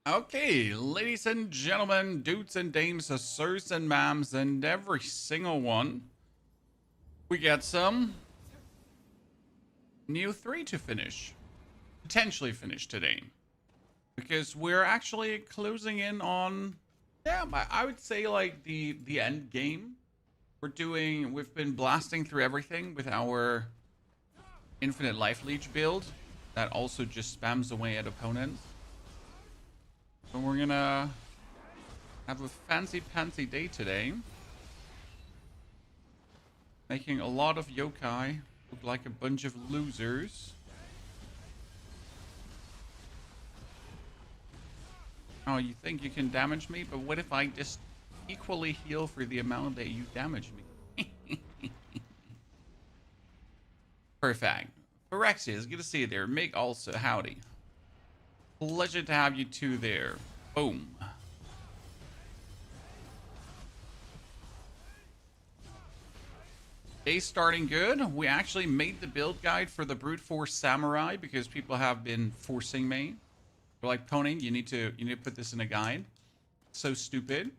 Okay, ladies and gentlemen, dudes and dames, sirs and mams, and every single one, we got some Nioh 3 to finish. Potentially finish today. Because we're actually closing in on, yeah, I would say like the end game. We've been blasting through everything with our infinite life leech build that also just spams away at opponents. So we're gonna have a fancy pantsy day today. Making a lot of yokai look like a bunch of losers. Oh, you think you can damage me? But what if I just equally heal for the amount that you damage me? Perfect. Phyrexia, it's good to see you there. Mig also, howdy. Pleasure to have you two there. Boom. Day starting good. We actually made the build guide for the Brute Force Samurai because people have been forcing me. They're like, Pony, you need to put this in a guide. So stupid.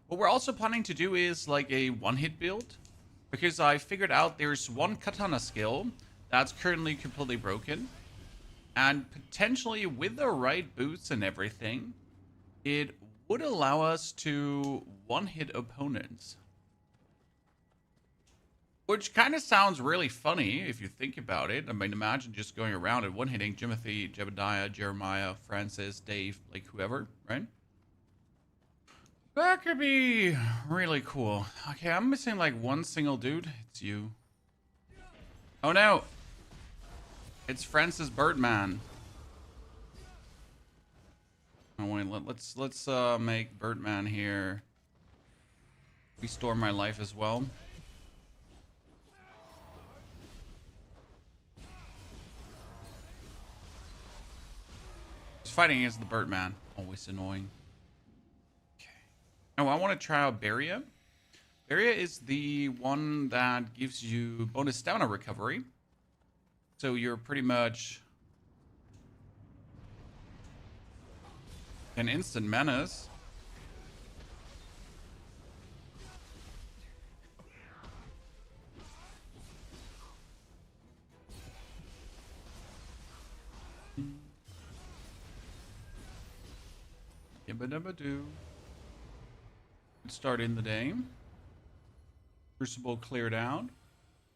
What we're also planning to do is like a one-hit build because I figured out there's one katana skill that's currently completely broken. And potentially with the right boots and everything, it would allow us to one-hit opponents. Which kind of sounds really funny if you think about it. I mean, imagine just going around and one-hitting Jimothy, Jebediah, Jeremiah, Francis, Dave, like whoever, right? That could be really cool. Okay, I'm missing like one single dude. It's you. Oh no! It's Francis Birdman. Oh wait, let's make Birdman here restore my life as well. Just fighting against the Birdman, always annoying. Okay. Oh, I want to try out Beria. Beria is the one that gives you bonus stamina recovery. So you're pretty much an instant menace. Yabba-dabba-doo. Good start in the day. Crucible cleared out.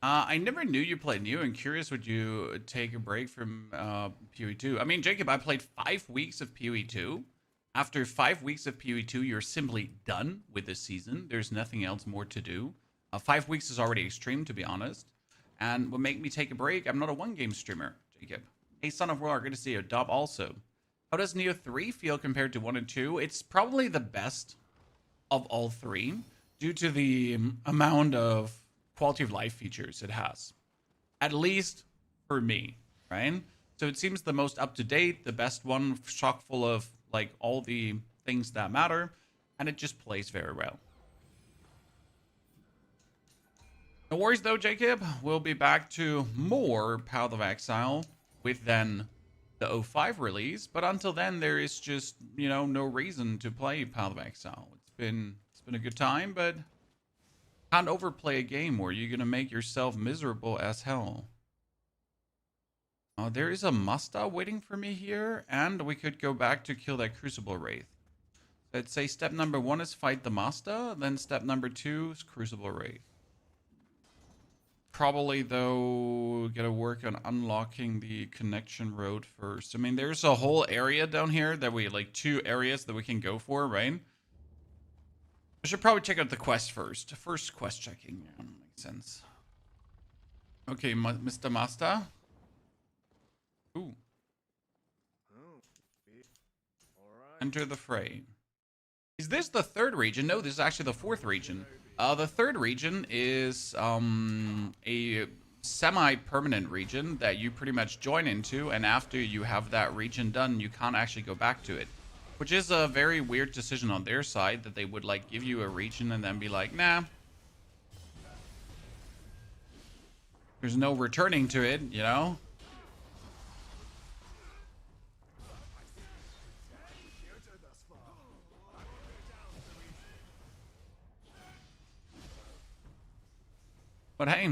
I never knew you played Nioh. I'm curious, would you take a break from PoE2? I mean, Jacob, I played 5 weeks of PoE2. After 5 weeks of PoE2, you're simply done with this season. There's nothing else more to do. 5 weeks is already extreme, to be honest. And what make me take a break? I'm not a one-game streamer, Jacob. Hey, Son of War, good to see you. Dob also. How does Nioh 3 feel compared to 1 and 2? It's probably the best of all three due to the amount of quality of life features it has. At least for me, right? So it seems the most up to date, the best one, chock full of like all the things that matter, and it just plays very well. No worries though, Jacob. We'll be back to more Path of Exile with then the 05 release, but until then there is just, you know, no reason to play Path of Exile. It's been a good time, but can't overplay a game where you're gonna make yourself miserable as hell. There is a Musta waiting for me here, and we could go back to kill that Crucible Wraith. Let's say step number 1 is fight the Musta, then step number 2 is Crucible Wraith. Probably, though, gotta work on unlocking the connection road first. I mean, there's a whole area down here that we, like, 2 areas that we can go for, right? I should probably check out the quest first. First quest checking. Yeah, makes sense. Okay, Mr. Master. Ooh. Enter the fray. Is this the 3rd region? No, this is actually the 4th region. The 3rd region is a semi-permanent region that you pretty much join into, and after you have that region done, you can't actually go back to it. Which is a very weird decision on their side, that they would like give you a region and then be like, nah. There's no returning to it, you know? But hey,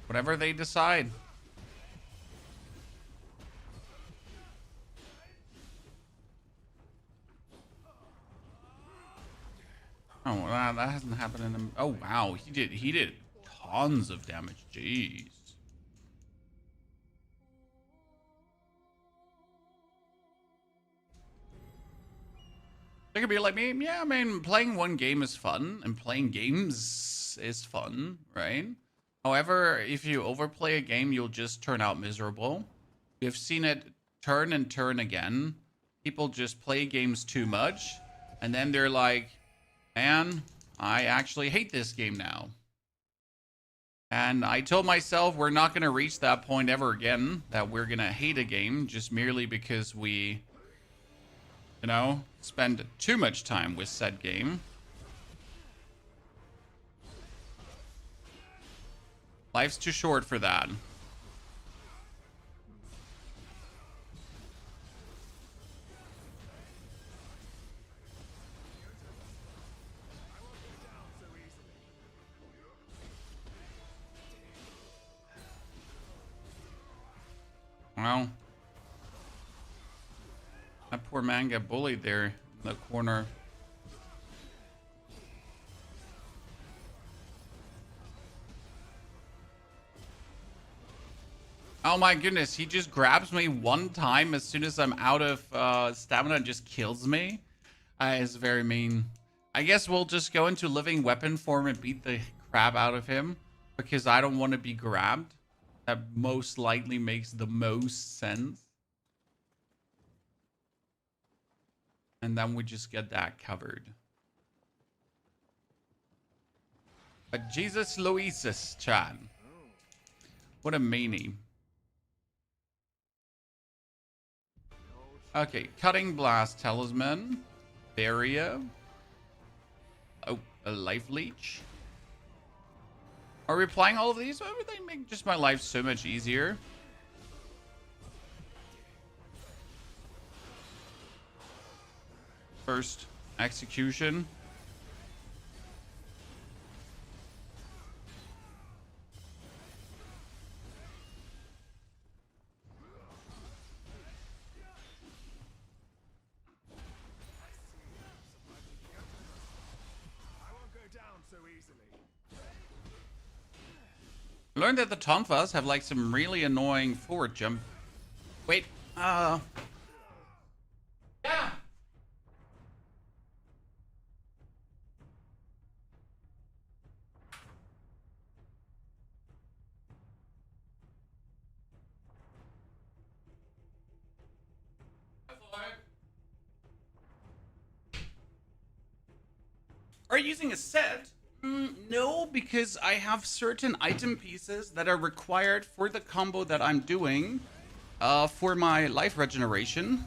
whatever they decide. Oh, that hasn't happened in him. Oh wow, he did tons of damage. Jeez. They could be like me. Yeah, I mean, playing one game is fun, and playing games is fun, right? However, if you overplay a game, you'll just turn out miserable. We've seen it turn and turn again. People just play games too much, and then they're like, man, I actually hate this game now. And I told myself we're not going to reach that point ever again, that we're going to hate a game just merely because we, you know, spend too much time with said game. Life's too short for that. Well, that poor man got bullied there in the corner. Oh my goodness, he just grabs me one time as soon as I'm out of stamina and just kills me. It's very mean. I guess we'll just go into living weapon form and beat the crap out of him because I don't want to be grabbed. That most likely makes the most sense. And then we just get that covered. But Jesus Louises, Chan. What a meanie. Okay, Cutting Blast Talisman. Barrier. Oh, a Life Leech. Are we playing all of these? Why would they make just my life so much easier? First, Execution. I learned that the Tonfas have like some really annoying forward jump. Wait, yeah. Are you using a set? No, because I have certain item pieces that are required for the combo that I'm doing for my life regeneration.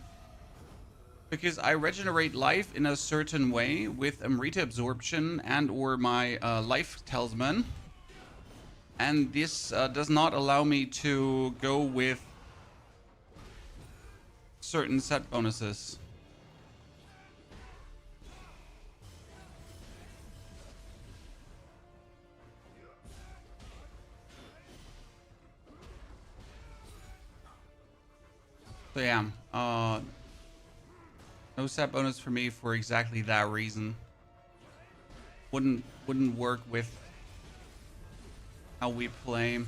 Because I regenerate life in a certain way with Amrita Absorption and or my Life Talisman. And this does not allow me to go with certain set bonuses. So yeah, no set bonus for me for exactly that reason. Wouldn't work with how we play.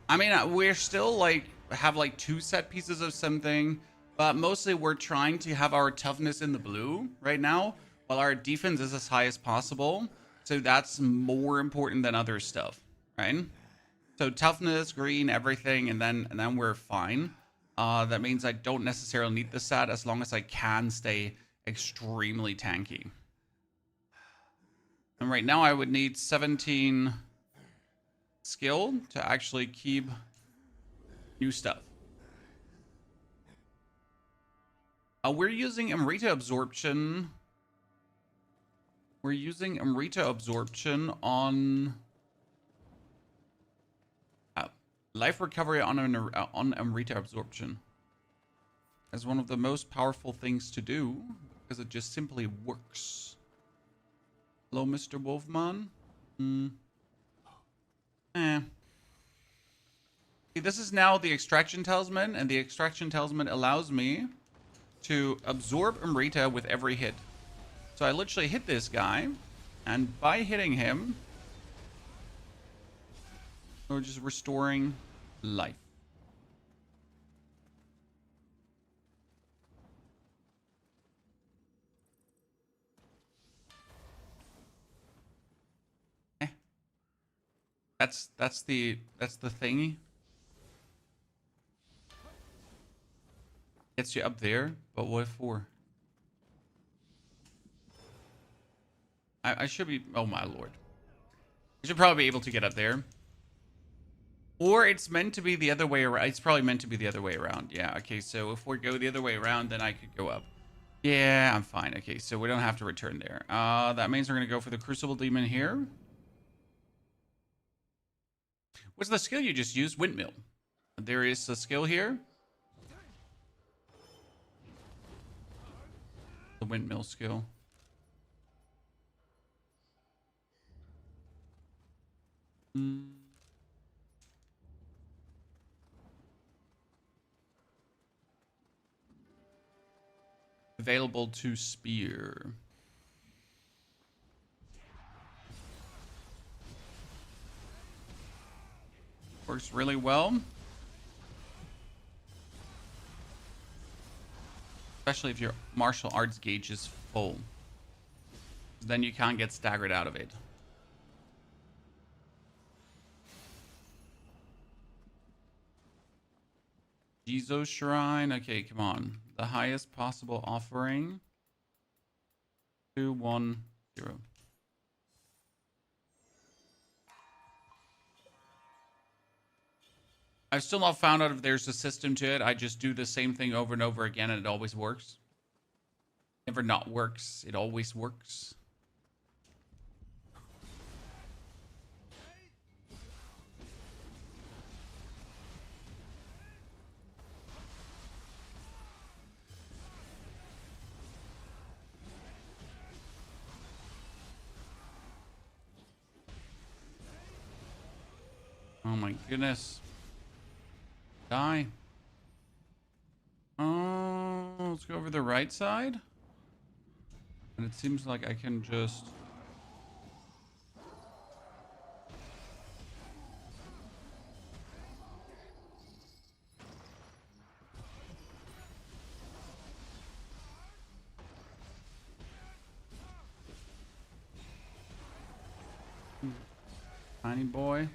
I mean, we're still like have like 2 set pieces of something, but mostly we're trying to have our toughness in the blue right now, while our defense is as high as possible. So that's more important than other stuff, right? So toughness, green, everything, and then we're fine. That means I don't necessarily need the set as long as I can stay extremely tanky. And right now I would need 17 skill to actually keep new stuff. We're using Amrita Absorption. We're using Amrita Absorption on life recovery on Amrita Absorption as one of the most powerful things to do because it just simply works. Hello, Mr. Wolfman. Eh. See, this is now the extraction talisman, and the extraction talisman allows me to absorb Amrita with every hit. So I literally hit this guy, and by hitting him, we're just restoring life. Eh. That's the thingy. Gets you up there, but what for? I should be... Oh, my lord. I should probably be able to get up there. Or it's meant to be the other way around. It's probably meant to be the other way around. Yeah, okay, so if we go the other way around, then I could go up. Yeah, I'm fine. Okay, so we don't have to return there. That means we're going to go for the Crucible Demon here. What's the skill you just used? Windmill. There is a skill here. The windmill skill. Available to spear. Works really well. Especially if your martial arts gauge is full. Then you can't get staggered out of it. Jizo Shrine. Okay, come on. The highest possible offering. 210. I've still not found out if there's a system to it. I just do the same thing over and over again and it always works. Never not works. It always works. Oh my goodness. Die. Oh, let's go over the right side. And it seems like I can just... Tiny boy.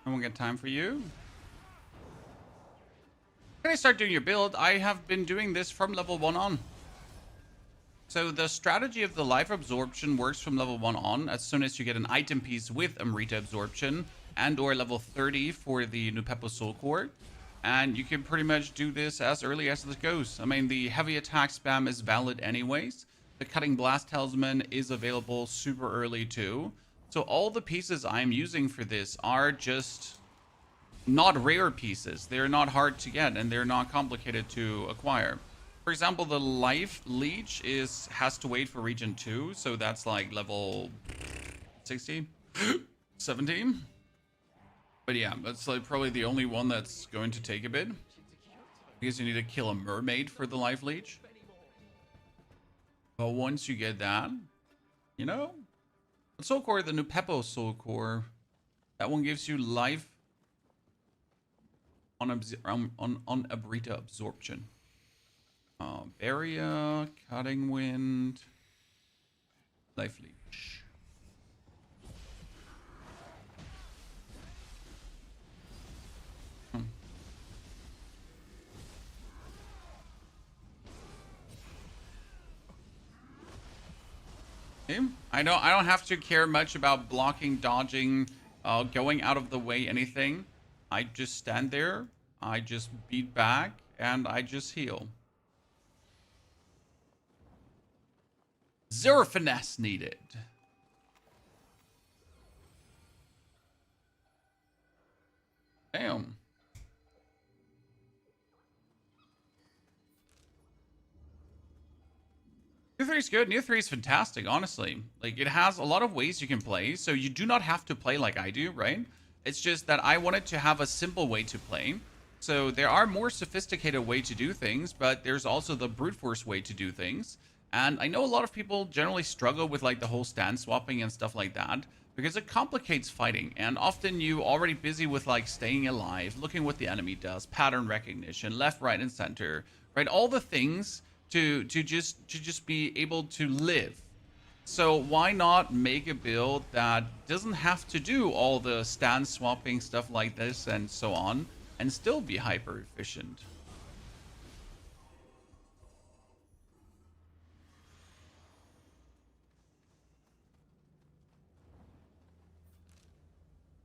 I won't get time for you. When I start doing your build, I have been doing this from level 1 on. So the strategy of the life absorption works from level 1 on as soon as you get an item piece with Amrita absorption and or level 30 for the Nupepo Soul Core. And you can pretty much do this as early as this goes. I mean, the heavy attack spam is valid anyways. The Cutting Blast Talisman is available super early too. So all the pieces I'm using for this are just not rare pieces. They're not hard to get and they're not complicated to acquire. For example, the Life Leech has to wait for region 2. So that's like level 60, 17. But yeah, that's like probably the only one that's going to take a bit. Because you need to kill a mermaid for the Life Leech. But once you get that, you know, the Soul Core, the Nupepo Soul Core, that one gives you life on Amrita absorption. Barrier, Cutting Wind, Life Leech. Okay. I don't have to care much about blocking, dodging, going out of the way, anything. I just stand there, I just beat back, and I just heal. Zero finesse needed. Damn. Nioh 3 is good. Nioh 3 is fantastic, honestly. Like, it has a lot of ways you can play, so you do not have to play like I do, right? It's just that I wanted to have a simple way to play. So there are more sophisticated way to do things, but there's also the brute force way to do things. And I know a lot of people generally struggle with like the whole stand swapping and stuff like that because it complicates fighting. And often you already busy with like staying alive, looking what the enemy does, pattern recognition, left, right, and center, right? All the things to just be able to live. So why not make a build that doesn't have to do all the stand swapping stuff like this and so on, and still be hyper efficient?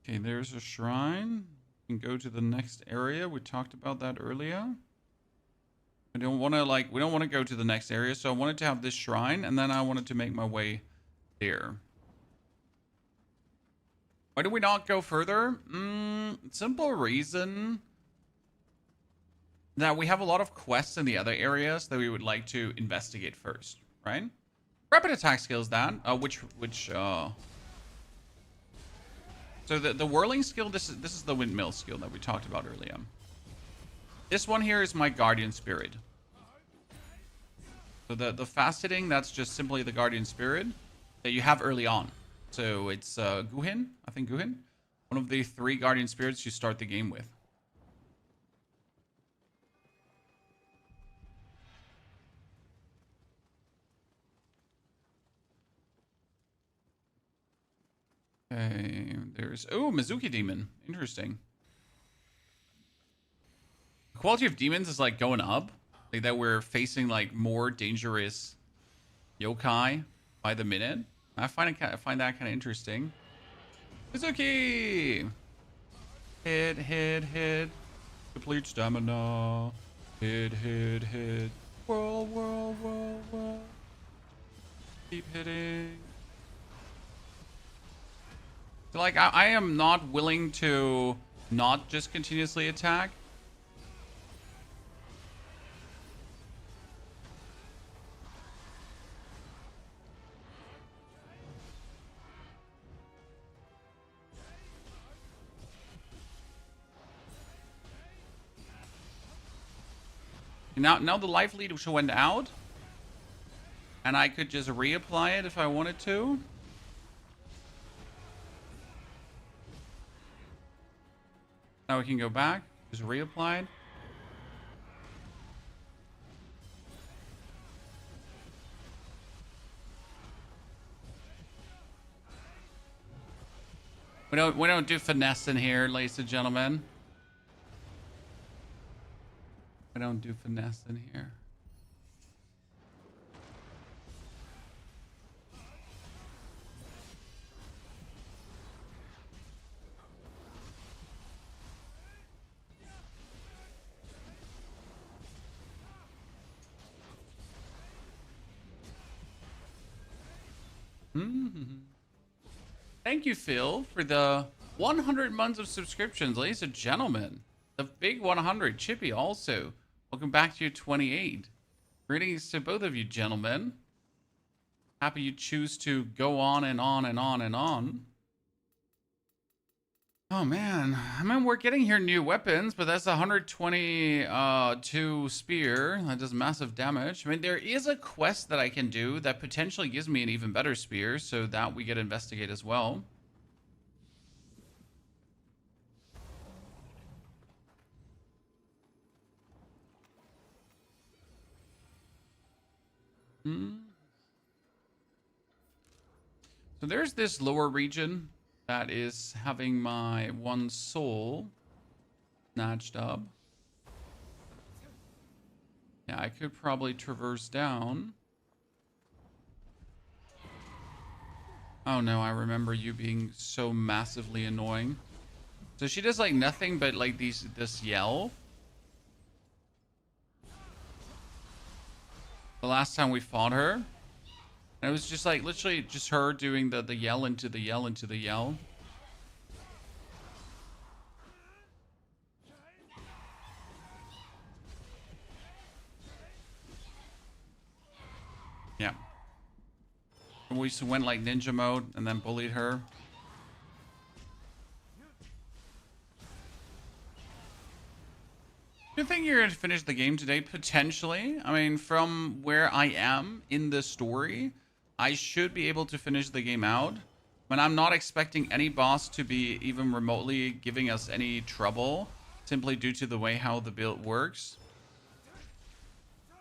Okay, there's a shrine. We can go to the next area. We talked about that earlier. I don't want to we don't want to go to the next area, so I wanted to have this shrine, and then I wanted to make my way there. Why do we not go further? Simple reason that we have a lot of quests in the other areas that we would like to investigate first, right? Rapid attack skills that, so the whirling skill, this is the windmill skill that we talked about earlier. This one here is my guardian spirit. So the fast hitting, that's just simply the guardian spirit that you have early on. So it's Guhin, I think Guhin, one of the 3 guardian spirits you start the game with. Okay, there's Mizuki demon. Interesting. The quality of demons is like going up. Like that we're facing like more dangerous yokai by the minute. I find that kind of interesting. Mizuki! Hit. Complete stamina. Hit. Whirl. Keep hitting. So like I am not willing to not just continuously attack. Now the life lead went out, and I could just reapply it if I wanted to. Now we can go back, just reapply it. We don't do finesse in here, ladies and gentlemen. We don't do finesse in here. Thank you, Phil, for the 100 months of subscriptions, ladies and gentlemen. The big 100. Chippy also. Welcome back to your 28. Greetings to both of you, gentlemen. Happy you choose to go on and on and on and on. Oh man, I mean we're getting here new weapons, but that's 122 spear. That does massive damage. I mean there is a quest that I can do that potentially gives me an even better spear, so that we get investigate as well. So there's this lower region that is having my 1 soul snatched up. Yeah, I could probably traverse down. Oh no, I remember you being so massively annoying. So she does like nothing but like this yell. The last time we fought her. And it was just like literally just her doing the yell into the yell into the yell. Yeah. And we just went like ninja mode and then bullied her. Do you think you're going to finish the game today? Potentially. I mean, from where I am in the story, I should be able to finish the game out. But I'm not expecting any boss to be even remotely giving us any trouble, simply due to the way how the build works.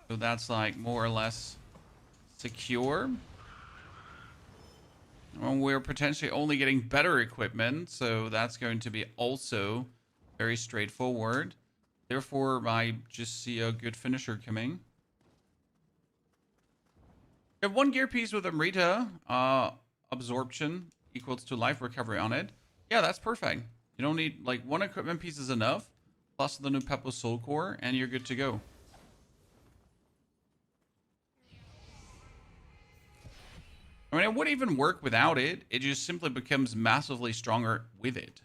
So that's like more or less secure. Well, we're potentially only getting better equipment, so that's going to be also very straightforward. Therefore, I just see a good finisher coming. You have one gear piece with Amrita. Absorption equals to life recovery on it. Yeah, that's perfect. You don't need, like, one equipment piece is enough, plus the new Peppo Soul Core, and you're good to go. I mean, it would even work without it. It just simply becomes massively stronger with it.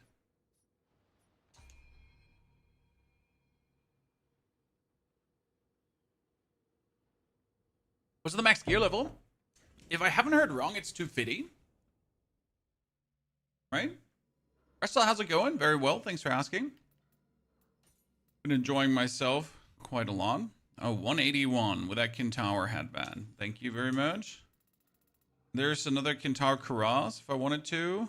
What's the max gear level? If I haven't heard wrong, it's 250. Right? Restel, how's it going? Very well, thanks for asking. Been enjoying myself quite a lot. Oh, 181 with that Kintauer headband. Thank you very much. There's another Kintauer Karas if I wanted to.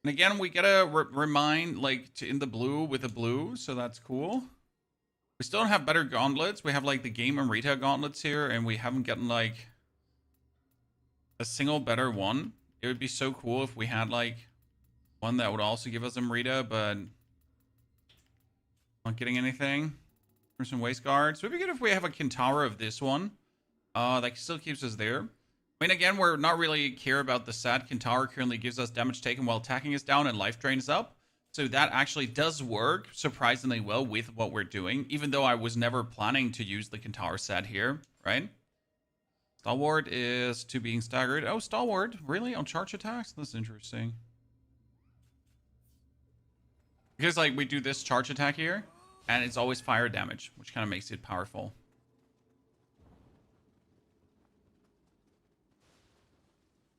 And again, we gotta remind, like, in the blue with the blue, so that's cool. We still don't have better gauntlets. We have, like, the Game and Rita gauntlets here, and we haven't gotten, like, a single better one. It would be so cool if we had, like, one that would also give us Amrita, but not getting anything. For some waist guards. It would be good if we have a Kintauer of this one. That still keeps us there. I mean, again, we're not really care about the set. Kintauer currently gives us damage taken while attacking us down and life drain us up. So that actually does work surprisingly well with what we're doing, even though I was never planning to use the Kintauer set here, right? Stalwart is to being staggered. Oh, Stalwart, really? On charge attacks? That's interesting. Because, like, we do this charge attack here, and it's always fire damage, which kind of makes it powerful.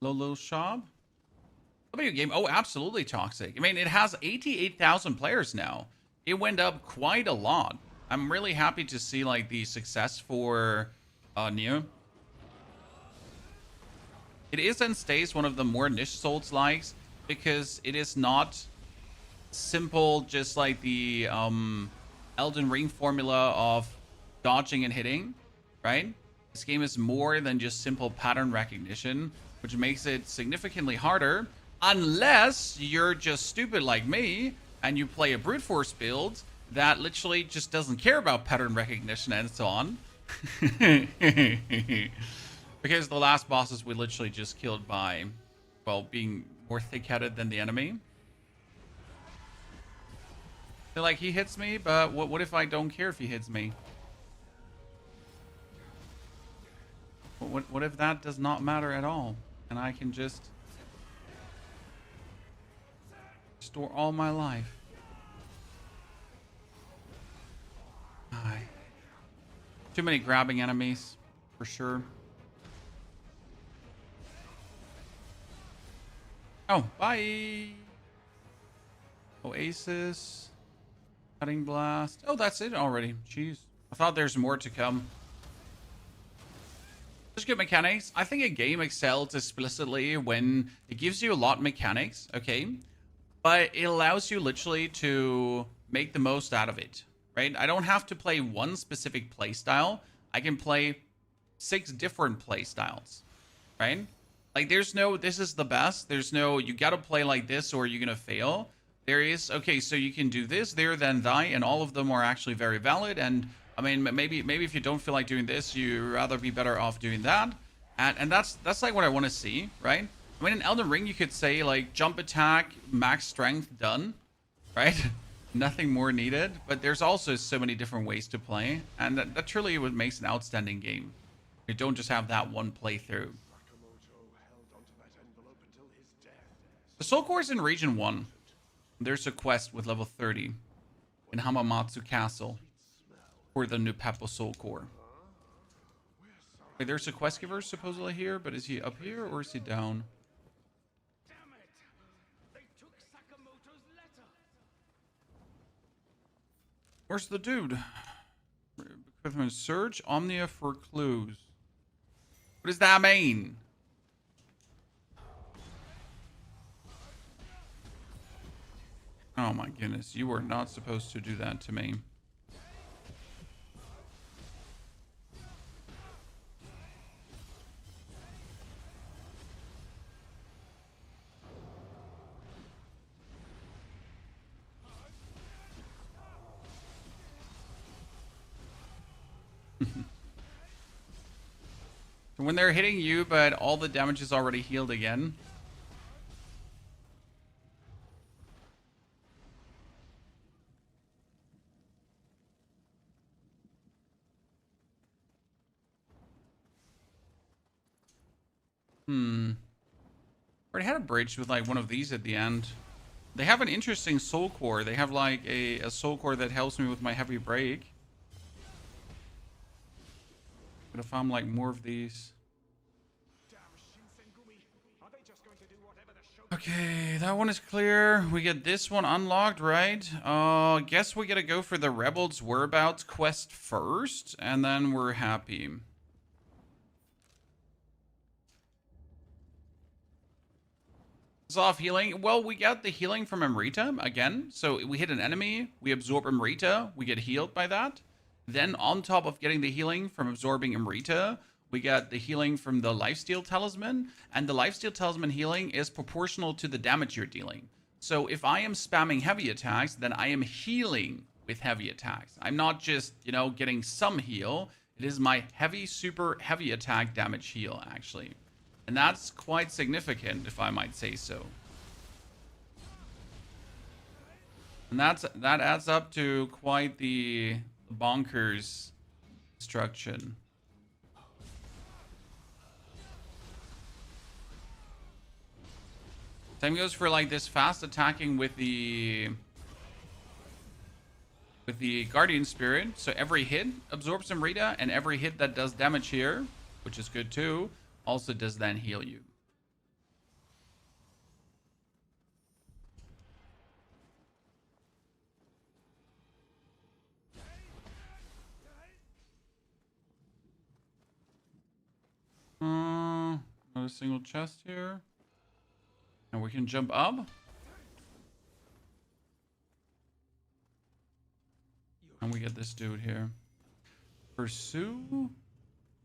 Lolo shop. W game. Oh, absolutely toxic. I mean, it has 88,000 players now. It went up quite a lot. I'm really happy to see, like, the success for Nioh. It is and stays one of the more niche Souls-likes because it is not simple, just like the Elden Ring formula of dodging and hitting, right? This game is more than just simple pattern recognition, which makes it significantly harder unless you're just stupid like me and you play a brute force build that literally just doesn't care about pattern recognition and so on. Because the last bosses we literally just killed by, well, being more thick-headed than the enemy. They're like, he hits me, but what if I don't care if he hits me? What if that does not matter at all? And I can just store all my life. Aye. Too many grabbing enemies, for sure. Oh, bye. Oasis. Cutting blast. Oh, that's it already. Jeez. I thought there's more to come. There's good mechanics. I think a game excels explicitly when it gives you a lot of mechanics, okay? But it allows you literally to make the most out of it, right? I don't have to play one specific playstyle. I can play 6 different playstyles, right? Like, there's no, this is the best. There's no, you gotta play like this or you're gonna fail. There is, okay, so you can do this, there, then, thy, and all of them are actually very valid. And I mean, maybe if you don't feel like doing this, you'd rather be better off doing that. And that's like what I want to see, right? I mean, in Elden Ring, you could say, like, jump attack, max strength, done, right? Nothing more needed. But there's also so many different ways to play. And that truly what makes an outstanding game. You don't just have that one playthrough. The Soul Core is in Region 1. There's a quest with level 30 in Hamamatsu Castle for the new Peppo Soul Core. Wait, there's a quest giver supposedly here, but is he up here or is he down? Damn it! They took Sakamoto's letter. Where's the dude? Equipment search Omnia for clues. What does that mean? Oh my goodness, you were not supposed to do that to me. When they're hitting you, but all the damage is already healed again. Already had a bridge with like one of these at the end. They have an interesting soul core. They have like a soul core that helps me with my heavy break. But if I'm like more of these. Okay, that one is clear. We get this one unlocked, right? Guess we gotta go for the Rebels' Whereabouts quest first, and then we're happy. Off healing. Well, we got the healing from Amrita again. So we hit an enemy, we absorb Amrita, we get healed by that. Then on top of getting the healing from absorbing Amrita, we got the healing from the Lifesteal Talisman. And the Lifesteal Talisman healing is proportional to the damage you're dealing. So if I am spamming heavy attacks, then I am healing with heavy attacks. I'm not just, you know, getting some heal. It is my heavy, super heavy attack damage heal, actually. And that's quite significant, if I might say so. And that adds up to quite the bonkers destruction. Same goes for like this fast attacking with the Guardian Spirit. So every hit absorbs some Rita, and every hit that does damage here, which is good too, also does then heal you. Not a single chest here. And we can jump up. And we get this dude here. Pursue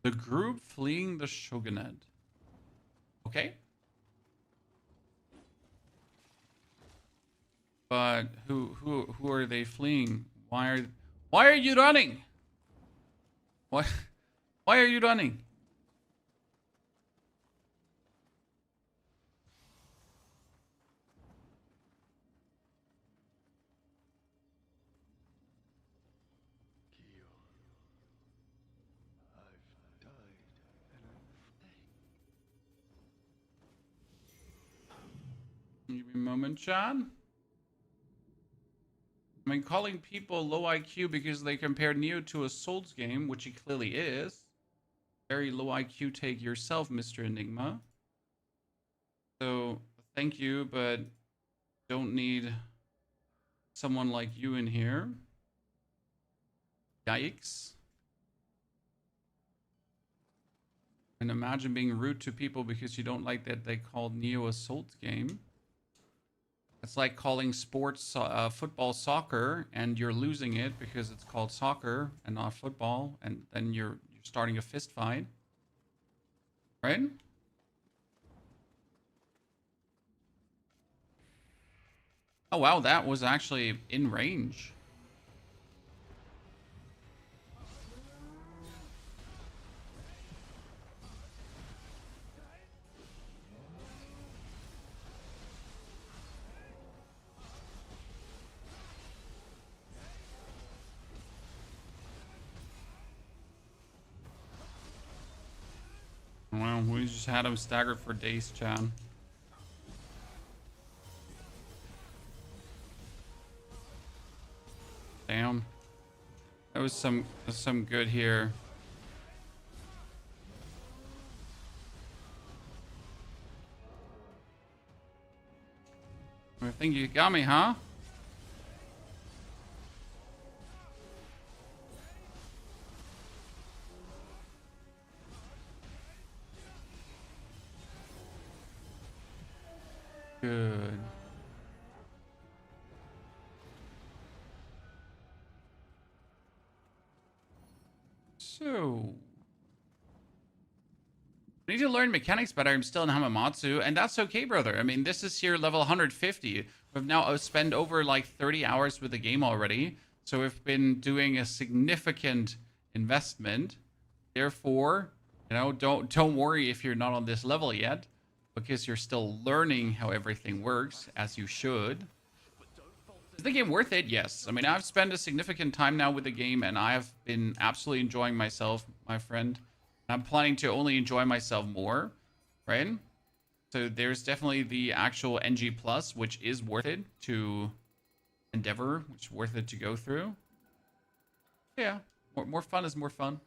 the group fleeing the shogunate. Okay. But who are they fleeing? Why are you running? Why are you running? Give me a moment, John. I mean, calling people low IQ because they compare Nioh to a Souls game, which he clearly is. Very low IQ take yourself, Mr. Enigma. So, thank you, but don't need someone like you in here. Yikes. And imagine being rude to people because you don't like that they called Nioh a Souls game. It's like calling sports football soccer, and you're losing it because it's called soccer and not football, and then you're starting a fist fight, right? Oh wow, that was actually in range. Wow, we just had him staggered for days, Chad. Damn. That was some good here. I think you got me, huh? Good. So, I need to learn mechanics better. I'm still in Hamamatsu, and that's okay, brother. I mean, this is here level 150. We've now spent over like 30 hours with the game already. So we've been doing a significant investment. Therefore, you know, don't worry if you're not on this level yet, because you're still learning how everything works, as you should. Is the game worth it? Yes. I mean, I've spent a significant time now with the game, and I have been absolutely enjoying myself, my friend. I'm planning to only enjoy myself more, right? So there's definitely the actual NG Plus, which is worth it to endeavor, which is worth it to go through. Yeah, more fun is more fun.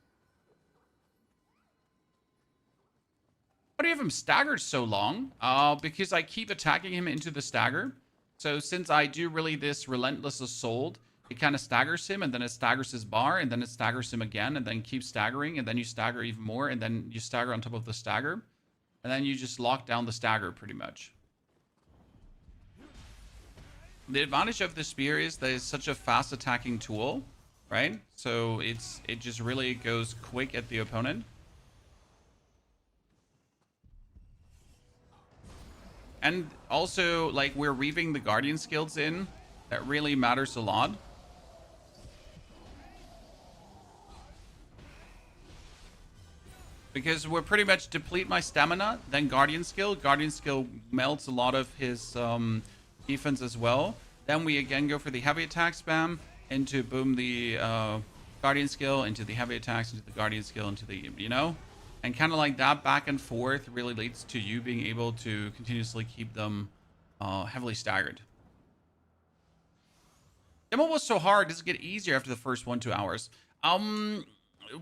Why do you have him staggered so long? Because I keep attacking him into the stagger. So since I do really this relentless assault, it kind of staggers him, and then it staggers his bar, and then it staggers him again, and then keeps staggering, and then you stagger even more, and then you stagger on top of the stagger, and then you just lock down the stagger pretty much. The advantage of the spear is that it's such a fast attacking tool, right? So it just really goes quick at the opponent. And also, like, we're weaving the Guardian skills in. That really matters a lot. Because we're pretty much deplete my stamina, then Guardian skill. Guardian skill melts a lot of his defense as well. Then we again go for the heavy attack spam into boom the Guardian skill, into the heavy attacks, into the Guardian skill, into the, you know? And kind of like that back and forth really leads to you being able to continuously keep them heavily staggered. Demo was so hard. Does it get easier after the first 1-2 hours?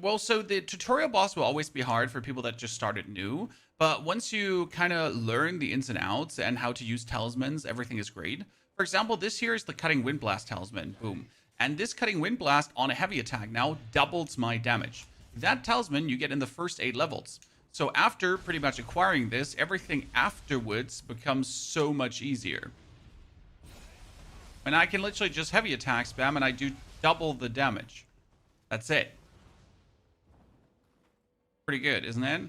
Well, so the tutorial boss will always be hard for people that just started new. But once you kind of learn the ins and outs and how to use talismans, everything is great. For example, this here is the Cutting Wind Blast talisman. Boom. And this Cutting Wind Blast on a heavy attack now doubles my damage. That talisman you get in the first 8 levels. So after pretty much acquiring this, everything afterwards becomes so much easier. And I can literally just heavy attack spam and I do double the damage. That's it. Pretty good, isn't it?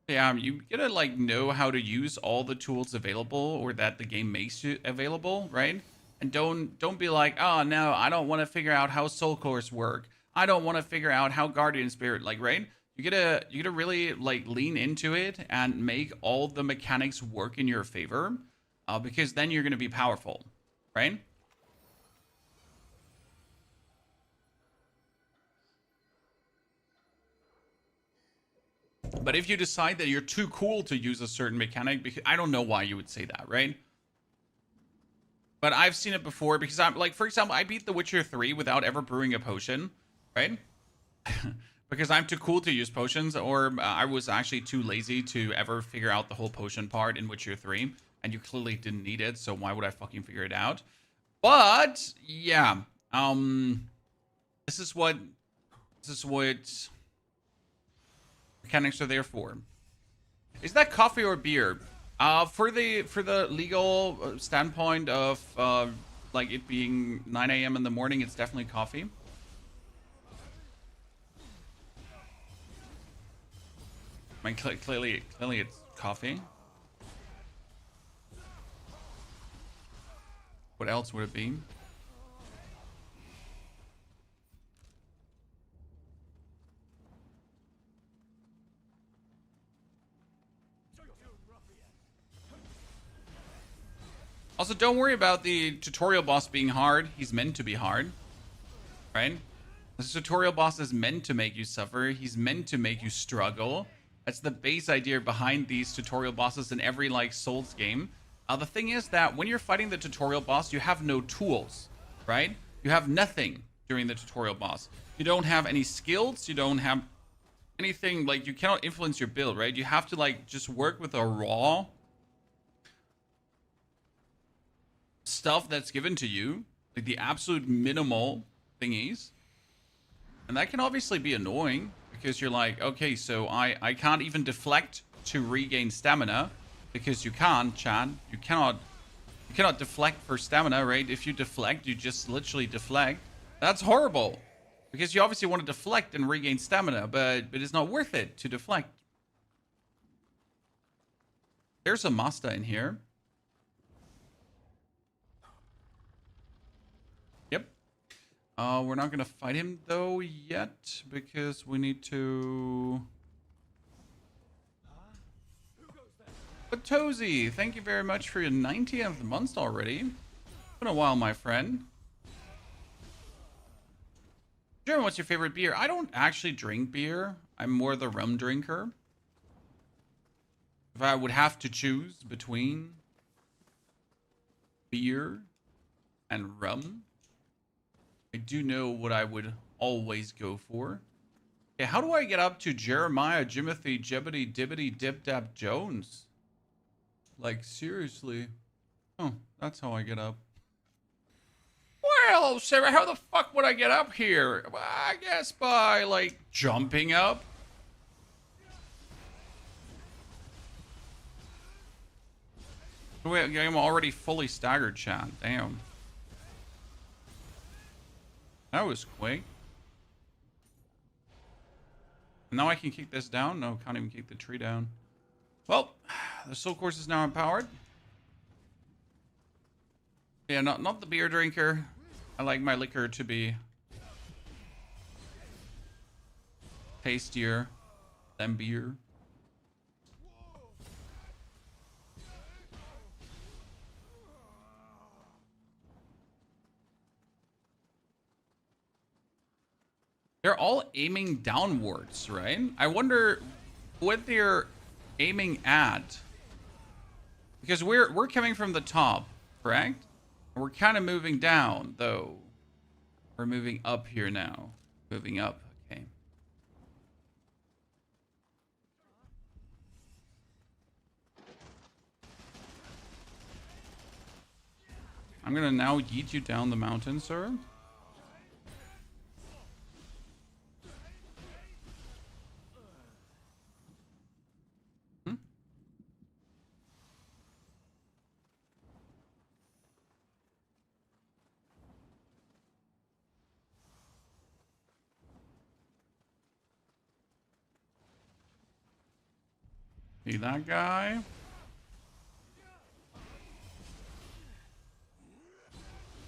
Yeah, you gotta like know how to use all the tools available or that the game makes you available, right? And don't be like, oh no, I don't want to figure out how soul cores work. I don't want to figure out how guardian spirit, like, right? You gotta really like lean into it and make all the mechanics work in your favor, because then you're gonna be powerful, right? But if you decide that you're too cool to use a certain mechanic, because I don't know why you would say that, right? But I've seen it before because I'm like, for example, I beat The Witcher 3 without ever brewing a potion, right? Because I'm too cool to use potions, or I was actually too lazy to ever figure out the whole potion part in Witcher 3, and you clearly didn't need it, so why would I fucking figure it out? But yeah, this is what mechanics are there for. Is that coffee or beer? For the legal standpoint of like it being 9 a.m. in the morning, it's definitely coffee. I mean, clearly it's coffee. What else would it be? Also, don't worry about the tutorial boss being hard. He's meant to be hard, right? This tutorial boss is meant to make you suffer. He's meant to make you struggle. That's the base idea behind these tutorial bosses in every like Souls game. The thing is that when you're fighting the tutorial boss, you have no tools, right? You have nothing during the tutorial boss. You don't have any skills. You don't have anything, like, you cannot influence your build, right? You have to, like, just work with a raw stuff that's given to you, like the absolute minimal thingies. And that can obviously be annoying because you're like, okay, so I can't even deflect to regain stamina because you can't, Chad. You cannot deflect for stamina, right? If you deflect, you just literally deflect. That's horrible because you obviously want to deflect and regain stamina, but it's not worth it to deflect. There's a master in here. Yep. We're not gonna fight him though yet because we need to. But Tozy, thank you very much for your 90th month already. Been a while, my friend. Jeremy, what's your favorite beer? I don't actually drink beer. I'm more the rum drinker. If I would have to choose between beer and rum, I do know what I would always go for. Okay, how do I get up to Jeremiah, Jimothy, Jebbity, Dibbity, Dip Dap Jones? Like, seriously. Oh, that's how I get up. Well, Sarah, how the fuck would I get up here? Well, I guess by, like, jumping up. Wait, I'm already fully staggered, chat. Damn. That was quick. Now I can kick this down? No, can't even kick the tree down. Well, the soul course is now empowered. Yeah, not the beer drinker. I like my liquor to be tastier than beer. They're all aiming downwards, right? I wonder what they're aiming at. Because we're coming from the top, correct? We're kind of moving down, though. We're moving up here now. Moving up, okay. I'm gonna now yeet you down the mountain, sir. See that guy?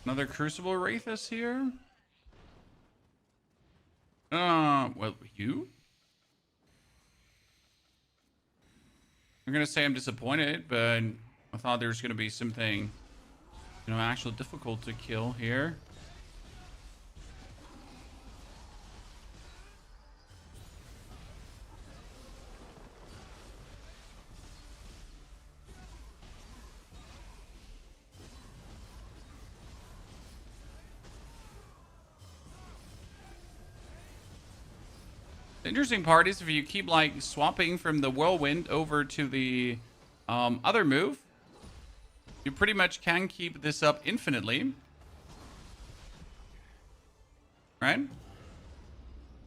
Another Crucible Wraithus here? Well, you? I'm gonna say I'm disappointed, but I thought there was gonna be something, you know, actually difficult to kill here. The interesting part is if you keep like swapping from the whirlwind over to the other move, you pretty much can keep this up infinitely, right?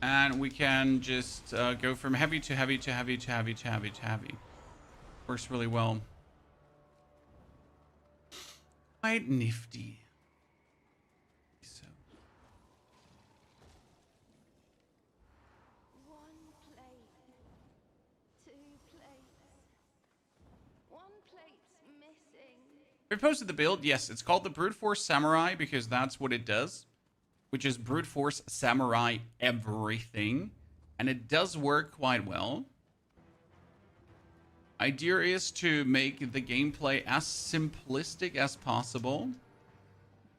And we can just go from heavy to heavy to heavy to heavy to heavy to heavy. Works really well. Quite nifty. So. We posted the build. Yes, it's called the Brute Force Samurai because that's what it does, which is Brute Force Samurai everything. And it does work quite well. Idea is to make the gameplay as simplistic as possible,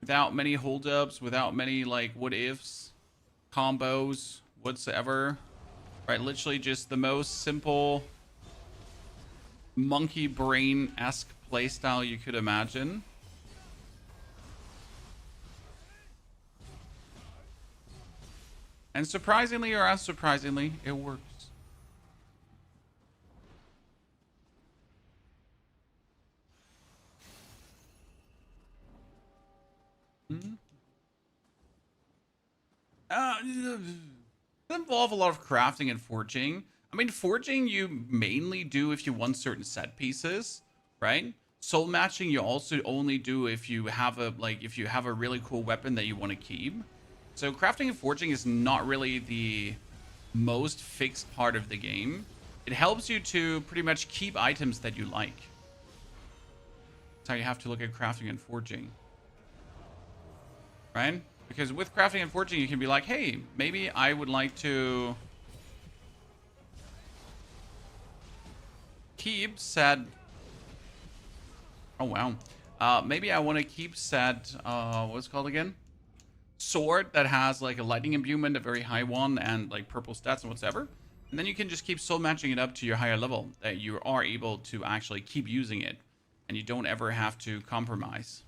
without many holdups, without many like what ifs, combos, whatsoever. Right, literally just the most simple monkey brain-esque playstyle you could imagine. And surprisingly or unsurprisingly, it works. Hmm? It involve a lot of crafting and forging. I mean, forging you mainly do if you want certain set pieces, right? Soul matching you also only do if you have a if you have a really cool weapon that you want to keep. So crafting and forging is not really the most fixed part of the game. It helps you to pretty much keep items that you like. That's how you have to look at crafting and forging, right? Because with crafting and forging, you can be like, hey, maybe I would like to keep said. Oh, wow. Maybe I want to keep said, what's it called again? Sword that has like a lightning imbuement, a very high one, and like purple stats and whatever. And then you can just keep soul matching it up to your higher level that you are able to actually keep using it. And you don't ever have to compromise.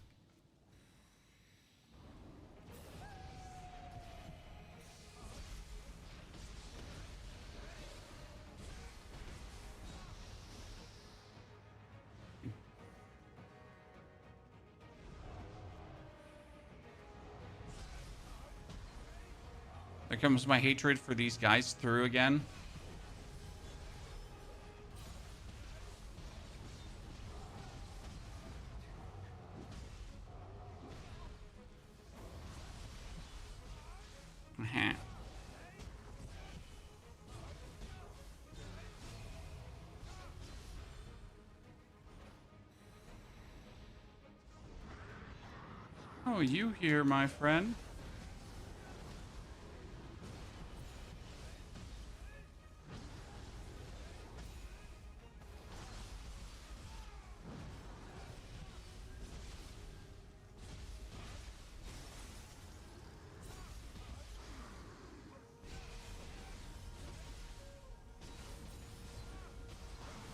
There comes my hatred for these guys through again. Uh-huh. Oh, you here, my friend?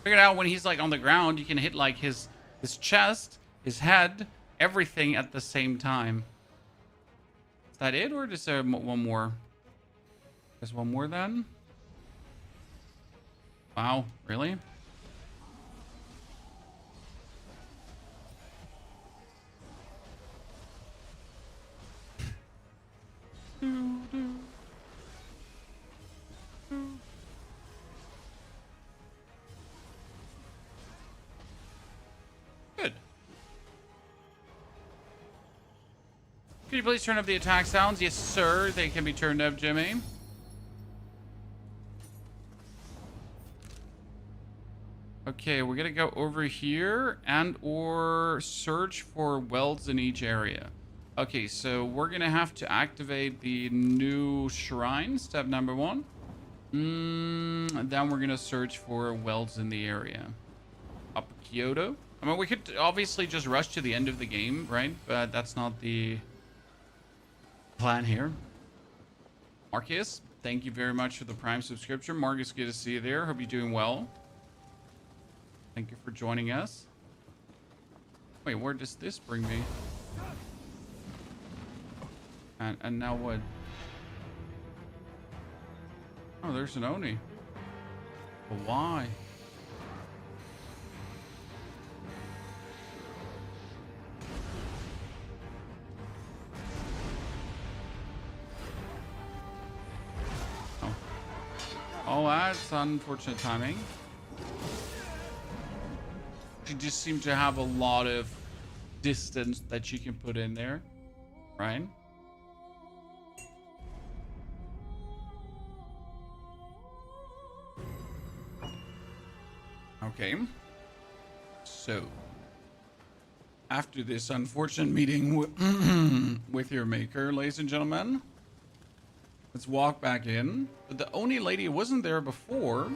Figured out when he's like on the ground, you can hit like his chest, his head, everything at the same time. Is that it, or is there one more? There's one more then? Wow, really? Good. Could you please turn up the attack sounds? Yes, sir. They can be turned up, Jimmy. Okay, we're gonna go over here and or search for welds in each area. Okay, so we're gonna have to activate the new shrine, step number 1. Then we're gonna search for welds in the area. Up Kyoto. I mean, we could obviously just rush to the end of the game, right? But that's not the plan here. Marcus, thank you very much for the Prime subscription. Marcus, good to see you there. Hope you're doing well. Thank you for joining us. Wait, where does this bring me? And now what? Oh, there's an Oni. But why? Oh. Oh, that's unfortunate timing. She just seems to have a lot of distance that she can put in there, right? Okay. So, after this unfortunate meeting with your maker, ladies and gentlemen, let's walk back in. But the Oni lady wasn't there before.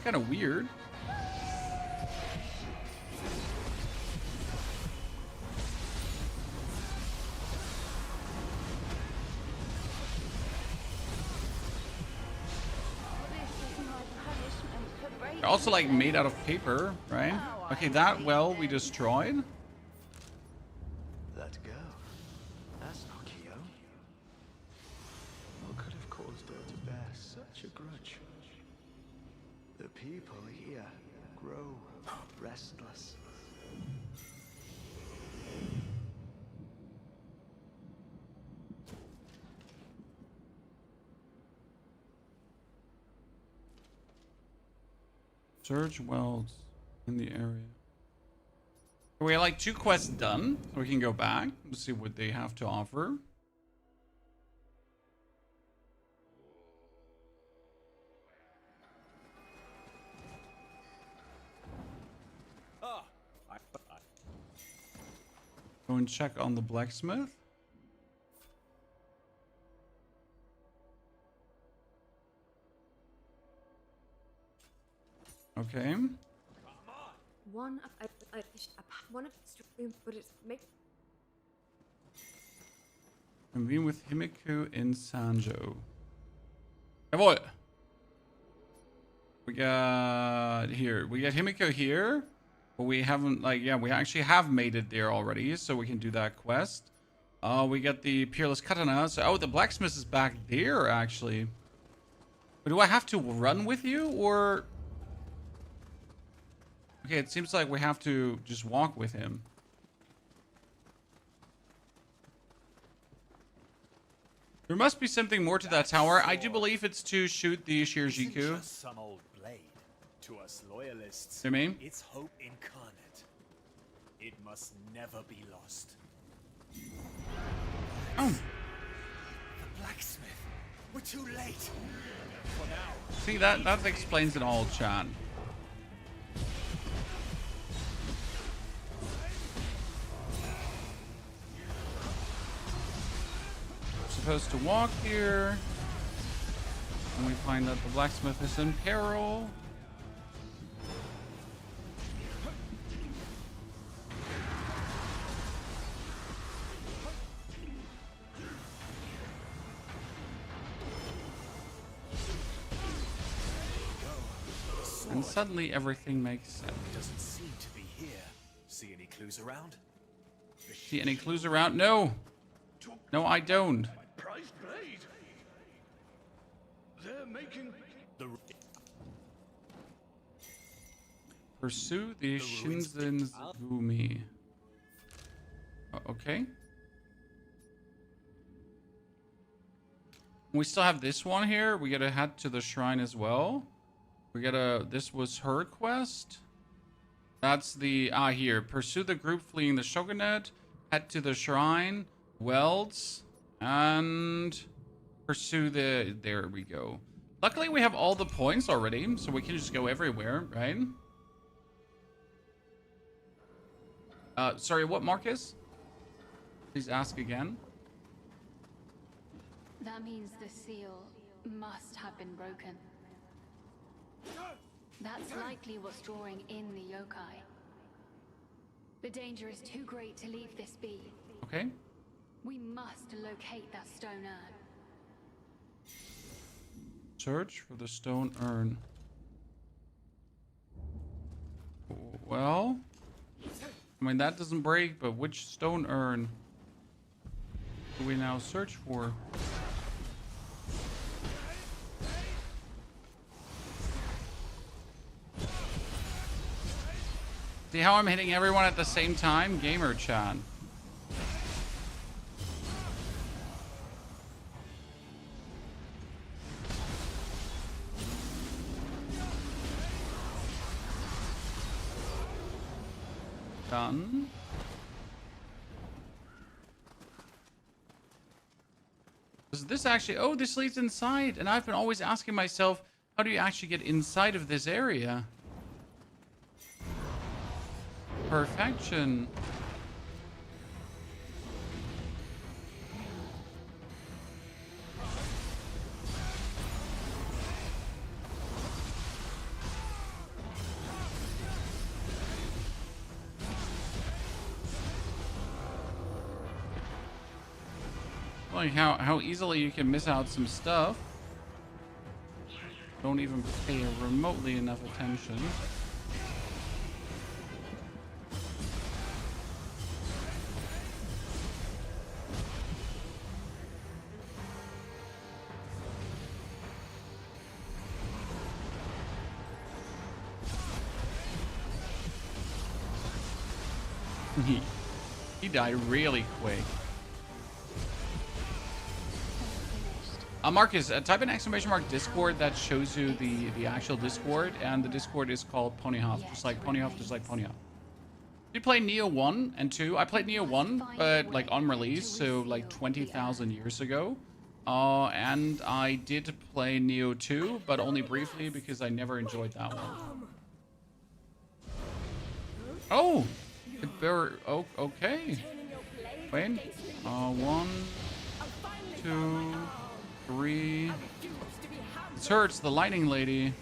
Kind of weird. They're also like made out of paper, right? Okay, that well we destroyed. Let's go. That's not Nioh. such a grudge. The people here grow restless. Search welds in the area. We have like 2 quests done, so we can go back and see what they have to offer. Go and check on the blacksmith. Okay. One of the but it's make. Convene with Himiko in Sanjo. Jawohl. We got Himiko here. But we haven't, like, yeah, we actually have made it there already, so we can do that quest. We got the Peerless Katana. So, oh, the blacksmith is back there, actually. But do I have to run with you, or... Okay, it seems like we have to just walk with him. There must be something more to that tower. I do believe it's to shoot the Shirjiku. Some old blade. To us loyalists, You mean? it's hope incarnate. It must never be lost. Oh, The blacksmith. We're too late. For now. see, that explains it all, Chan. Supposed to walk here, and we find that the blacksmith is in peril. And suddenly everything makes sense. Doesn't seem to be here. See any clues around? See any clues around? No. No, I don't. Prized blade. They're making. The Pursue the Shinzenzugumi. Okay. We still have this one here. We gotta head to the shrine as well. We gotta... This was her quest. That's the... here. Pursue the group fleeing the shogunate. Head to the shrine. Welds. And... Pursue the... There we go. Luckily, we have all the points already, so we can just go everywhere, right? Sorry, what, Marcus? Please ask again. That means the seal must have been broken. That's likely what's drawing in the yokai. The danger is too great to leave this be. Okay. We must locate that stone urn. Search for the stone urn. Well, I mean, that doesn't break, but which stone urn do we now search for? See how I'm hitting everyone at the same time? Gamer-chan. Done. Does this actually... Oh, this leads inside. And I've been always asking myself, how do you actually get inside of this area? Perfection. Like how easily you can miss out some stuff. Don't even pay remotely enough attention. He died really quick. Marcus, type in exclamation mark Discord. That shows you the actual Discord, and the Discord is called Ponyhoff, just like Ponyhoff, just like Ponyhoff. Did you play Nioh 1 and 2? I played Nioh 1, but like on release, so like 20,000 years ago. And I did play Nioh 2, but only briefly because I never enjoyed that one. Oh! Oh, okay. Wait. 1, 2, 3. It's her, it's the lightning lady.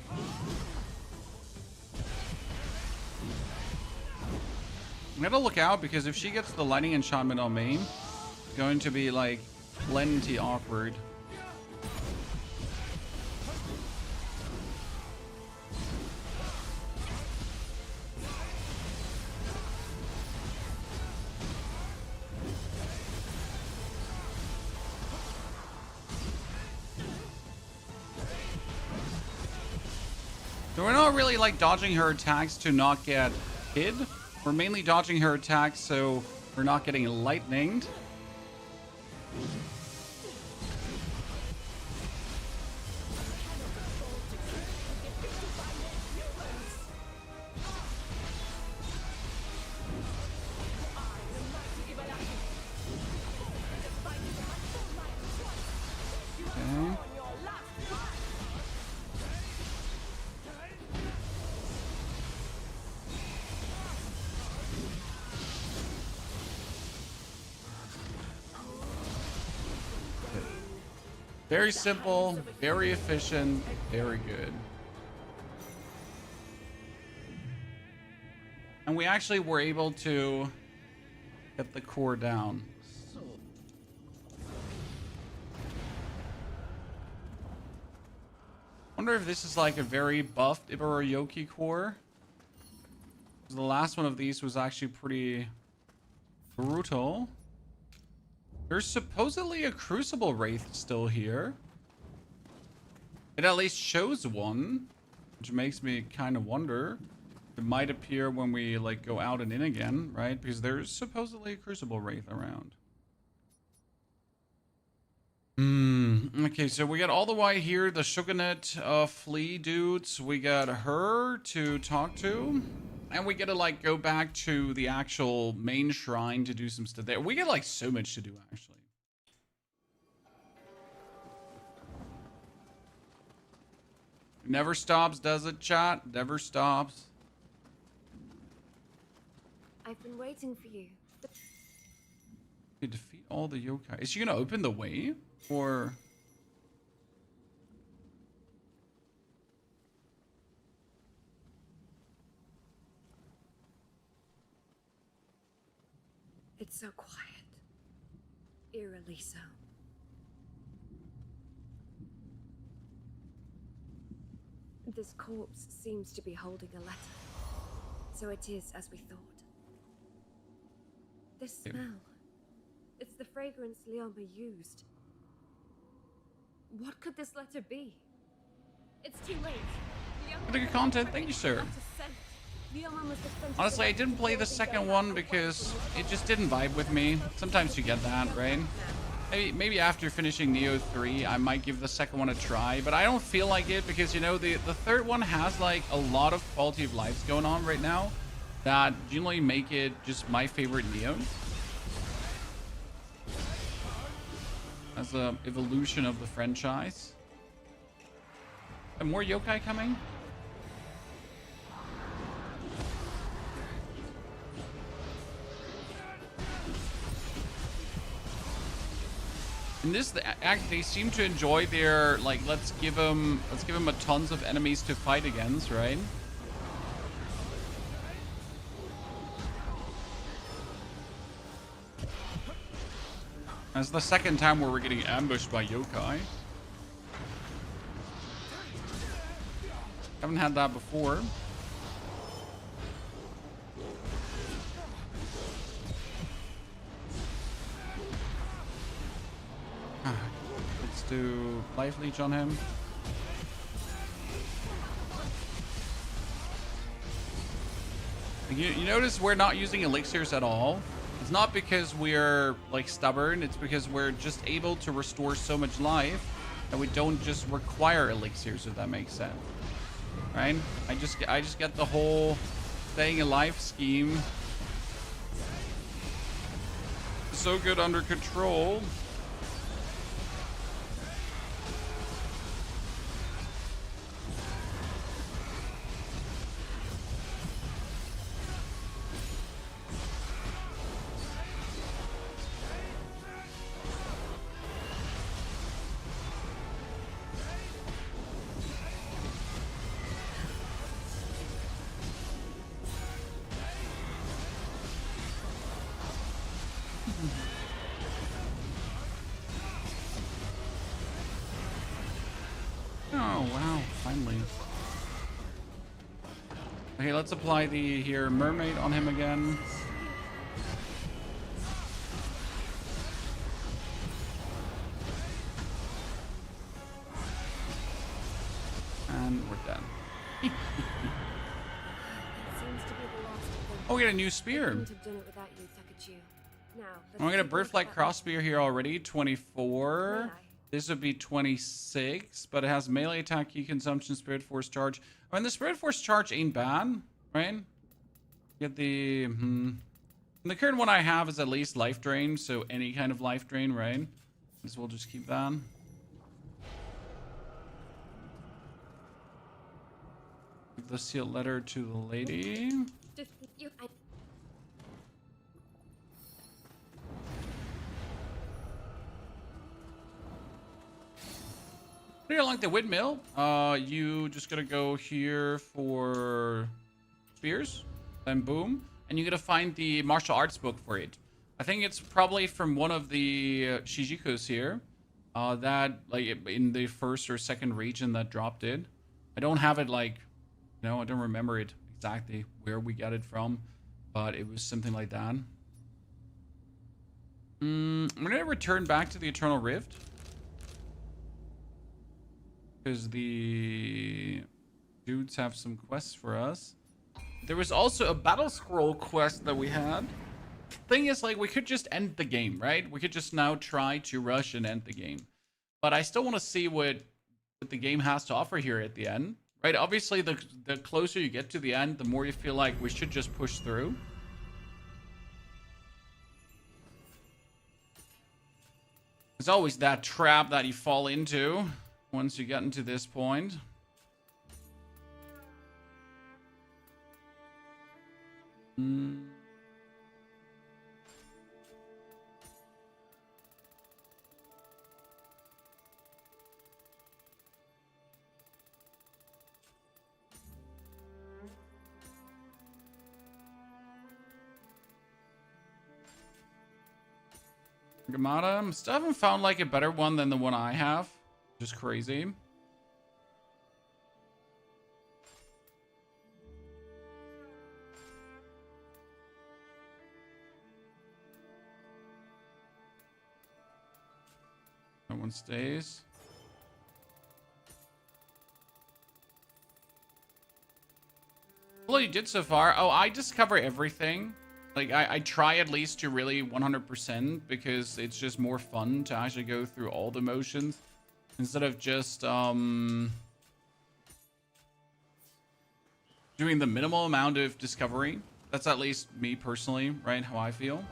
I'm gonna look out because if she gets the lightning enchantment on me, it's going to be like plenty awkward. So we're not really like dodging her attacks to not get hit. We're mainly dodging her attacks so we're not getting lightninged. Okay. Very simple, very efficient, very good. And we actually were able to get the core down. Wonder if this is like a very buffed Ibaryoki core. The last one of these was actually pretty brutal. There's supposedly a Crucible Wraith still here. It at least shows one, which makes me kind of wonder. It might appear when we like go out and in again, right? Because there's supposedly a Crucible Wraith around. Okay, so we got all the way here, the Shogunate flea dudes. We got her to talk to. And we get to like go back to the actual main shrine to do some stuff there. We get like so much to do actually. Never stops, does it, chat? Never stops. I've been waiting for you. You defeat all the yokai. Is she gonna open the way? Or... It's so quiet. Eerily so. This corpse seems to be holding a letter. So it is as we thought. This smell. It's the fragrance Leoma used. What could this letter be? It's too late. Pretty good content, thank you, sir. Honestly, I didn't play the second one because it just didn't vibe with me. Sometimes you get that, right? Maybe after finishing Nioh 3, I might give the second one a try, but I don't feel like it because, you know, the third one has like a lot of quality of life going on right now that generally make it just my favorite Nioh. As an evolution of the franchise. And more yokai coming? In this act, they seem to enjoy their like. Let's give them a tons of enemies to fight against, right? That's the second time where we're getting ambushed by yokai. Haven't had that before. Let's do life leech on him. You notice we're not using elixirs at all. It's not because we're like stubborn. It's because we're just able to restore so much life that we don't just require elixirs, if that makes sense. Right? I just get the whole staying alive scheme so good under control. Oh, wow. Finally. Okay, let's apply the here mermaid on him again. And we're done. It seems to be the last of them. Oh, we got a new I spear. couldn't have done it without you, Takachu. Now, I'm gonna Birthlight cross spear here already. 24. May I? This would be 26, but it has melee attack, key consumption, spirit force charge. I mean, the spirit force charge ain't bad, right? Get the the current one I have is at least life drain, so any kind of life drain, right? This will just keep that. Give the sealed letter to the lady. Just you. What do you like the windmill? You just gotta go here for spears, then boom, and you gotta find the martial arts book for it. I think it's probably from one of the Shijikus here, that like in the first or second region that dropped it. I don't have it like, you know, I don't remember it exactly where we got it from, but it was something like that. I'm gonna return back to the Eternal Rift. Because the dudes have some quests for us. There was also a battle scroll quest that we had. Thing is, like, we could just end the game, right? We could just now try to rush and end the game. But I still want to see what the game has to offer here at the end, right? Obviously, the closer you get to the end, the more you feel like we should just push through. There's always that trap that you fall into once you get into this point. Gamada. Still haven't found like a better one than the one I have. Just crazy. That one stays. Well, you did so far. Oh, I discover everything. Like, I try at least to really 100% because it's just more fun to actually go through all the motions instead of just doing the minimal amount of discovery. That's at least me personally, right? How I feel.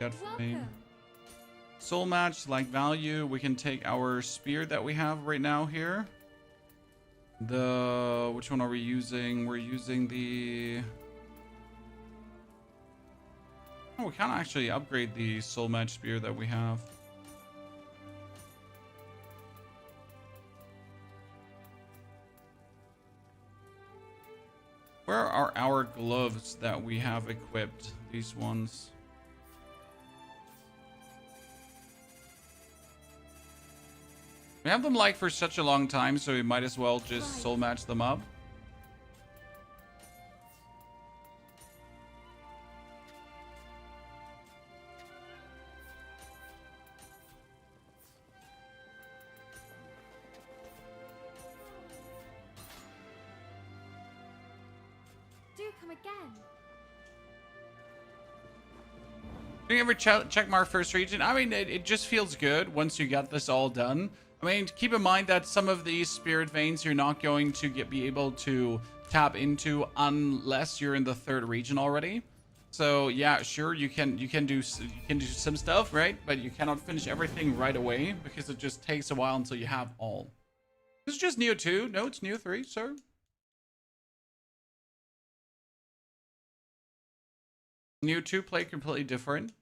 Got for me. Welcome. Soul match, like value. We can take our spear that we have right now here. Which one are we using? We're using the... Oh, we can't actually upgrade the soul match spear that we have. Where are our gloves that we have equipped? These ones. We have them like for such a long time, so we might as well just soul match them up. come again. Do you ever check mark first region? I mean, it just feels good once you get this all done. I mean, keep in mind that some of these spirit veins you're not going to be able to tap into unless you're in the 3rd region already. So yeah, sure, you can do some stuff, right? But you cannot finish everything right away because it just takes a while until you have all. This is just Nioh 2. No, it's Nioh 3, sir. Nioh 2 play completely different.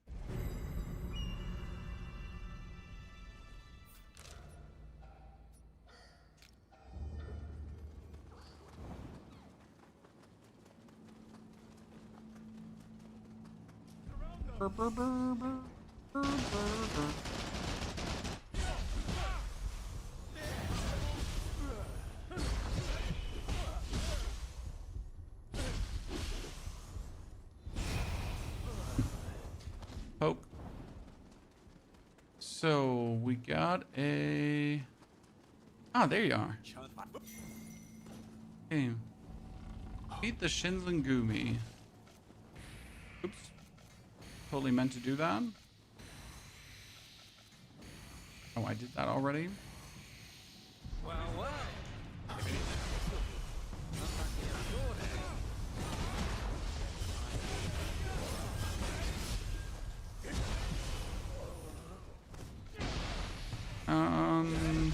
Poke. So we got a... Ah, there you are. Okay. Beat the Shinzengumi. Oops. Totally meant to do that. Oh, I did that already. Well, well. Um...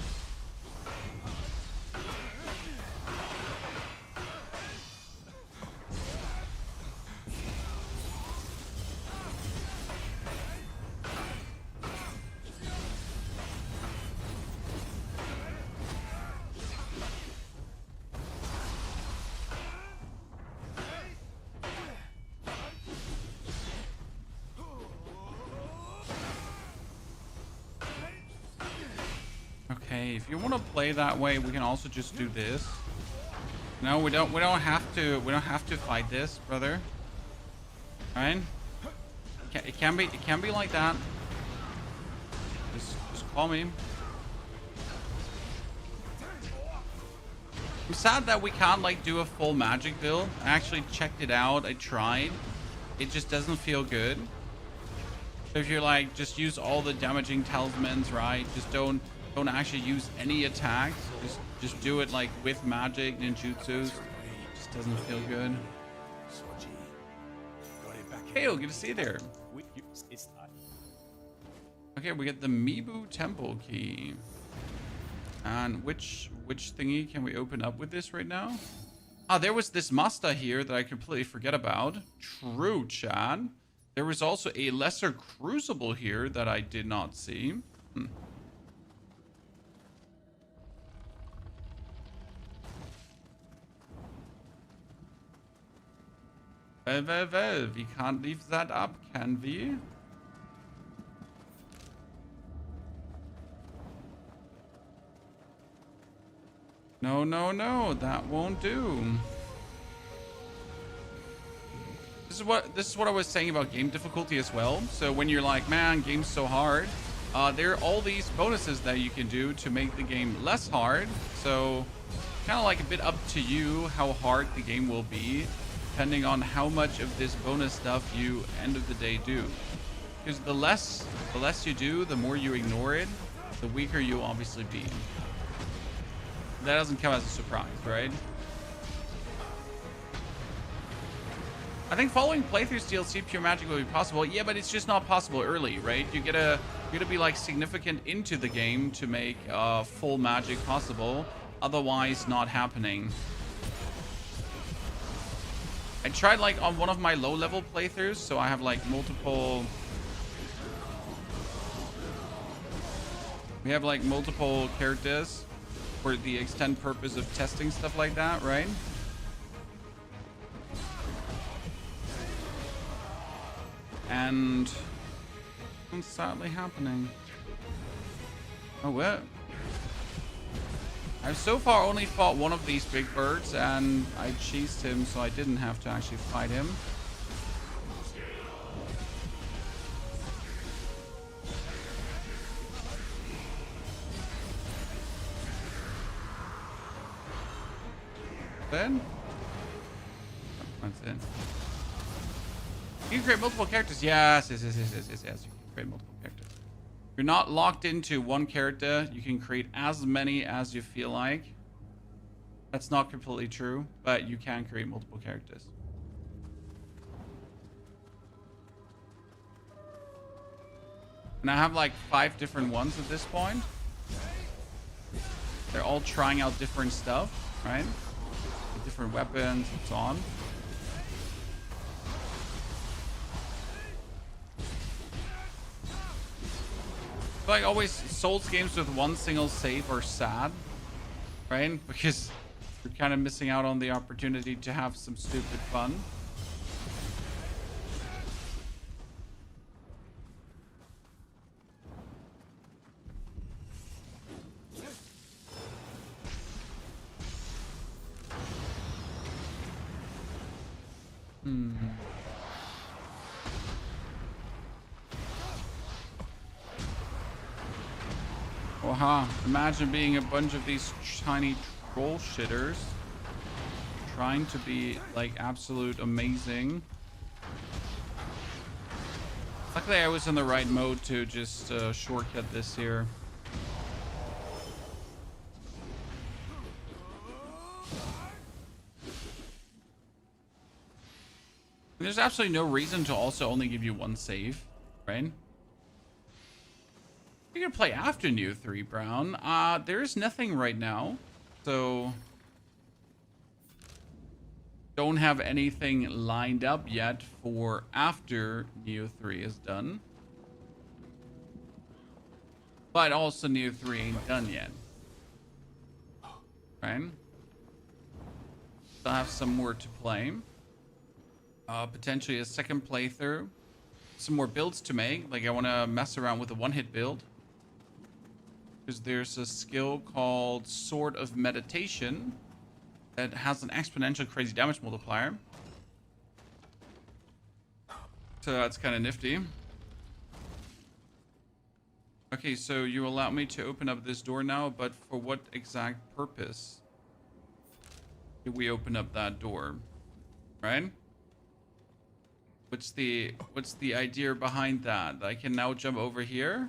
Okay, if you want to play that way, we can also just do this. No, we don't have to fight this, brother. Alright? It can be like that. Just call me. I'm sad that we can't like do a full magic build. I actually checked it out. I tried. It just doesn't feel good. So if you're like, just use all the damaging talismans, right? Just don't actually use any attacks. Just do it like with magic, ninjutsus. It just doesn't feel good. Hey, good to see you there. Okay, we get the Mibu Temple key. And which thingy can we open up with this right now? Ah, there was this Masta here that I completely forget about. True, Chad. There was also a lesser crucible here that I did not see. Well, we can't leave that up, can we? No, that won't do. This is what I was saying about game difficulty as well. So when you're like, man, game's so hard, there are all these bonuses that you can do to make the game less hard. So kind of like a bit up to you how hard the game will be, depending on how much of this bonus stuff you end of the day do. Because the less you do, the more you ignore it, the weaker you'll obviously be. That doesn't come as a surprise, right? I think following playthroughs DLC pure magic will be possible. Yeah, but it's just not possible early, right? You gotta be like significant into the game to make full magic possible. Otherwise, not happening. I tried like on one of my low level playthroughs, so I have like multiple. We have like multiple characters for the extent purpose of testing stuff like that, right? And it's sadly happening. Oh, what? I've so far only fought one of these big birds, and I cheesed him, so I didn't have to actually fight him. Then let's it. You can create multiple characters. Yes. You can create multiple characters. You're not locked into one character. You can create as many as you feel like. That's not completely true, but you can create multiple characters. And I have like 5 different ones at this point. They're all trying out different stuff, right? Different weapons and so on. Like always, Souls games with one single save are sad, right? Because you're kind of missing out on the opportunity to have some stupid fun. Wow, imagine being a bunch of these tiny troll shitters trying to be like absolute amazing. Luckily I was in the right mode to just shortcut this here. There's absolutely no reason to also only give you one save, right? You're gonna play after Nioh 3, Brown. There's nothing right now, so don't have anything lined up yet for after Nioh 3 is done. But also Nioh 3 ain't done yet, right? Still have some more to play. Potentially a second playthrough. Some more builds to make. Like I want to mess around with a one-hit build. Because there's a skill called Sword of Meditation that has an exponential crazy damage multiplier. So that's kind of nifty. Okay, so you allow me to open up this door now, but for what exact purpose do we open up that door? Right? What's the idea behind that? I can now jump over here?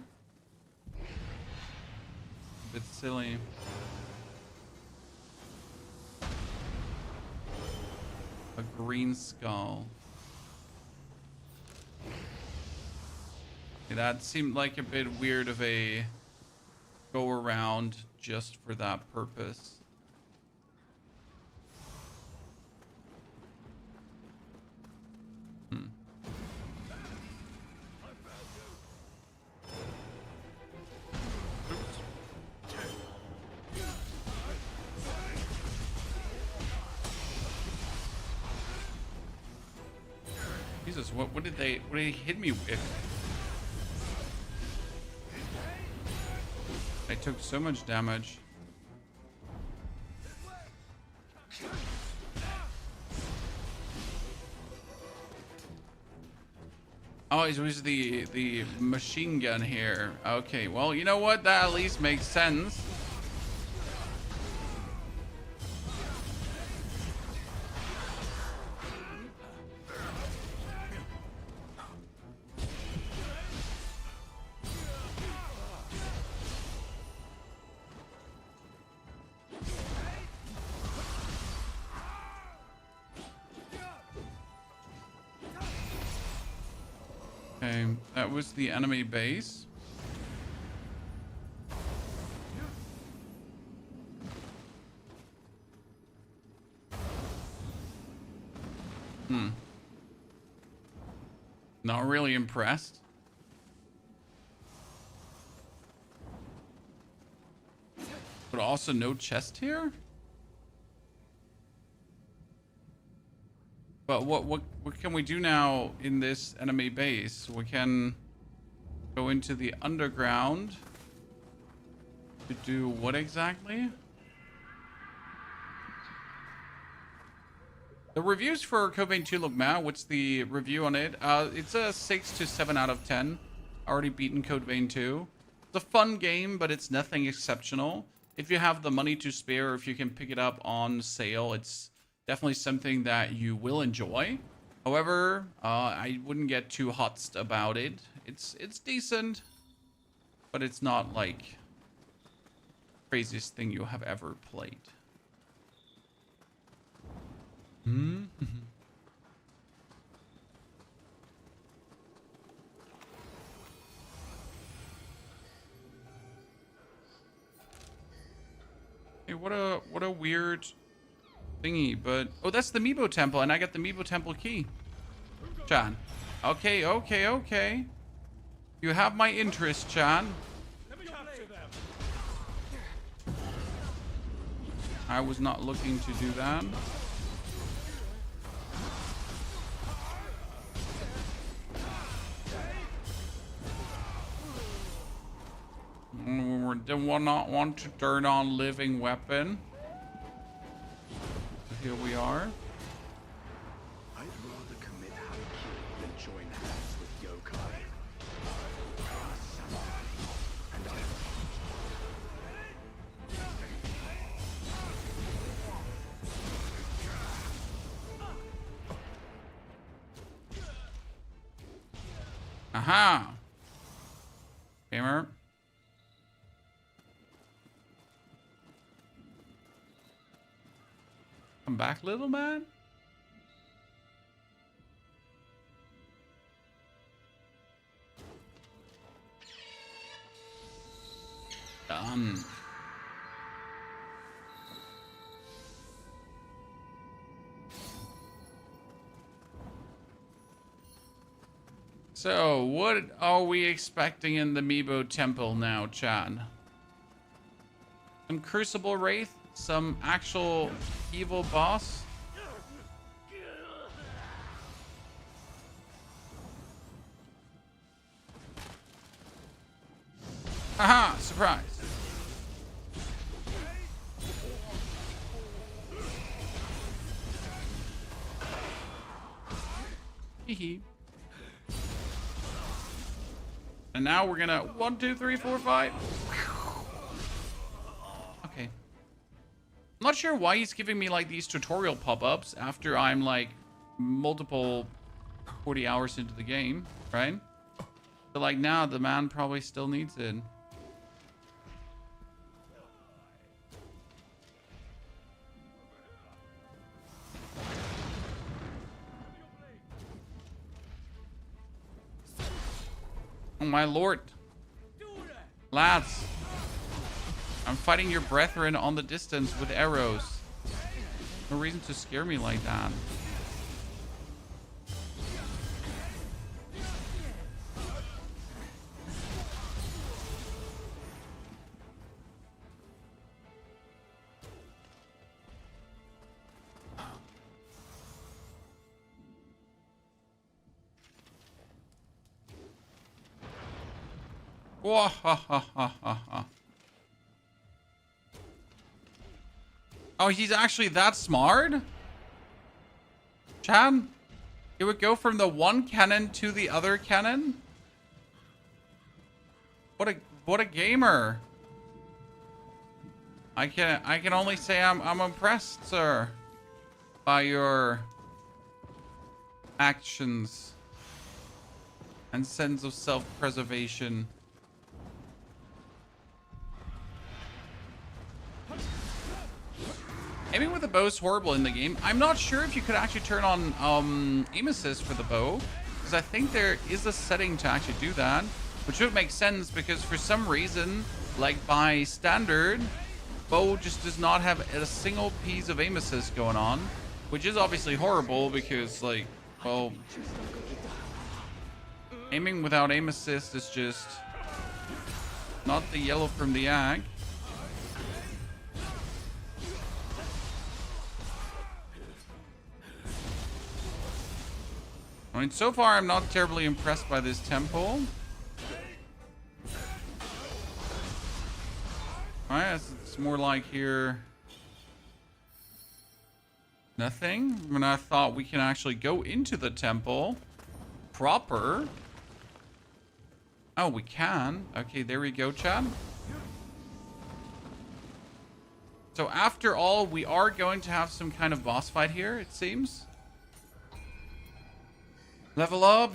A bit silly. A green skull. Okay, that seemed like a bit weird of a go around just for that purpose. Jesus, what did they hit me with? I took so much damage. Oh, it was the machine gun here. Okay, well, you know what? That at least makes sense. Okay, that was the enemy base. Not really impressed. But also no chest here? But what can we do now in this enemy base? We can go into the underground to do what exactly? The reviews for Code Vein 2 look mad. What's the review on it? It's a 6 to 7 out of 10. Already beaten Code Vein 2. It's a fun game, but it's nothing exceptional. If you have the money to spare, or if you can pick it up on sale, it's Definitely something that you will enjoy. However, I wouldn't get too hot about it. It's decent, but it's not like craziest thing you have ever played. Hmm. Hey, what a weird thingy, but oh, that's the Meebo Temple, and I got the Meebo Temple key. Chan. Okay, okay, okay. You have my interest, Chan. I was not looking to do that. We do not want to turn on living weapon. So here we are. I'd rather commit harakiri than join hands with yokai. And I... Aha! Gamer. Come back, little man. Done. So, what are we expecting in the Meebo Temple now, Chan? Some Crucible Wraith? Some actual evil boss? Haha! Surprise! Hee. And now we're gonna 1, 2, 3, 4, 5. Okay. I'm not sure why he's giving me like these tutorial pop-ups after I'm like multiple 40 hours into the game, right? So like now the man probably still needs it. Oh my lord. Lads. I'm fighting your brethren on the distance with arrows. No reason to scare me like that. Wah, ha, ha, ha, ha, ha. Oh, he's actually that smart? Chan? It would go from the one cannon to the other cannon? What a gamer. I can only say I'm impressed, sir, by your actions and sense of self-preservation. Aiming with the bow is horrible in the game. I'm not sure if you could actually turn on aim assist for the bow, because I think there is a setting to actually do that, which would make sense because for some reason, like by standard, bow just does not have a single piece of aim assist going on, which is obviously horrible because like, well, aiming without aim assist is just not the yellow from the egg. I mean, so far I'm not terribly impressed by this temple. Alright, it's more like here. Nothing. I mean, I thought we can actually go into the temple proper. Oh, we can. Okay, there we go, Chad. So after all, we are going to have some kind of boss fight here, it seems. Level up.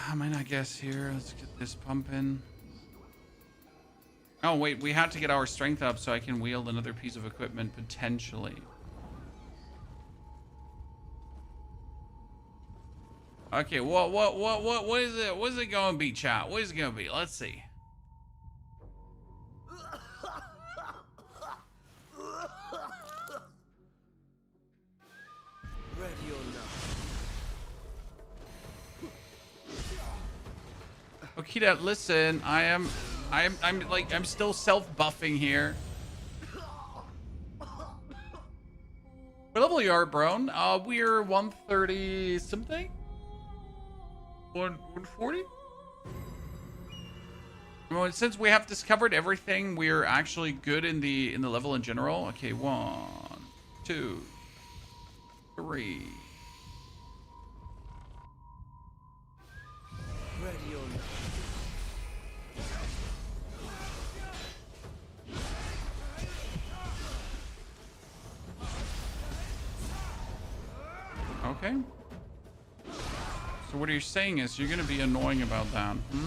I mean, I guess here. Let's get this pumping. Oh, wait. We had to get our strength up so I can wield another piece of equipment, potentially. Okay, what is it? What is it going to be, chat? What is it going to be? Let's see. Ready or not. Okay, Dad, listen. I'm still self-buffing here. What level you are, Brown? We're 130 something? 140? Well, since we have discovered everything, we're actually good in the level in general. Okay, 1, 2, 3. Ready or not. Okay. So what you're saying is you're going to be annoying about that, hmm?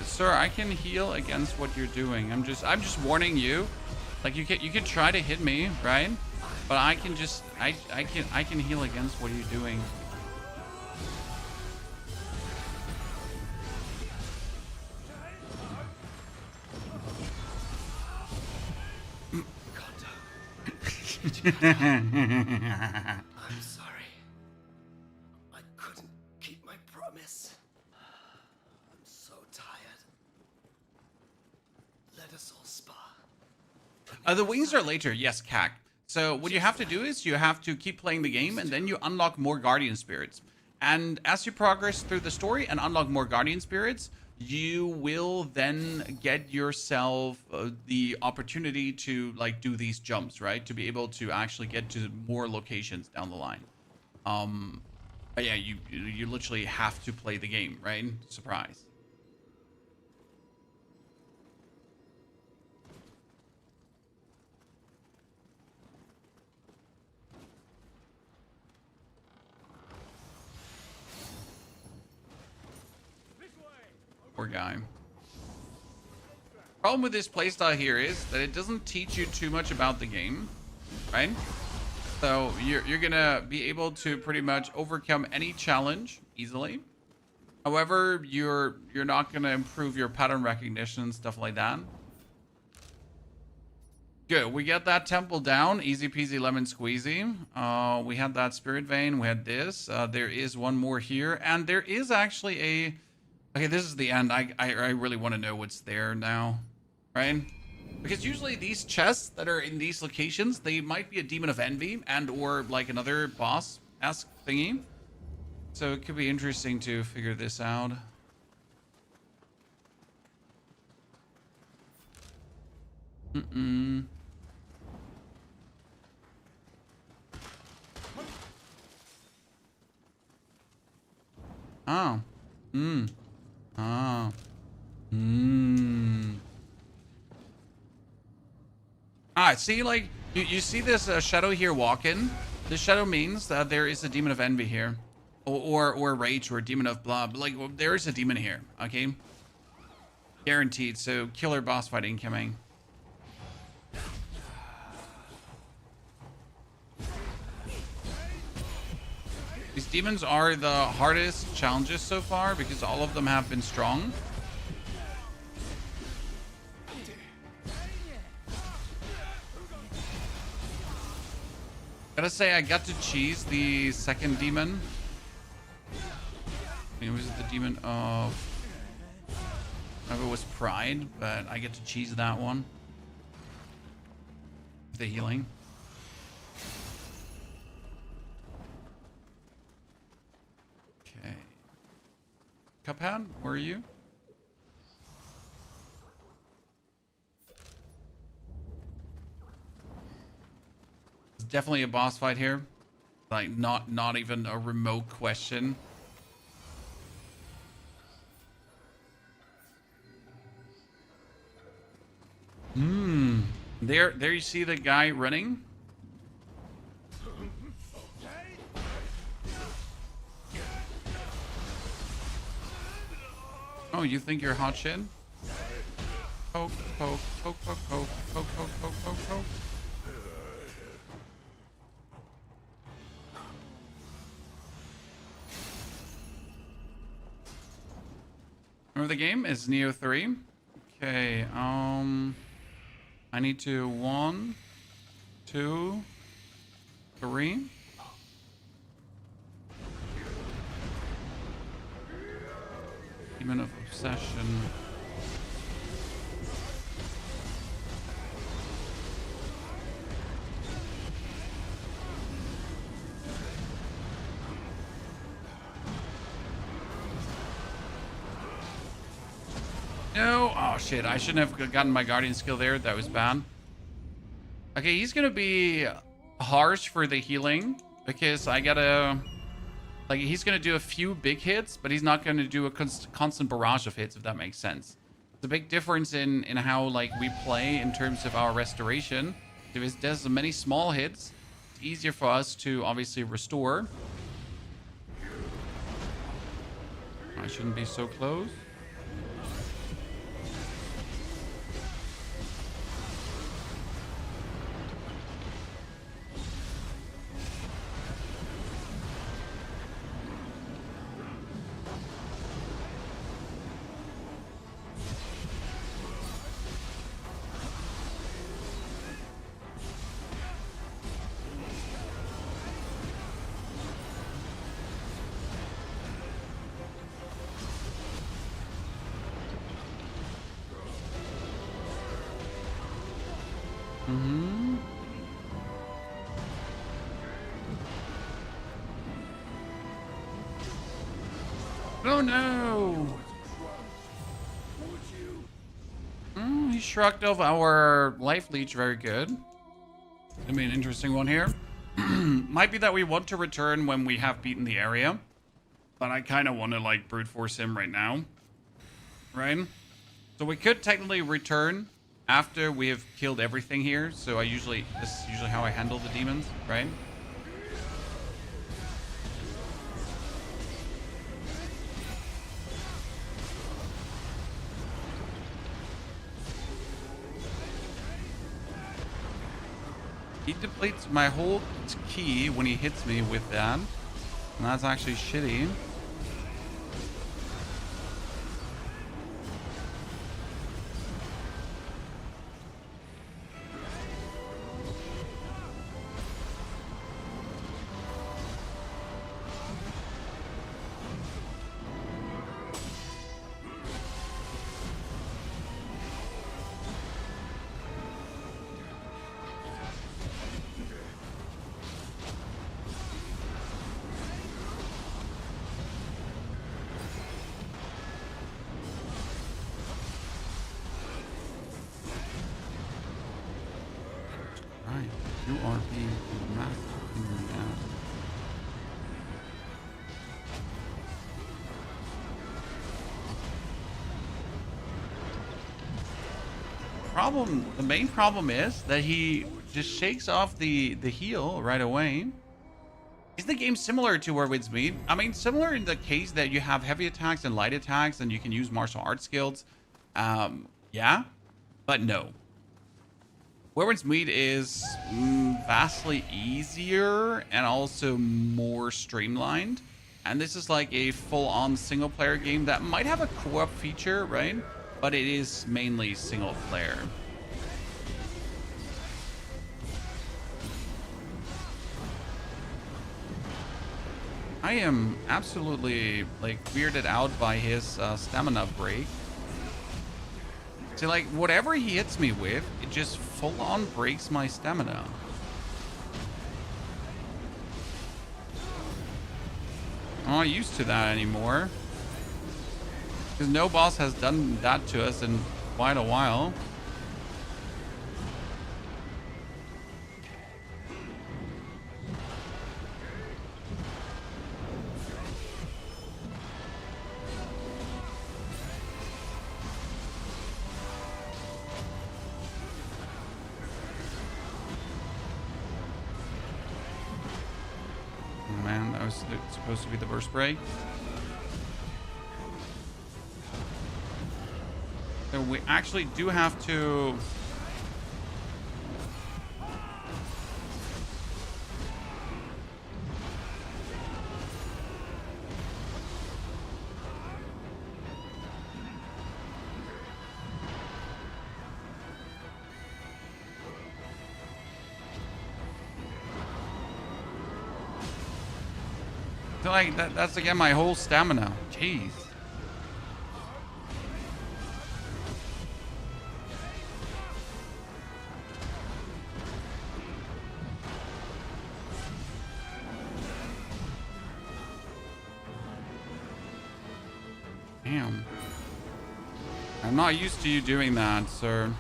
Sir, I can heal against what you're doing. I'm just warning you. Like you can try to hit me, right? But I can just I can heal against what you're doing. I'm sorry. I couldn't keep my promise. I'm so tired. Let us all spar. The wings are later, yes, Cac. So what you have to do is you have to keep playing the game, and then you unlock more Guardian Spirits. And as you progress through the story and unlock more Guardian Spirits, you will then get yourself the opportunity to like do these jumps, right? To be able to actually get to more locations down the line. But yeah, you literally have to play the game, right? Surprise. Poor guy. Problem with this playstyle here is that it doesn't teach you too much about the game, right? So you're gonna be able to pretty much overcome any challenge easily. However, you're not gonna improve your pattern recognition and stuff like that. Good, we get that temple down, easy peasy lemon squeezy. We had that spirit vein, we had this. There is one more here, and there is actually a. Okay, this is the end. I really want to know what's there now, right? Because usually these chests that are in these locations, they might be a demon of envy and or like another boss-esque thingy. So it could be interesting to figure this out. Oh. Oh. See, like, you see this shadow here walking? This shadow means that there is a demon of envy here. Or rage, or a demon of blah. Like, well, there is a demon here, okay? Guaranteed, so killer boss fight incoming. These demons are the hardest challenges so far because all of them have been strong. Gotta say, I got to cheese the second demon. It was the demon of... I it was Pride, but I get to cheese that one. The healing. Okay. Cuphead, where are you? It's definitely a boss fight here. Like, not even a remote question. There you see the guy running. Oh, you think you're hot shit? Poke, poke, poke, poke, poke, poke, poke, poke, poke, poke. Remember the game is Nioh 3. Okay, I need to 1, 2, 3. Demon of Obsession. No! Oh shit, I shouldn't have gotten my Guardian skill there. That was bad. Okay, he's gonna be harsh for the healing because I gotta... Like, he's gonna do a few big hits, but he's not gonna do a constant barrage of hits, if that makes sense. It's a big difference in how, like, we play in terms of our restoration. If there's many small hits, it's easier for us to obviously restore. I shouldn't be so close. Oh no! He shrugged off our life leech. Very good. Gonna be an interesting one here. Might be that we want to return when we have beaten the area, but I kind of want to like brute force him right now, right? So we could technically return after we have killed everything here. So this is usually how I handle the demons, right? He depletes my whole key when he hits me with that. And that's actually shitty. Right, you are being massively down. The main problem is that he just shakes off the heal right away. Is the game similar to Where Winds Meet? I mean, similar in the case that you have heavy attacks and light attacks and you can use martial arts skills. Yeah, but no. Where Winds Meet is vastly easier and also more streamlined. And this is like a full-on single-player game that might have a co-op feature, right? But it is mainly single-player. I am absolutely like weirded out by his stamina break. See, like whatever he hits me with, it just full on breaks my stamina. I'm not used to that anymore. Because no boss has done that to us in quite a while. Oh man, that was supposed to be the burst break. So we actually do have to... So like that's again my whole stamina. Jeez. Damn. I'm not used to you doing that, sir.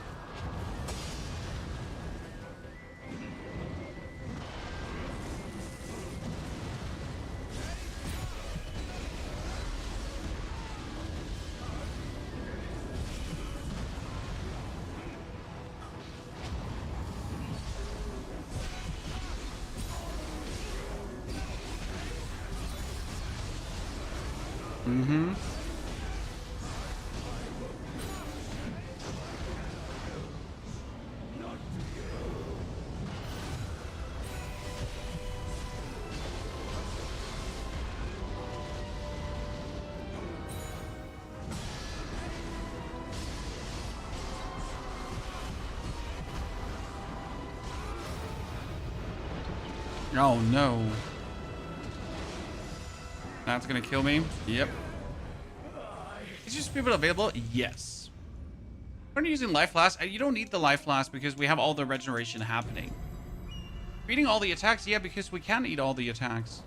Mm-hmm. Oh no. That's gonna kill me. Yep. Is your speedboat available? Yes. When you're using life flask, you don't need the life flask because we have all the regeneration happening. Eating all the attacks? Yeah, because we can eat all the attacks.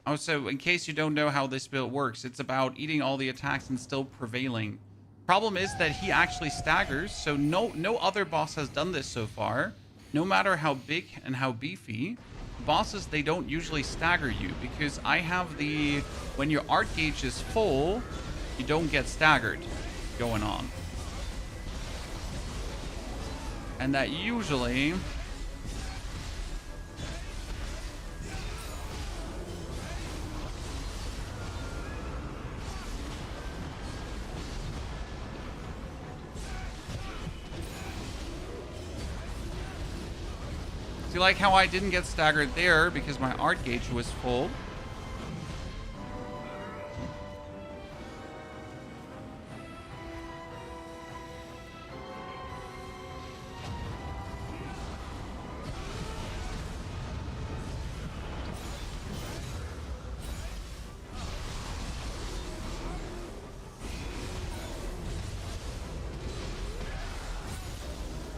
Also, in case you don't know how this build works, it's about eating all the attacks and still prevailing. Problem is that he actually staggers, so no other boss has done this so far. No matter how big and how beefy, bosses, they don't usually stagger you because I have the... When your art gauge is full, you don't get staggered going on. And that usually... See, like how I didn't get staggered there because my art gauge was full.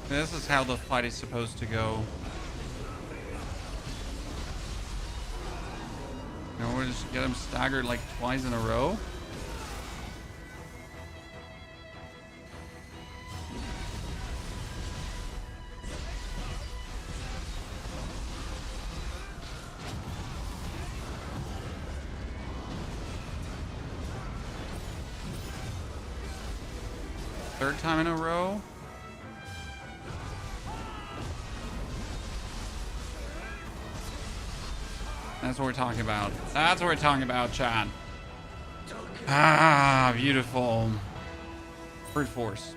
This is how the fight is supposed to go. And we'll just get him staggered like twice in a row. Third time in a row. That's what we're talking about. That's what we're talking about, Chad. Ah, beautiful. Brute force.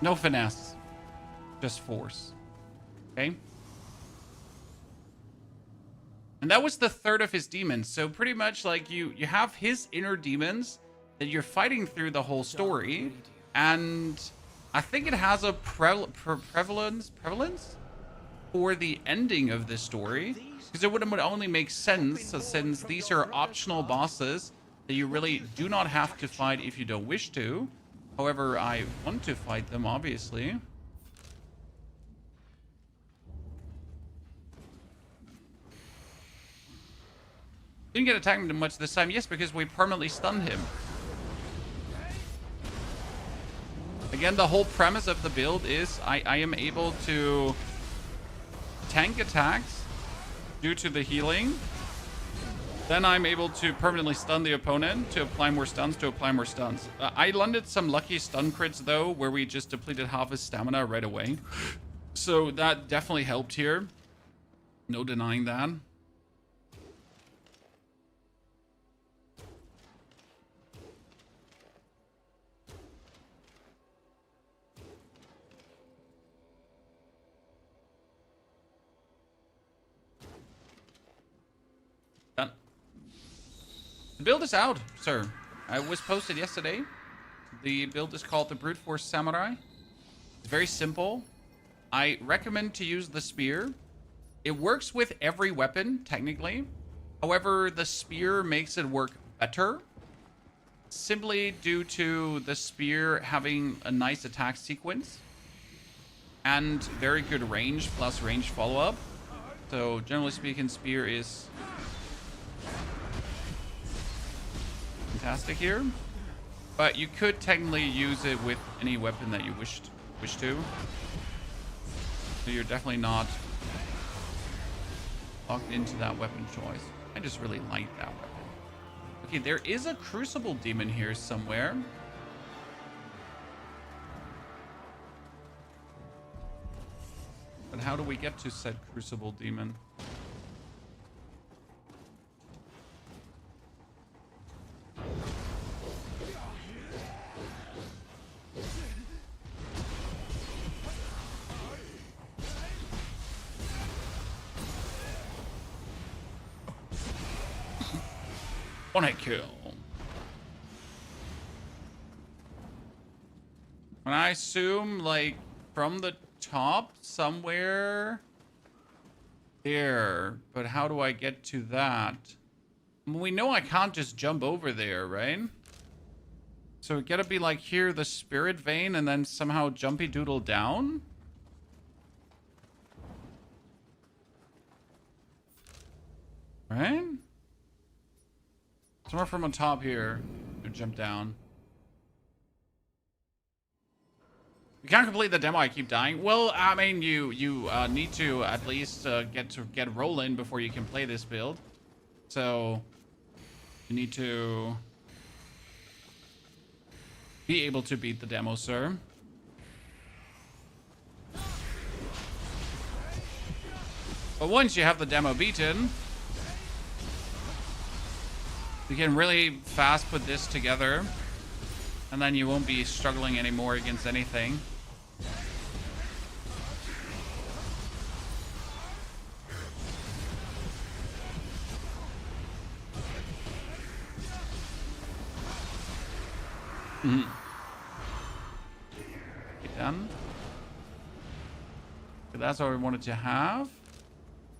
No finesse. Just force. Okay? And that was the third of his demons. So pretty much like you have his inner demons that you're fighting through the whole story. And I think it has a prevalence? for the ending of this story, because it would only make sense since these are optional bosses that you really do not have to fight if you don't wish to. However, I want to fight them, obviously. Didn't get attacked much this time. Yes, because we permanently stunned him. Again, the whole premise of the build is I am able to tank attacks due to the healing. Then I'm able to permanently stun the opponent to apply more stuns I landed some lucky stun crits, though, where we just depleted half his stamina right away. So that definitely helped here. No denying that. Done. The build is out, sir. It was posted yesterday. The build is called the Brute Force Samurai. It's very simple. I recommend to use the spear. It works with every weapon, technically. However, the spear makes it work better. Simply due to the spear having a nice attack sequence. And very good range, plus range follow-up. So, generally speaking, spear is fantastic here. But you could technically use it with any weapon that you wish to. So you're definitely not locked into that weapon choice. I just really like that weapon. Okay, there is a Crucible Demon here somewhere. But how do we get to said Crucible Demon? One hit kill. And I assume, like, from the top somewhere there. But how do I get to that? We know I can't just jump over there, right? So it gotta be like here, the Spirit Vein, and then somehow Jumpy Doodle down? Right? Somewhere from on top here to jump down. You can't complete the demo. I keep dying. Well, I mean, you need to at least get rolling before you can play this build. So you need to be able to beat the demo, sir. But once you have the demo beaten, you can really fast put this together, and then you won't be struggling anymore against anything. Okay, done. Okay, that's what we wanted to have.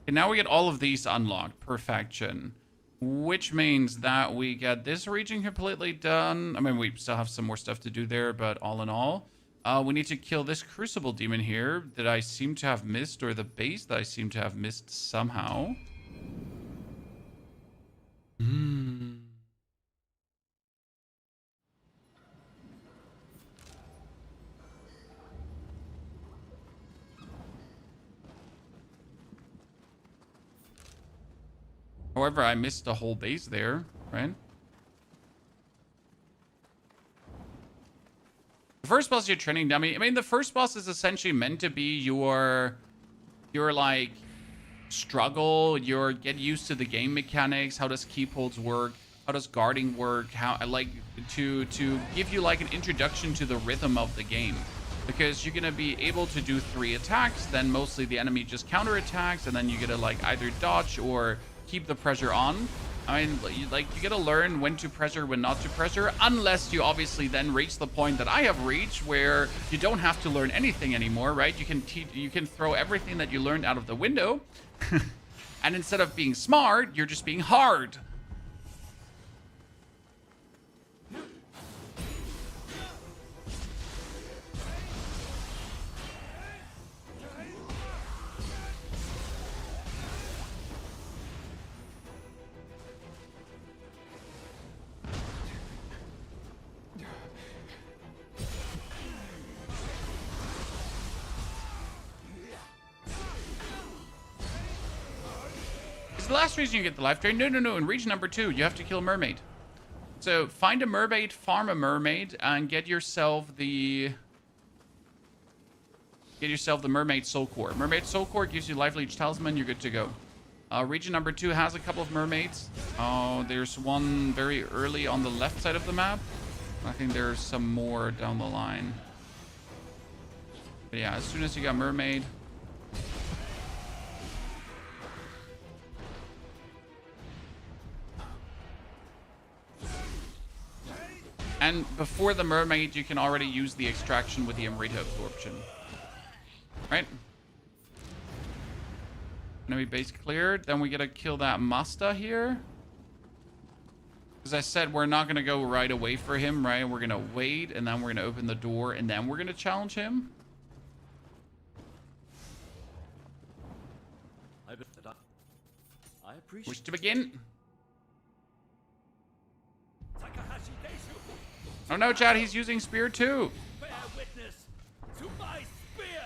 Okay, now we get all of these unlocked. Perfection. Which means that we get this region completely done. I mean, we still have some more stuff to do there, but all in all, we need to kill this Crucible Demon here that I seem to have missed, or the base that I seem to have missed somehow. However, I missed the whole base there, right? The first boss, your training dummy. I mean, the first boss is essentially meant to be your like struggle, your get used to the game mechanics. How does keep holds work? How does guarding work? How like to give you like an introduction to the rhythm of the game. Because you're gonna be able to do 3 attacks, then mostly the enemy just counter attacks, and then you're gonna like either dodge or keep the pressure on. I mean, you gotta learn when to pressure, when not to pressure, unless you obviously then reach the point that I have reached, where you don't have to learn anything anymore, right? You can throw everything that you learned out of the window, and instead of being smart, you're just being hard. It's the last reason you get the life drain. No. In region number 2, you have to kill a mermaid. So find a mermaid, farm a mermaid, and get yourself the mermaid soul core. Mermaid soul core gives you life leech talisman. You're good to go. Region number 2 has a couple of mermaids. There's one very early on the left side of the map. I think there's some more down the line. But yeah, as soon as you got mermaid. And before the mermaid, you can already use the extraction with the Amrita absorption. Right? Enemy base cleared. Then we gotta kill that Masta here. As I said, we're not gonna go right away for him, right? We're gonna wait, and then we're gonna open the door, and then we're gonna challenge him. I appreciate. Wish to begin. Oh no, Chad, he's using spear too. Bear witness to my spear.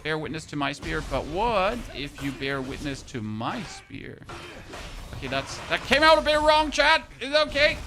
Bear witness to my spear, but what if you bear witness to my spear? Okay, that came out a bit wrong, Chad. It's okay.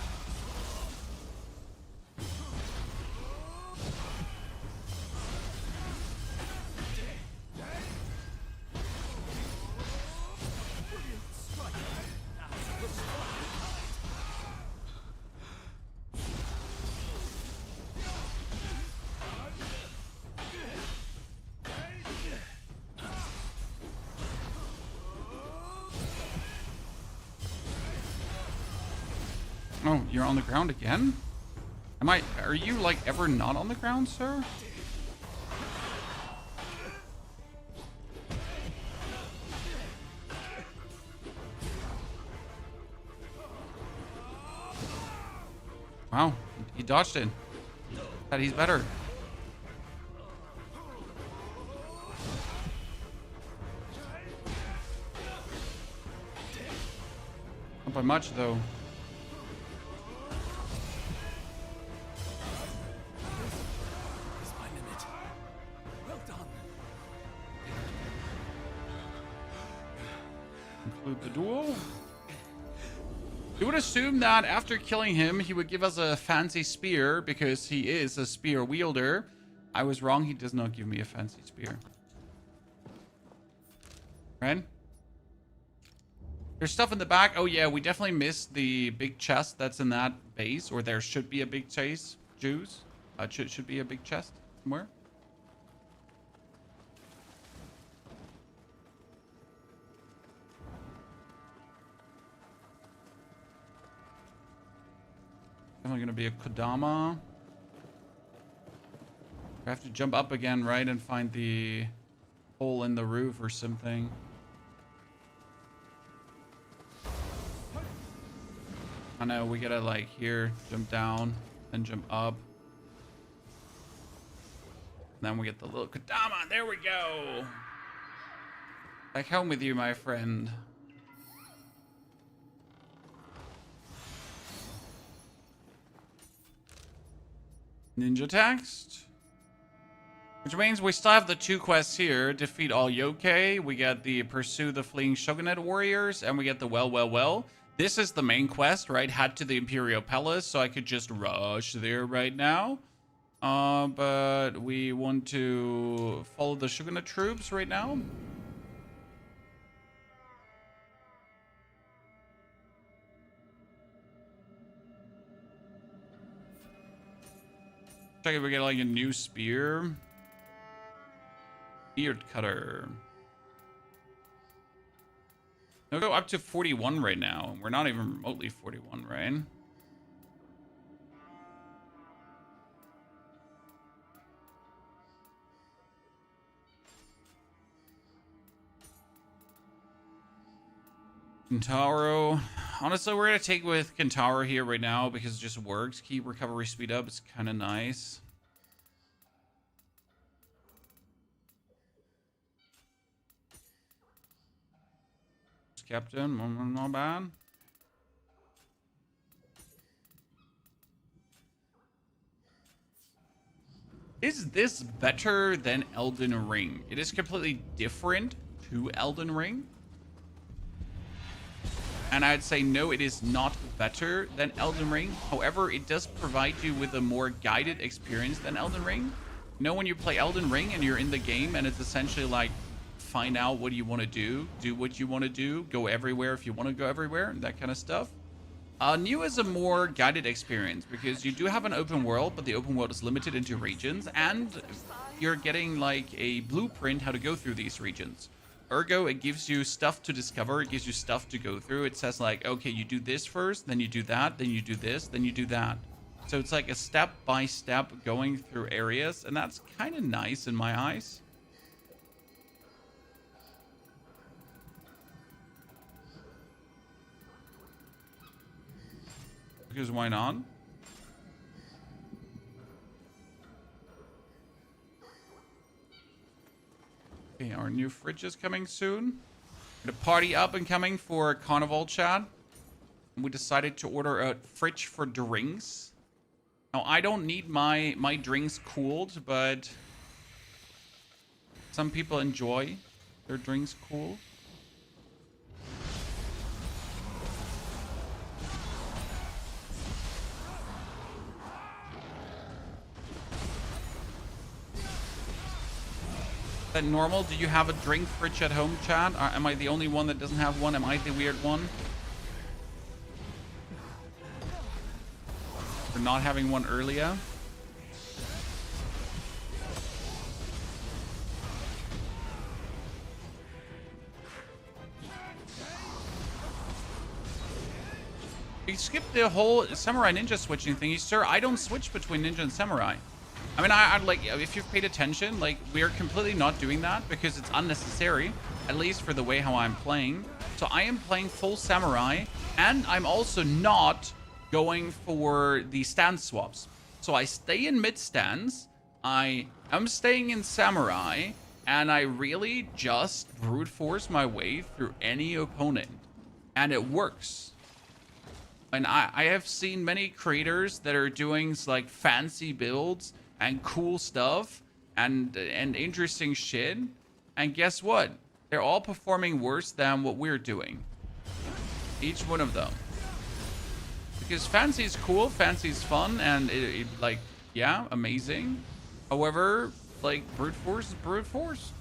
Oh, you're on the ground again? Are you like ever not on the ground, sir? Wow, he dodged it. But he's better. Not by much though. Conclude the duel. You would assume that after killing him, he would give us a fancy spear because he is a spear wielder. I was wrong. He does not give me a fancy spear. Right? There's stuff in the back. Oh yeah, we definitely missed the big chest that's in that base, or there should be a big chase. Jews. Should be a big chest somewhere. Definitely gonna be a Kodama. I have to jump up again, right, and find the hole in the roof or something. I know, we gotta like here, jump down, then jump up. And then we get the little Kodama. There we go. Back home with you, my friend. Ninja text. Which means we still have the 2 quests here. Defeat all yokai. We get the pursue the fleeing shogunate warriors. And we get the well. This is the main quest, right? Head to the Imperial Palace. So I could just rush there right now. But we want to follow the shogunate troops right now. Check if we get like a new spear. Beard cutter. We'll go up to 41 right now, and we're not even remotely 41, right? Kentaro. Honestly, we're going to take with Kentaro here right now because it just works. Keep recovery speed up. It's kind of nice. Captain, not bad. Is this better than Elden Ring? It is completely different to Elden Ring. And I'd say no, it is not better than Elden Ring. However, it does provide you with a more guided experience than Elden Ring. You know, when you play Elden Ring and you're in the game and it's essentially like, find out what you want to do what you want to do, go everywhere if you want to go everywhere, that kind of stuff. Nioh is a more guided experience because you do have an open world, but the open world is limited into regions, and you're getting like a blueprint how to go through these regions. Ergo, it gives you stuff to discover, it gives you stuff to go through. It says like, okay, you do this first, then you do that, then you do this, then you do that. So it's like a step-by-step going through areas, and that's kind of nice in my eyes. Because why not? Okay, our new fridge is coming soon. The party up and coming for Carnival, Chad. We decided to order a fridge for drinks. Now, I don't need my drinks cooled, but some people enjoy their drinks cooled. That normal? Do you have a drink fridge at home, Chad? Am I the only one that doesn't have one? Am I the weird one for not having one earlier? You skipped the whole Samurai Ninja switching thingy. Sir, I don't switch between Ninja and Samurai. I mean, I'd like, if you've paid attention, like, we're completely not doing that because it's unnecessary, at least for the way how I'm playing. So I am playing full Samurai, and I'm also not going for the stance swaps. So I stay in mid stance, I am staying in Samurai, and I really just brute force my way through any opponent. And it works. And I have seen many creators that are doing like fancy builds and cool stuff and interesting shit, and guess what? They're all performing worse than what we're doing. Each one of them. Because fancy is cool, fancy is fun, and it like, yeah, amazing. However, like, brute force is brute force.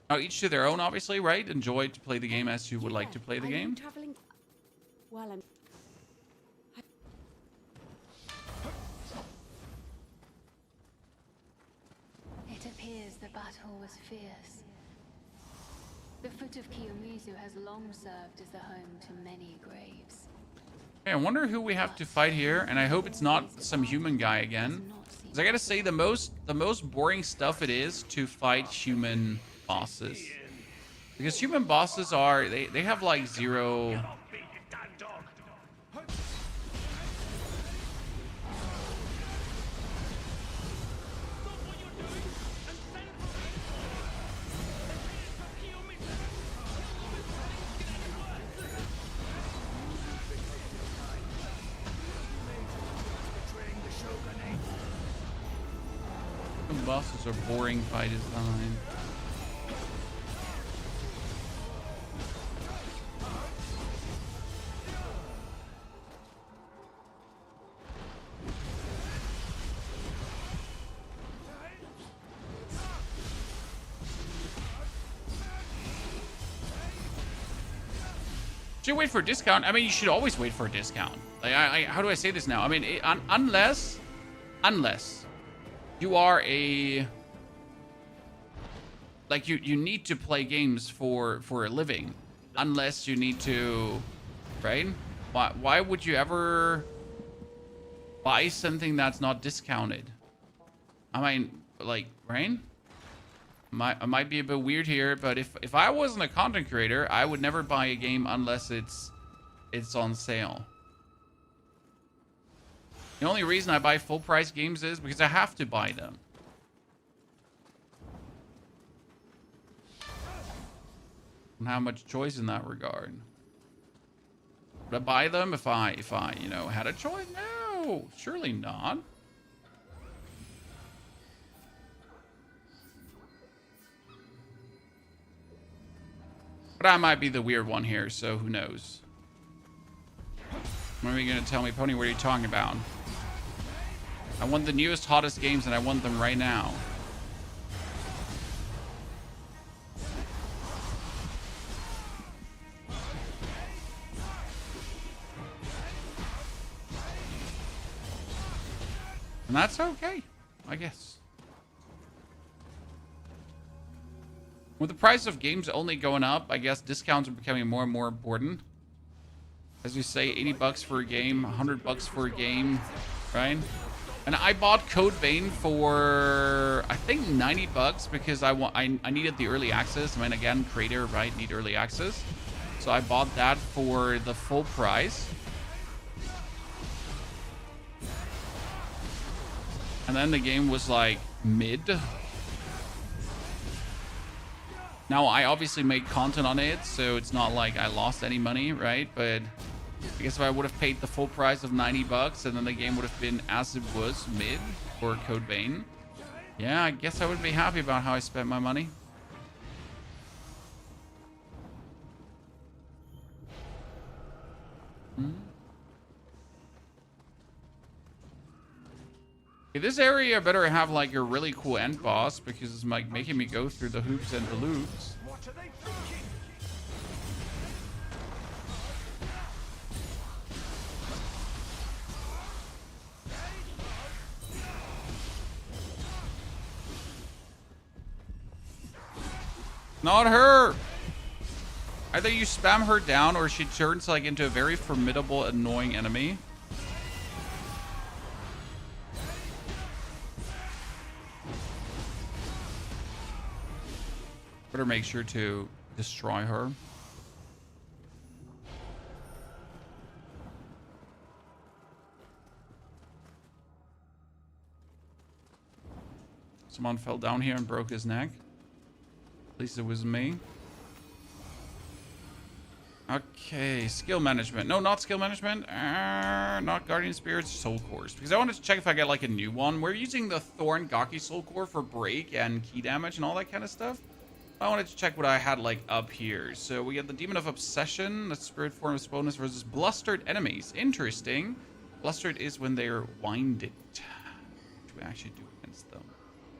Now, each to their own, obviously, right? Enjoy to play the game as you would like to play the game. Traveling. Well, I'm. It appears the battle was fierce. The foot of Kiyomizu has long served as the home to many graves. Okay, I wonder who we have to fight here, and I hope it's not some human guy again. Because I gotta say, the most boring stuff it is to fight human bosses. Because human bosses are, they have like zero... Human bosses are boring by design. Should you wait for a discount? I mean, you should always wait for a discount. Like, how do I say this now? I mean, unless you are a, like, you need to play games for a living. Unless you need to, right? Why would you ever buy something that's not discounted? I mean, like, right? I might be a bit weird here, but if I wasn't a content creator, I would never buy a game unless it's on sale. The only reason I buy full price games is because I have to buy them. Don't have much choice in that regard. Would I buy them if I you know, had a choice? No, surely not. But I might be the weird one here, so who knows? What are you gonna tell me, Pony? What are you talking about? I want the newest, hottest games, and I want them right now. And that's okay, I guess. With the price of games only going up, I guess discounts are becoming more and more important. As we say, 80 bucks for a game, 100 bucks for a game, right? And I bought Code Vein for, I think, 90 bucks because I needed the early access. I mean, again, creator, right, need early access. So I bought that for the full price. And then the game was like mid. Now, I obviously made content on it, so it's not like I lost any money, right? But I guess if I would have paid the full price of 90 bucks and then the game would have been as it was mid for Code Vein, yeah, I guess I would be happy about how I spent my money. Okay, this area better have like a really cool end boss because it's like making me go through the hoops and the loops. What are they thinking? Not her! Either you spam her down or she turns like into a very formidable, annoying enemy. Better make sure to destroy her. Someone fell down here and broke his neck. At least it was me. Okay, skill management. No, not skill management. Not Guardian Spirits, Soul Cores. Because I wanted to check if I get like a new one. We're using the Thorn Gaki Soul Core for break and key damage and all that kind of stuff. I wanted to check what I had like up here. So we get the Demon of Obsession, the Spirit Form of bonus versus Blustered enemies. Interesting. Blustered is when they're winded. Which we actually do against them.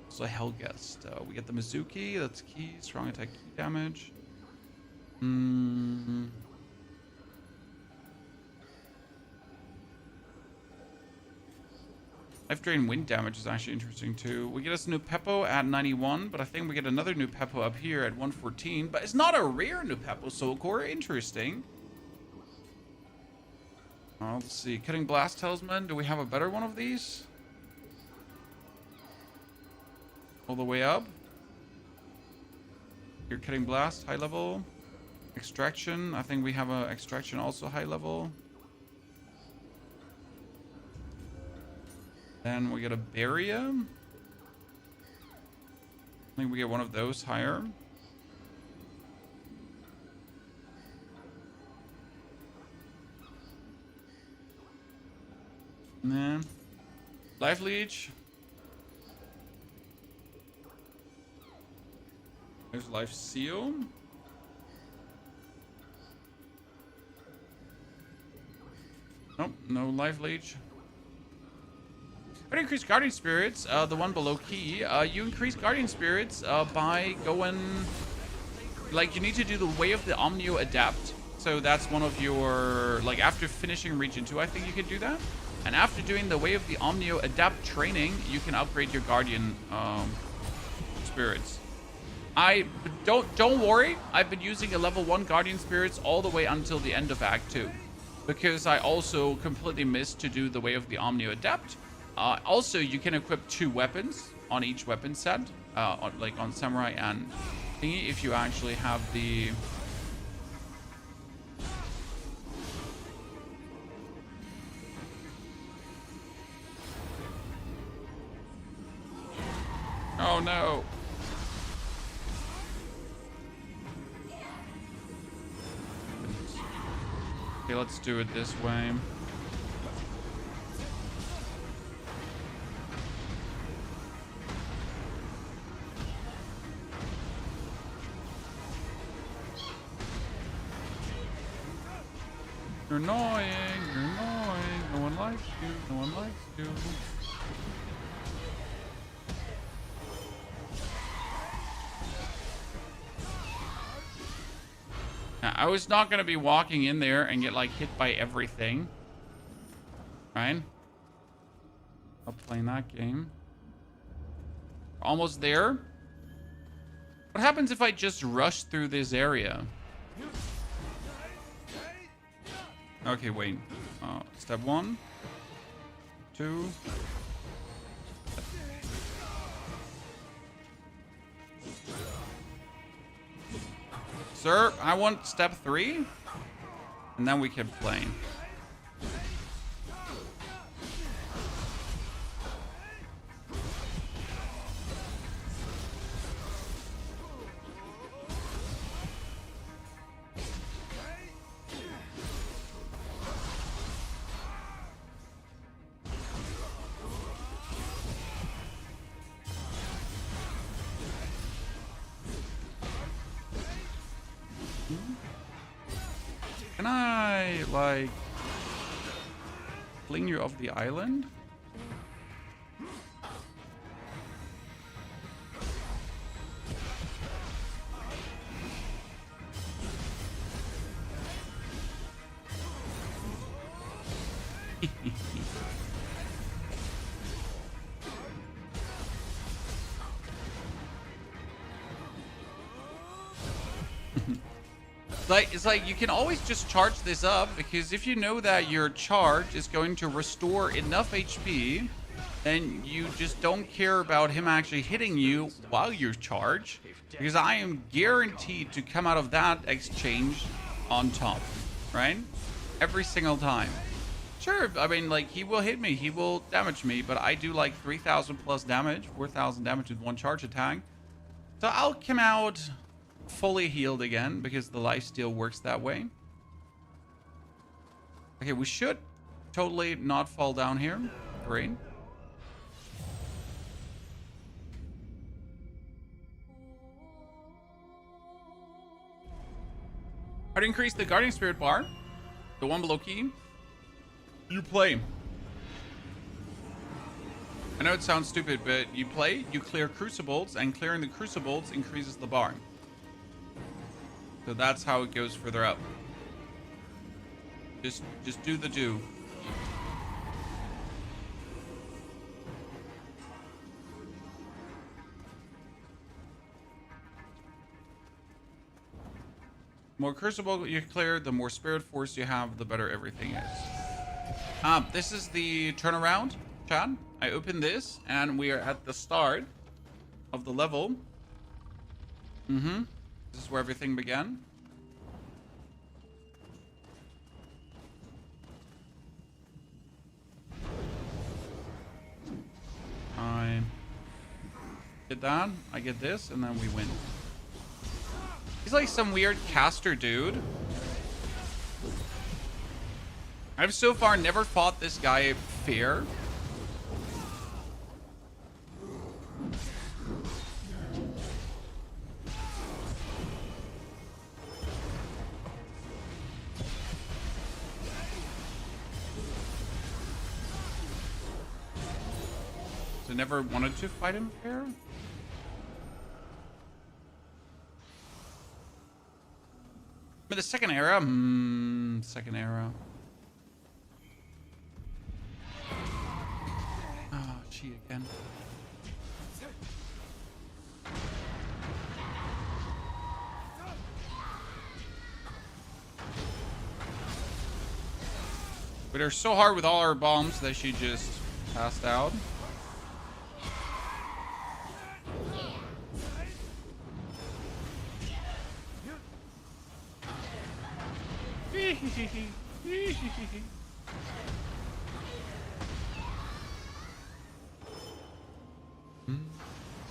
So Hellguest. We get the Mizuki, that's key, strong attack, key damage. Life Drain wind damage is actually interesting too. We get us new Peppo at 91, but I think we get another new Peppo up here at 114. But it's not a rare new Peppo Soul Core. Interesting. Let's see. Cutting Blast Talisman. Do we have a better one of these? All the way up. Here, Cutting Blast, high level. Extraction. I think we have a Extraction also high level. Then we get a Barrier. I think we get one of those higher. And then Life Leech. There's Life Seal. Nope, no Life Leech. How do you increase Guardian Spirits? The one below key. You increase Guardian Spirits by going... Like, you need to do the Way of the Omnio Adept. So that's one of your, like, after finishing region 2, I think you can do that. And after doing the Way of the Omnio Adapt training, you can upgrade your Guardian spirits. Don't worry, I've been using a level 1 Guardian spirits all the way until the end of Act 2. Because I also completely missed to do the Way of the Omnio Adept. Also, you can equip 2 weapons on each weapon set, like on Samurai and Thingy, if you actually have the... Oh no! Okay, let's do it this way. You're annoying, you're annoying. No one likes you, no one likes you. Now, I was not going to be walking in there and get, like, hit by everything. Right? I'll play that game. Almost there. What happens if I just rush through this area? Okay, wait. Step 1. 2. Sir, I want step 3. And then we can play. Can I, like, fling you off the island? It's like you can always just charge this up, because if you know that your charge is going to restore enough HP, then you just don't care about him actually hitting you while you charge, because I am guaranteed to come out of that exchange on top, right? Every single time. Sure, I mean, like, he will hit me, he will damage me, but I do like 3,000 plus damage, 4,000 damage with one charge attack. So I'll come out fully healed again, because the lifesteal works that way. Okay, we should totally not fall down here. Great. How to increase the Guardian Spirit bar? The one below key. You play. I know it sounds stupid, but you play, you clear crucibles, and clearing the crucibles increases the bar. So that's how it goes further up. Just do the do. The more crucible you clear, the more spirit force you have, the better everything is. This is the turnaround, Chad. I open this, and we are at the start of the level. This is where everything began. I get that. I get this, and then we win. He's like some weird caster dude. I've so far never fought this guy fair. So never wanted to fight him fair. But the second era? Second era. Oh, she again. We hit her so hard with all our bombs that she just passed out.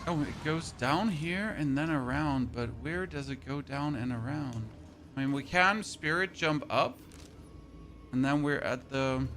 Oh, it goes down here and then around, but where does it go down and around? I mean, we can spirit jump up, and then we're at the...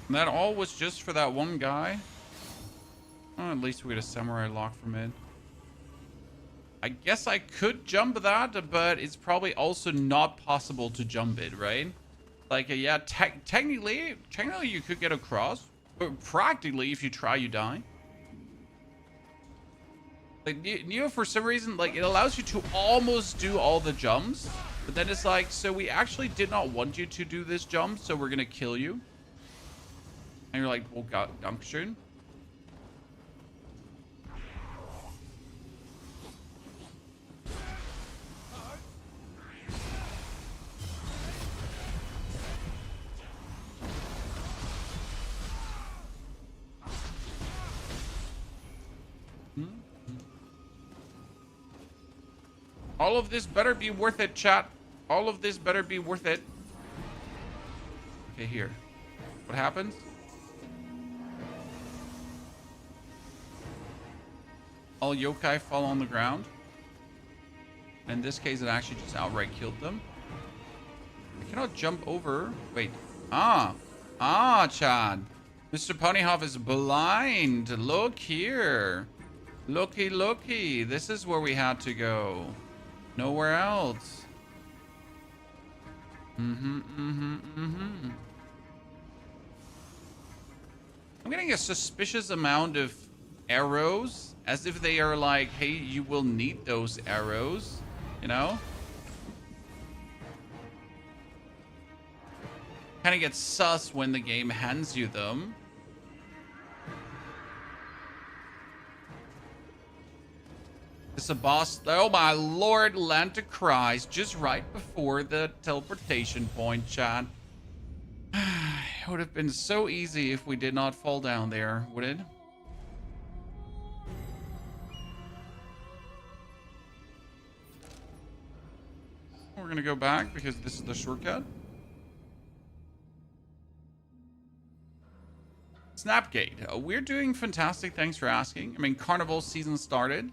And that all was just for that one guy? Oh, at least we get a samurai lock from it. I guess I could jump that, but it's probably also not possible to jump it, right? Like, yeah, technically you could get across, but practically, if you try, you die. Like, Nioh, for some reason, like, it allows you to almost do all the jumps, but then it's like, so we actually did not want you to do this jump, so we're gonna kill you. And you're like, well, God, Dankeschön. All of this better be worth it, chat. All of this better be worth it. Okay, here. What happens? All yokai fall on the ground. In this case, it actually just outright killed them. I cannot jump over. Wait. Chad. Mr. Ponyhoff is blind. Look here. Looky. This is where we had to go. Nowhere else. I'm getting a suspicious amount of arrows. As if they are like, hey, you will need those arrows, you know? Kind of gets sus when the game hands you them. It's a boss. Oh my lord, Lanta cries just right before the teleportation point, chat. It would have been so easy if we did not fall down there, would it? We're gonna go back because this is the shortcut. Snapgate. We're doing fantastic. Thanks for asking. I mean, Carnival season started.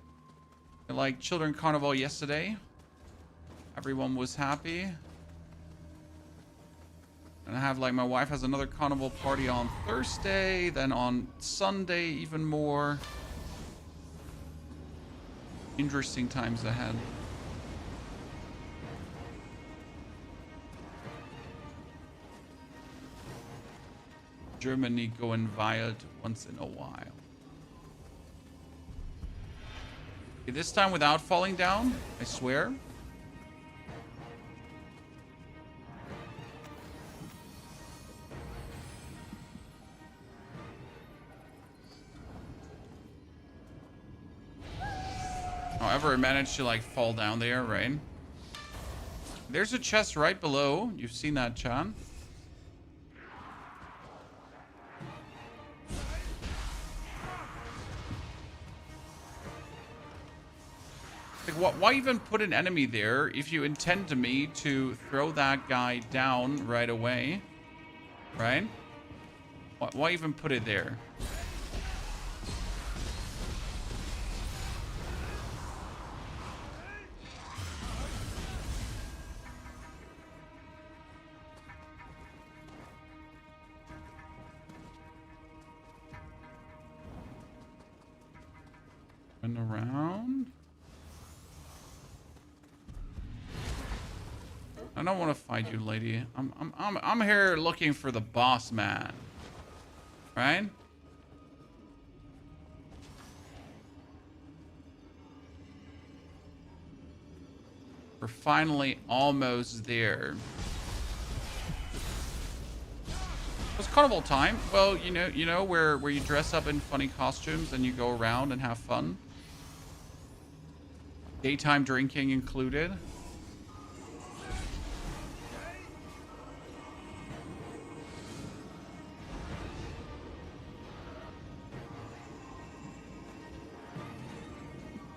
Like Children Carnival yesterday. Everyone was happy. And I have like my wife has another carnival party on Thursday. Then on Sunday, even more. Interesting times ahead. Germany going wild once in a while. Okay, this time without falling down, I swear. However, I managed to like fall down there, right? There's a chest right below. You've seen that, Chan. Like, why even put an enemy there if you intend me to throw that guy down right away? Right? Why even put it there? Spin around. I don't want to fight you, lady. I'm here looking for the boss man. Right? We're finally almost there. It's carnival time. Well, you know where you dress up in funny costumes and you go around and have fun. Daytime drinking included.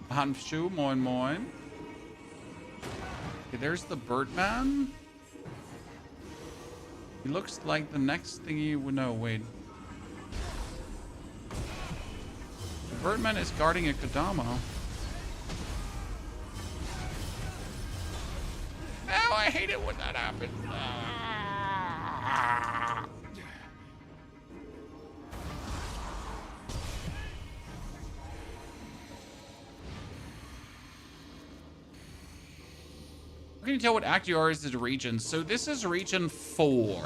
Hanfschuh, moin moin. Okay, there's the Birdman. He looks like the next thing you would know. Wait. The Birdman is guarding a Kodama. Oh, I hate it when that happens. Ah. How can you tell what act you are as the region? So this is region 4.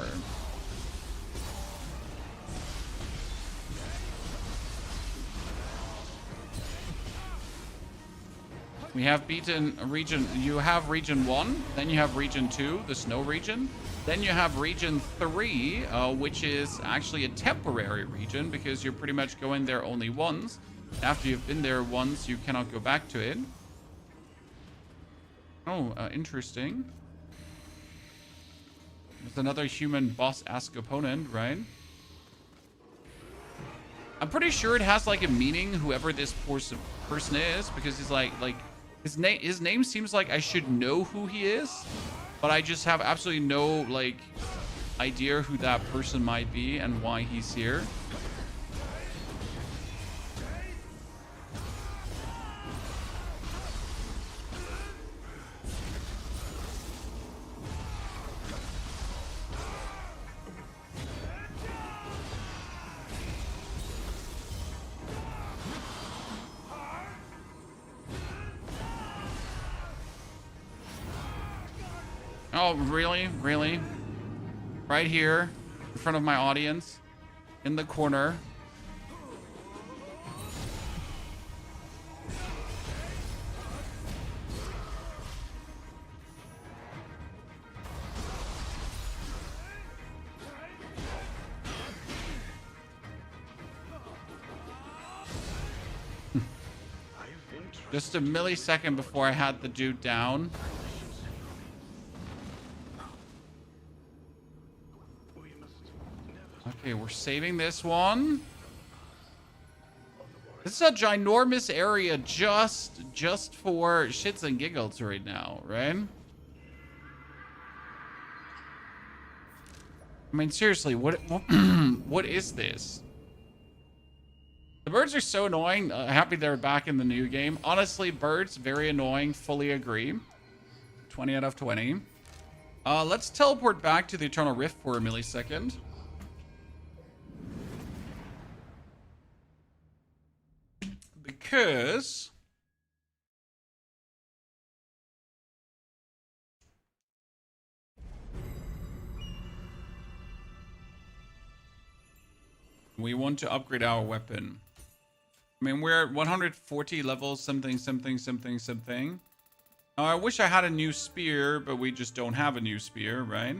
We have beaten region, you have region 1, then you have region 2, the snow region. Then you have region 3, which is actually a temporary region because you're pretty much going there only once. After you've been there once, you cannot go back to it. Oh, interesting. There's another human boss-esque opponent, right? I'm pretty sure it has like a meaning, whoever this person is, because he's like his name seems like I should know who he is, but I just have absolutely no like idea who that person might be and why he's here. Oh, really? Really? Right here, in front of my audience, in the corner. Just a millisecond before I had the dude down. Okay, we're saving this one. This is a ginormous area just for shits and giggles right now, right? I mean, seriously, what what is this? The birds are so annoying. Happy they're back in the new game. Honestly, birds, very annoying. Fully agree. 20 out of 20. Let's teleport back to the Eternal Rift for a millisecond. Because we want to upgrade our weapon. I mean, we're at 140 levels, something. Now, I wish I had a new spear, but we just don't have a new spear, right?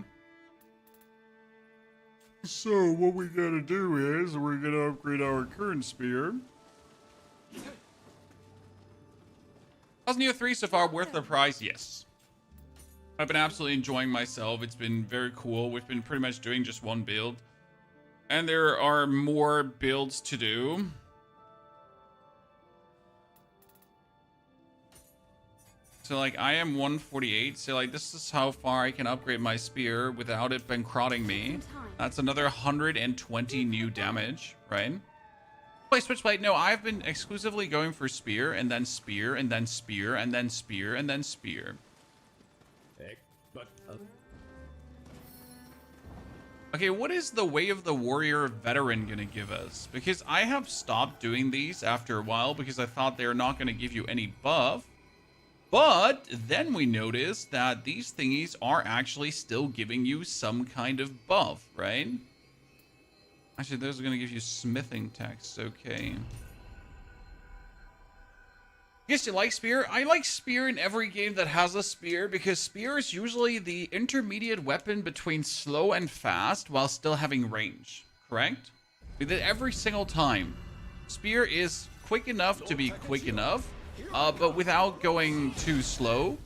So what we gotta do is we're gonna upgrade our current spear. How's Nioh 3 so far? Worth the price? Yes. I've been absolutely enjoying myself. It's been very cool. We've been pretty much doing just one build. And there are more builds to do. So like I am 148. So like this is how far I can upgrade my spear without it bankrotting me. That's another 120 new damage, right? Play Switchblade. No, I've been exclusively going for spear and then spear and then spear and then spear and then spear. But Okay, what is the Way of the Warrior Veteran gonna give us? Because I have stopped doing these after a while because I thought they're not gonna give you any buff. But then we noticed that these thingies are actually still giving you some kind of buff, right? Actually, those are gonna give you smithing text, okay. Guess you like spear? I like spear in every game that has a spear because spear is usually the intermediate weapon between slow and fast while still having range, correct? We did every single time. Spear is quick enough to be quick enough, but without going too slow.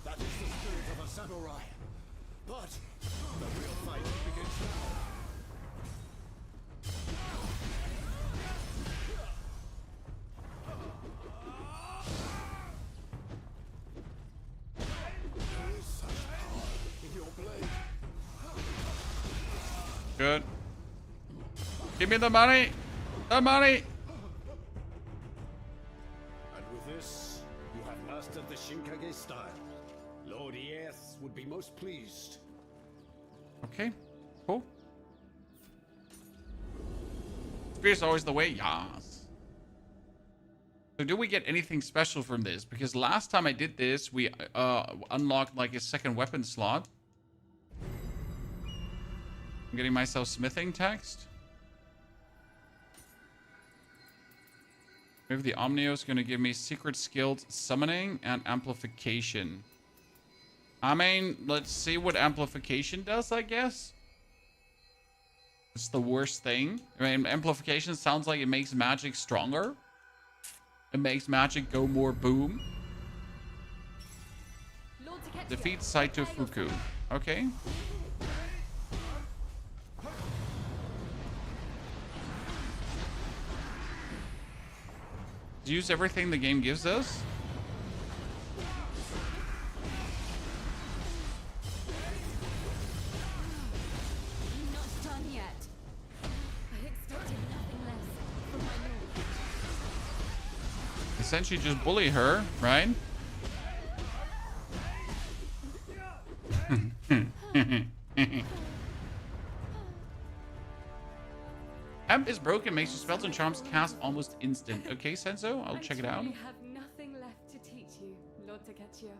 That is the spirit of a samurai. But the real fight begins now. There is such power in your blade. Good. Give me the money. The money. And with this, you have mastered the Shinkage style. Lord Ieus would be most pleased. Okay, cool. Spear's always the way, yes. So do we get anything special from this? Because last time I did this, we unlocked like a second weapon slot. I'm getting myself smithing text. Maybe the Omnio is going to give me secret skilled summoning and amplification. I mean, let's see what amplification does, I guess. It's the worst thing. I mean, amplification sounds like it makes magic stronger. It makes magic go more boom. Defeat Saito Fuku. Okay. Use everything the game gives us. Not done yet. I expected nothing less from my lord. Essentially just bully her, right? Amp is broken, makes your spells and charms cast almost instant. Okay, Senso, I'll check it out. You have nothing left to teach you, Lord Takechio.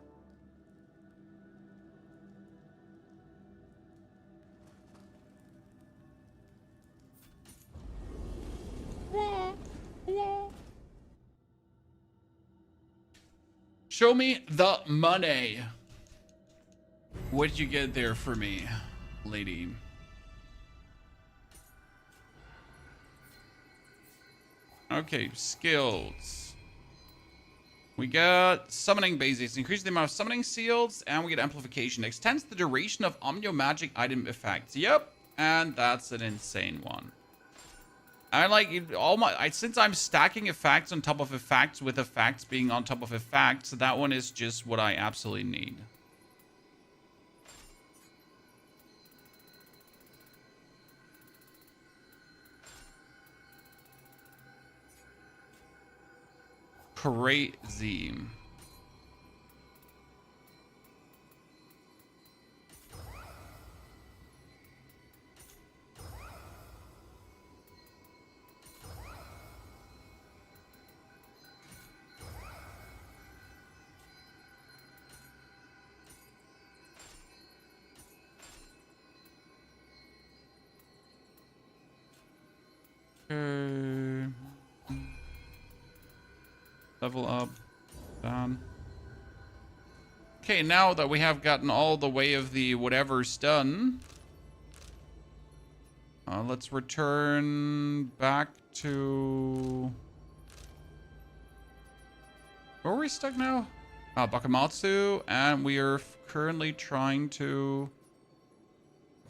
Show me the money. What did you get there for me, lady? Okay, skills. We got summoning basics. Increase the amount of summoning seals, and we get amplification. Extends the duration of Omnio magic item effects. Yep, and that's an insane one. I like all my since I'm stacking effects on top of effects with effects being on top of effects, that one is just what I absolutely need. Crazy. Okay. Level up. Down. Okay, now that we have gotten all the way of the whatever's done, let's return back to... Where are we stuck now? Bakamatsu, and we are currently trying to...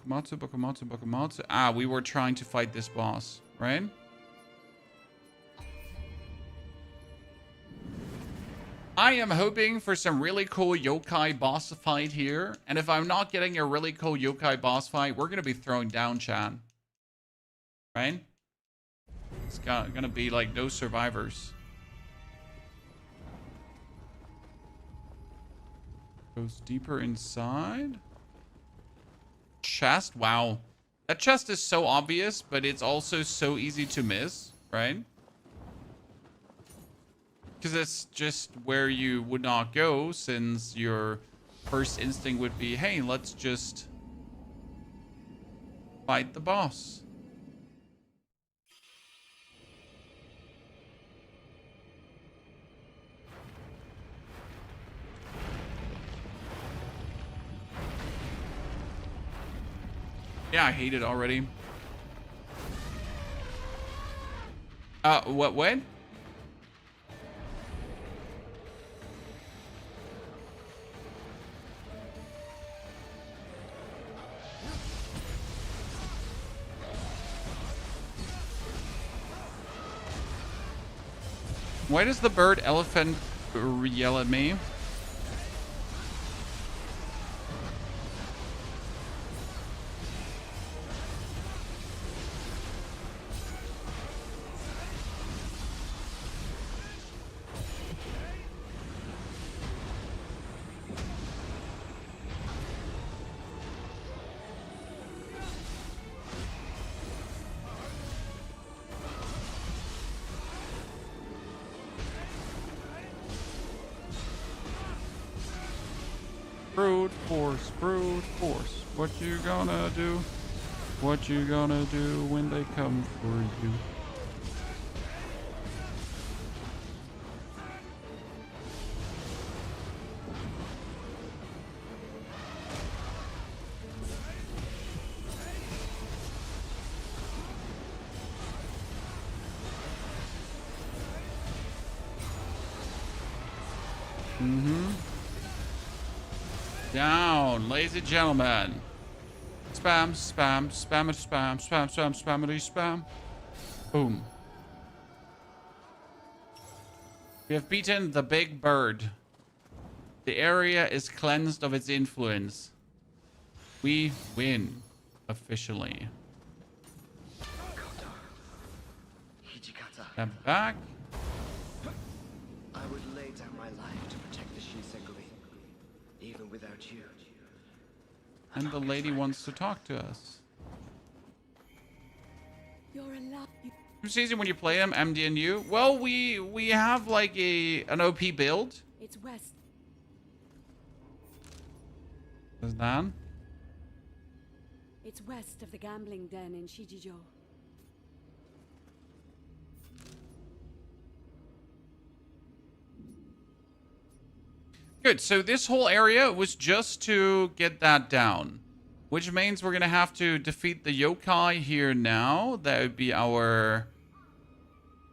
Bakamatsu. Ah, we were trying to fight this boss, right? I am hoping for some really cool yokai boss fight here. And if I'm not getting a really cool yokai boss fight, we're going to be throwing down, Chan. Right? It's going to be like no survivors. Goes deeper inside. Chest? Wow. That chest is so obvious, but it's also so easy to miss, right? Because it's just where you would not go, since your first instinct would be, hey, let's just fight the boss. Yeah, I hate it already. What? Why does the bird elephant yell at me? Brute force. What you gonna do? What you gonna do when they come for you? Down, ladies and gentlemen. Spam, spam, spam it, spam, spam, spam, spamity, spam. Boom. We have beaten the big bird. The area is cleansed of its influence. We win officially. Step back. I would lay down my life to protect the Shinsengumi, even without you. And the lady wants to talk to us. You're alive. It's easy when you play them, MD and you. Well, we have like an OP build. It's west. Is that? It's west of the gambling den in Shijijo. Good, so this whole area was just to get that down. Which means we're going to have to defeat the yokai here now. That would be our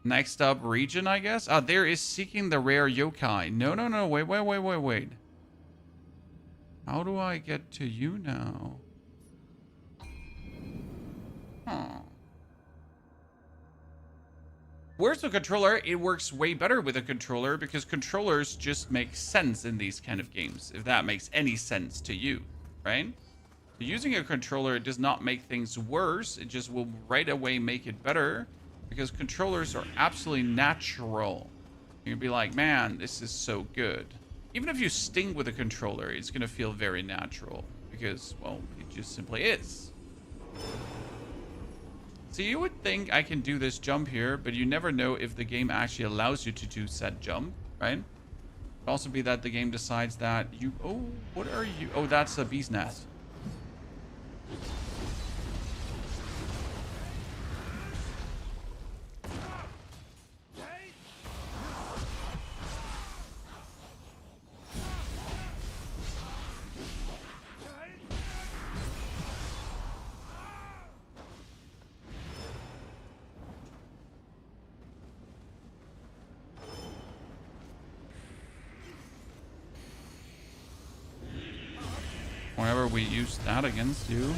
next up region, I guess. Ah, there is seeking the rare yokai. No, wait. How do I get to you now? Huh. Where's the controller? It works way better with a controller because controllers just make sense in these kind of games, if that makes any sense to you, right? So using a controller does not make things worse. It just will right away make it better because controllers are absolutely natural. You'll be like, man, this is so good. Even if you sting with a controller, it's going to feel very natural because, well, it just simply is. So you would think I can do this jump here, but you never know if the game actually allows you to do said jump, right? It could also be that the game decides that you... Oh, what are you? Oh, that's a bee's nest. Whenever we use that against you.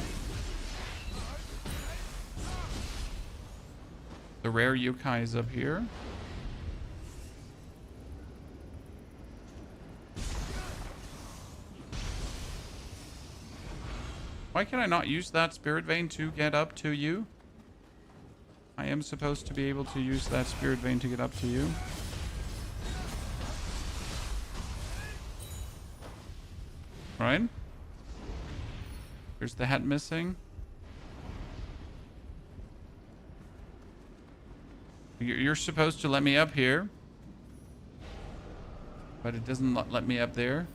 The rare yokai is up here. Why can I not use that spirit vein to get up to you? I am supposed to be able to use that spirit vein to get up to you. Right? There's the head missing. You're supposed to let me up here. But it doesn't let me up there.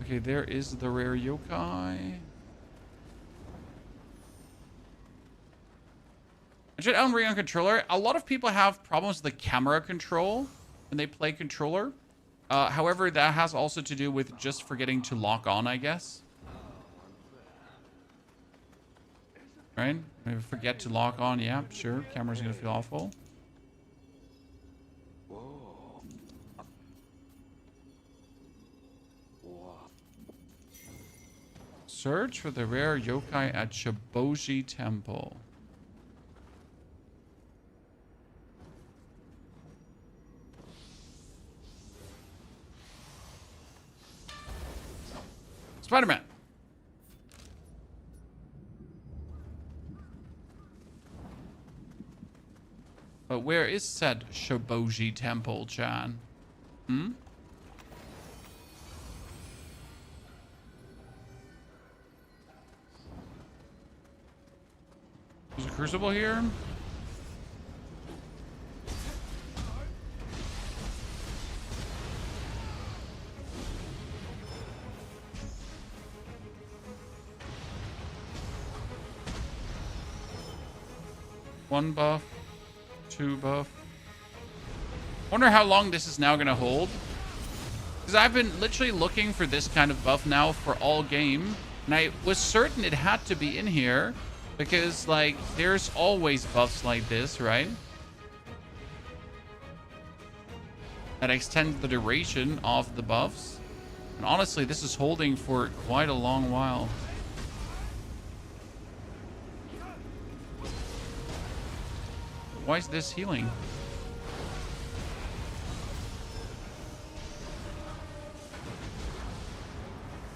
Okay, there is the rare yokai. Actually, Elden Ring on controller. A lot of people have problems with the camera control when they play controller. However, that has also to do with just forgetting to lock on, I guess. Right? Maybe forget to lock on. Yeah, sure. Camera's gonna feel awful. Search for the rare yokai at Shiboji Temple. Spider-Man. But where is said Shiboji Temple, Chan? Hmm? There's a crucible here. One buff, two buff. Wonder how long this is now gonna hold. Because I've been literally looking for this kind of buff now for all game. And I was certain it had to be in here. Because, like, there's always buffs like this, right? That extend the duration of the buffs. And honestly, this is holding for quite a long while. Why is this healing?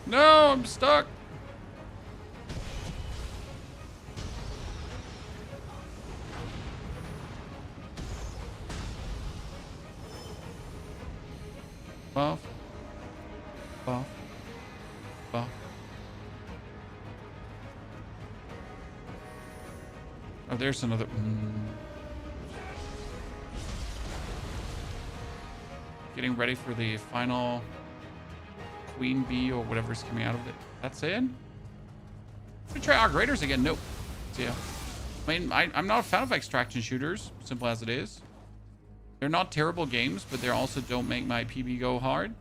No, I'm stuck. Buff. Buff. Buff. Oh, there's another. Getting ready for the final queen bee or whatever's coming out of it. That's it? I'm gonna try Arc Raiders again. Nope. See ya. I mean, I'm not a fan of extraction shooters, simple as it is. They're not terrible games, but they also don't make my PB go hard.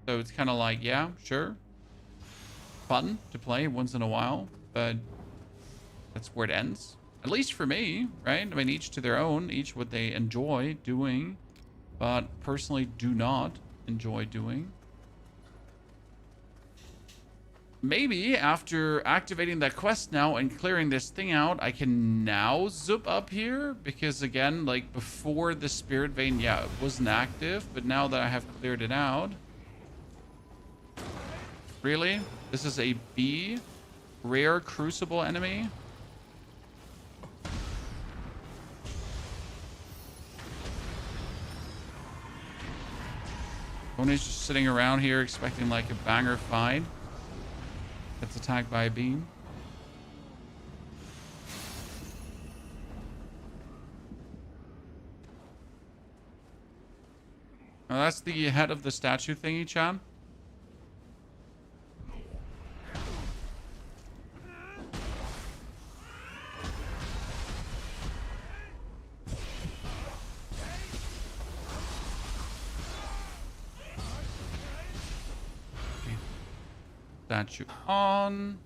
So it's kind of like, yeah, sure. Fun to play once in a while, but that's where it ends. At least for me, right? I mean, each to their own, each what they enjoy doing, but personally do not enjoy doing. Maybe after activating that quest now and clearing this thing out, I can now zoop up here. Because again, like before the spirit vein, yeah, it wasn't active. But now that I have cleared it out. Really? This is a B rare crucible enemy? Tony's just sitting around here expecting like a banger fight. Gets attacked by a beam. Oh, that's the head of the statue thingy, Chan. Statue on.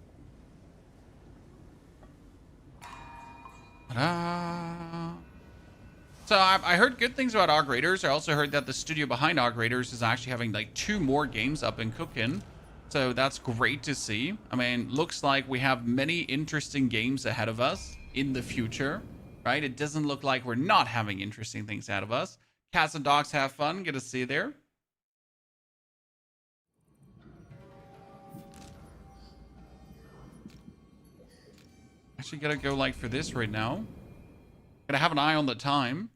Ta-da. So I heard good things about Arc Raiders. I also heard that the studio behind Arc Raiders is actually having like 2 more games up and cooking. So that's great to see. I mean, looks like we have many interesting games ahead of us in the future, right? It doesn't look like we're not having interesting things ahead of us. Cats and dogs have fun. Good to see you there. Actually gotta go like for this right now. Gotta have an eye on the time.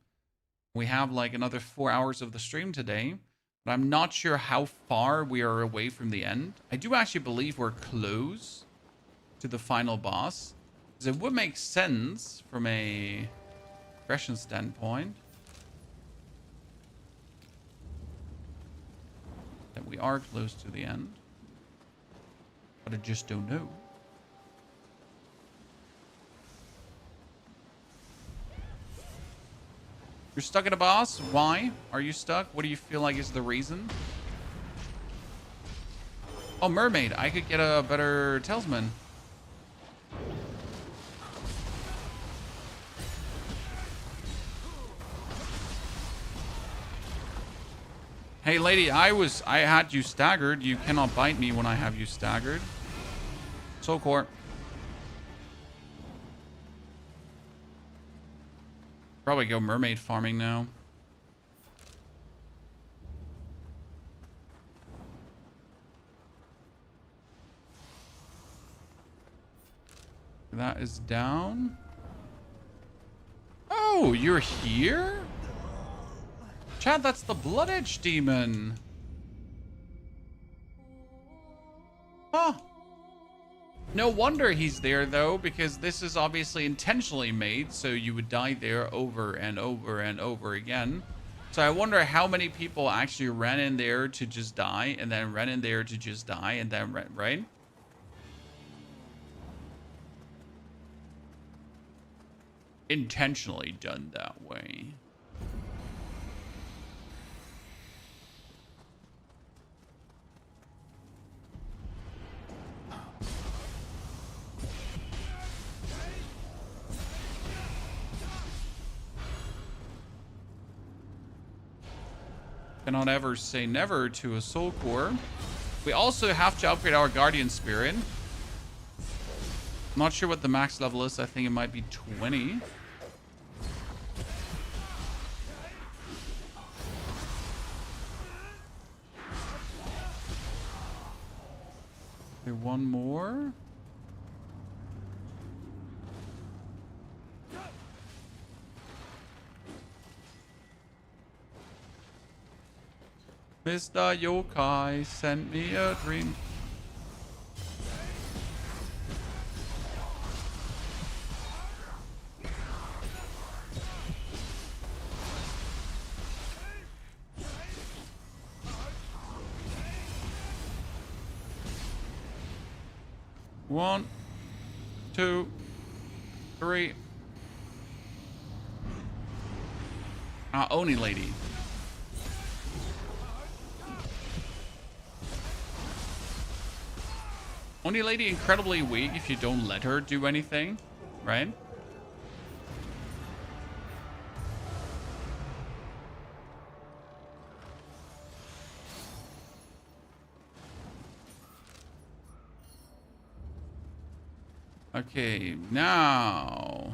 We have like another 4 hours of the stream today, but I'm not sure how far we are away from the end. I do actually believe we're close to the final boss, because it would make sense from a progression standpoint that we are close to the end, but I just don't know. You're stuck at a boss? Why are you stuck? What do you feel like is the reason? Oh, mermaid. I could get a better talisman. Hey, lady, I had you staggered. You cannot bite me when I have you staggered. So core. Probably go mermaid farming now. That is down. Oh, you're here? Chad, that's the Blood Edge demon. Huh. No wonder he's there, though, because this is obviously intentionally made, so you would die there over and over and over again. So I wonder how many people actually ran in there to just die, and then ran in there to just die, and then, right? Intentionally done that way. Cannot ever say never to a soul core. We also have to upgrade our guardian spirit. I'm not sure what the max level is. I think it might be 20. Okay, one more. Mr. Yokai sent me a dream. One, two, three. Oni lady. Oni lady incredibly weak if you don't let her do anything, right? Okay, now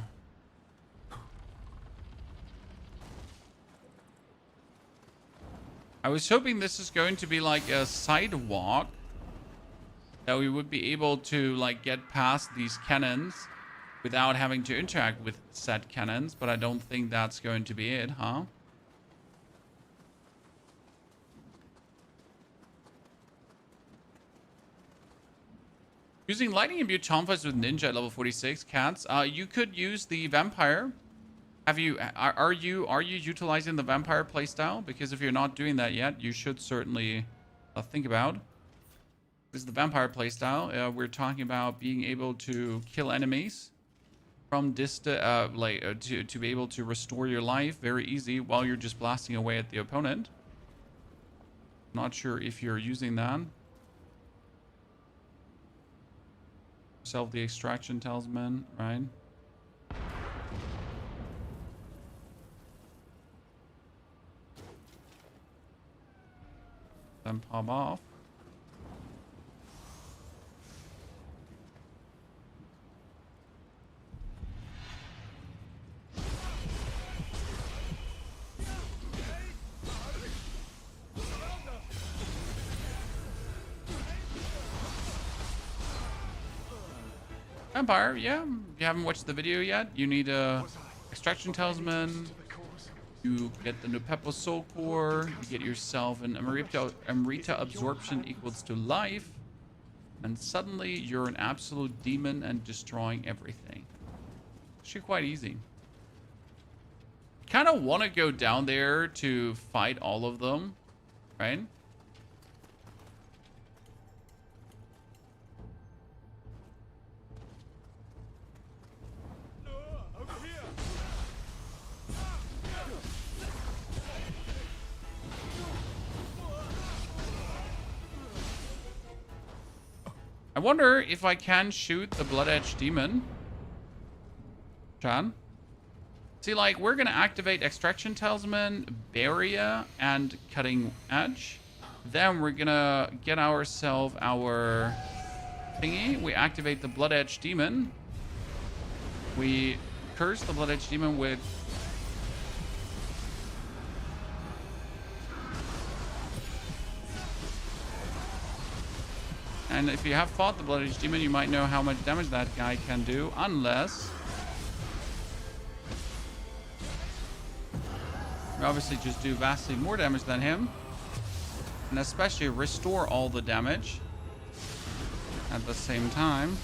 I was hoping this is going to be like a sidewalk that we would be able to like get past these cannons without having to interact with said cannons, but I don't think that's going to be it, huh? Using lightning imbued tonfas with ninja at level 46 cats. You could use the vampire. Are you utilizing the vampire playstyle? Because if you're not doing that yet, you should certainly think about. This is the vampire playstyle. We're talking about being able to kill enemies from distance, to be able to restore your life very easy while you're just blasting away at the opponent. Not sure if you're using that. Yourself the extraction talisman, right? Then pop off. Vampire, yeah. If you haven't watched the video yet, you need a extraction talisman. You get the Nupepo Soul Core. You get yourself an Amrita absorption equals to life. And suddenly you're an absolute demon and destroying everything. Actually quite easy. Kind of want to go down there to fight all of them, right? I wonder if I can shoot the Blood Edge Demon. Chan? See, like, we're going to activate Extraction Talisman, Barrier, and Cutting Edge. Then we're going to get ourselves our thingy. We activate the Blood Edge Demon. We curse the Blood Edge Demon with... And if you have fought the Blood Edge Demon, you might know how much damage that guy can do, unless... we obviously just do vastly more damage than him. And especially restore all the damage at the same time.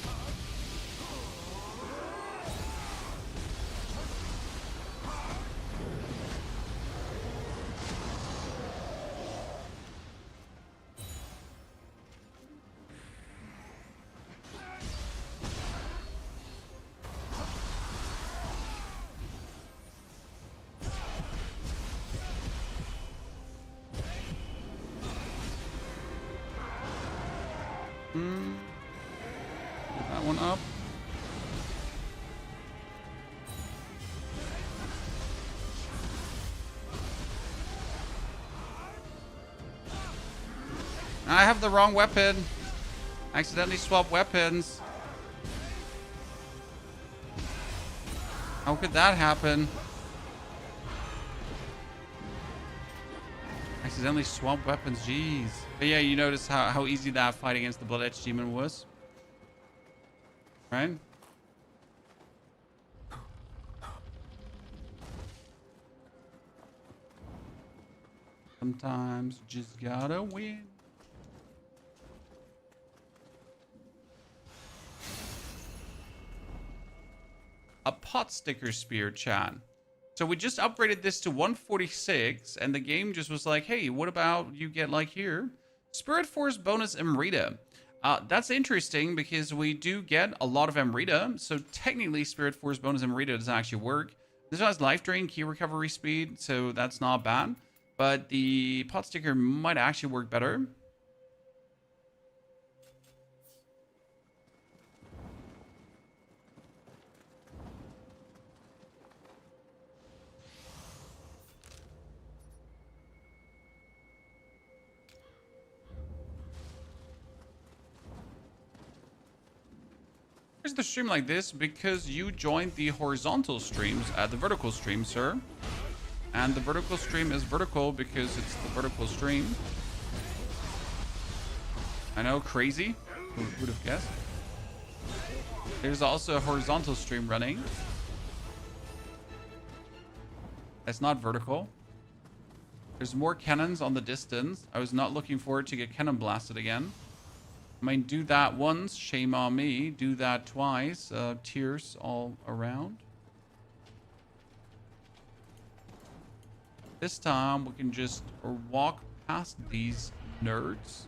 Get that one up. I have the wrong weapon. Accidentally swapped weapons. How could that happen? Accidentally swapped weapons, jeez. But yeah, you notice how easy that fight against the Blood Edge Demon was. Right? Sometimes you just gotta win. A pot sticker spear, chat. So we just upgraded this to 146, and the game just was like, hey, what about you get like here? Spirit Force bonus Amrita. That's interesting because we do get a lot of Amrita, so technically Spirit Force bonus Amrita doesn't actually work. This has life drain, key recovery speed, so that's not bad. But the pot sticker might actually work better. The stream like this because you joined the horizontal streams at the vertical stream, sir. And the vertical stream is vertical because it's the vertical stream. I know, crazy. Who would have guessed? There's also a horizontal stream running. It's not vertical. There's more cannons on the distance. I was not looking forward to get cannon blasted again. I mean, do that once, shame on me. Do that twice, tears all around. This time, we can just walk past these nerds.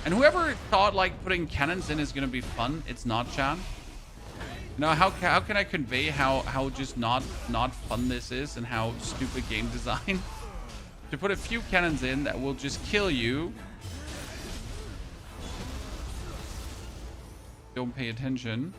And whoever thought, like, putting cannons in is going to be fun, it's not, chan. You know, how can I convey how just not fun this is and how stupid game design? To put a few cannons in that will just kill you. Don't pay attention.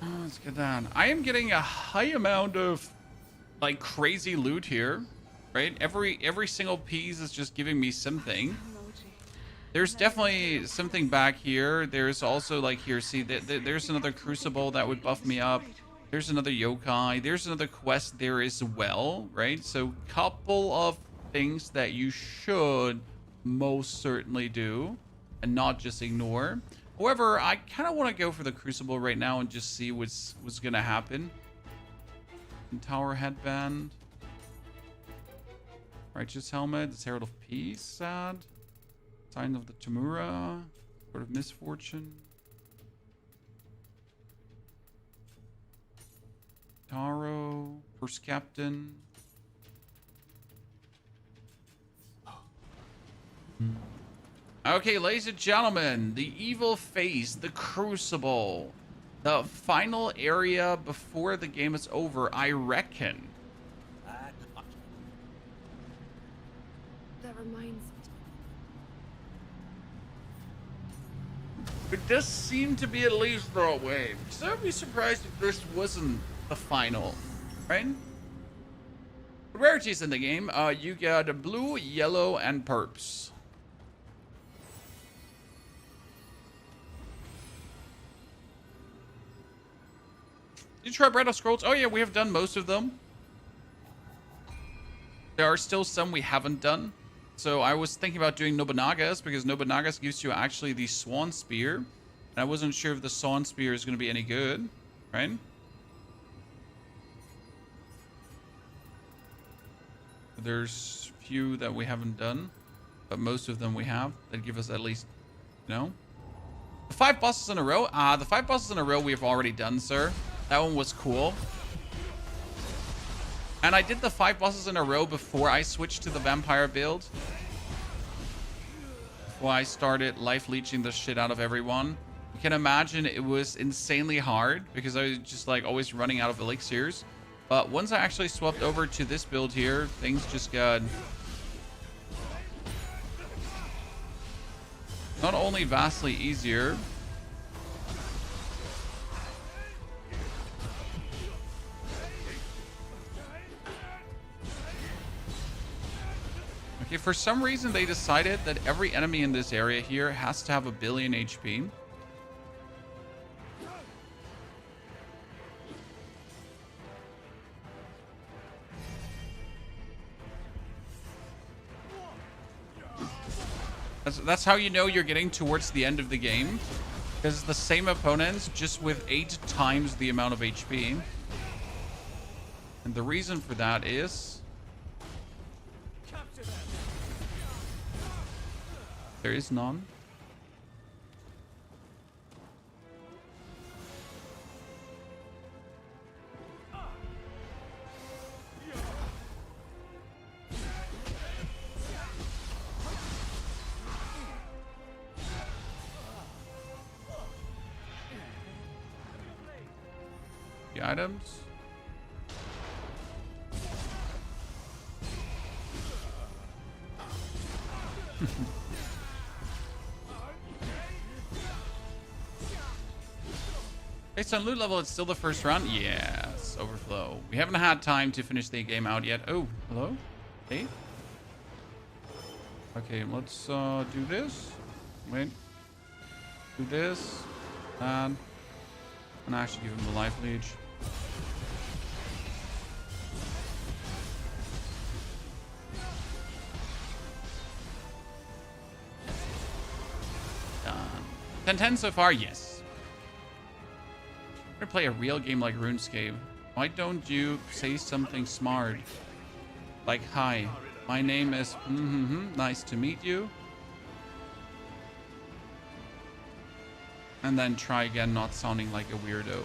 Let's get that. I am getting a high amount of like crazy loot here, right? Every single piece is just giving me something. There's definitely something back here. There's also like here, see, there's another crucible that would buff me up. There's another yokai. There's another quest there as well, right? So couple of things that you should most certainly do and not just ignore. However, I kind of want to go for the crucible right now and just see what's gonna happen. Tower headband. Righteous helmet. The Herald of Peace. Sad. Sign of the Tamura. Sword of Misfortune. Taro. First Captain. Okay, ladies and gentlemen, the evil face, the crucible, the final area before the game is over, I reckon. That reminds me. It does seem to be at least that way. So I'd be surprised if this wasn't the final, right? Rarities in the game, you got blue, yellow, and perps. Did you try Breath of Scrolls? Oh yeah, we have done most of them. There are still some we haven't done. So I was thinking about doing Nobunaga's because Nobunaga's gives you actually the Swan Spear. And I wasn't sure if the Swan Spear is going to be any good, right? There's few that we haven't done, but most of them we have that give us at least, you know. The 5 bosses in a row? The 5 bosses in a row we have already done, sir. That one was cool. And I did the 5 bosses in a row before I switched to the vampire build. Before I started life leeching the shit out of everyone. You can imagine it was insanely hard because I was just like always running out of elixirs. But once I actually swapped over to this build here, things just got not only vastly easier, okay, for some reason they decided that every enemy in this area here has to have 1 billion HP. That's how you know you're getting towards the end of the game. Because it's the same opponents, just with 8 times the amount of HP. And the reason for that is there is none. The items. Based on loot level, it's still the first round. Yes, overflow. We haven't had time to finish the game out yet. Oh, hello? Hey? Okay, let's do this. Wait. Do this. And actually give him the life leech. Done. 10-10 so far? Yes. I'm gonna play a real game like RuneScape. Why don't you say something smart? Like, hi, my name is nice to meet you. And then try again not sounding like a weirdo.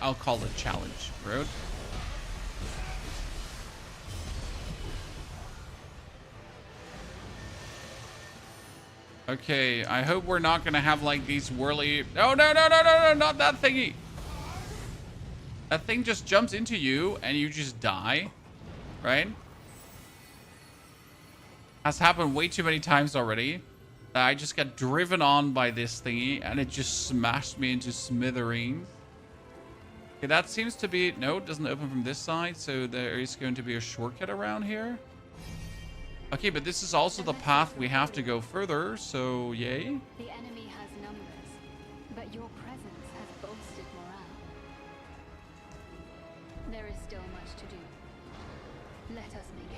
I'll call it challenge, bro. Okay, I hope we're not gonna have like these whirly. No, no, no, no, no, no, not that thingy. That thing just jumps into you and you just die, right? Has happened way too many times already. I just got driven on by this thingy and it just smashed me into smithereens. Okay, that seems to be... No, it doesn't open from this side, so there is going to be a shortcut around here. Okay, but this is also the path we have to go further, so yay. The enemy has numbers, but your presence has bolstered morale. There is still much to do. Let us make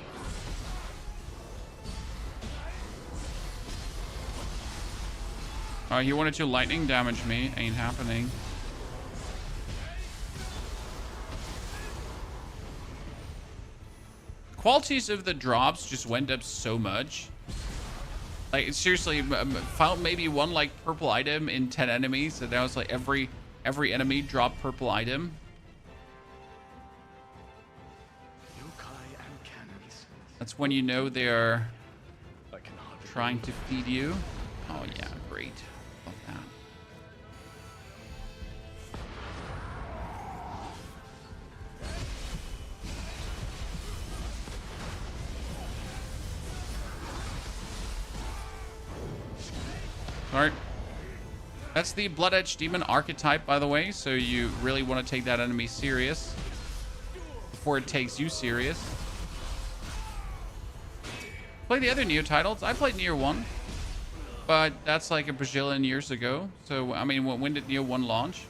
haste. He wanted to lightning damage me. Ain't happening. Qualities of the drops just went up so much. Like, seriously, found maybe one, like, purple item in 10 enemies. So that was, like, every enemy dropped purple item. Yokai and cannons. That's when you know they're I can hardly trying to feed you. Oh, yeah, great. Love that. Alright. That's the Blood Edge Demon archetype, by the way, so you really want to take that enemy serious before it takes you serious. Play the other Nioh titles. I played Nioh 1, but that's like a bajillion years ago. So, I mean, when did Nioh 1 launch?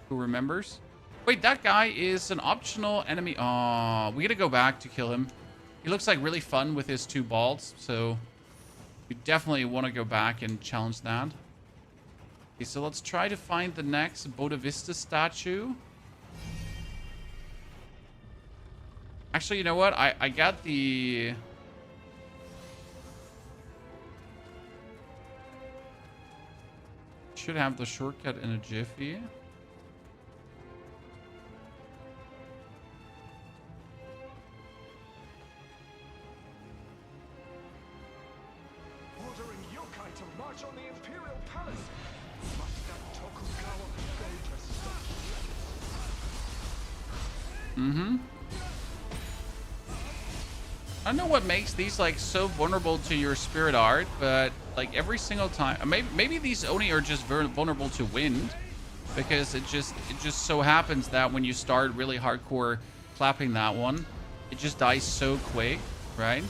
Who remembers? Wait, that guy is an optional enemy. Oh, we gotta go back to kill him. He looks like really fun with his 2 balls, so we definitely want to go back and challenge that. Okay, so let's try to find the next Bodavista statue. Actually, you know what? I got the... Should have the shortcut in a jiffy. ordering yokai to march on the Imperial Palace. Must that Tokugawa go to such lengths? I don't know what makes these like so vulnerable to your spirit art, but like every single time, maybe these only are just vulnerable to wind, because it just so happens that when you start really hardcore clapping that one, it just dies so quick, right?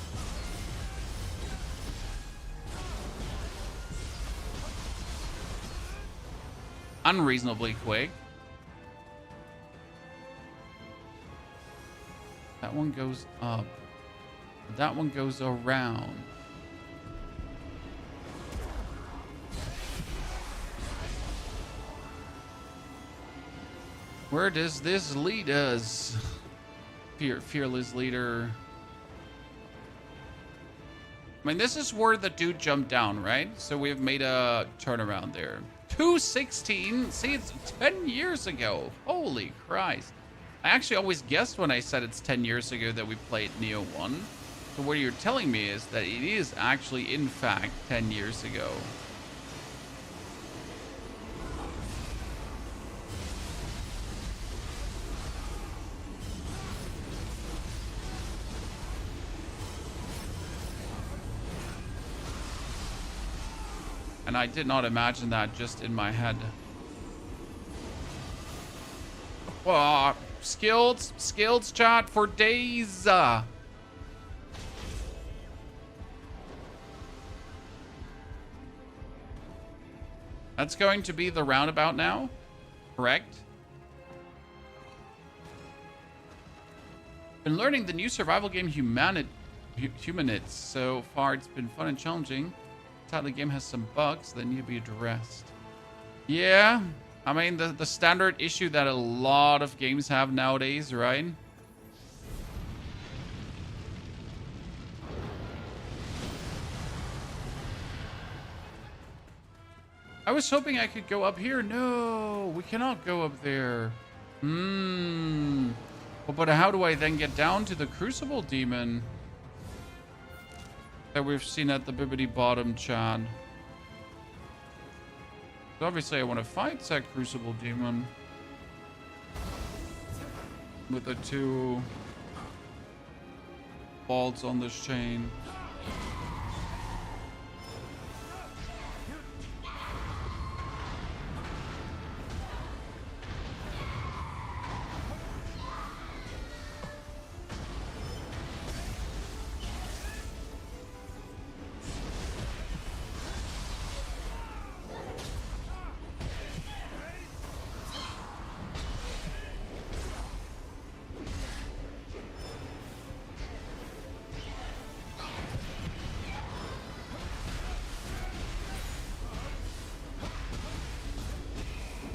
Unreasonably quick. That one goes up. That one goes around. Where does this lead us? Fearless leader. I mean, this is where the dude jumped down, right? So we've made a turnaround there. 216? See, it's 10 years ago. Holy Christ. I actually always guessed when I said it's 10 years ago that we played Nioh 1. So what you're telling me is that it is actually, in fact, 10 years ago. And I did not imagine that just in my head. Whoa, skills chat for days. That's going to be the roundabout now, correct? Been learning the new survival game Humanids. So far, it's been fun and challenging. The game has some bugs that need to be addressed. Yeah, I mean the standard issue that a lot of games have nowadays, right? I was hoping I could go up here. No, we cannot go up there. Well, but how do I then get down to the Crucible Demon that we've seen at the Bibbidi Bottom, Chad? So obviously I want to fight that Crucible Demon with the 2 bolts on this chain.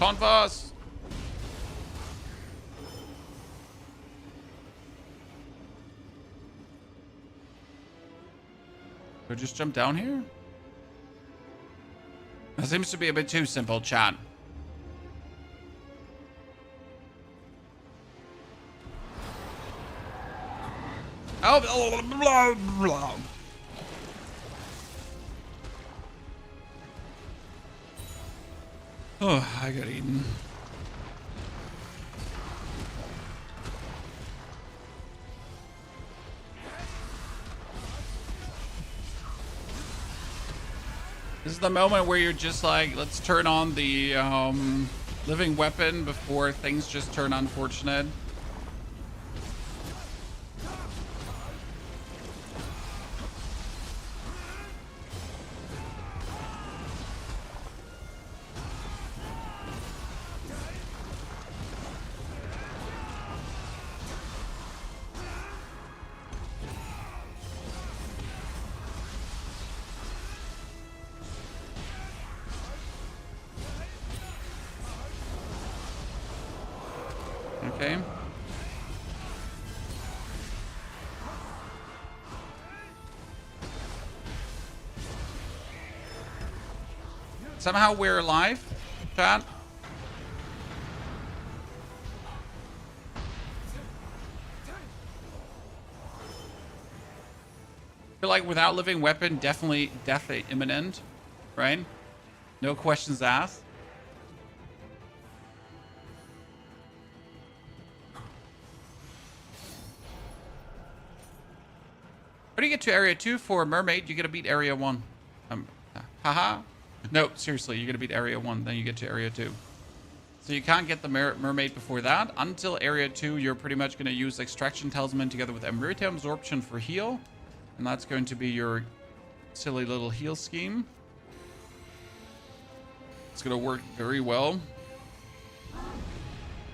Converse. Do I just jump down here? That seems to be a bit too simple, chat. Oh, blah, blah, blah. Oh, I got eaten. This is the moment where you're just like, let's turn on the living weapon before things just turn unfortunate. Okay. Somehow we're alive, chat. I feel like without living weapon, definitely death imminent, right? No questions asked. How do you get to area 2 for a mermaid? You gotta beat area 1. Haha. No, seriously, you gotta beat area 1, then you get to area 2. So you can't get the mermaid before that. Until area 2, you're pretty much gonna use extraction talisman together with Emerita absorption for heal. And that's going to be your silly little heal scheme. It's gonna work very well.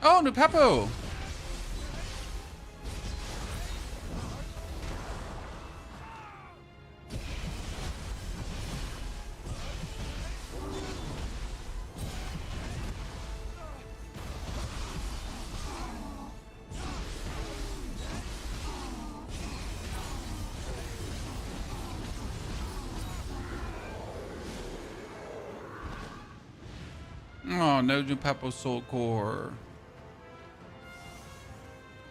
Oh, new Peppo! Oh, no new Peppo Soul Core.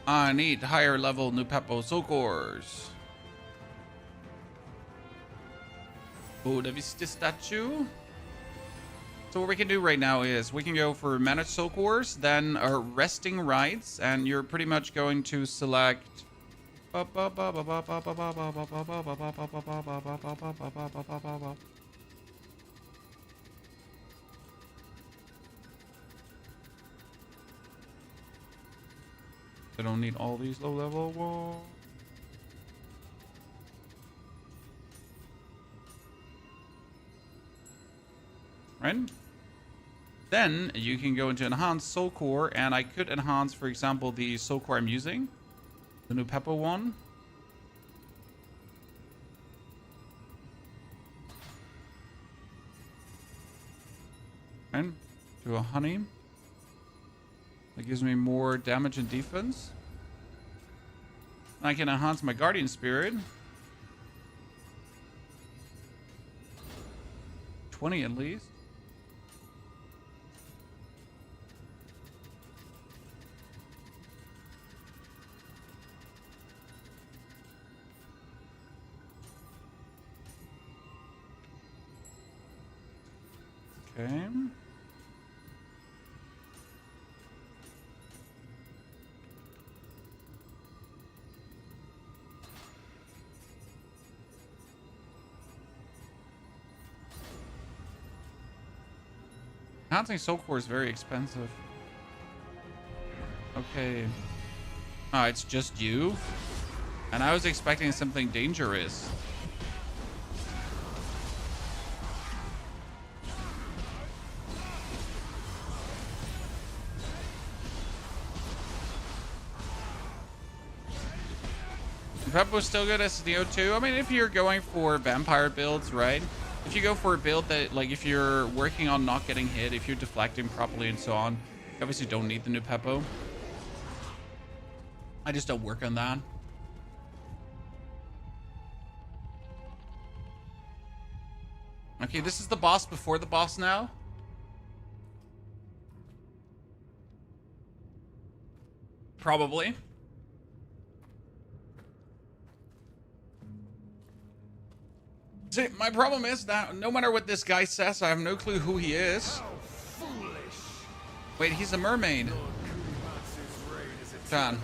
I need higher level new Peppo Soul Cores. Oh, the Vista statue. So what we can do right now is we can go for managed soul cores, then resting rights, and you're pretty much going to select. I don't need all these low level walls. Right? Then you can go into enhance soul core, and I could enhance, for example, the soul core I'm using, the new Peppo one. Right? Do a honey. That gives me more damage and defense. I can enhance my guardian spirit. 20 at least. Okay. Enhancing soul core is very expensive. Okay. Oh, it's just you? And I was expecting something dangerous. Peppo's still good as Nioh too. I mean, if you're going for vampire builds, right? If you go for a build that, like, if you're working on not getting hit, if you're deflecting properly and so on, you obviously don't need the new Peppo. I just don't work on that. Okay, this is the boss before the boss now. Probably. See, my problem is that no matter what this guy says, I have no clue who he is. Wait, he's a mermaid. John.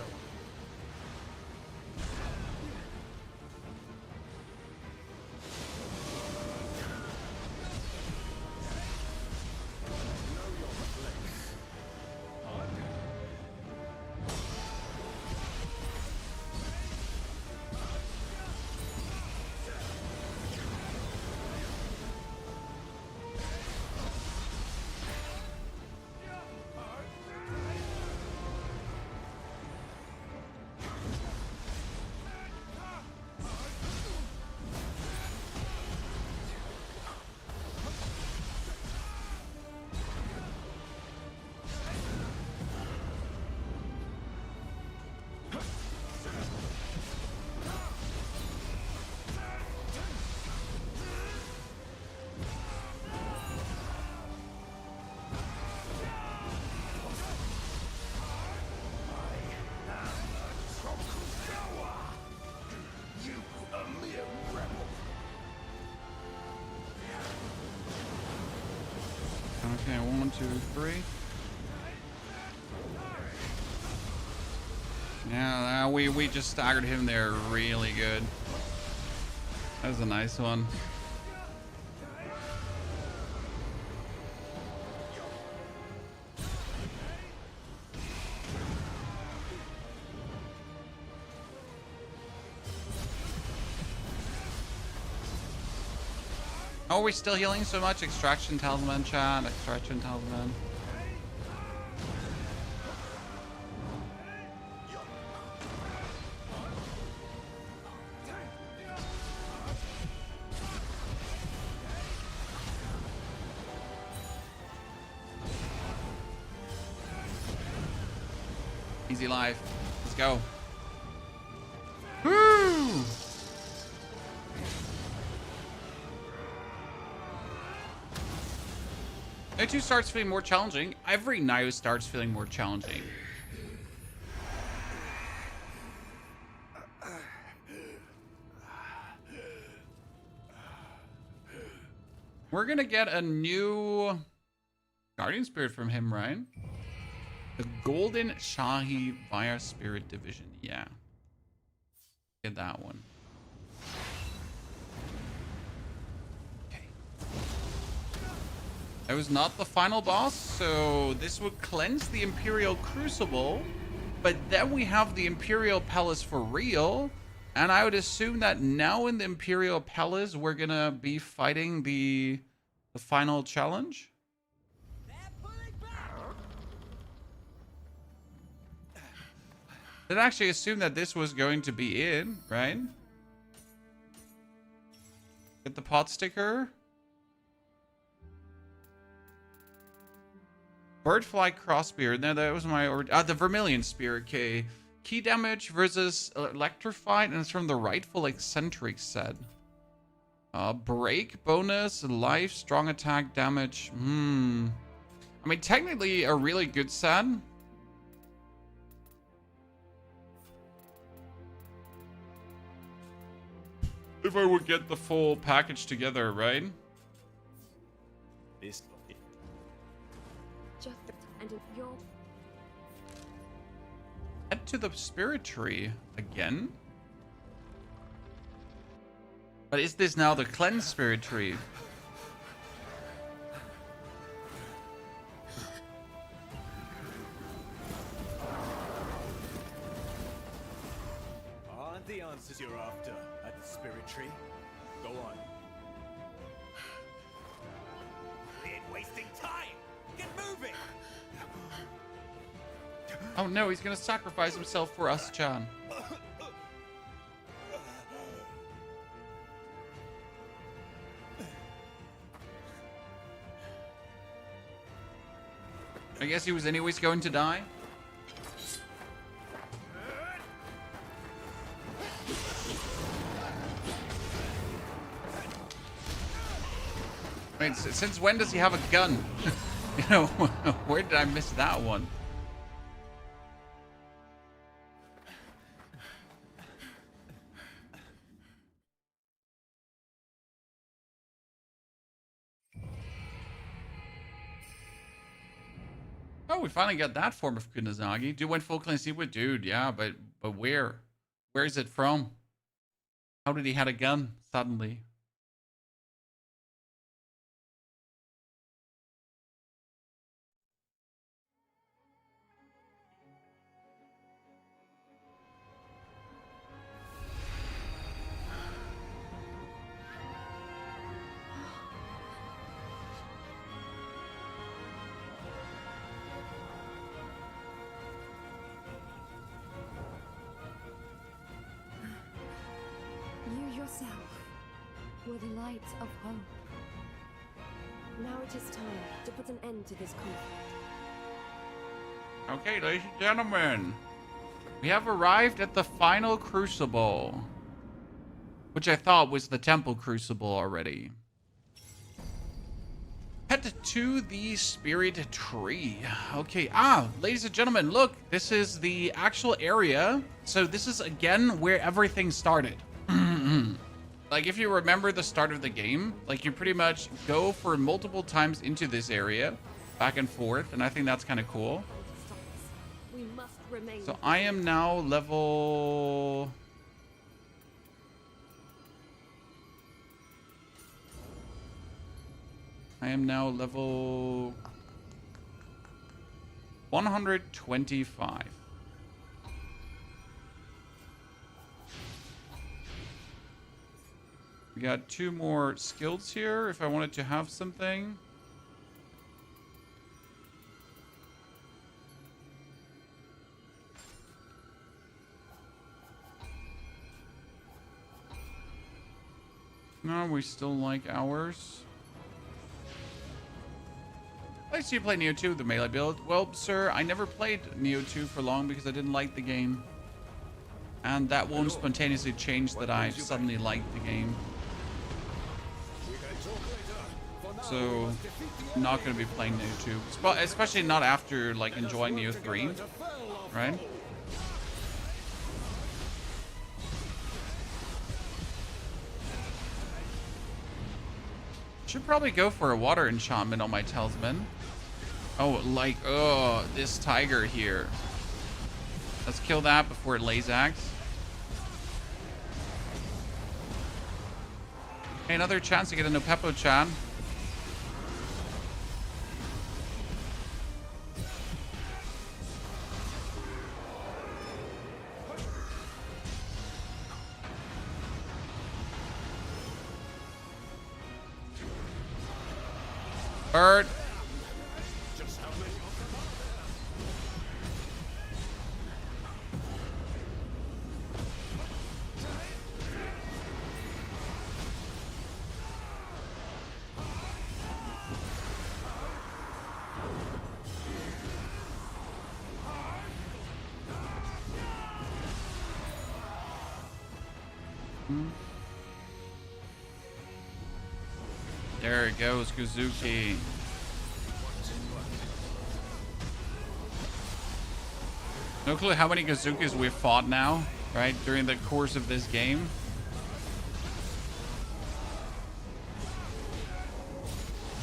Okay, 1, 2, 3. Yeah, we just staggered him there really good. That was a nice one. Oh, are we still healing so much? Extraction talisman, chat. Extraction talisman. Easy life. Let's go. Woo! Nioh 2 starts feeling more challenging. Every Nioh starts feeling more challenging. We're gonna get a new Guardian Spirit from him, right? The Golden Shahi Fire Spirit Division. Yeah. Get that one. That was not the final boss, so this would cleanse the Imperial Crucible, but then we have the Imperial Palace for real, and I would assume that now in the Imperial Palace we're gonna be fighting the final challenge. Did actually assume that this was going to be it, right? Get the pot sticker. Birdfly Crossbeard. No, that was my... the Vermilion Spear. Okay. Key damage versus Electrified, and it's from the Rightful Eccentric set. Break bonus, life, strong attack damage. I mean, technically a really good set. If I would get the full package together, right? This Just and your Head to the spirit tree again. But is this now the cleanse spirit tree? aren't the answers you're after at the spirit tree. Go on. We ain't wasting time. Get moving. Oh no, he's gonna sacrifice himself for us, John. guess he was anyways going to die. Wait, since when does he have a gun? You know, where did I miss that one? Oh, we finally got that form of Kunazagi. Dude went full clean with dude, yeah, but where? Where is it from? How did he had a gun suddenly? You yourself were the light of hope. Now it is time to put an end to this conflict. Okay, ladies and gentlemen, we have arrived at the final crucible, which I thought was the temple crucible already. Head to the spirit tree. Okay, ladies and gentlemen, look, this is the actual area. So this is again where everything started. Like, if you remember the start of the game, like, you pretty much go for multiple times into this area, back and forth, and I think that's kind of cool. We must remain. So I am now level... I am now level 125. We got 2 more skills here if I wanted to have something. No, we still like ours. I see you play Nioh 2, the melee build. Well, sir, I never played Nioh 2 for long because I didn't like the game. And that won't spontaneously change that I suddenly liked the game. So, I'm not going to be playing Nioh 2. Especially not after, like, enjoying Nioh 3. Right? Should probably go for a water enchantment on my talisman. Oh, like, oh, this tiger here. Let's kill that before it lays axe. Hey, another chance to get a no Peppo-chan. Bird. There it goes, Kazuki. No clue how many Kazukis we've fought now, right, during the course of this game.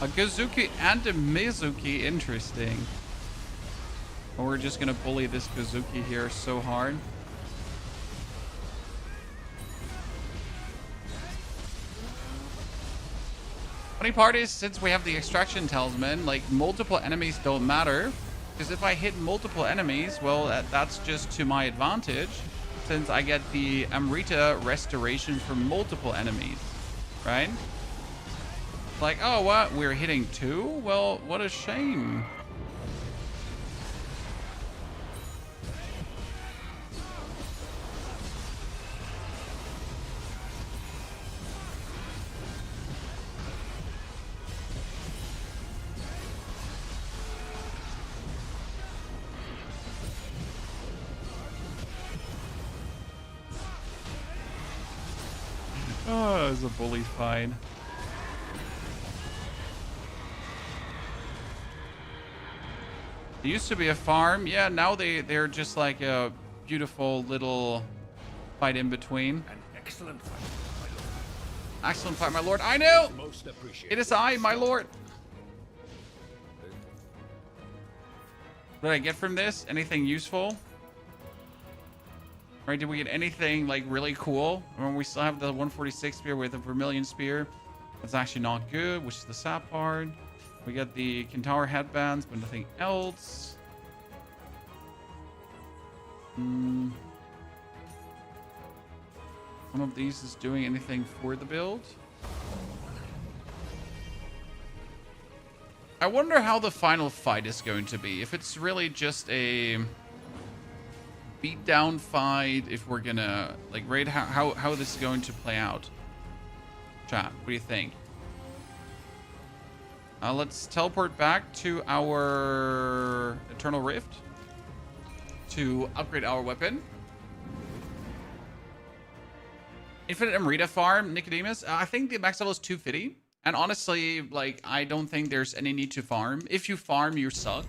A Kazuki and a Mizuki, interesting. Or we're just gonna bully this Kazuki here so hard. Funny part is, since we have the extraction talisman, like, multiple enemies don't matter. Because if I hit multiple enemies, well, that's just to my advantage. Since I get the Amrita restoration from multiple enemies. Right? Like, oh, what? We're hitting 2? Well, what a shame. Oh, it's a bully fight. It used to be a farm. Yeah, now they're just like a beautiful little fight in between. An excellent fight, Excellent fight, my lord. I know! Most appreciated. It is I, my lord. What did I get from this? Anything useful? Right, did we get anything like really cool? I mean, we still have the 146 spear with a vermilion spear. That's actually not good, which is the sap part. We got the Kentaur headbands, but nothing else. One of these is doing anything for the build. I wonder how the final fight is going to be. If it's really just a beatdown fight, if we're gonna like rate how this is going to play out. Chat, what do you think? Let's teleport back to our Eternal Rift to upgrade our weapon. Infinite Amrita farm, Nicodemus. I think the max level is 250. And honestly, like, I don't think there's any need to farm. If you farm, you suck.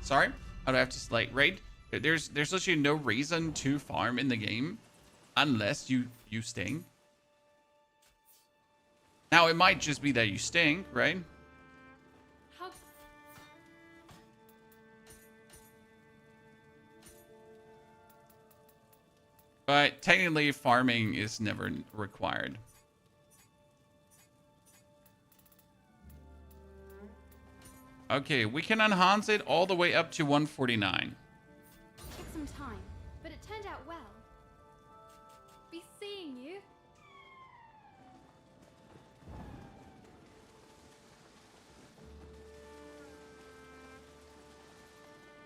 Sorry. How do I have to, like, raid? There's literally no reason to farm in the game unless you sting. Now, it might just be that you stink, right? How... But technically, farming is never required. Okay, we can enhance it all the way up to 149. Took some time, but it turned out well. Be seeing you.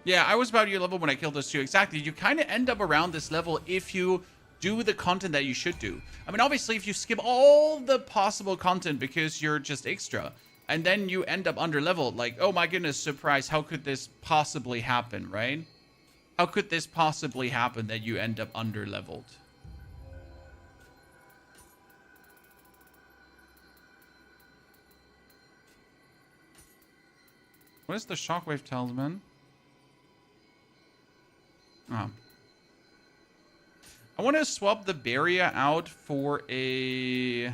Yeah, I was about your level when I killed those two. Exactly. You kind of end up around this level if you do the content that you should do. I mean, obviously, if you skip all the possible content because you're just extra, and then you end up under leveled, like, oh my goodness, surprise, how could this possibly happen, right? How could this possibly happen that you end up under leveled? What is the shockwave talisman? Oh. I want to swap the barrier out for a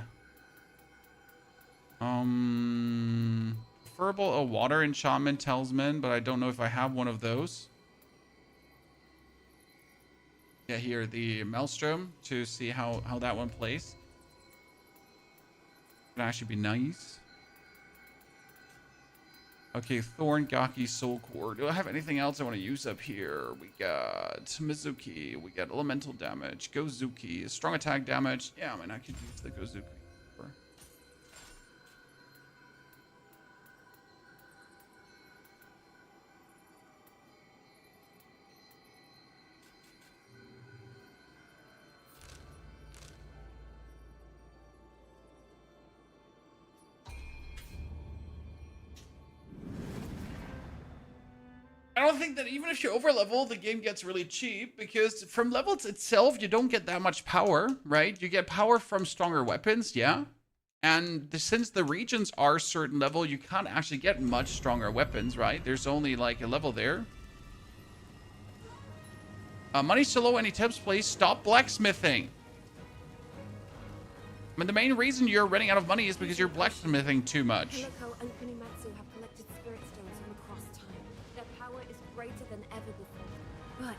preferable a water enchantment talisman, but I don't know if I have one of those. Yeah, here the Maelstrom to see how that one plays. Could actually be nice. Okay, Thorn, Gaki, Soul Core. Do I have anything else I want to use up here? We got Mizuki. We got elemental damage. Gozuki. Strong attack damage. Yeah, I mean, I could use the Gozuki. I don't think that even if you overlevel, the game gets really cheap, because from levels itself, you don't get that much power, right? You get power from stronger weapons, yeah. And since the regions are a certain level, you can't actually get much stronger weapons, right? There's only like a level there. Money's so low, any tips, please? Stop blacksmithing. I mean, the main reason you're running out of money is because you're blacksmithing too much. Look how Ankunimatsu have collected spirit stones from across time. Their power is greater than ever before. But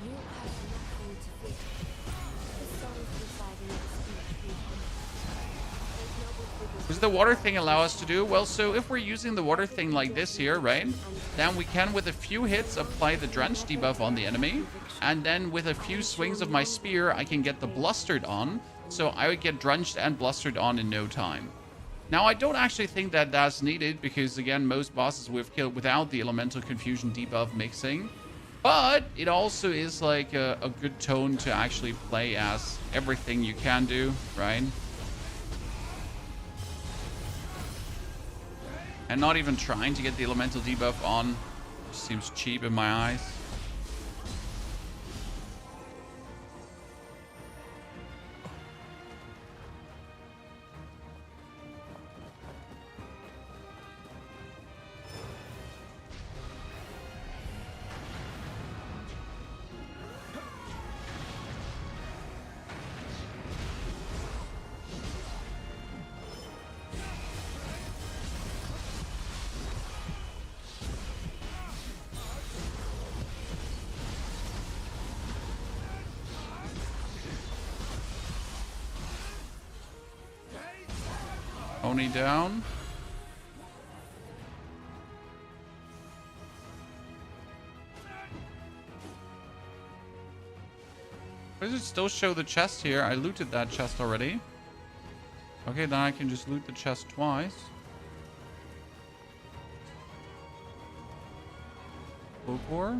you have nothing to fear. The stones reside in the spirit people. What does the water thing allow us to do? Well, so if we're using the water thing like this here, right? Then we can, with a few hits, apply the drench debuff on the enemy. And then with a few swings of my spear, I can get the blustered on. So I would get drenched and blustered on in no time. Now, I don't actually think that that's needed because, again, most bosses we've killed without the elemental confusion debuff mixing. But it also is like a good tone to actually play as everything you can do, right? And not even trying to get the elemental debuff on. Just seems cheap in my eyes. Oni down. Why does it still show the chest here? I looted that chest already. Okay, then I can just loot the chest twice. Core.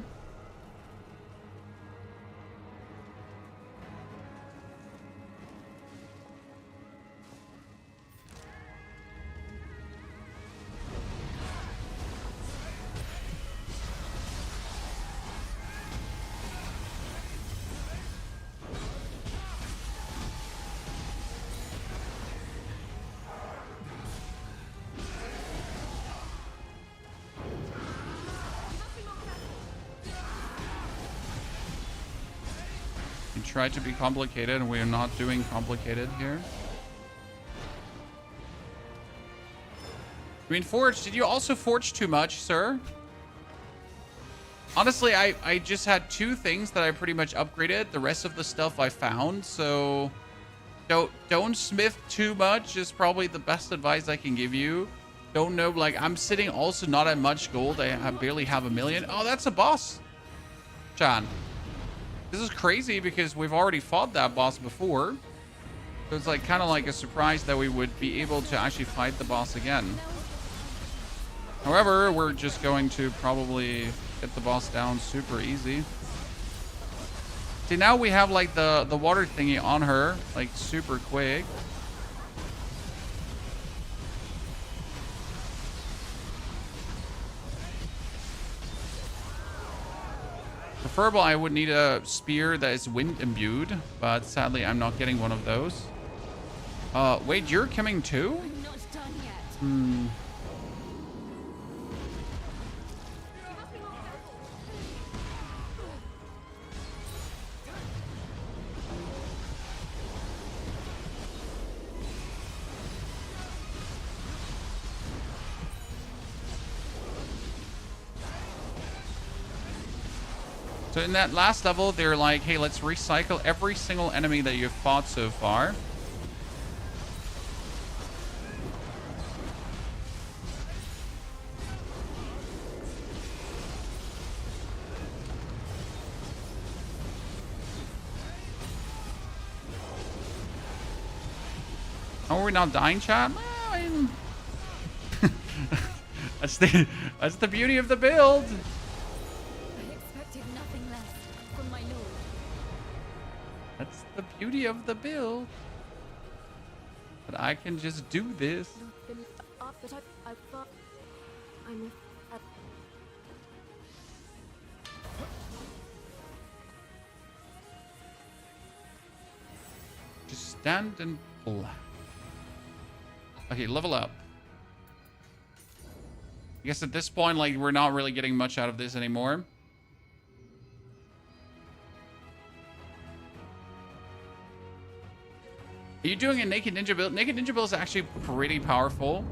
We tried to be complicated, and we are not doing complicated here. I mean, Forge, did you also forge too much, sir? Honestly, I just had 2 things that I pretty much upgraded. The rest of the stuff I found, so don't smith too much is probably the best advice I can give you. Don't know, like, I'm sitting also not at much gold. I barely have 1 million. Oh, that's a boss. Chan. This is crazy because we've already fought that boss before. So it's like kind of like a surprise that we would be able to actually fight the boss again. However, we're just going to probably get the boss down super easy. See, now we have like the water thingy on her, like super quick. Preferable, I would need a spear that is wind imbued, but sadly I'm not getting one of those. Wait, you're coming too? I'm not done yet. So in that last level, they're like, hey, let's recycle every single enemy that you've fought so far. How are we not dying, chat? Well, I mean... that's the beauty of the build. I expected nothing less from my lord. That's the beauty of the build. But I can just do this. But I thought I'm a Just stand and pull. Okay, level up. I guess at this point, like, we're not really getting much out of this anymore. Are you doing a Naked Ninja build? Naked Ninja build is actually pretty powerful.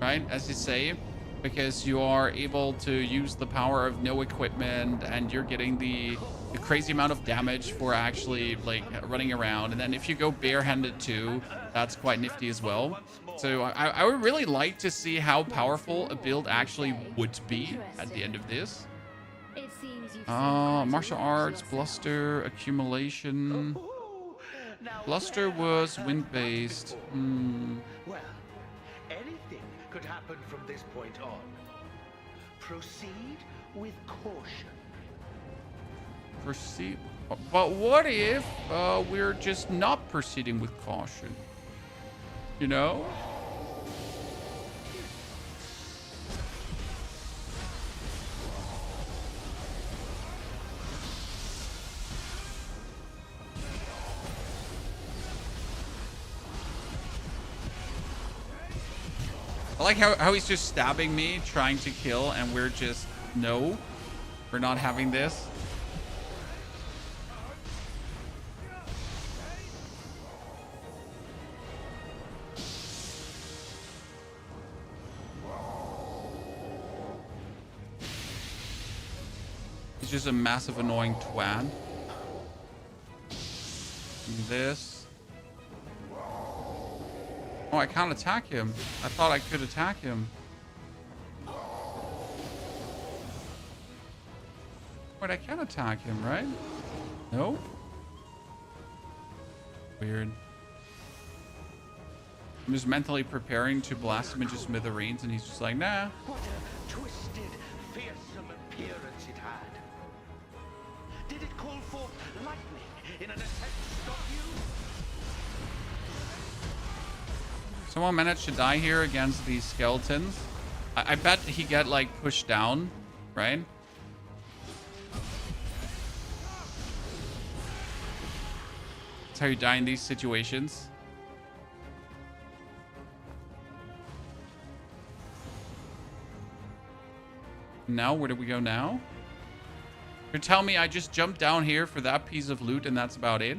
Right, as you say. Because you are able to use the power of no equipment, and you're getting the crazy amount of damage for actually, like, running around. And then if you go barehanded too, that's quite nifty as well. So I would really like to see how powerful a build actually would be at the end of this. It seems you've Martial arts, bluster, accumulation. Bluster was wind-based. Well, anything could happen from this point on. Proceed with caution. Proceed. But what if we're just not proceeding with caution? You know? I like how he's just stabbing me, trying to kill, and we're just, no, we're not having this. He's just a massive annoying twat. And this. Oh, I can't attack him. I thought I could attack him. Wait, I can attack him, right? No? Weird. I'm just mentally preparing to blast him into smithereens, and he's just like, nah. What a twisted, fearsome appearance it had. Did it call forth lightning in an attempt to stop you? Someone managed to die here against these skeletons. I bet he get like pushed down, right? That's how you die in these situations. Now, where do we go now? You're telling me I just jumped down here for that piece of loot and that's about it?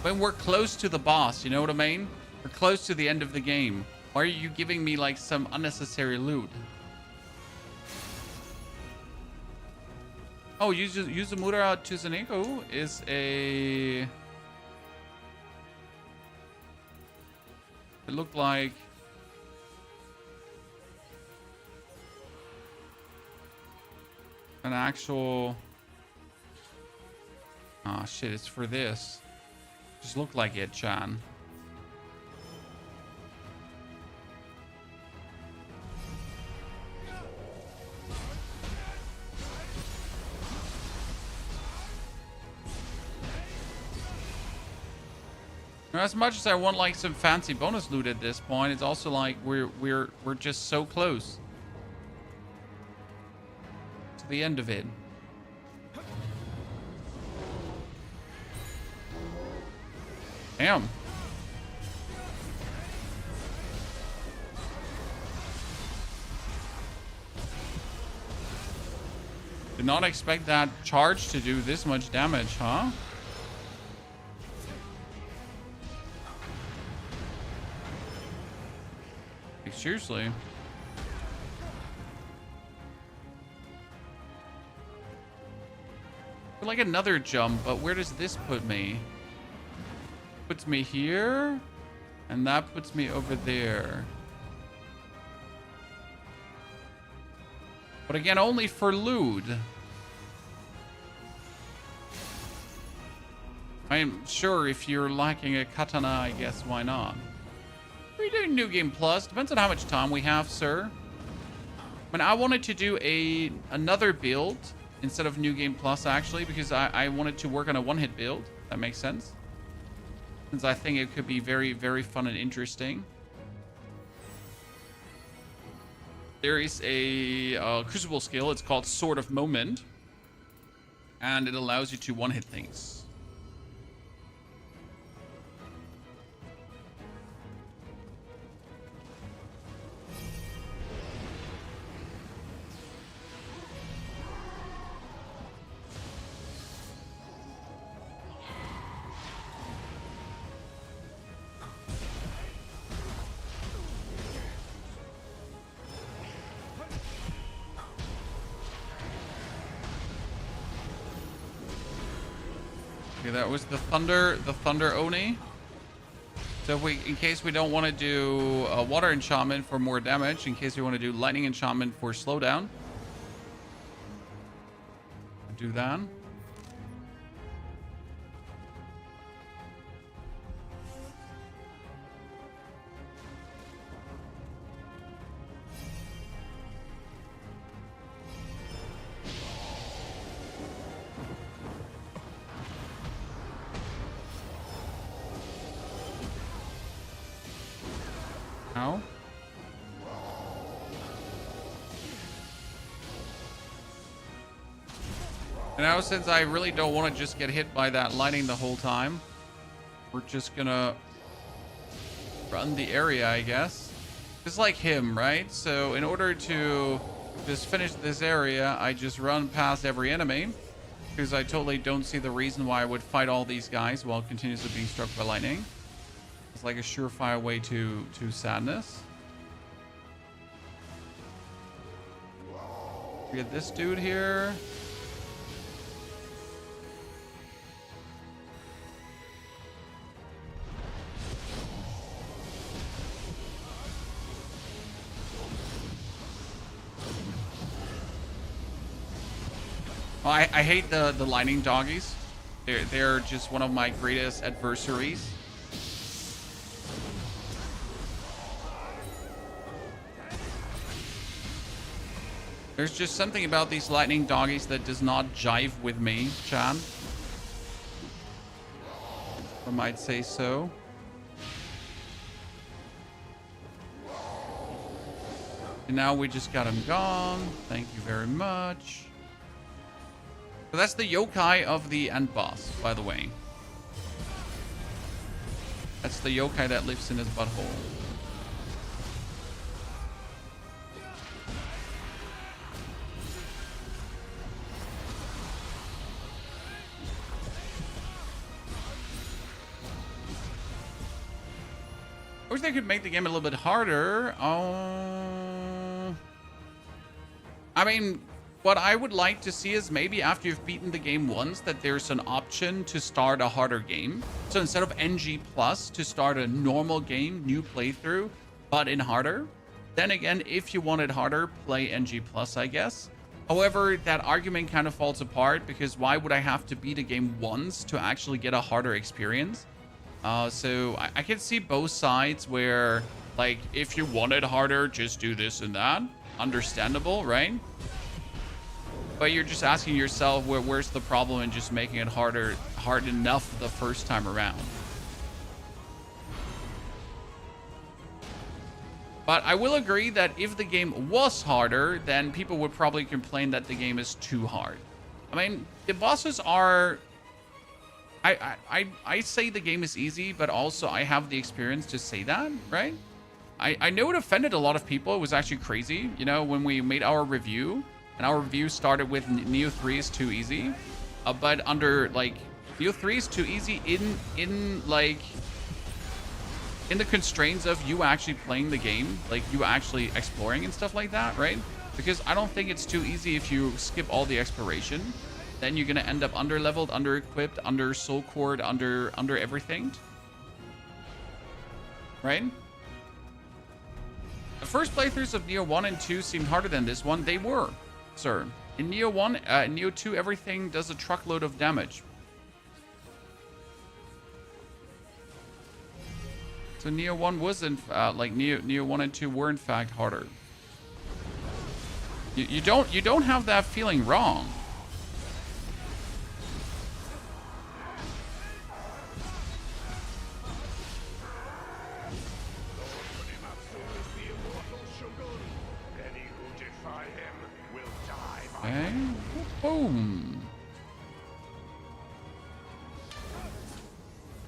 When we're close to the boss, you know what I mean? We're close to the end of the game. Why are you giving me like some unnecessary loot? Oh, Yuzumura Tsuneku is a... It looked like... an actual... Oh shit, it's for this. Just looked like it, Chan. As much as I want like some fancy bonus loot at this point, it's also like we're just so close to the end of it. Damn. Did not expect that charge to do this much damage, huh? Like, seriously. Like another jump, but where does this put me? Puts me here, and that puts me over there. But again, only for loot. I'm sure if you're lacking a katana, I guess why not? We're doing New Game Plus. Depends on how much time we have, sir. But I wanted to do another build instead of New Game Plus, actually, because I wanted to work on a one-hit build. That makes sense. Since I think it could be very, very fun and interesting. There is a Crucible skill. It's called Sword of Moment. And it allows you to one-hit things. Okay, that was the Thunder Oni. So if we, in case we don't want to do Water Enchantment for more damage, in case we want to do Lightning Enchantment for slowdown, do that. Ow. And now, since I really don't want to just get hit by that lightning the whole time, we're just gonna run the area, I guess. Just like him, right? So in order to just finish this area, I just run past every enemy, because I totally don't see the reason why I would fight all these guys while continuously being struck by lightning. It's like a surefire way to sadness. We get this dude here. Well, I hate the lightning doggies. They're just one of my greatest adversaries. There's just something about these lightning doggies that does not jive with me, Chan. I might say so. And now we just got him gone. Thank you very much. So that's the yokai of the end boss, by the way. That's the yokai that lives in his butthole. I wish they could make the game a little bit harder. I mean, what I would like to see is maybe after you've beaten the game once that there's an option to start a harder game. So instead of NG plus to start a normal game, new playthrough, but in harder. Then again, if you want it harder, play NG plus, I guess. However, that argument kind of falls apart because why would I have to beat a game once to actually get a harder experience? So I can see both sides where, like, if you want it harder, just do this and that. Understandable, right? But you're just asking yourself, where's the problem in just making it hard enough the first time around? But I will agree that if the game was harder, then people would probably complain that the game is too hard. I mean, the bosses are... I say the game is easy, but also I have the experience to say that, right? I know it offended a lot of people. It was actually crazy, you know, when we made our review, and our review started with Nioh 3 is too easy, but under, like, Nioh 3 is too easy in the constraints of you actually playing the game, like you actually exploring and stuff like that, right? Because I don't think it's too easy if you skip all the exploration. Then you're gonna end up under-leveled, under-equipped, under-soul cord, under everything. Right? The first playthroughs of Nioh 1 and 2 seemed harder than this one. They were, sir. In Nioh 1, Nioh 2, everything does a truckload of damage. So Nioh 1 was, Nioh 1 and 2 were in fact harder. You don't have that feeling wrong. Okay. Boom.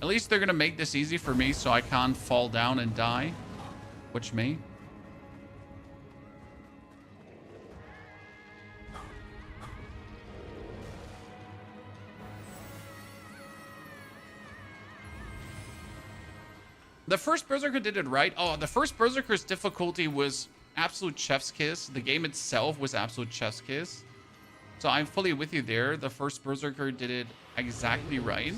At least they're gonna make this easy for me so I can't fall down and die. Which me? The first Berserker did it right. Oh, the first Berserker's difficulty was absolute chef's kiss. The game itself was absolute chef's kiss. So I'm fully with you there. The first Berserker did it exactly right.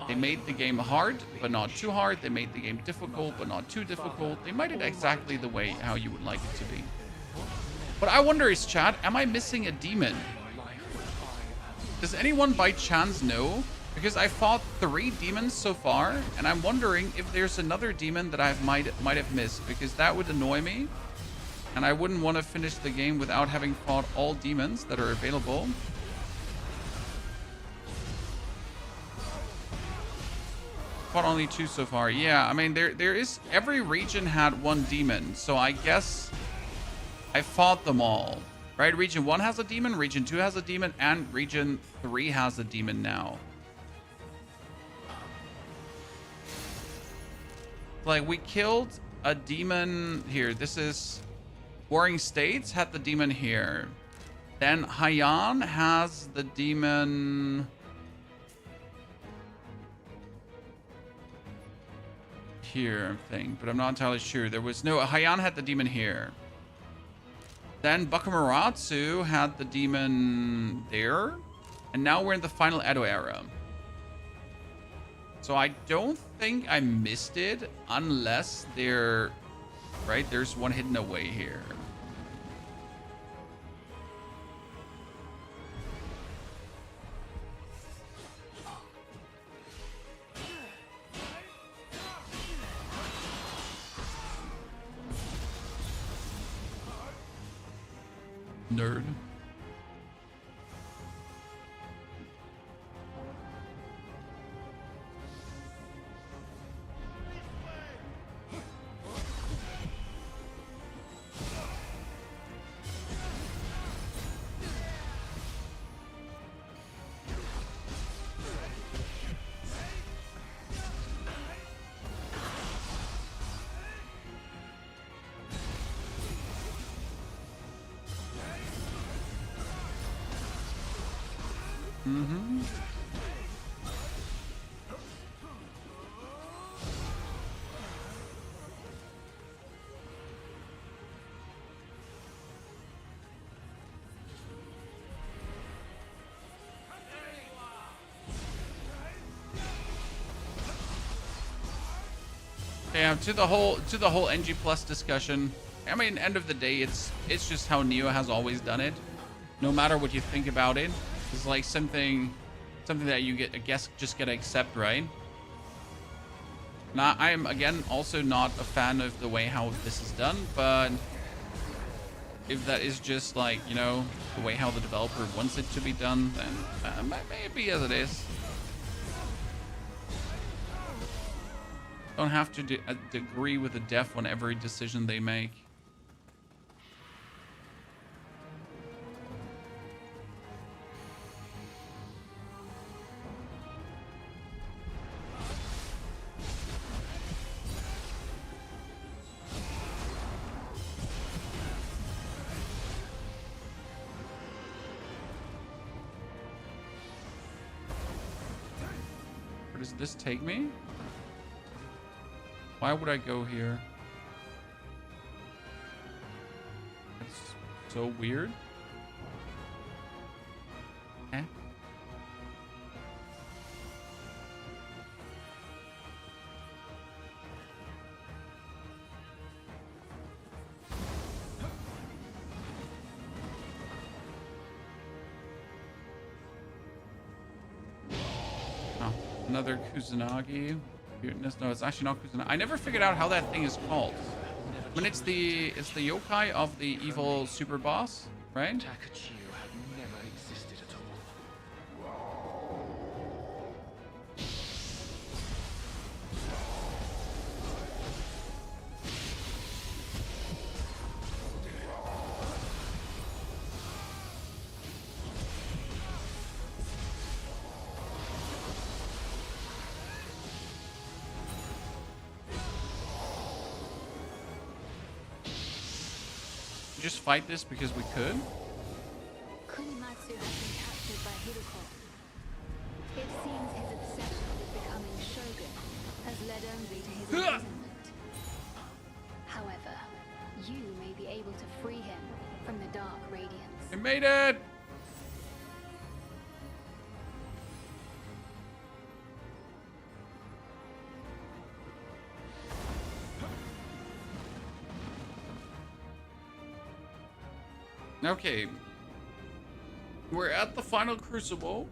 They made the game hard, but not too hard. They made the game difficult, but not too difficult. They made it exactly the way how you would like it to be. What I wonder is, chat, am I missing a demon? Does anyone by chance know? Because I fought 3 demons so far, and I'm wondering if there's another demon that I might have missed, because that would annoy me. And I wouldn't want to finish the game without having fought all demons that are available. Fought only 2 so far. Yeah, I mean, there is... Every region had 1 demon, so I guess I fought them all. Right? Region 1 has a demon, Region 2 has a demon, and Region 3 has a demon now. Like, we killed a demon here. This is... Warring States had the demon here. Then Haiyan has the demon here, I think, but I'm not entirely sure. There was no... Haiyan had the demon here. Then Bakumaratsu had the demon there. And now we're in the final Edo era. So I don't think I missed it unless they're... Right? There's one hidden away here. Nerd. Mm-hmm. Yeah, to the whole NG Plus discussion. I mean, end of the day, it's just how Nioh has always done it. No matter what you think about it, it's like something that you get, I guess, just gotta accept, right? Now, I am again also not a fan of the way how this is done, but if that is just like, you know, the way how the developer wants it to be done, then maybe as it is. Don't have to agree with the dev on every decision they make. Where does this take me? Why would I go here? It's so weird. Eh? Oh, another Kusanagi. No, it's actually not Kusanagi. I never figured out how that thing is called. I mean, it's the yokai of the evil super boss, right? Takachio had never existed at all. Just fight this because we could? Kunimatsu has been captured by Hideko. It seems his obsession with becoming shogun has led only to his imprisonment. However, you may be able to free him from the Dark Radiance. I made it! Okay. We're at the final crucible.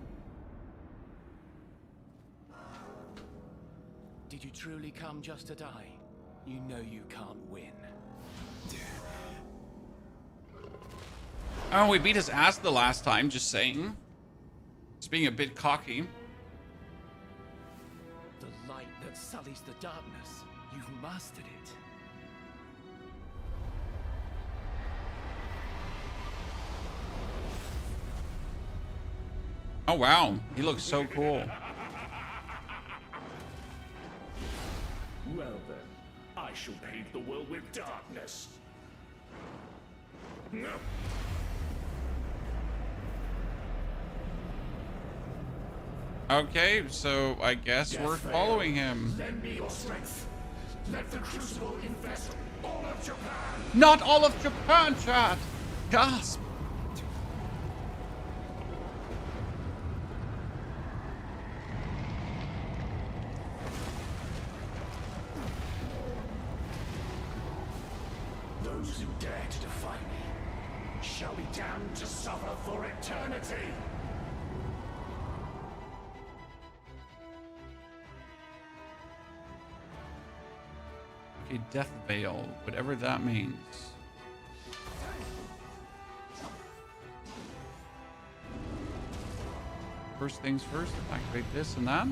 Did you truly come just to die? You know you can't win. Oh, we beat his ass the last time, just saying. Just being a bit cocky. The light that sullies the darkness. You've mastered it. Oh, wow. He looks so cool. Well then, I shall paint the world with darkness. Okay, so I guess we're following him. Lend me your strength. Let the crucible infest all of Japan. Not all of Japan, chat! Gasp! Those who dare to defy me shall be damned to suffer for eternity. Okay, Death Veil, whatever that means. first things first, activate this and that.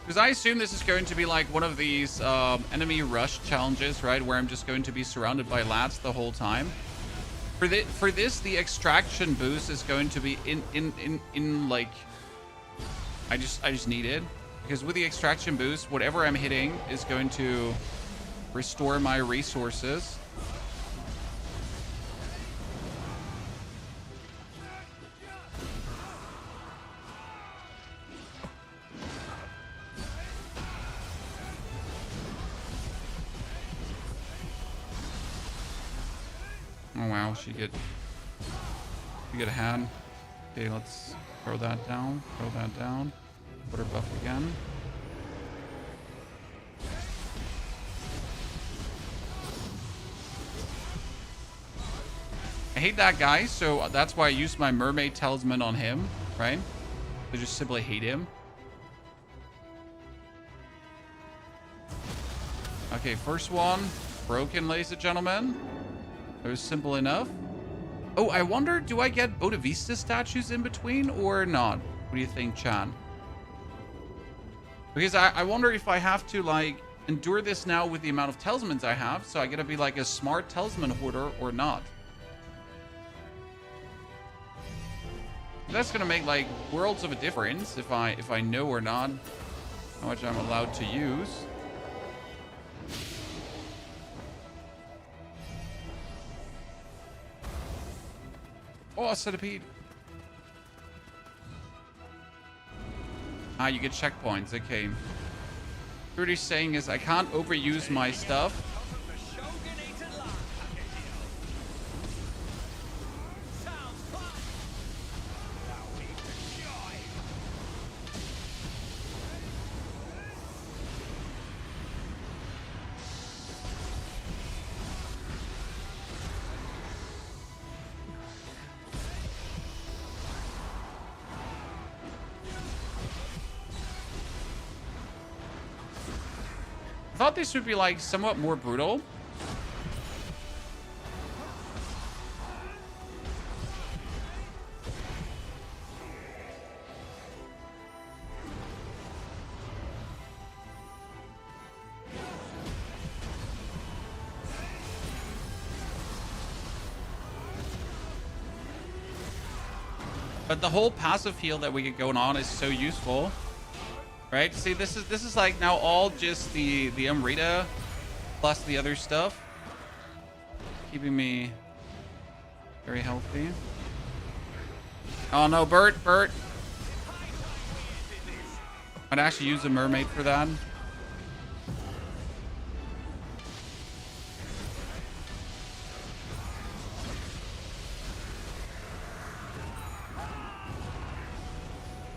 Because I assume this is going to be like one of these enemy rush challenges, right? Where I'm just going to be surrounded by lats the whole time. For this, the extraction boost is going to be in like, I just need it. Because with the extraction boost, whatever I'm hitting is going to restore my resources. Oh wow, she get a hand. Okay, let's throw that down. Throw that down. Put her buff again. I hate that guy, so that's why I used my mermaid talisman on him, right? I just simply hate him. Okay, first one broken, ladies and gentlemen. It was simple enough. Oh, I wonder, do I get Bodavista statues in between or not? What do you think, Chan? Because I wonder if I have to, like, endure this now with the amount of talismans I have, so I gotta be, like, a smart talisman hoarder or not. That's gonna make, like, worlds of a difference if I know or not how much I'm allowed to use. Oh, a centipede. Ah, you get checkpoints. Okay. What he's saying is I can't overuse my stuff. I thought this would be like somewhat more brutal. But the whole passive heal that we get going on is so useful. Right? See, this is like now all just the Amrita plus the other stuff. Keeping me very healthy. Oh no, Bert. I'd actually use a mermaid for that.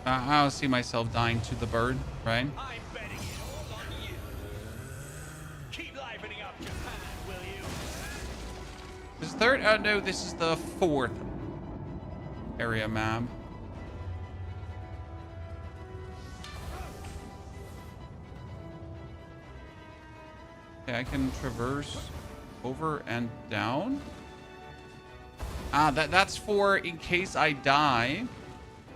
I don't see myself dying to the bird, right? I'm betting it all on you. Keep livening up Japan, will you? This is third? Oh no, this is the fourth area map. Okay, I can traverse over and down. Ah, that's for in case I die.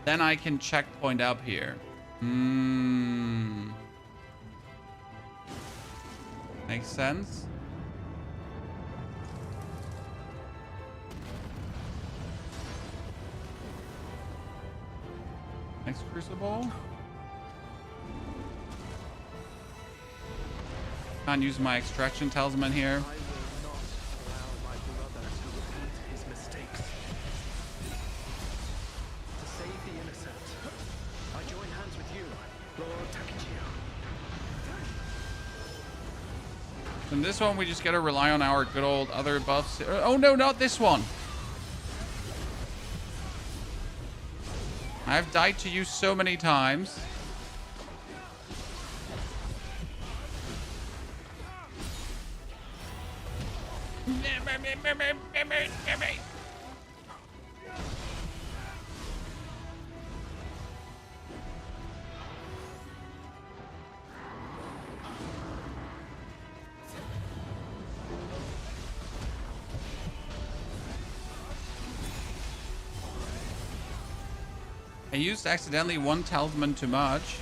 Then I can checkpoint up here. Makes sense. Next crucible. Can't use my extraction talisman here. In this one, we just gotta rely on our good old other buffs. Oh no, not this one. I've died to you so many times. I used accidentally one talisman too much.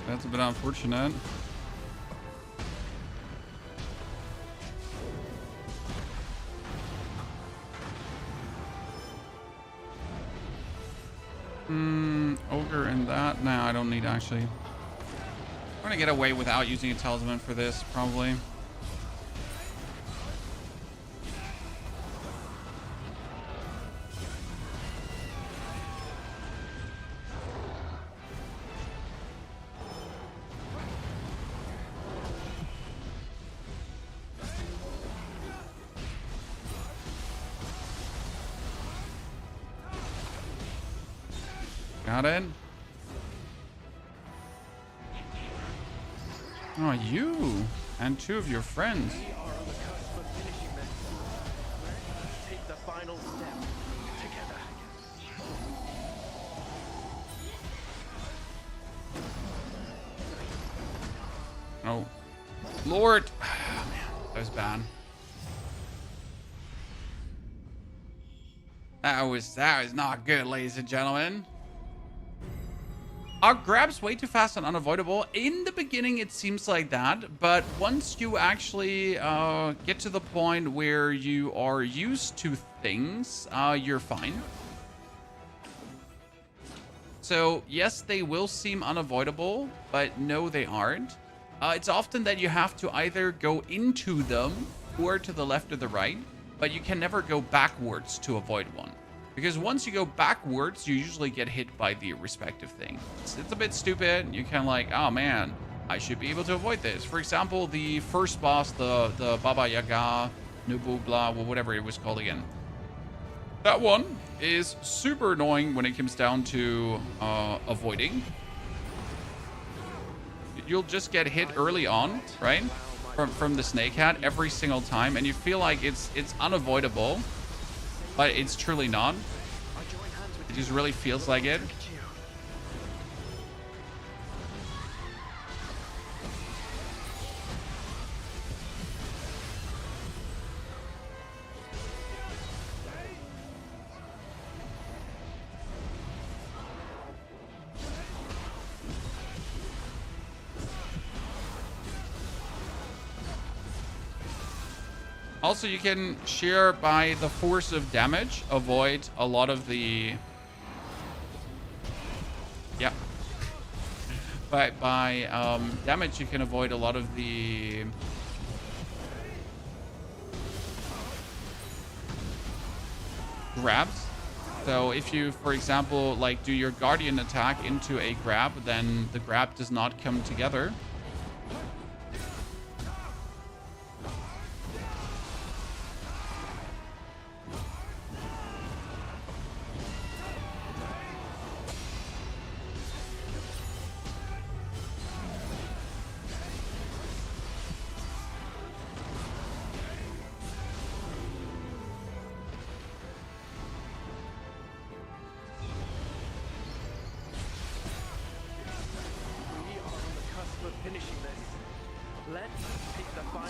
That's a bit unfortunate. Ogre and that. No, I don't need actually. I'm gonna get away without using a talisman for this, probably. Got it. Oh, you and two of your friends. We are on the cusp of finishing this. Let's take the final step together. Oh, Lord. Oh, man, that was bad. That was not good, ladies and gentlemen. Are grabs way too fast and unavoidable? In the beginning, it seems like that, but once you actually get to the point where you are used to things, you're fine. So yes, they will seem unavoidable, but no, they aren't. It's often that you have to either go into them or to the left or the right, but you can never go backwards to avoid one. Because once you go backwards, you usually get hit by the respective thing. It's a bit stupid. You're kind of like, oh man, I should be able to avoid this. For example, the first boss, the Baba Yaga, Nubugla, or whatever it was called again. That one is super annoying when it comes down to avoiding. You'll just get hit early on, right? From the snake hat every single time, and you feel like it's unavoidable. But it's truly not. It just really feels like it. Also, you can shear by the force of damage, avoid a lot of the... Yeah. But by damage, you can avoid a lot of the... grabs. So if you, for example, like do your guardian attack into a grab, then the grab does not come together.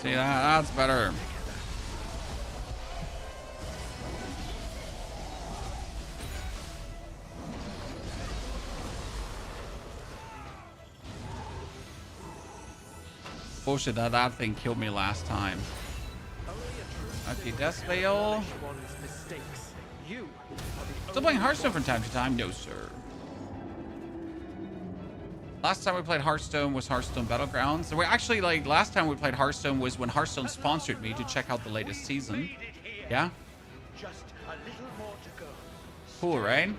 See, that's better. Bullshit, that thing killed me last time. Okay, Death Veil. Still playing Hearthstone from time to time? No, sir. Last time we played Hearthstone was Hearthstone Battlegrounds. So we're actually, like, last time we played Hearthstone was when Hearthstone sponsored me to check out the latest season. Yeah? Just a little more to go. Cool, right?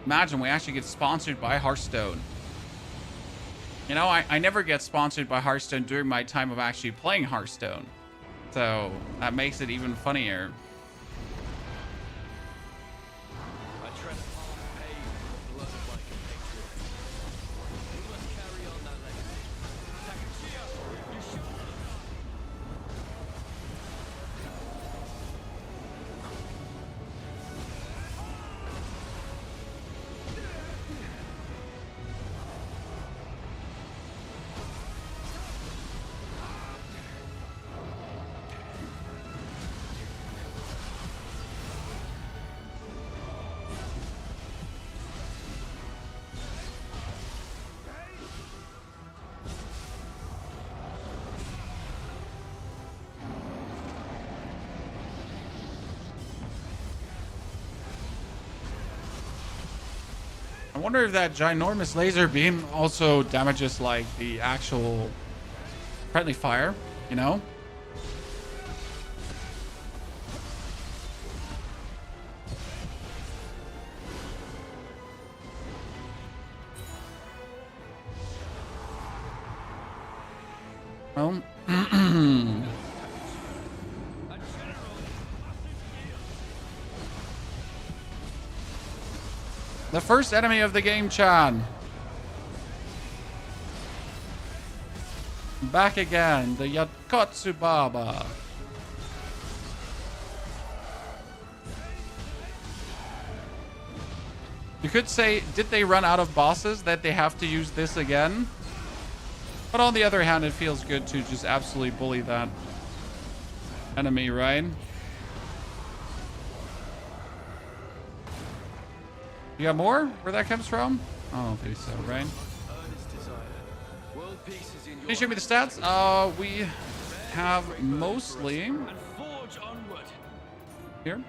Imagine we actually get sponsored by Hearthstone. You know, I never get sponsored by Hearthstone during my time of actually playing Hearthstone. So that makes it even funnier. wonder if that ginormous laser beam also damages like the actual friendly fire, you know? Well, the first enemy of the game, Chan. Back again, the Yakotsu Baba. You could say, did they run out of bosses that they have to use this again? But on the other hand, it feels good to just absolutely bully that enemy, right? You got more? Where that comes from? I don't think so, right? Can you show me the stats? We have mostly here.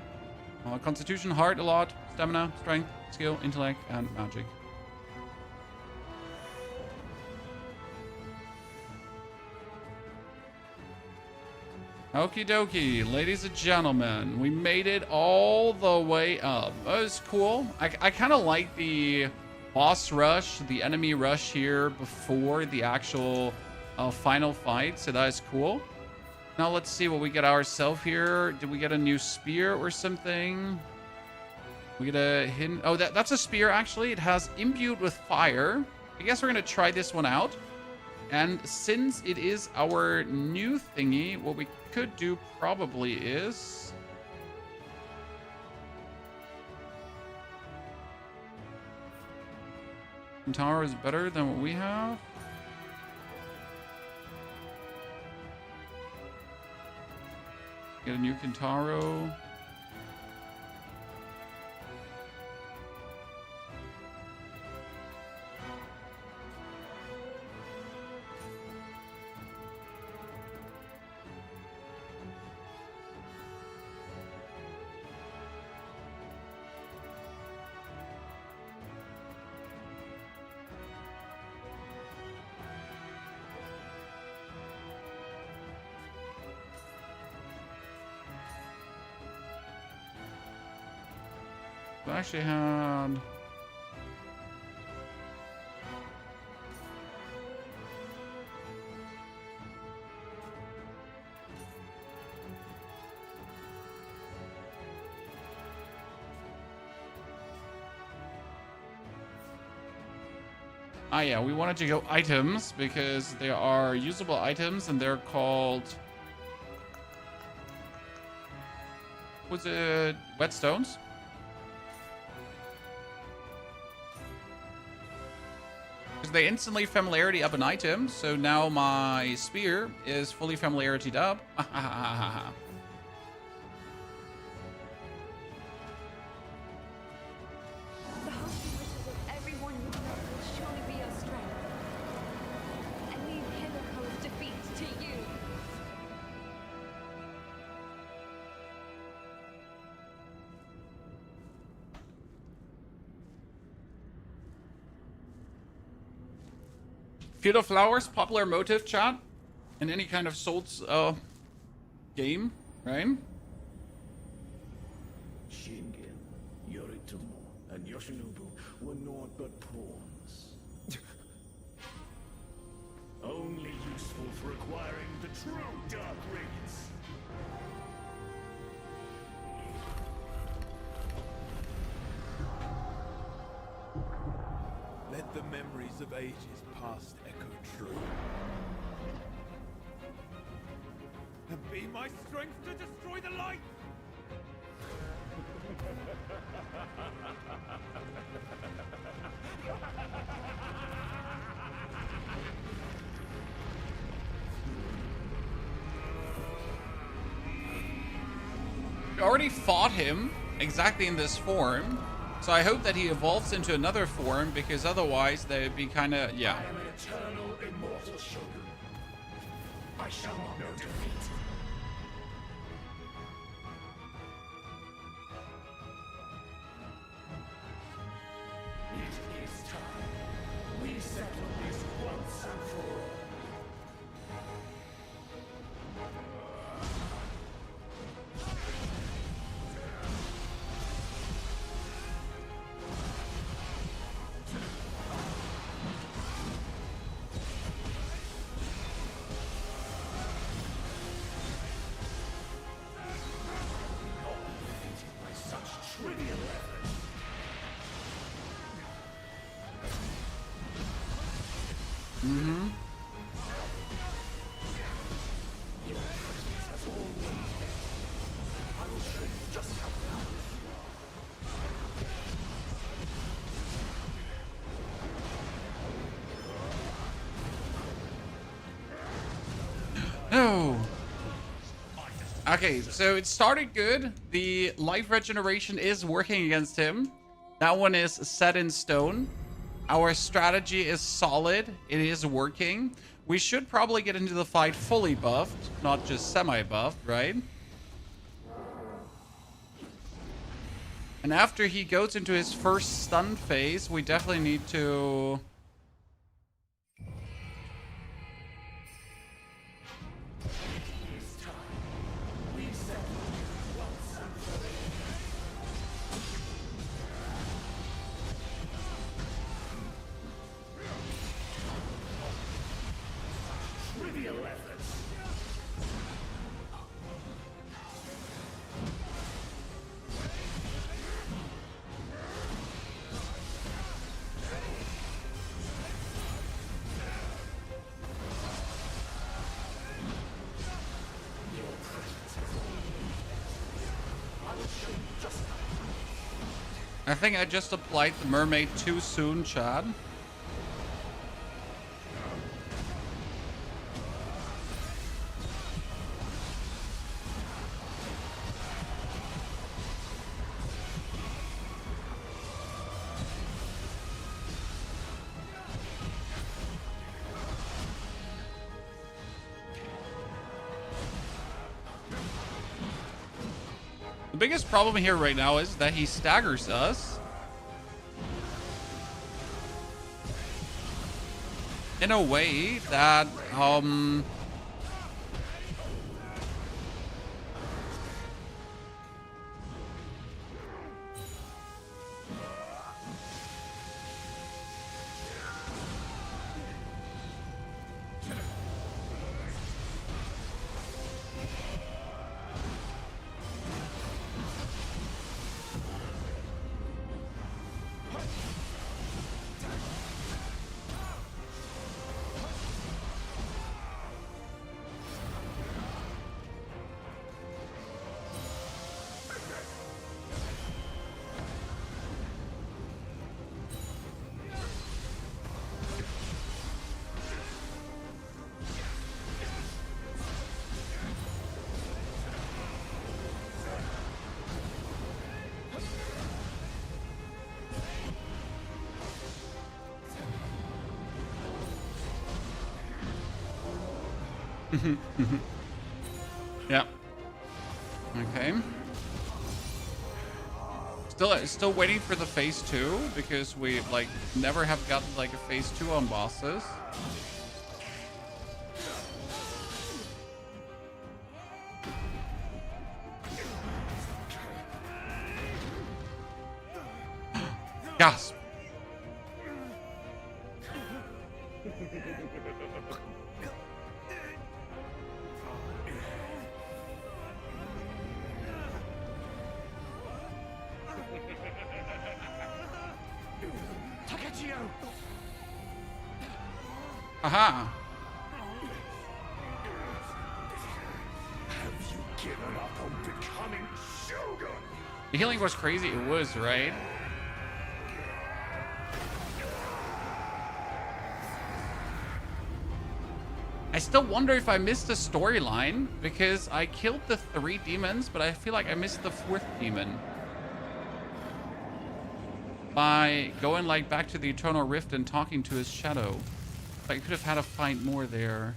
Constitution, heart a lot, stamina, strength, skill, intellect, and magic. Okie dokie, ladies and gentlemen, we made it all the way up. That was cool. I kind of like the boss rush, the enemy rush here before the actual final fight, so that is cool. Now let's see what we get ourselves here. Did we get a new spear or something? We get a hidden... Oh, that's a spear, actually. It has imbued with fire. I guess we're going to try this one out. And since it is our new thingy, what we could do probably is... Kintaro is better than what we have. Get a new Kintaro. I actually had... Ah, yeah, we wanted to go items because they are usable items and they're called... Was it whetstones? Because they instantly familiarity up an item, so now my spear is fully familiarity up. The hopes and wishes of everyone you love will surely be your strength. And leave Himiko's defeat to you. Field of Flowers, popular motive, chat, in any kind of Souls game, right? Shingen, Yoritomo, and Yoshinobu were naught but pawns. Only useful for acquiring the true Dark Rings. Let the memories of ages past echo true. And be my strength to destroy the light! We already fought him exactly in this form. So I hope that he evolves into another form, because otherwise they would be kind of, yeah. I am an eternal, immortal shogun. I shall not know defeat. It is No. Okay, so it started good. The life regeneration is working against him. That one is set in stone. Our strategy is solid. It is working. We should probably get into the fight fully buffed, not just semi-buffed, right? And after he goes into his first stun phase, we definitely need to... I think I just applied the mermaid too soon, Chad. The biggest problem here right now is that he staggers us in a way that yeah. Okay. Still waiting for the phase 2 because we like never have gotten like a phase 2 on bosses. Gasp. Aha. Have you given up on becoming Shogun? The healing was crazy. It was, right? I still wonder if I missed the storyline because I killed the 3 demons, but I feel like I missed the 4th demon. By going like back to the Eternal Rift and talking to his shadow. I could have had a fight more there.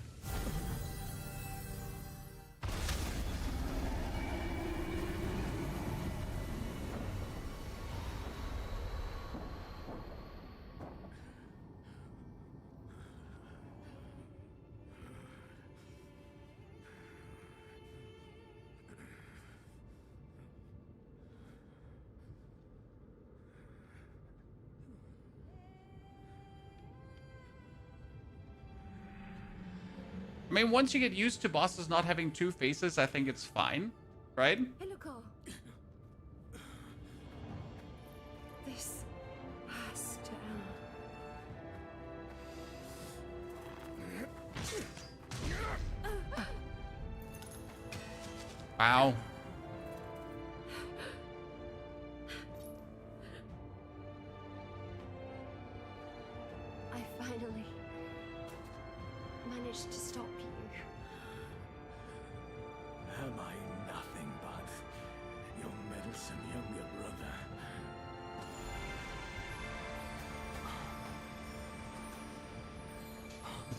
I mean, once you get used to bosses not having 2 faces, I think it's fine, right? Hilico. This has to end. Wow. I finally managed to stop you.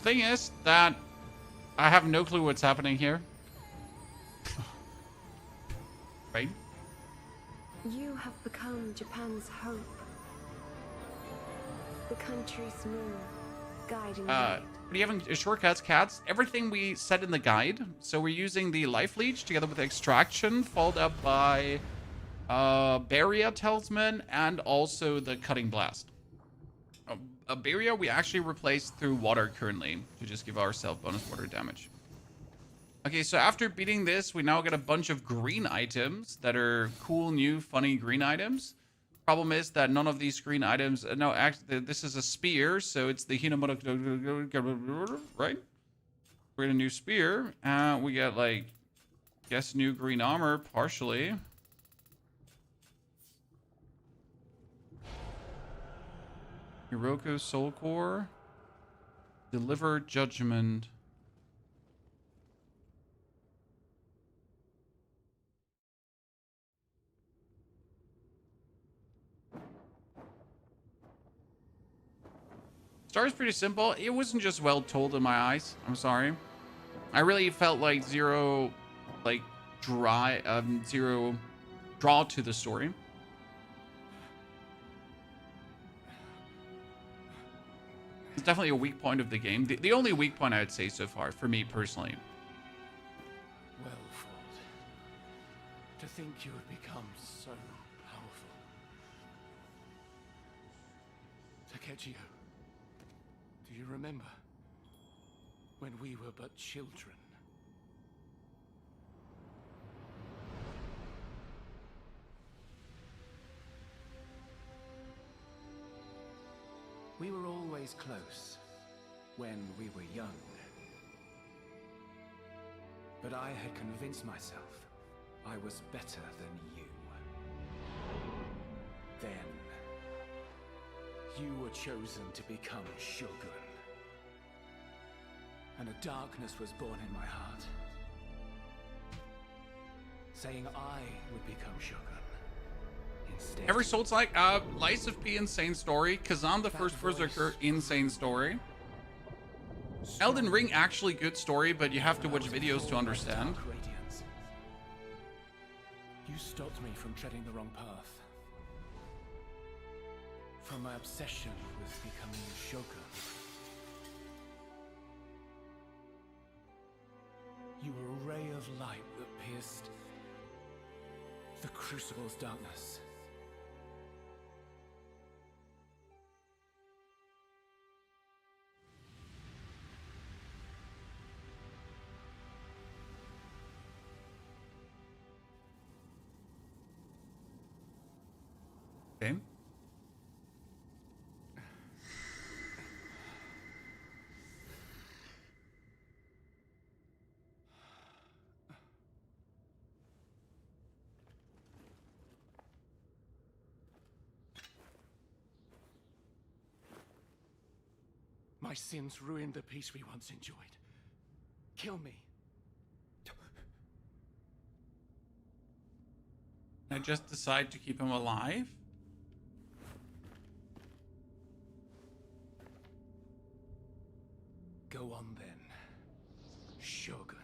thing is that I have no clue what's happening here. Right? You have become Japan's hope. The country's moon, guiding light. What do you have in shortcuts, cats? Everything we said in the guide. So we're using the life leech together with extraction, followed up by Barrier Talisman and also the cutting blast. A barrier we actually replaced through water currently to just give ourselves bonus water damage. Okay, so after beating this, we now get a bunch of green items that are cool, new, funny green items. Problem is that none of these green items... no, actually, this is a spear, so it's the Hinamoto... Right? We get a new spear. We get, like, guess new green armor, partially. Hiroko Soul Core. Deliver Judgment. Story's pretty simple. It wasn't just well told in my eyes. I'm sorry. I really felt like zero draw to the story. It's definitely a weak point of the game. The only weak point I would say so far, for me personally. Well, Ford. To think you have become so powerful. Takechio, do you remember when we were but children? We were always close when we were young. But I had convinced myself I was better than you. Then, you were chosen to become Shogun. And a darkness was born in my heart, saying I would become Shogun. Instead, Every Souls like Lies of P insane story, Kazan the First Berserker insane story. Elden Ring actually good story, but you have to watch videos to understand. You stopped me from treading the wrong path. From my obsession with becoming Shogun. You were a ray of light that pierced the Crucible's darkness. Okay. My sins ruined the peace we once enjoyed. Kill me. I just decide to keep him alive. Go on then, Shogun.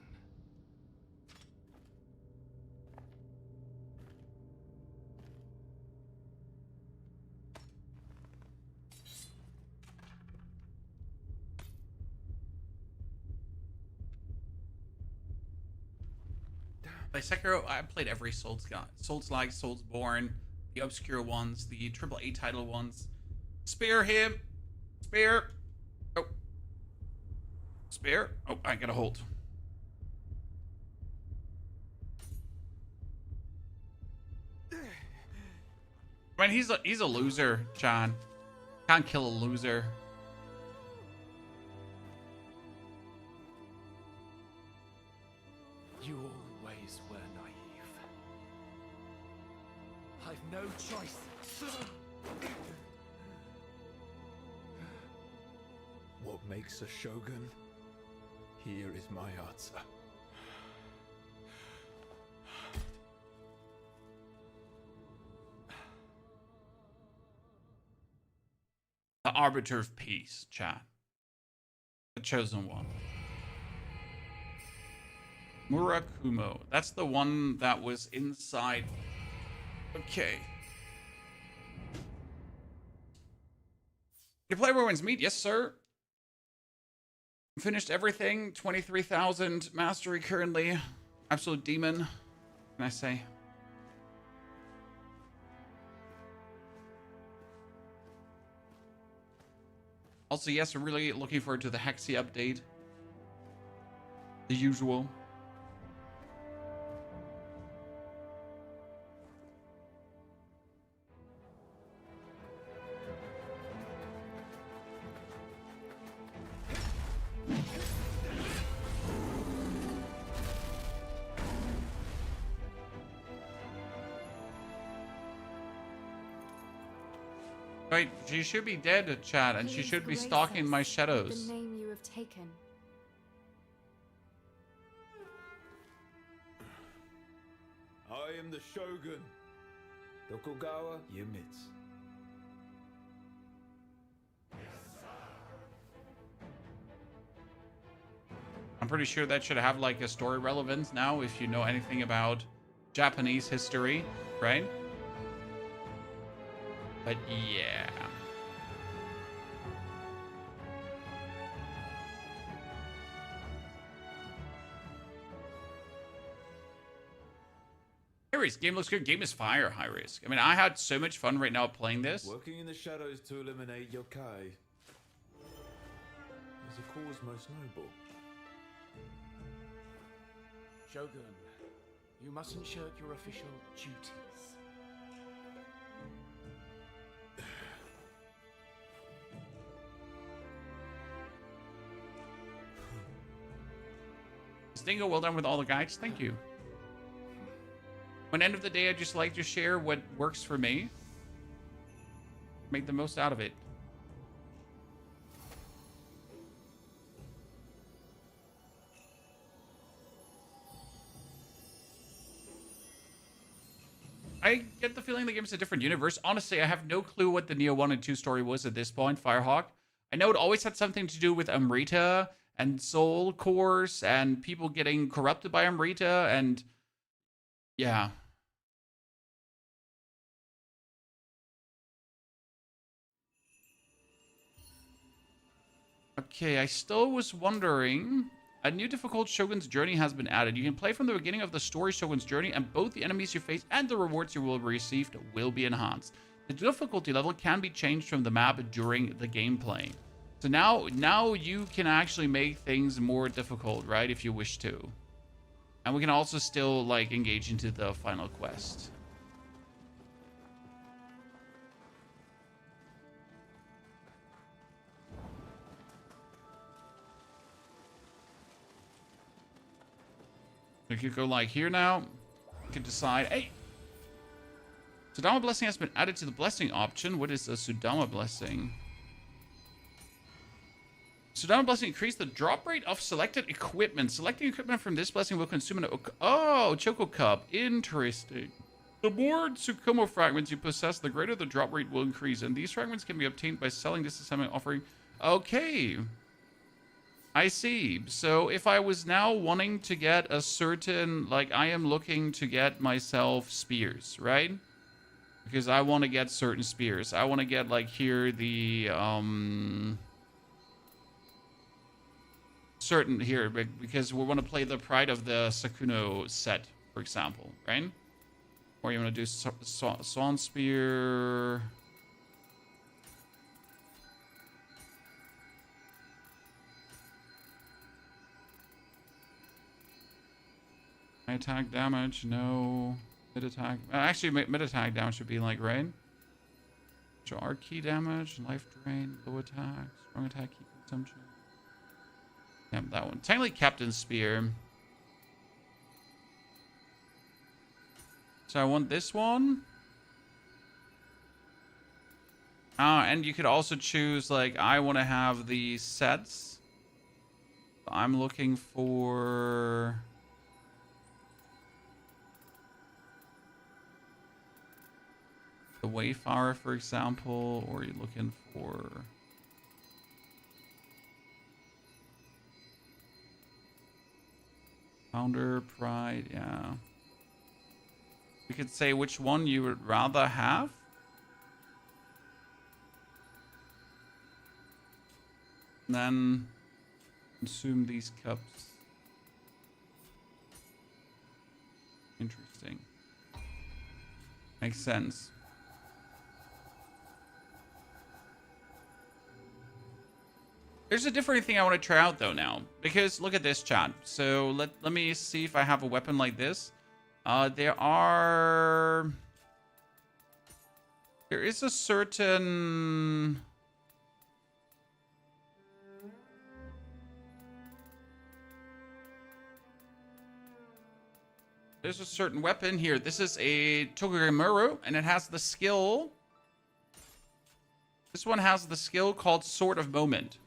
By Sekiro, I played every Souls-like, Soulsborne, the obscure ones, the AAA title ones. Spare him! Spare! Oh. Spare? Oh, I got a hold. I mean, he's a loser, John. Can't kill a loser. You always were naive. I've no choice. What makes a shogun? Here is my answer. The arbiter of peace, chat. The chosen one. Murakumo. That's the one that was inside. Okay. You play everyone's meet? Yes, sir. Finished everything. 23,000 mastery currently. Absolute demon. What can I say? Also, yes, we're really looking forward to the Hexy update. The usual. Right, she should be dead, chat, and she Please should be grace stalking my us shadows. with the name you have taken. I am the Shogun. Tokugawa Yumitsu. I'm pretty sure that should have like a story relevance now if you know anything about Japanese history, right? But yeah. High risk. Game looks good. Game is fire. High risk. I mean, I had so much fun right now playing this. Working in the shadows to eliminate yokai is a cause most noble. Shogun, you mustn't shirk your official duties. Stingo, well done with all the guides. Thank you. At the end of the day, I just like to share what works for me. Make the most out of it. I get the feeling the game is a different universe. Honestly, I have no clue what the Nioh 1 and 2 story was at this point, Firehawk. I know it always had something to do with Amrita and Soul Cores and people getting corrupted by Amrita and... yeah. Okay, I still was wondering... A new difficult Shogun's Journey has been added. You can play from the beginning of the story Shogun's Journey, and both the enemies you face and the rewards you will receive will be enhanced. The difficulty level can be changed from the map during the gameplay. So now you can actually make things more difficult, right, if you wish to. And we can also still, like, engage into the final quest. You could go like here now. You could decide, hey, Sudama Blessing has been added to the blessing option. What is a Sudama Blessing? Sudama Blessing increased the drop rate of selected equipment. Selecting equipment from this blessing will consume an... oh, Choco Cup. Interesting. The more Tsukumo fragments you possess, the greater the drop rate will increase. And these fragments can be obtained by selling, disassembling, offering... okay. I see. So if I was now wanting to get a certain, like, I am looking to get myself spears, right? Because I want to get certain spears. I want to get, like, here the, certain here, because we want to play the Pride of the Sakuno set, for example, right? Or you want to do Swan Spear... attack damage, no. Mid attack. Actually, mid attack damage would be like, right? So our key damage, life drain, low attack, strong attack, key consumption. Yeah, that one. Technically, Captain Spear. So I want this one. And you could also choose, like, I want to have the sets. I'm looking for... the Wayfarer, for example, or you're looking for... Founder, Pride, yeah. We could say which one you would rather have. And then consume these cups. Interesting. Makes sense. There's a different thing I want to try out though now, because look at this, chat. So let me see if I have a weapon like this. There is a certain weapon here. This is a Toguremuru, and it has the skill. This one has the skill called Sword of Moment.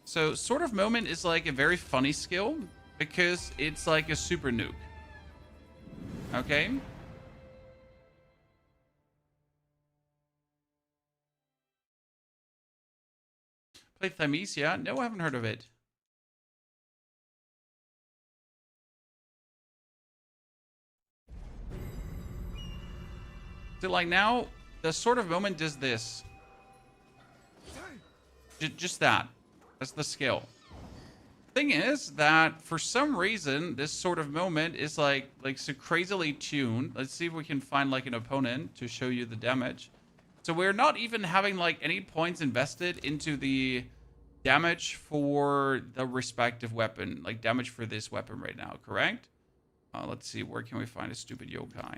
So Sword of Moment is like a very funny skill because it's like a super nuke. Okay. Play Thymesia? No, I haven't heard of it. So like now, the Sword of Moment does this. Just that. That's the skill. Thing is that for some reason, this Sword of Moment is like so crazily tuned. Let's see if we can find like an opponent to show you the damage. So we're not even having like any points invested into the damage for the respective weapon, like damage for this weapon right now, correct? Let's see, where can we find a stupid yokai?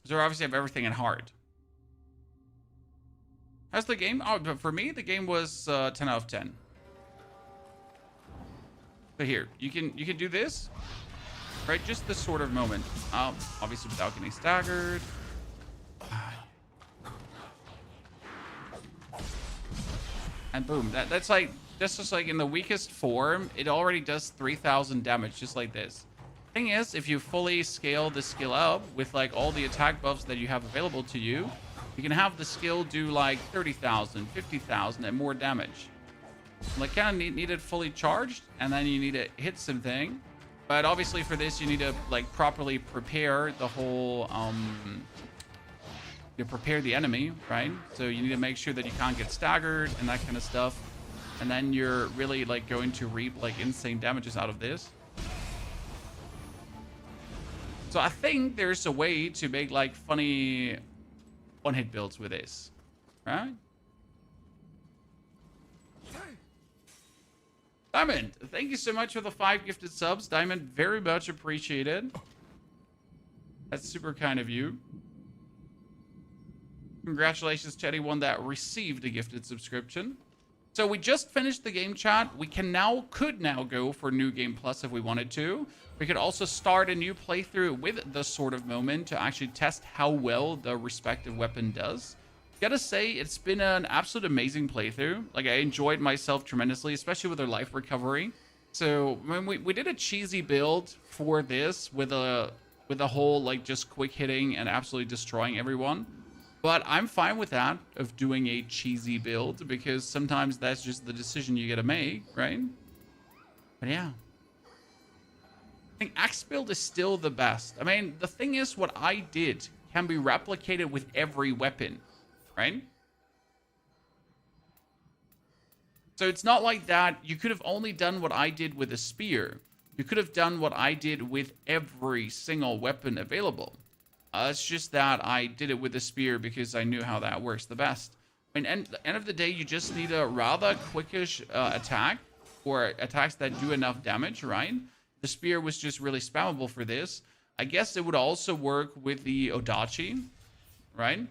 So we obviously have everything in hard. How's the game? Oh, but for me, the game was 10 out of 10. But here, you can do this, right? Just this sort of moment. Obviously without getting staggered. And boom, that's just like in the weakest form, it already does 3,000 damage, just like this. Thing is, if you fully scale the skill up with like all the attack buffs that you have available to you, you can have the skill do like 30,000, 50,000 and more damage. Like kind of need it fully charged, and then you need to hit something. But obviously for this, you need to like properly prepare the whole, you prepare the enemy, right? So you need to make sure that you can't get staggered and that kind of stuff. And then you're really like going to reap like insane damages out of this. So I think there's a way to make like funny one-hit builds with this, right? Diamond, thank you so much for the 5 gifted subs. Diamond, very much appreciated. That's super kind of you. Congratulations to anyone that received a gifted subscription. So we just finished the game, chat. We could now go for New Game Plus if we wanted to. We could also start a new playthrough with the Sword of Moment to actually test how well the respective weapon does. Gotta say, it's been an absolute amazing playthrough. Like, I enjoyed myself tremendously, especially with their life recovery. So, when we did a cheesy build for this with a whole, like, just quick hitting and absolutely destroying everyone. But I'm fine with that, of doing a cheesy build, because sometimes that's just the decision you gotta make, right? But yeah. I think Axe build is still the best. I mean, the thing is, what I did can be replicated with every weapon, right? So it's not like that. You could have only done what I did with a spear. You could have done what I did with every single weapon available. It's just that I did it with a spear because I knew how that works the best. I mean, at the end of the day, you just need a rather quickish attack, or attacks that do enough damage, right? The spear was just really spammable for this. I guess it would also work with the Odachi, right?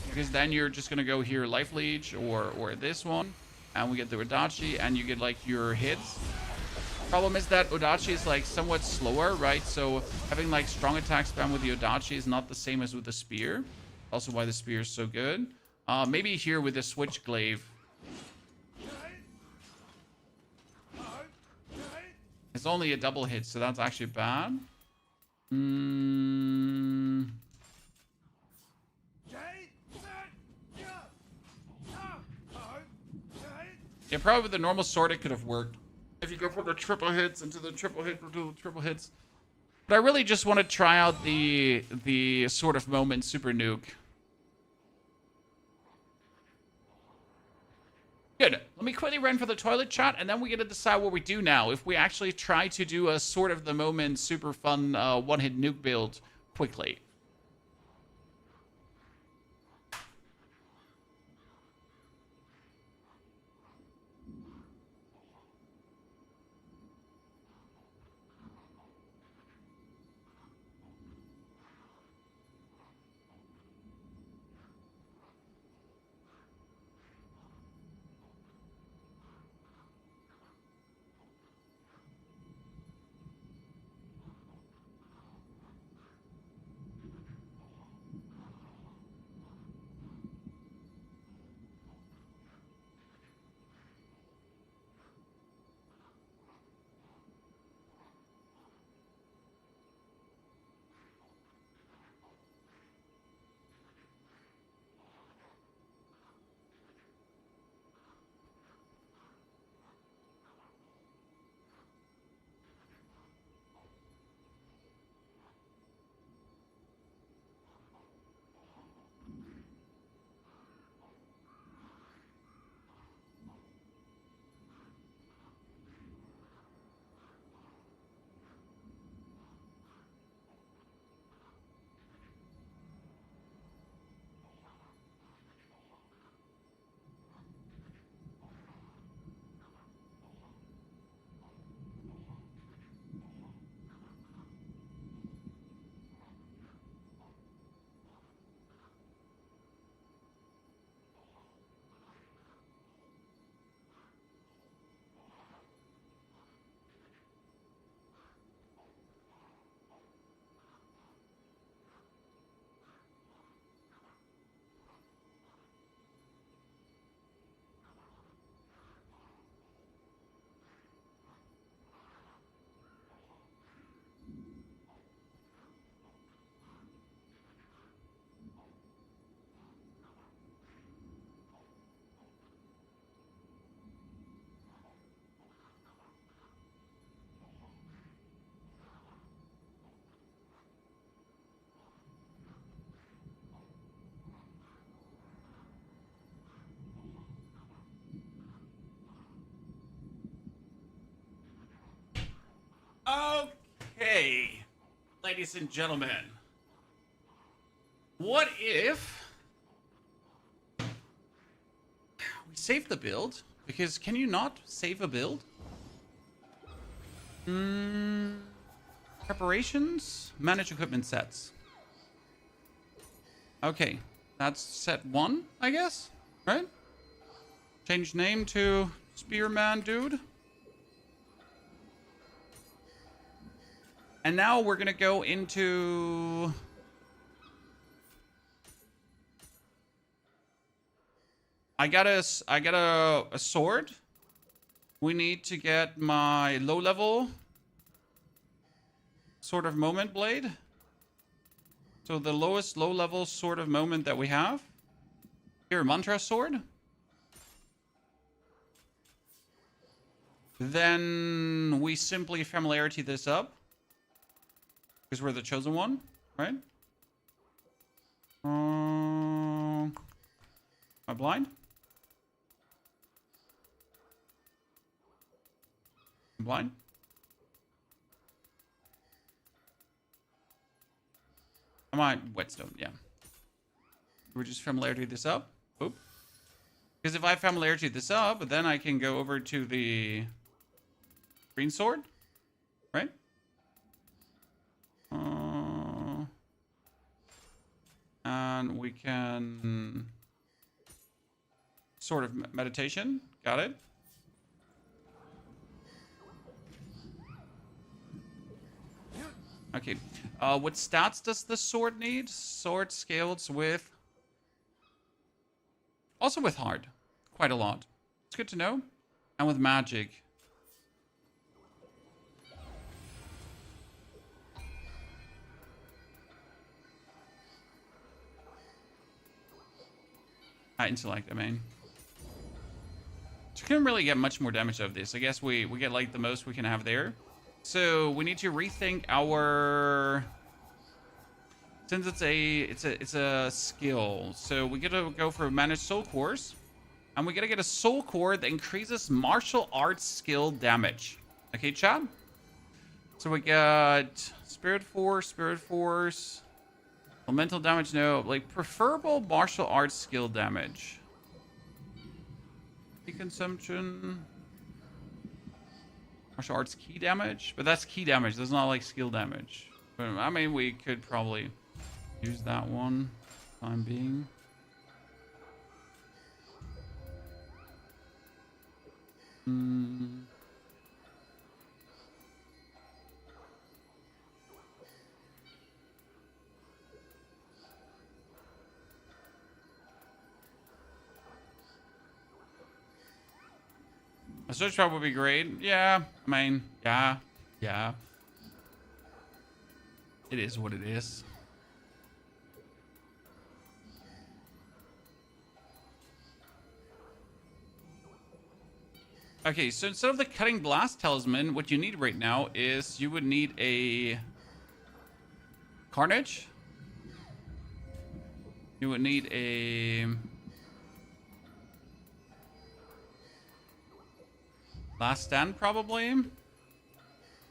Because then you're just going to go here, Life Leech, or this one. And we get the Odachi, and you get, like, your hits. Problem is that Odachi is, like, somewhat slower, right? So having, like, strong attack spam with the Odachi is not the same as with the spear. Also why the spear is so good. Maybe here with the Switch Glaive. It's only a double hit, so that's actually bad. Yeah, probably with the normal sword it could have worked. If you go for the triple hits into the triple hit into the triple hits. But I really just want to try out the sort of moment super nuke. Good. Let me quickly run for the toilet chat, and then we get to decide what we do now. If we actually try to do a sort of the moment super fun one-hit nuke build quickly. Okay, ladies and gentlemen, what if we save the build? Because can you not save a build? Preparations, manage equipment sets. Okay, that's set 1, I guess, right? Change name to Spearman Dude. And now we're gonna go into... I got a sword. We need to get my low level sort of moment blade. So the lowest low level sort of moment that we have. Here, mantra sword. Then we simply familiarity this up. Because we're the chosen one, right? Am I blind? I'm blind? Am I whetstone? Yeah. We're just familiarity this up. Oop. Because if I familiarity this up, then I can go over to the green sword, right? And we can sort of meditation. Got it. Okay. What stats does the sword need? Sword scales with... Also with hard. Quite a lot. It's good to know. And with magic. Intellect, I mean. couldn't really get much more damage out of this. I guess we get like the most we can have there. So we need to rethink our, since it's a skill. So we gotta go for managed soul cores, and we gotta get a soul core that increases martial arts skill damage. Okay, chat. So we got spirit force, elemental damage. No, like preferable martial arts skill damage. Consumption. Martial arts key damage, but that's key damage. That's not like skill damage. But, I mean, we could probably use that one. Time being. A search trap would be great. Yeah, I mean, yeah. It is what it is. Okay, so instead of the cutting blast talisman, what you need right now is you would need a carnage. You would need a last stand, probably.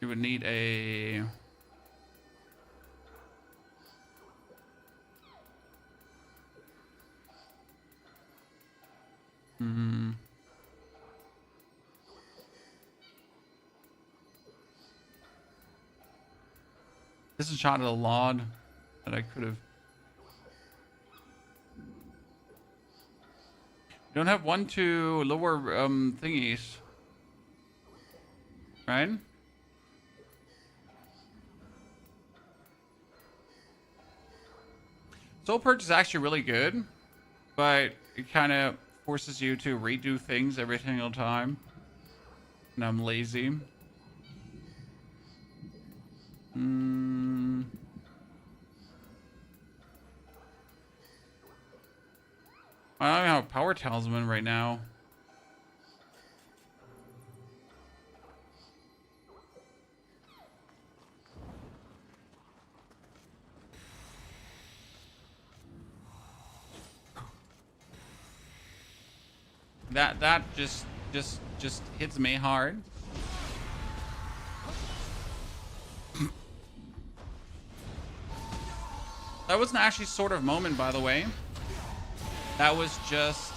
You would need a This is shot at a lot that I could have. You don't have 1 to lower thingies, right? Soul Purge is actually really good, but it kind of forces you to redo things every single time. And I'm lazy. I don't have a power talisman right now. That just hits me hard. That wasn't actually sort of moment, by the way. That was just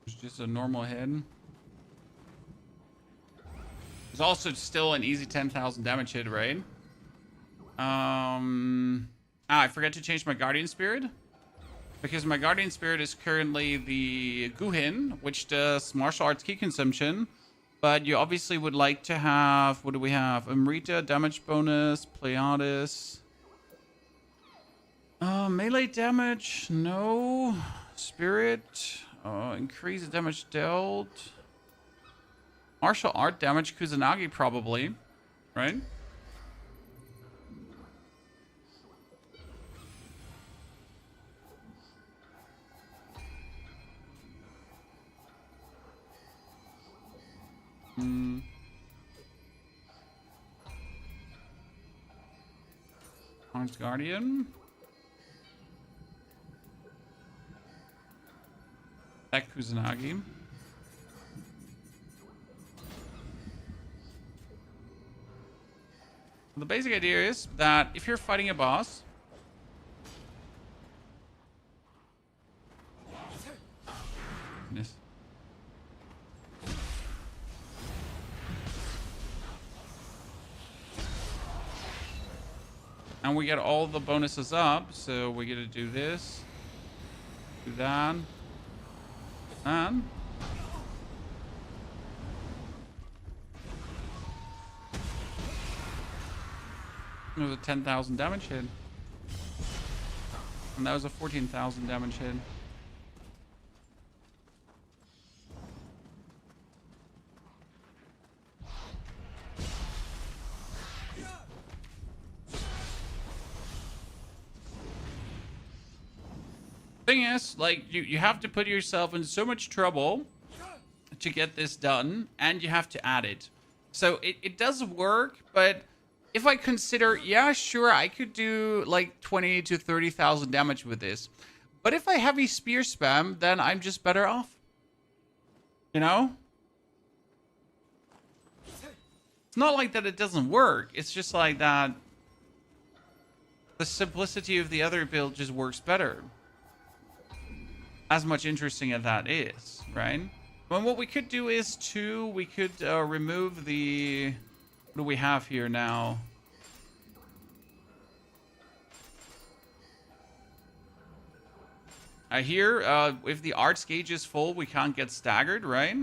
it's just a normal hit. It's also still an easy 10,000 damage hit, right? I forgot to change my Guardian Spirit. Because my Guardian Spirit is currently the Guhin, which does martial arts key consumption. But you obviously would like to have, what do we have? Amrita, damage bonus, Pleiades. Melee damage, no. Spirit, increase the damage dealt. Martial art damage, Kusanagi probably, right? Orange Guardian. That Kusanagi. The basic idea is that if you're fighting a boss, goodness. And we get all the bonuses up, so we get to do this, do that, and it was a 10,000 damage hit, and that was a 14,000 damage hit. Thing is, like, you have to put yourself in so much trouble to get this done, and you have to add it. So it does work, but if I consider, yeah, sure, I could do like 20 to 30,000 damage with this. But if I heavy spear spam, then I'm just better off. You know? It's not like that it doesn't work. It's just like that the simplicity of the other build just works better. As much interesting as that is, right? Well, what we could do is, too, we could remove the... What do we have here now? Here, if the arts gauge is full, we can't get staggered, right?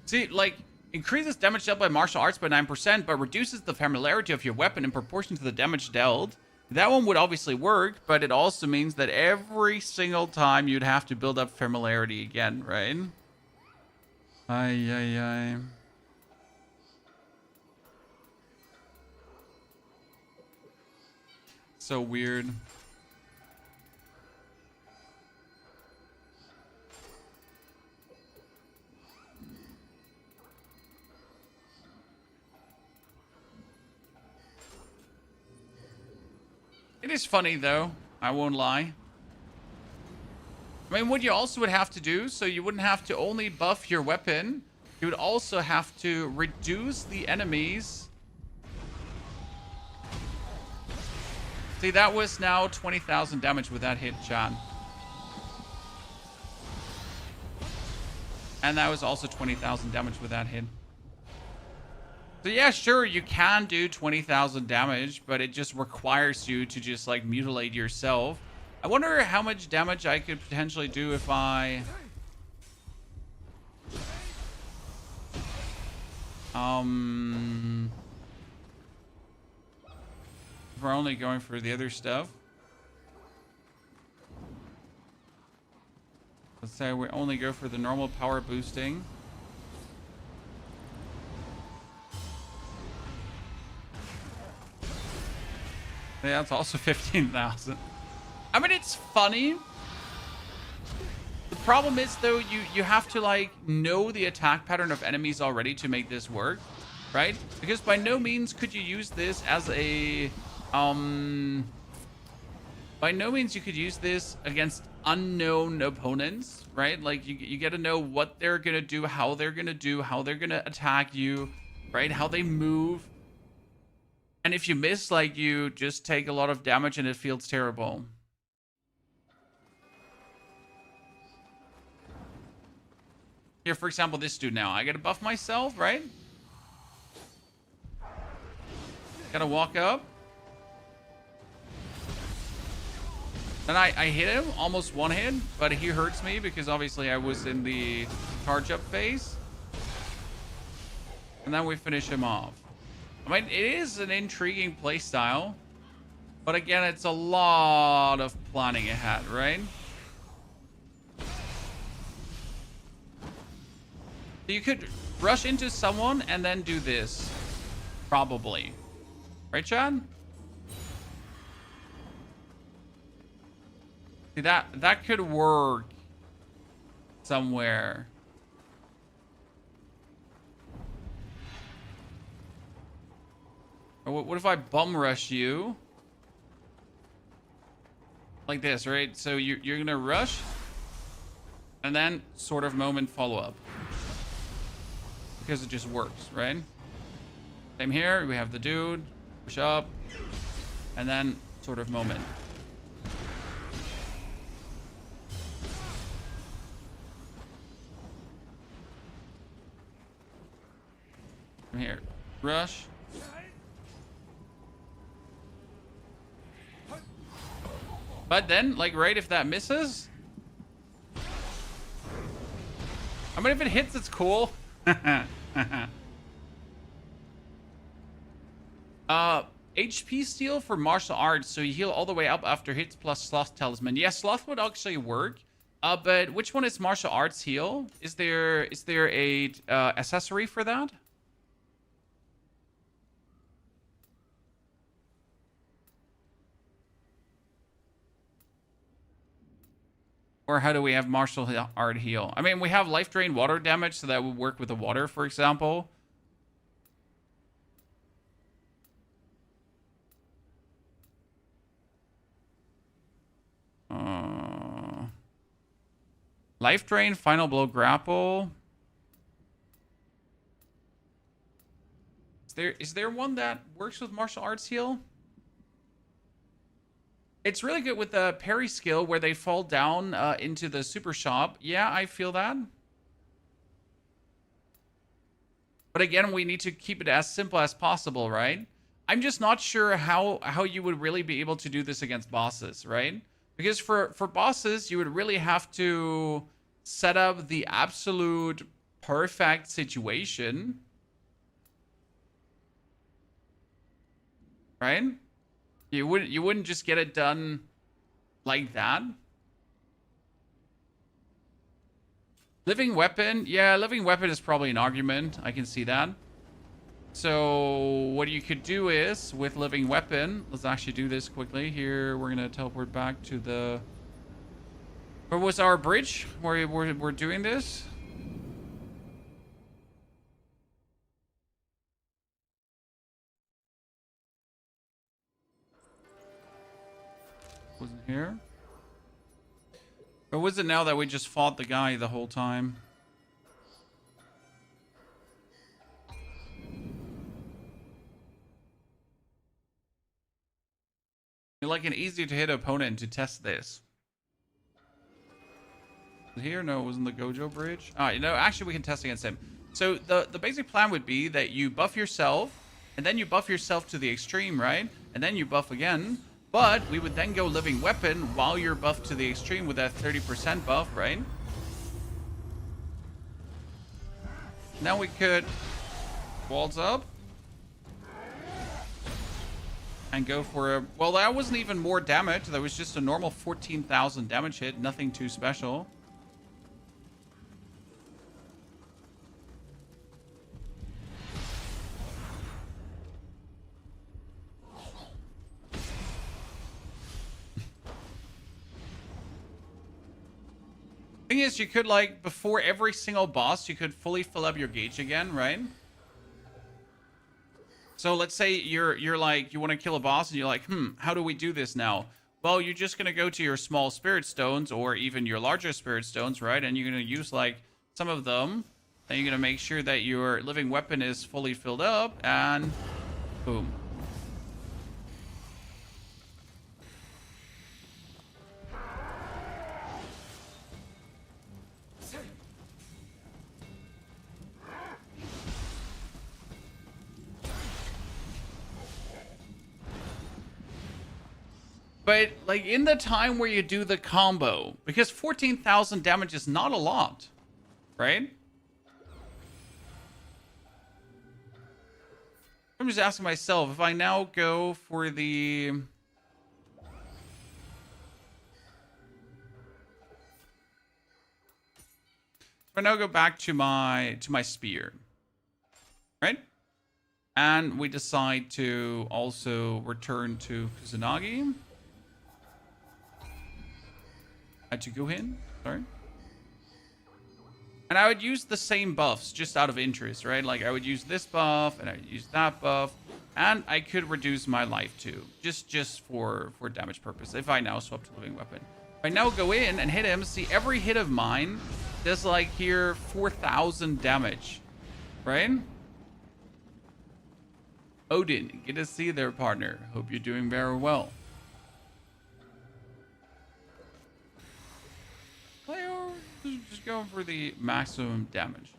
See, like, increases damage dealt by martial arts by 9%, but reduces the familiarity of your weapon in proportion to the damage dealt. That one would obviously work, but it also means that every single time you'd have to build up familiarity again, right? Ay, ay, ay. So weird. It is funny, though. I won't lie. I mean, what you also would have to do, so you wouldn't have to only buff your weapon, you would also have to reduce the enemies. See, that was now 20,000 damage with that hit, Chan. And that was also 20,000 damage with that hit. So yeah, sure, you can do 20,000 damage, but it just requires you to just, like, mutilate yourself. I wonder how much damage I could potentially do if I... If we're only going for the other stuff. Let's say we only go for the normal power boosting. Yeah, that's also 15,000. I mean, it's funny. The problem is, though, you have to, like, know the attack pattern of enemies already to make this work, right? Because by no means could you use this as a... By no means you could use this against unknown opponents, right? Like, you got to know what they're going to do, how they're going to attack you, right? How they move. And if you miss, like, you just take a lot of damage and it feels terrible. Here, for example, this dude now. I gotta buff myself, right? Gotta walk up. And I hit him, almost one hit, but he hurts me because obviously I was in the charge up phase. And then we finish him off. I mean, it is an intriguing playstyle, but again, it's a lot of planning ahead, right? You could rush into someone and then do this, probably. Right, Chad? See, that could work somewhere. Or what if I bum rush you? Like this, right? So you're gonna rush, and then sort of moment follow up. Because it just works, right? Same here, we have the dude, push up, and then sort of moment. From here, rush. But then, like, right, if that misses... I mean, if it hits, it's cool. HP steal for martial arts, so you heal all the way up after hits plus sloth talisman. Yes, sloth would actually work. But which one is martial arts heal? Is there a accessory for that? Or how do we have martial art heal? I mean, we have life drain water damage, so that would work with the water, for example. Life drain, final blow, grapple. Is there one that works with martial arts heal? It's really good with the parry skill where they fall down into the super shop. Yeah, I feel that. But again, we need to keep it as simple as possible, right? I'm just not sure how you would really be able to do this against bosses, right? Because for bosses, you would really have to set up the absolute perfect situation. Right? You wouldn't just get it done like that. Living weapon, yeah, living weapon is probably an argument. I can see that. So what you could do is with living weapon, let's actually do this quickly. Here we're gonna teleport back to the. Where was our bridge? Where we're doing this? Wasn't here. Or was it now that we just fought the guy the whole time? You're like an easy to hit opponent to test this. Here? No, it wasn't the Gojo bridge. All right, no, actually we can test against him. So the basic plan would be that you buff yourself, and then you buff yourself to the extreme, right? And then you buff again. But we would then go living weapon while you're buffed to the extreme with that 30% buff, right? Now we could walls up and go for a... Well, that wasn't even more damage. That was just a normal 14,000 damage hit. Nothing too special. Thing is, you could, like, before every single boss, you could fully fill up your gauge again, right? So let's say you're like, you want to kill a boss and you're like, how do we do this now? Well, you're just going to go to your small spirit stones or even your larger spirit stones, right? And you're going to use, like, some of them. Then you're going to make sure that your living weapon is fully filled up and boom. But, like, in the time where you do the combo, because 14,000 damage is not a lot, right? I'm just asking myself, if I now go for the... If I now go back to my spear, right? And we decide to also return to Kusanagi. To Guhin, sorry. And I would use the same buffs just out of interest, right? Like I would use this buff and I would use that buff. And I could reduce my life too. Just for damage purpose. If I now swap to living weapon. If I now go in and hit him, see every hit of mine does like here 4,000 damage. Right? Odin, good to see you there, partner. Hope you're doing very well. Just going for the maximum damage.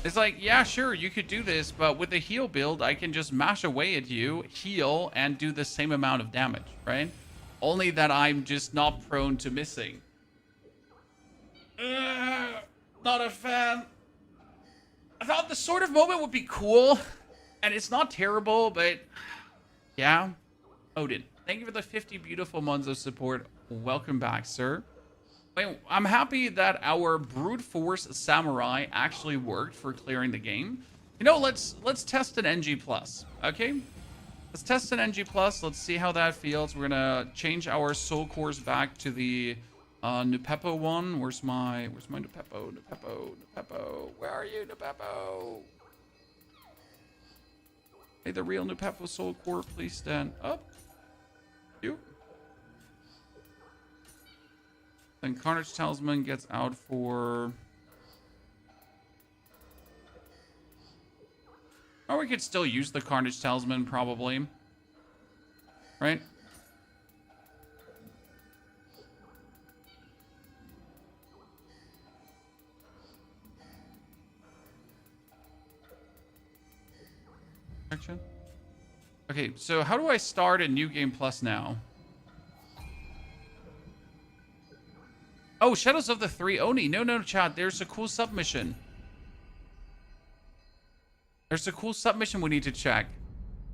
It's like, yeah, sure, you could do this, but with the heal build, I can just mash away at you, heal, and do the same amount of damage, right? Only that I'm just not prone to missing. Not a fan. I thought the Sword of Moment would be cool, and it's not terrible, but yeah. Odin, thank you for the 50 beautiful months of support. Welcome back, sir. Wait, I'm happy that our brute force samurai actually worked for clearing the game. You know, let's test an NG plus, okay? Let's test an NG plus. Let's see how that feels. We're gonna change our soul cores back to the Nupepo one. Where's my Nupepo? Nupepo. Where are you, Nupepo? Hey, the real Nupepo soul core, please stand up. You. Then Carnage Talisman gets out for... Or we could still use the Carnage Talisman, probably. Right? Action. Okay, so how do I start a new game plus now? Oh, Shadows of the Three Oni. No, chat. There's a cool submission. There's a cool submission we need to check.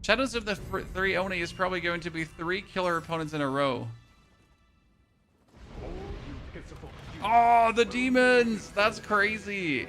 Shadows of the Three Oni is probably going to be 3 killer opponents in a row. Oh, the demons! That's crazy.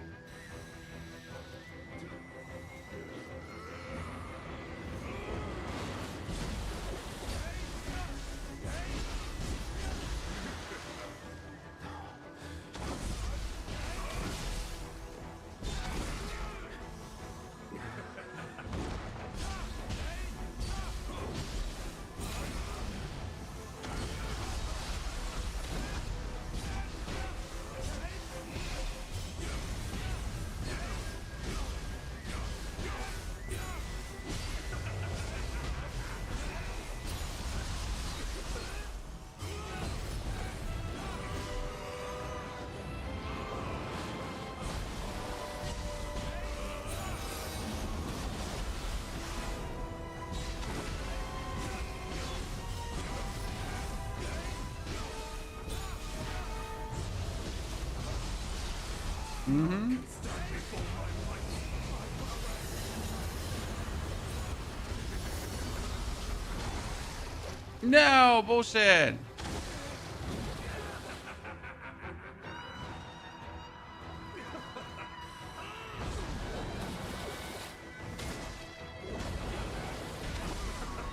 No, bullshit.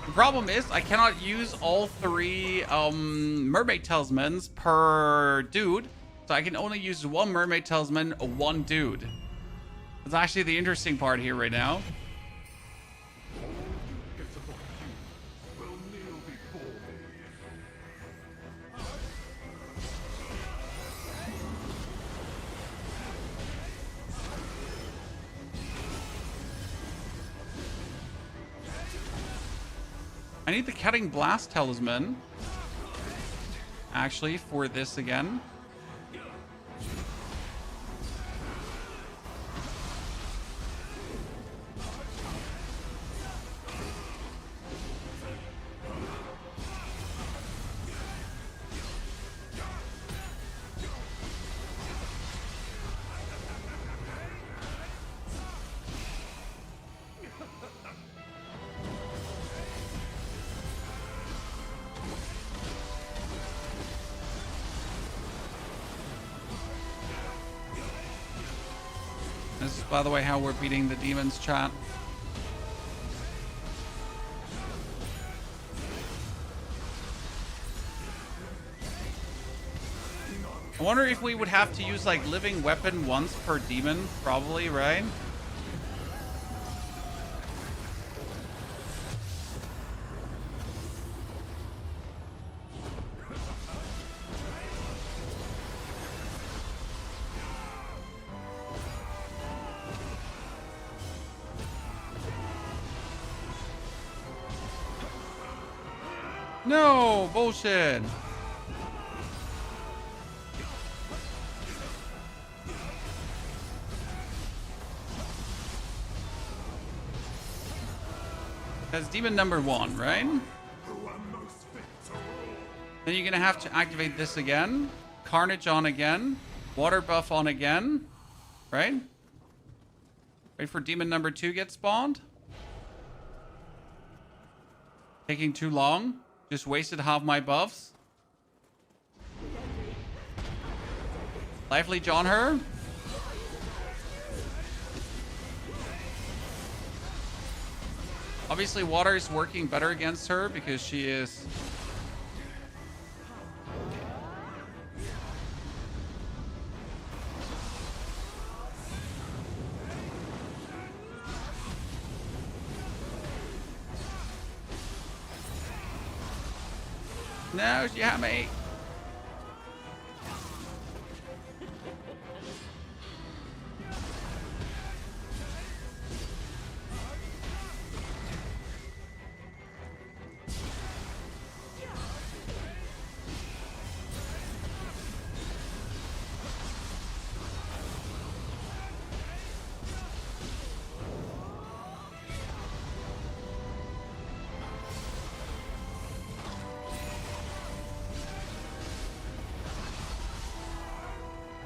The problem is I cannot use all 3 mermaid talismans per dude. So I can only use 1 mermaid talisman, 1 dude. That's actually the interesting part here right now. I need the Cutting Blast Talisman, actually, for this again. This is, by the way, how we're beating the demons, chat. I wonder if we would have to use, like, living weapon once per demon. Probably, right? No, bullshit. That's demon number 1, right? Then you're gonna have to activate this again. Carnage on again. Water buff on again. Right? Wait for demon number 2 get spawned. Taking too long. Just wasted half my buffs. Lively John her. Obviously, water is working better against her because she is... No, she had me.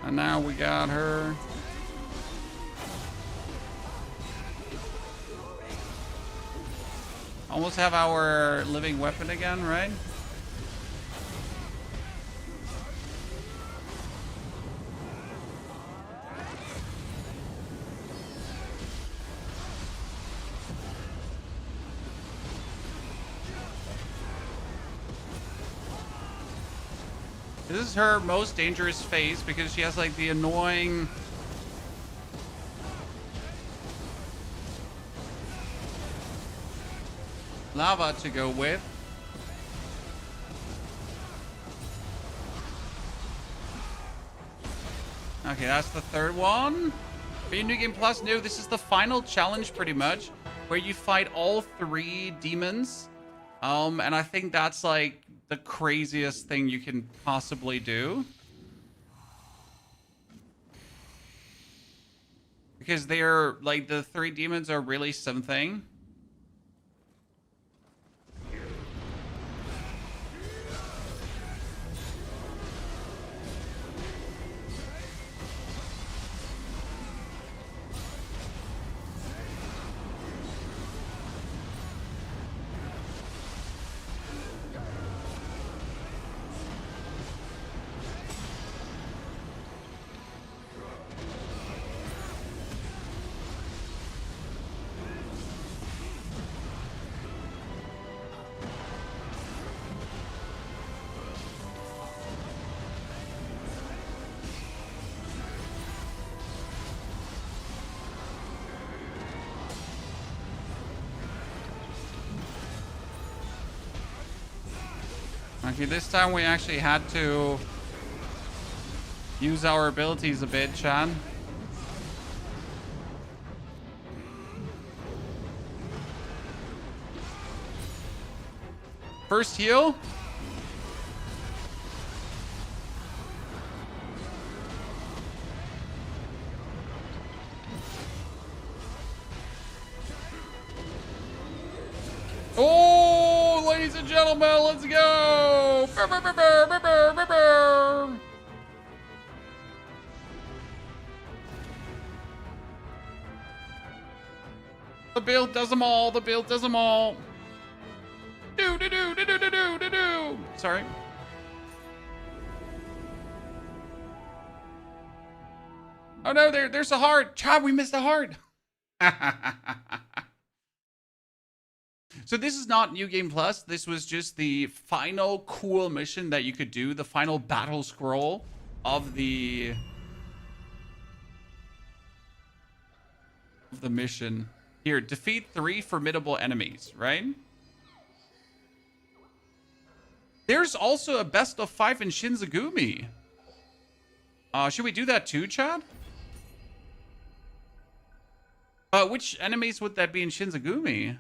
And now we got her. Almost have our living weapon again, right? This is her most dangerous phase because she has like the annoying lava to go with. Okay, that's the third one. For New Game Plus, no, this is the final challenge pretty much, where you fight all 3 demons. And I think that's like the craziest thing you can possibly do. Because they're like the 3 demons are really something. Okay, this time we actually had to use our abilities a bit, Chan. First heal. Oh, ladies and gentlemen, let's go! Brr, brr, brr, brr, brr, brr, brr, brr. The build does them all. The build does them all. Do do do do do do do do do. Sorry. Oh no, there's a heart. Chad, we missed a heart. So this is not New Game Plus. This was just the final cool mission that you could do. The final battle scroll of the mission. Here, defeat 3 formidable enemies, right? There's also a best of 5 in Shinzagumi. Should we do that too, Chad? Which enemies would that be in Shinzagumi?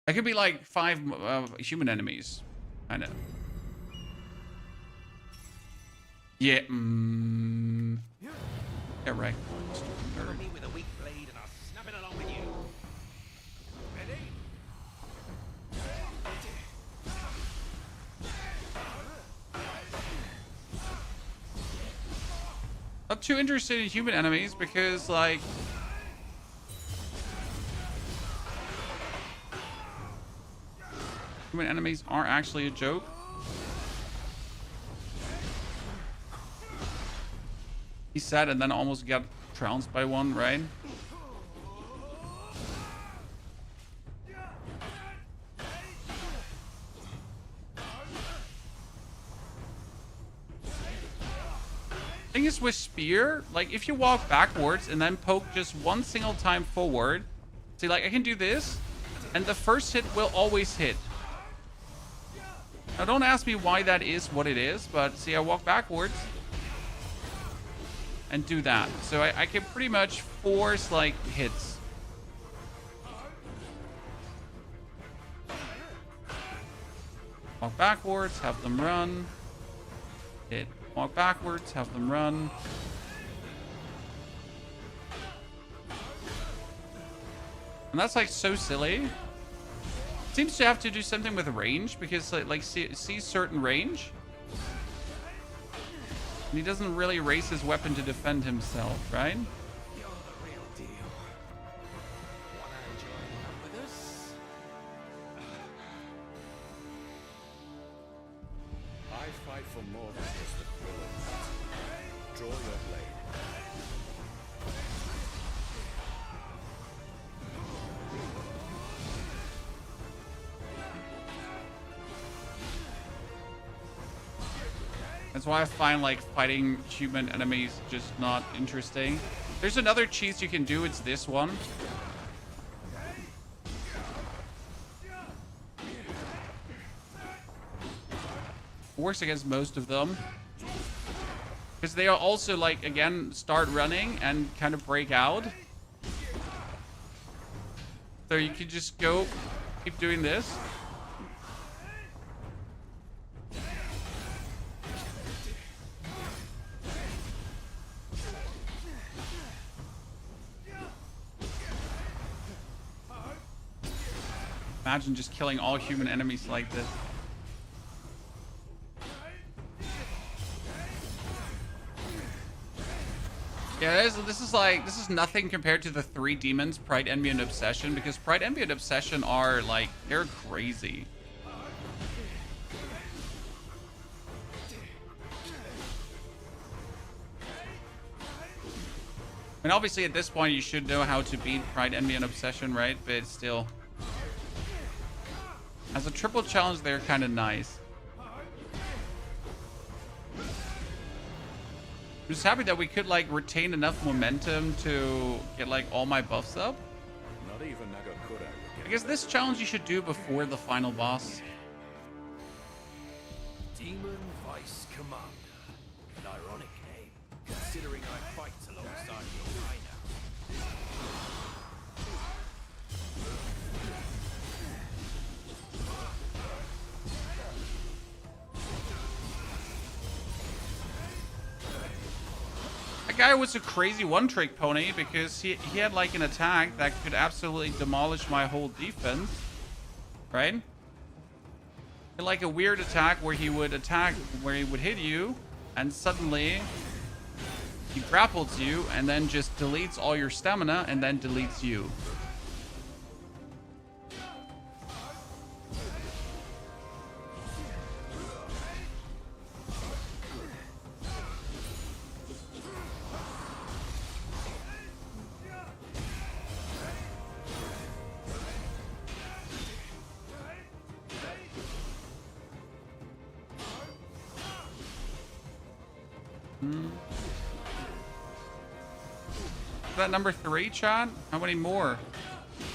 It could be like 5 human enemies. I know. Yeah. Yeah, right. Cover me with a weak blade and I'll snap it along with you. Ready? Not too interested in human enemies because, like, human enemies aren't actually a joke. He said and then almost got trounced by one, right? Thing is with spear, like if you walk backwards and then poke just one single time forward, see, like I can do this, and the first hit will always hit. Now don't ask me why that is what it is, but see, I walk backwards and do that. So I can pretty much force like hits. Walk backwards, have them run. Hit. Walk backwards, have them run. And that's like so silly. Seems to have to do something with range because like see certain range. And he doesn't really raise his weapon to defend himself, right? You're the real deal. Wanna join up with us? I fight for more than just the thrill of battle. Draw your blade. That's why I find like fighting human enemies just not interesting. There's another cheese you can do. It's this one. Works against most of them. Because they are also like, again, start running and kind of break out. So you can just go, keep doing this. Imagine just killing all human enemies like this. Yeah, this is nothing compared to the 3 demons, Pride, Envy, and Obsession, because Pride, Envy, and Obsession are like, they're crazy. I mean, obviously at this point you should know how to beat Pride, Envy, and Obsession, right? But still. As a triple challenge, they're kind of nice. I'm just happy that we could like retain enough momentum to get like all my buffs up. Not even Nagakura. I guess this challenge you should do before the final boss. Demon Vice Commander. An ironic name, considering I fight alongside your Rhino. That guy was a crazy one-trick pony because he had like an attack that could absolutely demolish my whole defense, right? And like a weird attack where he would hit you and suddenly he grapples you and then just deletes all your stamina and then deletes you. Is that number 3, chat? How many more? It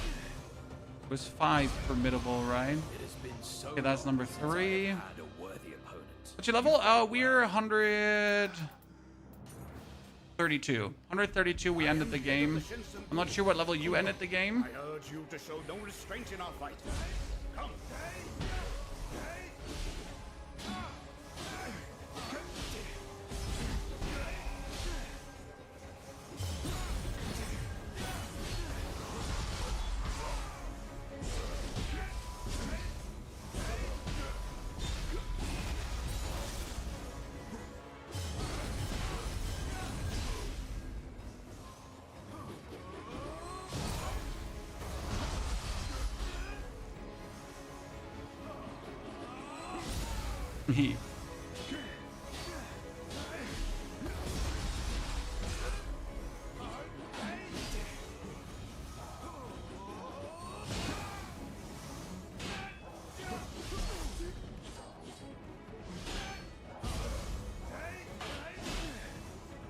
was 5 formidable, right? It has been so Okay, that's number long since I 3. have had a worthy opponent. What's your level? We're 132. 132, we ended the game. I'm not sure what level you ended the game. I urge you to show no restraint in our fight. Come.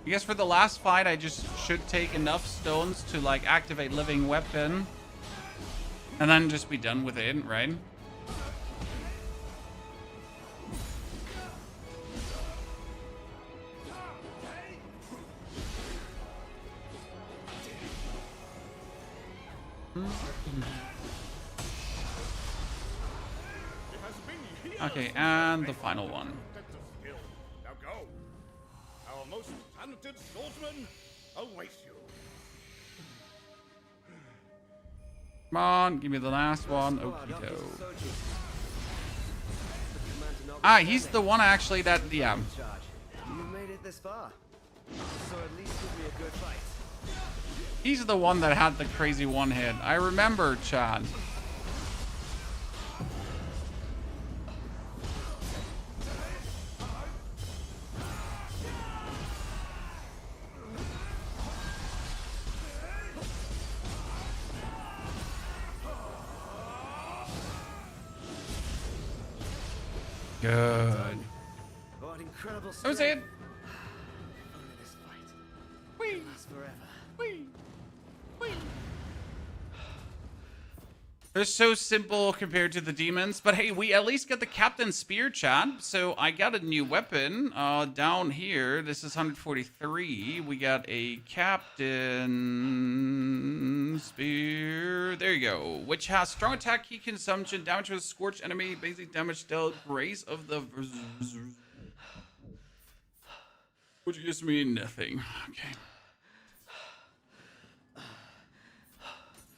I guess for the last fight, I just should take enough stones to like activate living weapon. And then just be done with it, right? Okay, and the final one. Now go. Our most talented swordsman awaits you. Come on, give me the last one. Okito. Ah, he's the one actually that, yeah. You made it this far. So at least give me a good fight. He's the one that had the crazy one hit. I remember, Chad. Good. What incredible That was it. Only this fight Whee! lasts forever. Whee! Whee! They're so simple compared to the demons, but hey, we at least got the Captain Spear, Chad. So I got a new weapon down here. This is 143. We got a Captain Spear. There you go. Which has strong attack, key consumption, damage with a scorched enemy, basic damage dealt, grace of the... Which gives me nothing. Okay.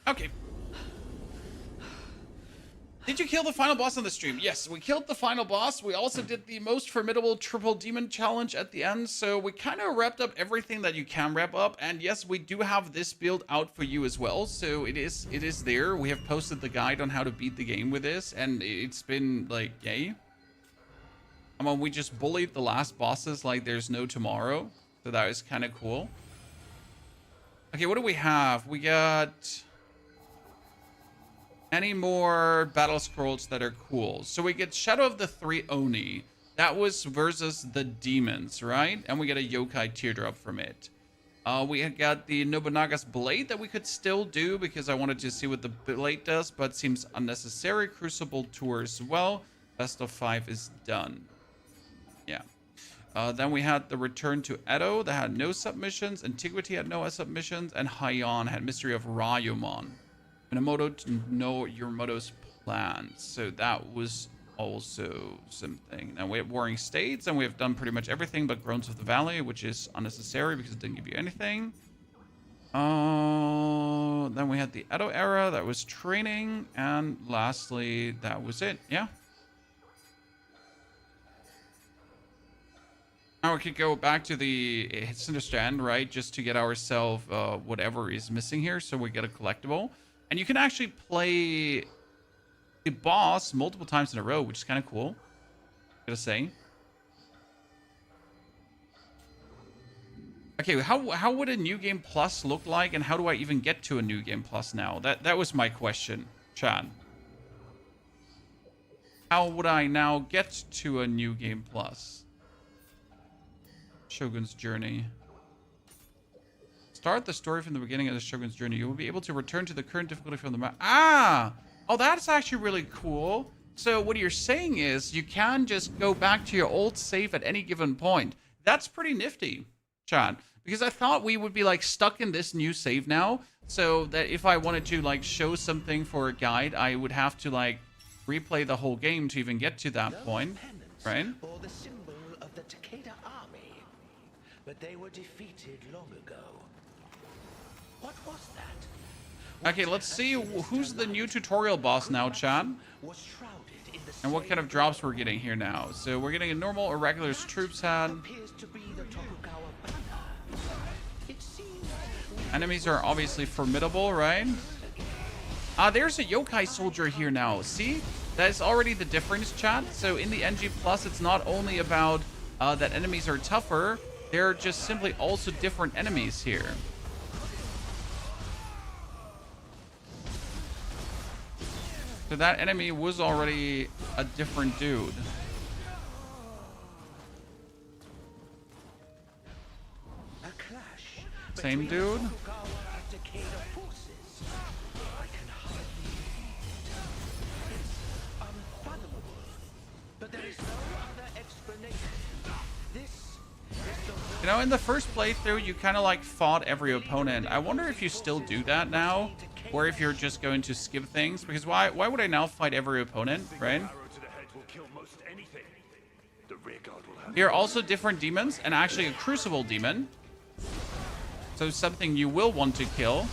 Okay. Did you kill the final boss on the stream? Yes, we killed the final boss. We also did the most formidable triple demon challenge at the end. So we kind of wrapped up everything that you can wrap up. And yes, we do have this build out for you as well. So it is there. We have posted the guide on how to beat the game with this. And it's been like, yay. I mean, we just bullied the last bosses like there's no tomorrow. So that was kind of cool. Okay, what do we have? We got... any more battle scrolls that are cool. So we get Shadow of the Three Oni. That was versus the demons, right? And we get a yokai teardrop from it. We had got the Nobunaga's Blade that we could still do because I wanted to see what the blade does, but seems unnecessary. Crucible Tour as well. Best of 5 is done. Yeah. Then we had the Return to Edo that had no submissions. Antiquity had no submissions. And Heian had Mystery of Rayumon. Minamoto to know Yorimoto's plans. So that was also something. Now we have Warring States, and we have done pretty much everything but Groans of the Valley, which is unnecessary because it didn't give you anything. Then we had the Edo era, that was training, and lastly, that was it. Yeah. Now we could go back to the Cinder Strand, right, just to get ourselves whatever is missing here, so we get a collectible. And you can actually play the boss multiple times in a row, which is kind of cool, gotta say. Okay, how would a New Game Plus look like, and how do I even get to a New Game Plus now? That was my question, Chad. How would I now get to a New Game Plus? Shogun's Journey. Start the story from the beginning of the Shogun's Journey. You will be able to return to the current difficulty from the map. Ah! Oh, that's actually really cool. So what you're saying is you can just go back to your old save at any given point. That's pretty nifty, Chad. Because I thought we would be like stuck in this new save now. So that if I wanted to like show something for a guide, I would have to like replay the whole game to even get to that point. Right? Or the symbol of the Takeda army. But they were defeated long ago. What was that? Okay, let's see who's the new tutorial boss now, Chad. And what kind of drops we're getting here now. So we're getting a normal or regular's troops hat. Enemies are obviously formidable, right? There's a yokai soldier here now. See? That's already the difference, Chad. So in the NG Plus, it's not only about that enemies are tougher. They're just simply also different enemies here. So that enemy was already a different dude. Same dude? But there is no other explanation. This is the You know, in the first playthrough, you kind of like fought every opponent. I wonder if you still do that now, or if you're just going to skip things. Because why would I now fight every opponent, right? Arrow to the head will kill most anything. The rear guard will have Here are also different demons, and actually a crucible demon. So something you will want to kill.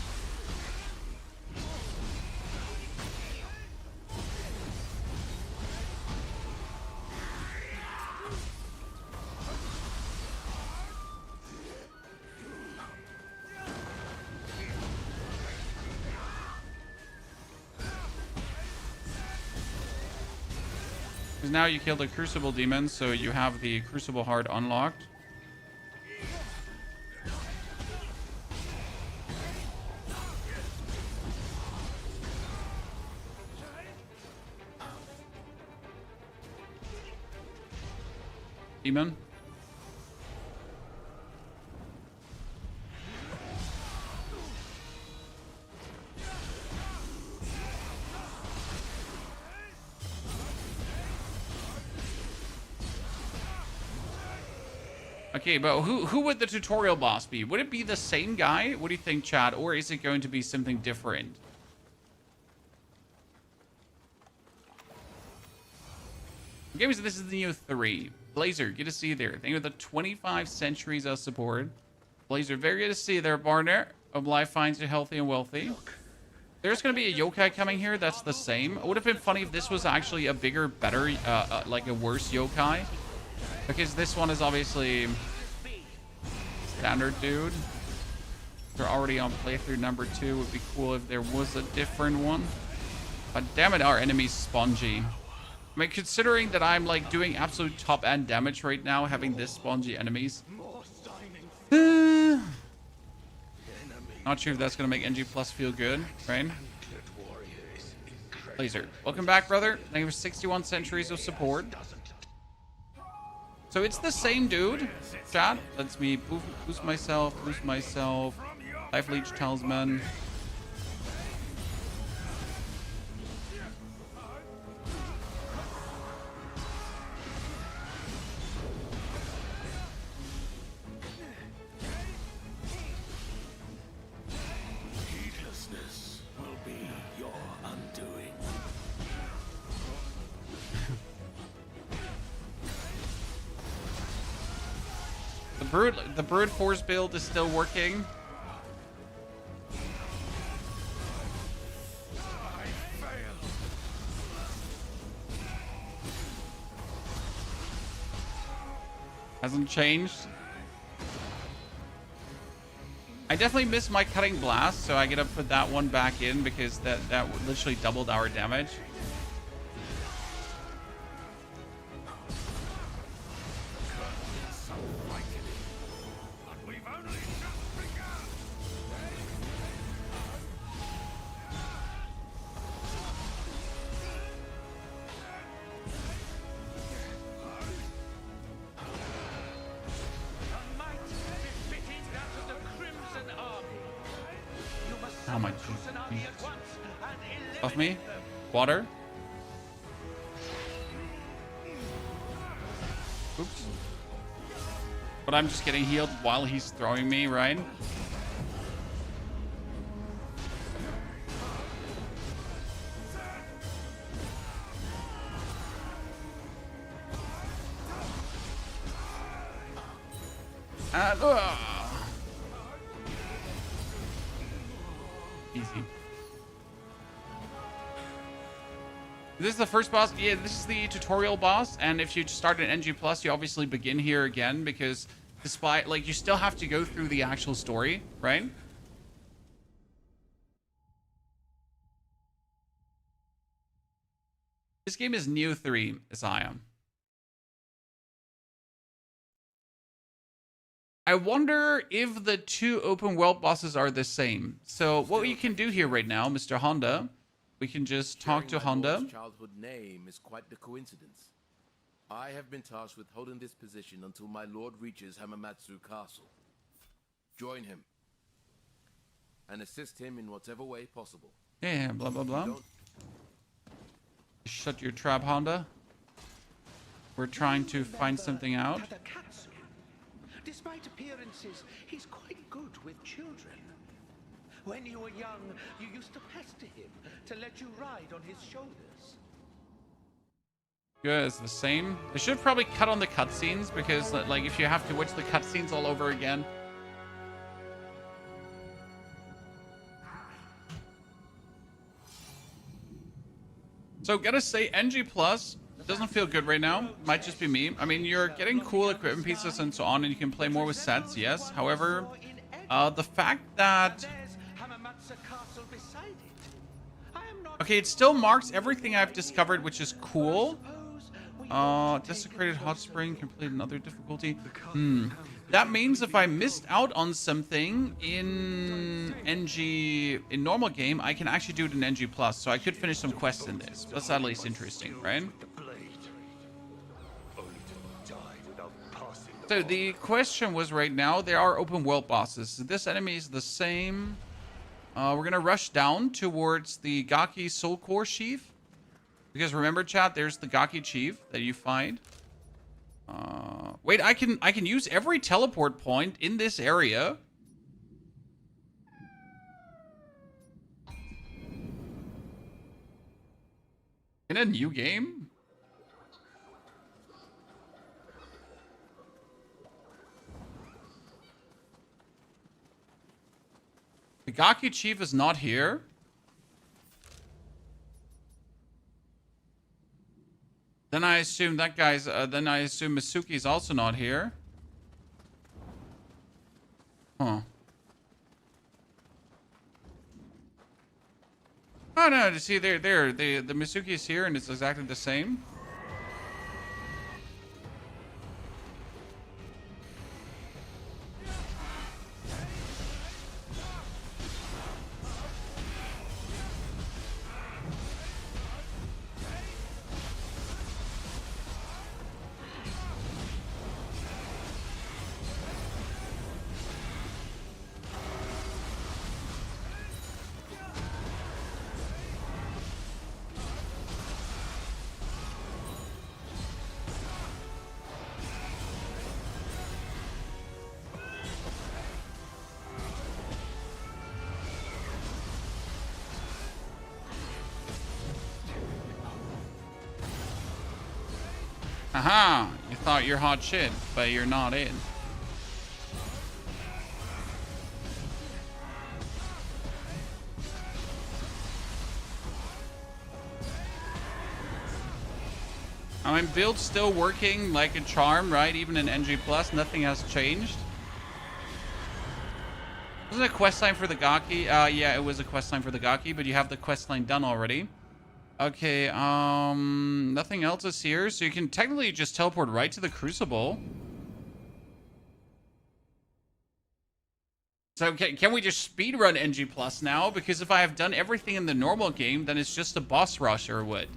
Because now you killed the crucible demon, so you have the crucible heart unlocked. Demon. Okay, but who would the tutorial boss be? Would it be the same guy? What do you think, Chad? Or is it going to be something different? Okay, so this is the Nioh 3. Blazer, good to see you there. Thank you for the 25 centuries of support. Blazer, very good to see you there, partner. Hope life finds you healthy and wealthy. There's going to be a yokai coming here that's the same. It would have been funny if this was actually a bigger, better, like a worse yokai. Because this one is obviously standard dude. They're already on playthrough number 2. It would be cool if there was a different one. But damn it, our enemy's spongy. I mean, considering that I'm like doing absolute top end damage right now, having this spongy enemies. Not sure if that's gonna make NG Plus feel good, right? Laser, welcome back, brother. Thank you for 61 centuries of support. So it's the same dude, chat. Lets me boost myself, Life Leech Talisman. heedlessness will be your undoing. The brute force build is still working. Hasn't changed. I definitely missed my cutting blast, so I gotta put that one back in because that literally doubled our damage. How much? Off me? Water? Oops. But I'm just getting healed while he's throwing me, right? Easy. This is the first boss. Yeah, this is the tutorial boss. And if you start an NG Plus, you obviously begin here again because despite, like, you still have to go through the actual story, right? This game is Nioh 3, Isaiah. I wonder if the two open world bosses are the same. So what you can do here right now, Mr. Honda, we can just talk to Honda. Childhood name is quite the coincidence. I have been tasked with holding this position until my lord reaches Hamamatsu Castle. Join him, and assist him in whatever way possible. Yeah, blah, blah, blah. Don't- Shut your trap, Honda. We're trying to find something out. Tadakatsu. Despite appearances, he's quite good with children. When you were young, you used to pester him to let you ride on his shoulders. Good, it's the same. They should probably cut on the cutscenes because, like, if you have to watch the cutscenes all over again. So, gotta say, NG Plus doesn't feel good right now. Might just be me. I mean, you're getting cool equipment pieces and so on, and you can play more with sets, yes. However, the fact that... Okay, it still marks everything I've discovered, which is cool. Desecrated hot spring, complete another difficulty. That means if I missed out on something in NG, in normal game, I can actually do it in NG Plus. So I could finish some quests in this. That's at least interesting, right? So the question was right now, there are open world bosses. This enemy is the same. We're going to rush down towards the Gaki Soul Core Sheath. Because remember, chat, there's the Gaki Chief that you find. Wait, I can use every teleport point in this area. In a new game? The Gaki Chief is not here. Then I assume that guy's, then I assume Misuki's also not here. Huh. Oh no, to see the Misuki is here and it's exactly the same. Aha! You thought you're hot shit, but you're not in. I mean, build's still working like a charm, right? Even in NG Plus, nothing has changed. Was it a quest line for the Gaki? Yeah, it was a quest line for the Gaki, but you have the quest line done already. Okay, nothing else is here, so you can technically just teleport right to the Crucible. So can we just speedrun NG Plus now? Because if I have done everything in the normal game, then it's just a boss rush or what?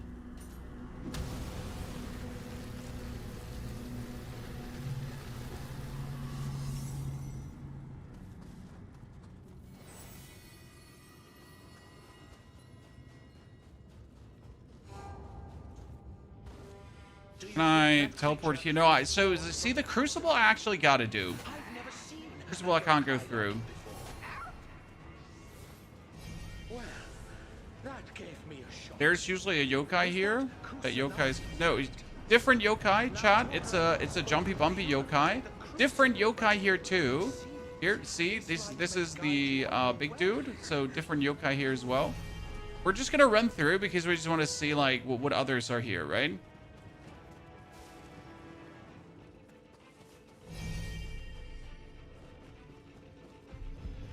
Can I teleport here? No, so see the Crucible I actually gotta do. Crucible I can't go through. There's usually a yokai here. That yokai's no different yokai, chat. It's a jumpy bumpy yokai. Different yokai here too. Here, see, this is the big dude. So different yokai here as well. We're just gonna run through because we just want to see like what others are here, right?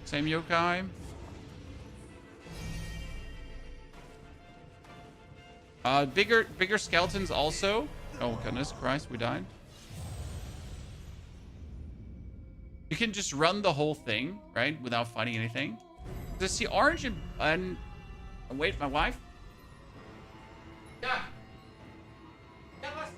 Same yokai. Bigger skeletons also. Oh goodness Christ, we died. You can just run the whole thing, right, without fighting anything. Does see orange and wait, my wife? Yeah. Yeah, let's...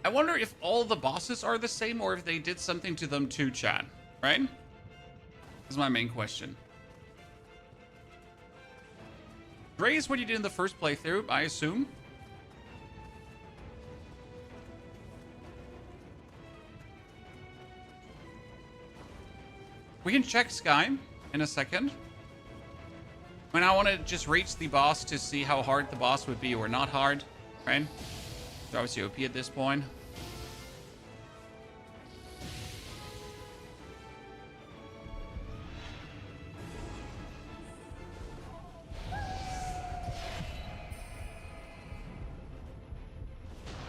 I wonder if all the bosses are the same or if they did something to them too, chat. Right? That's my main question. Gray is what you did in the first playthrough, I assume. We can check Sky in a second. When I want to just reach the boss to see how hard the boss would be or not hard, right? So obviously OP at this point.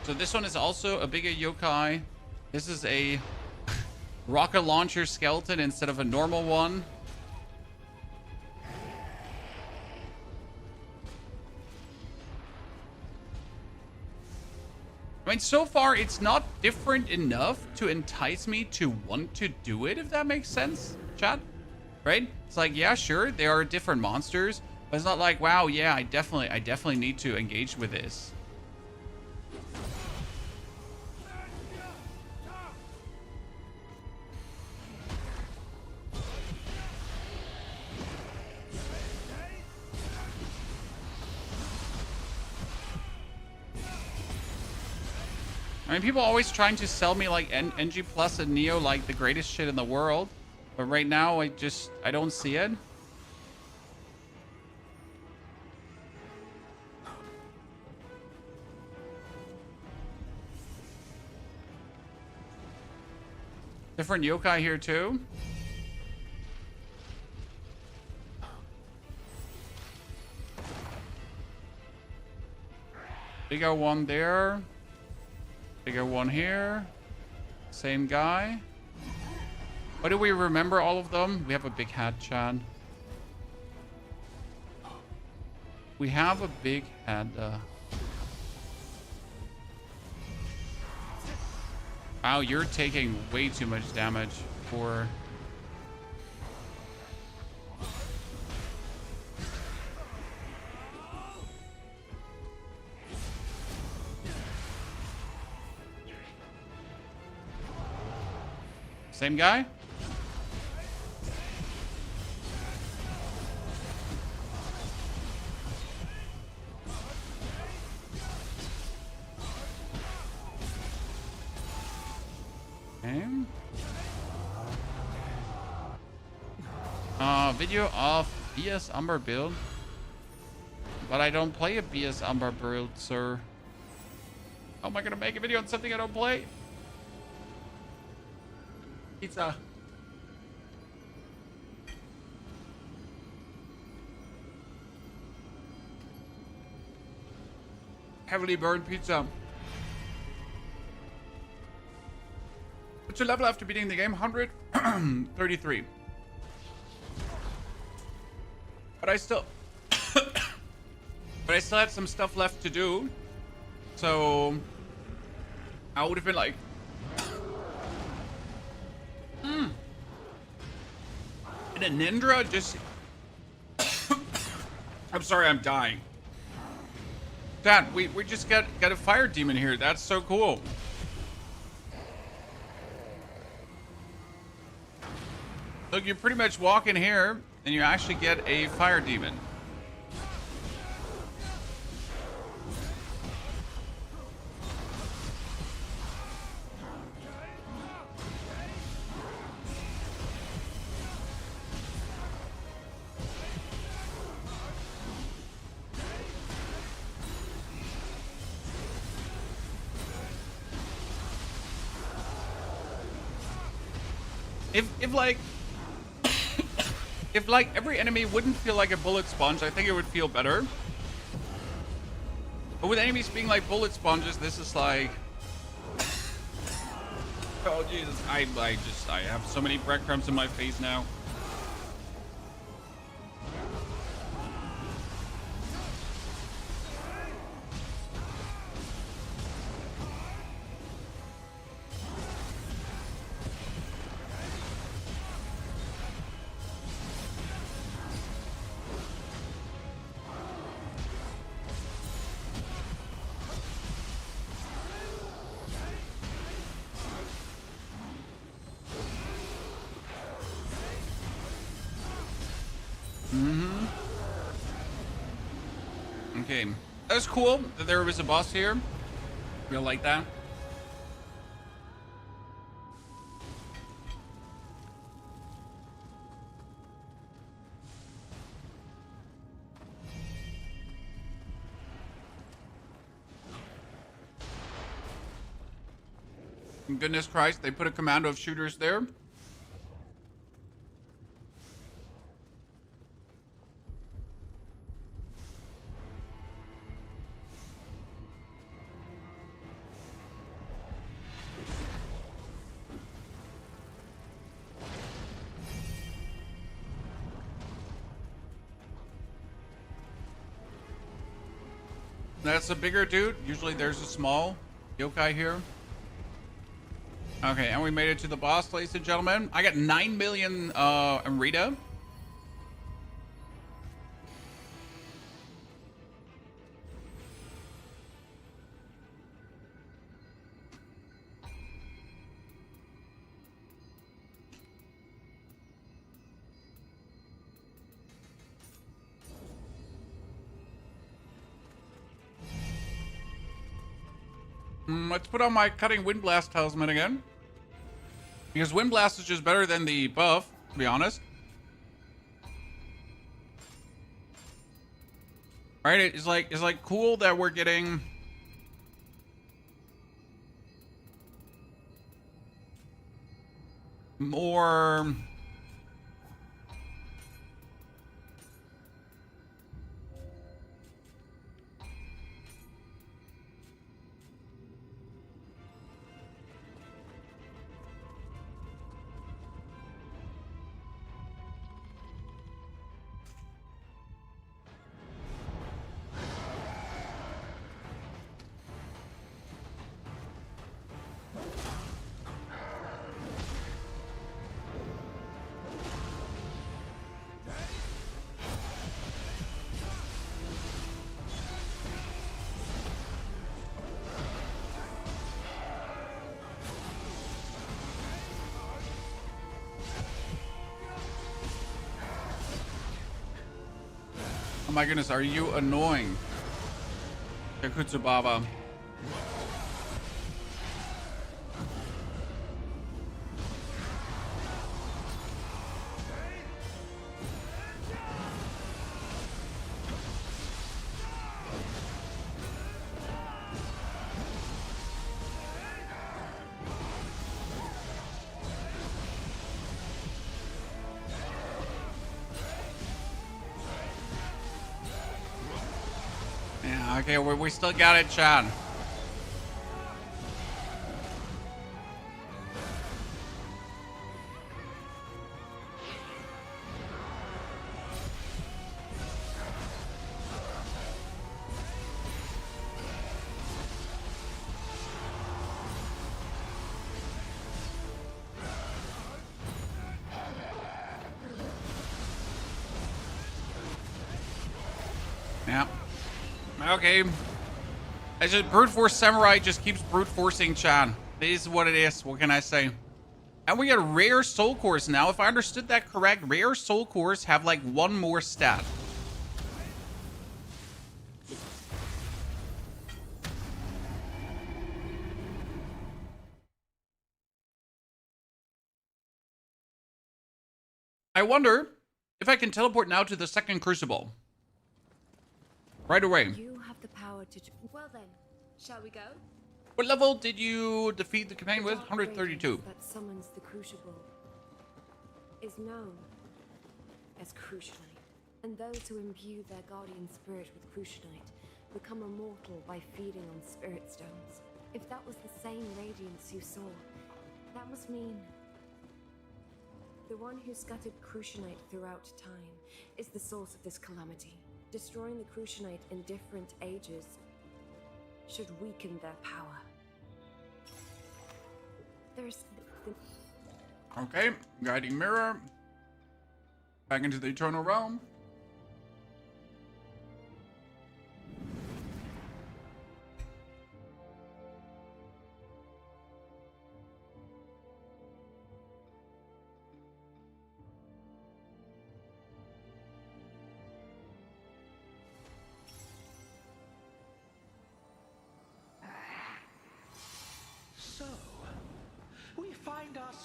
So this one is also a bigger yokai. This is a rocket launcher skeleton instead of a normal one. I mean, so far, it's not different enough to entice me to want to do it, if that makes sense, chat. Right? It's like, yeah, sure, they are different monsters, but it's not like, wow, yeah, I definitely need to engage with this. I mean, people always trying to sell me like NG Plus and Nioh like the greatest shit in the world. But right now, I don't see it. Different yokai here too. Bigger one there. Bigger one here. Same guy. Why do we remember all of them? We have a big hat, Chad. We have a big head. Wow, you're taking way too much damage for... Same guy? Okay. Video of BS Umber build. But I don't play a BS Umber build, sir. How am I gonna make a video on something I don't play? Pizza. Heavily burned pizza. What's your level after beating the game? 133. But I still but I still had some stuff left to do. So I would have been like And a Nindra just... I'm sorry, I'm dying. Dad, we just got a fire demon here. That's so cool. Look, you pretty much walk in here and you actually get a fire demon. If like every enemy wouldn't feel like a bullet sponge, I think it would feel better. But with enemies being like bullet sponges, this is like, oh Jesus, I have so many breadcrumbs in my face now. Mm-hmm. Okay. That's cool that there was a boss here. Real like that. Goodness Christ, they put a commando of shooters there. That's a bigger dude. Usually there's a small yokai here. Okay, and we made it to the boss, ladies and gentlemen. I got 9 million Amrita. Let's put on my cutting wind blast talisman again. Because wind blast is just better than the buff, to be honest. Right? It's like cool that we're getting more. Oh my goodness, are you annoying? Yakutsubaba. Yeah, okay, we still got it, Chad. Yeah. Okay. I just brute force samurai just keeps brute forcing Chan. It is what it is. What can I say? And we got rare soul cores now. If I understood that correct, rare soul cores have like one more stat. I wonder if I can teleport now to the second crucible. Right away. You have the power to... Well then, shall we go? What level did you defeat the companion with? dark 132. radiance that summons the crucible is known as crucianite. And those who imbue their guardian spirit with crucianite become immortal by feeding on spirit stones. If that was the same radiance you saw, that must mean the one who scattered crucianite throughout time is the source of this calamity. Destroying the crucianite in different ages should weaken their power. There's Okay, guiding mirror. Back into the eternal realm.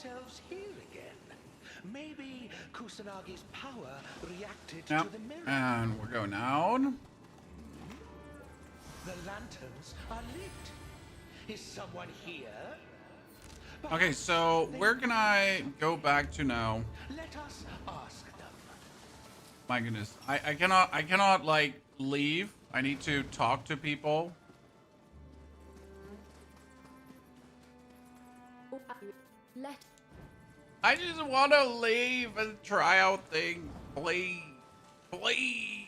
ourselves here again. Maybe Kusanagi's power reacted Yep. to the mirror. And we're going down. The lanterns are lit. Is someone here? Okay, so where can I go back to now? Let us ask them. My goodness. I cannot like leave. I need to talk to people. Let I just want to leave and try out things. Please. Please.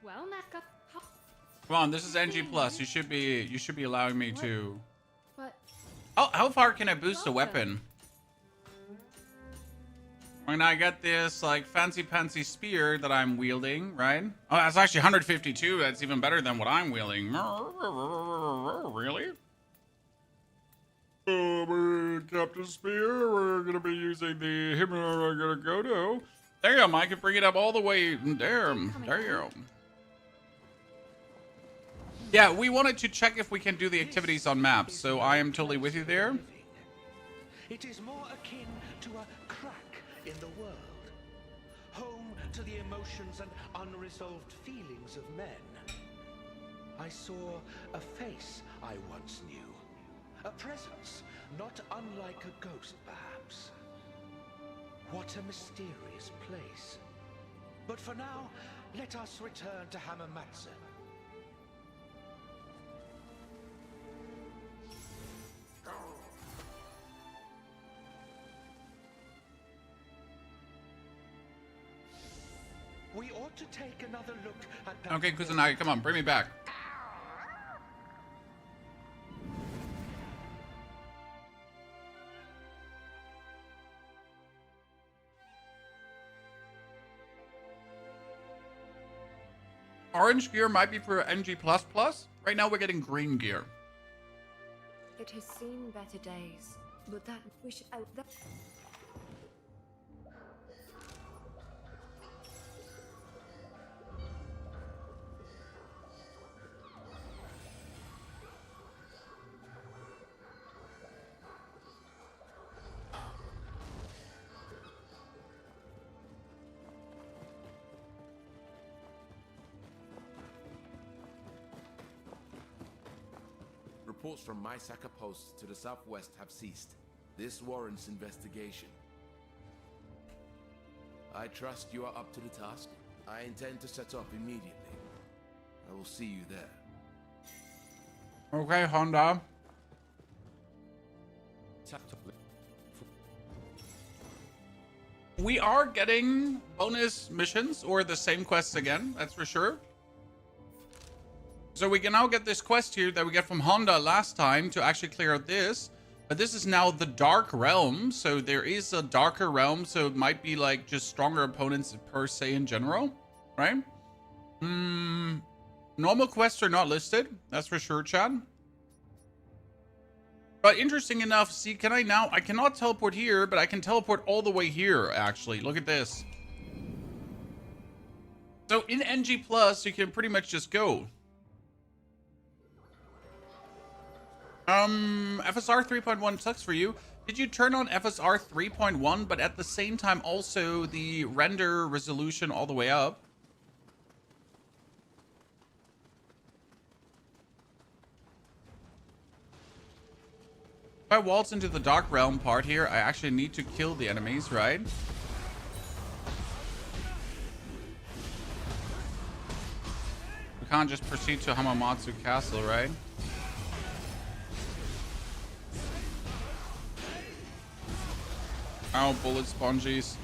Well, Naka, Come on, this is NG Plus. You should be allowing me to. but Oh, how far can I boost a weapon? When I get this like fancy pantsy spear that I'm wielding, right? Oh, that's actually 152. That's even better than what I'm wielding. Really? Oh, Captain Spear, we're gonna be using the him. We're gonna go to. Damn, I can bring it up all the way. Damn. Yeah, we wanted to check if we can do the activities on maps, so I am totally with you there. It is more akin to a crack in the world, home to the emotions and unresolved feelings of men. I saw a face I once knew, a presence not unlike a ghost, perhaps. What a mysterious place. But for now, let us return to Hamamatsu. We ought to take another look at that. Okay, Kusanagi, come on, bring me back. Orange gear might be for NG++. Right now we're getting green gear. it has seen better days. But that we should out that. Reports from Maisaka posts to the southwest have ceased. This warrants investigation. I trust you are up to the task. I intend to set off immediately. I will see you there. Okay, Honda. We are getting bonus missions or the same quests again, that's for sure. So we can now get this quest here that we get from Honda last time to actually clear out this. But this is now the Dark Realm. So there is a darker realm. So it might be like just stronger opponents per se in general. Right? Normal quests are not listed. That's for sure, Chad. But interesting enough, see, can I now... I cannot teleport here, but I can teleport all the way here, actually. Look at this. So in NG+, you can pretty much just go. FSR 3.1 sucks for you. Did you turn on FSR 3.1, but at the same time also the render resolution all the way up? If I waltz into the Dark Realm part here, I actually need to kill the enemies, right? We can't just proceed to Hamamatsu Castle, right? Oh, bullet spongies.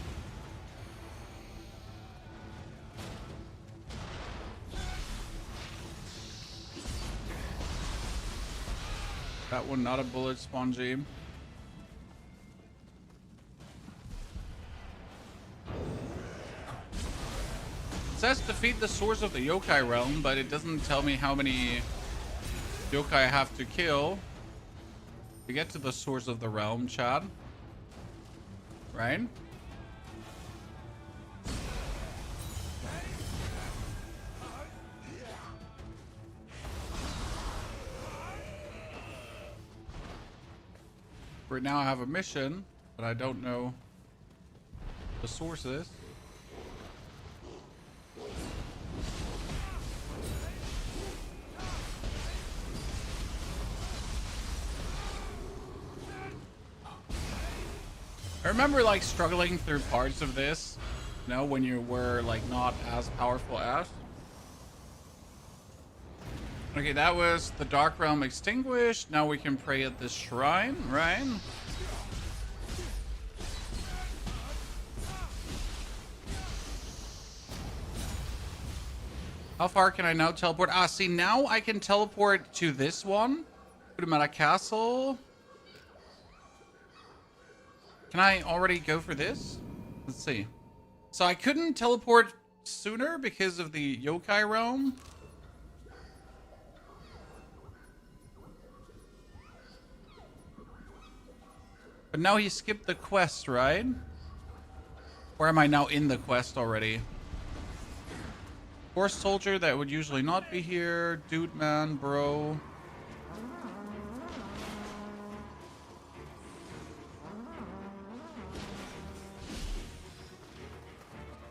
That one, not a bullet spongy. It says defeat the source of the yokai realm, but it doesn't tell me how many yokai I have to kill to get to the source of the realm, Chad. Right? Right now I have a mission, but I don't know the source of this. I remember like struggling through parts of this, you know, when you were like not as powerful as. Okay, that was the Dark Realm extinguished. Now we can pray at this shrine, right? How far can I now teleport? Ah, see, now I can teleport to this one. Go to Meta Castle. Can I already go for this? Let's see. So I couldn't teleport sooner because of the yokai realm. But now he skipped the quest, right? Or am I now in the quest already? Force soldier that would usually not be here. Dude man, bro.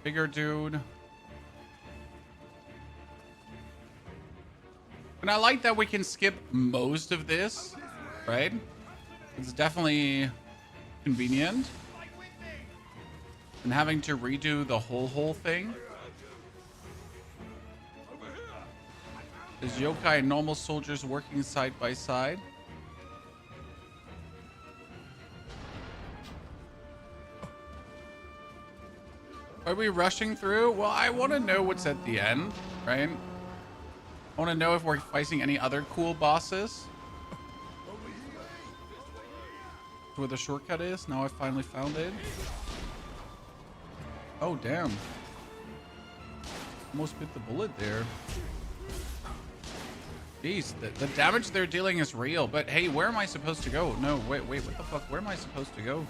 Bigger dude. And I like that we can skip most of this, right? It's definitely convenient. And having to redo the whole thing. Is yokai and normal soldiers working side by side? Are we rushing through? Well, I want to know what's at the end, right? I want to know if we're facing any other cool bosses. That's where the shortcut is. Now I finally found it. Oh, damn. Almost bit the bullet there. Jeez, the damage they're dealing is real. But hey, where am I supposed to go? No, wait, what the fuck? Where am I supposed to go?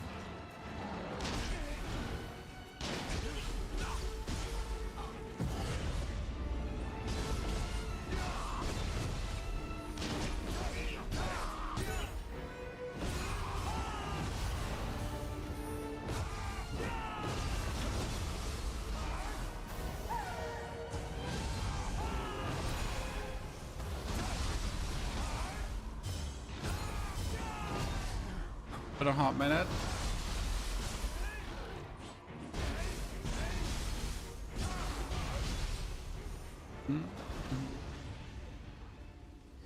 Been a hot minute.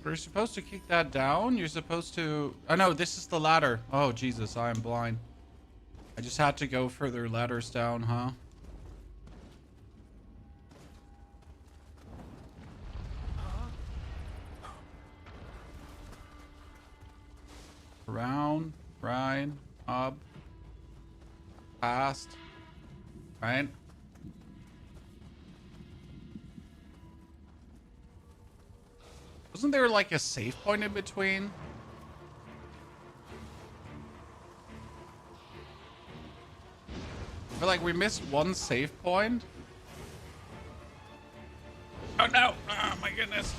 You're supposed to kick that down. You're supposed to... Oh no, this is the ladder. Oh Jesus, I am blind. I just had to go further ladders down, huh? Around, right, up, past, right? Wasn't there like a save point in between? I feel like we missed one save point. Oh no! Oh my goodness!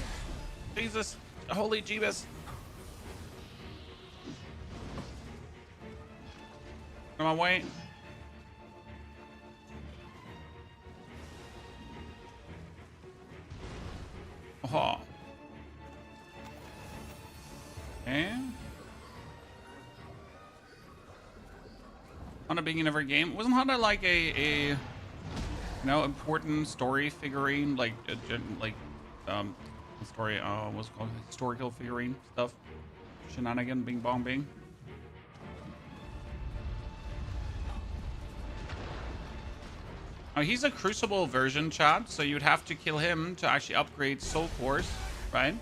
Jesus! Holy Jeebus! On my way. Oh. And Honda being in every game. Wasn't Honda like a you know, important story figurine, like story what's it called, historical figurine stuff? Shenanigan, bing bong bing. Oh, he's a Crucible version, chat, so you'd have to kill him to actually upgrade Soul Force, right?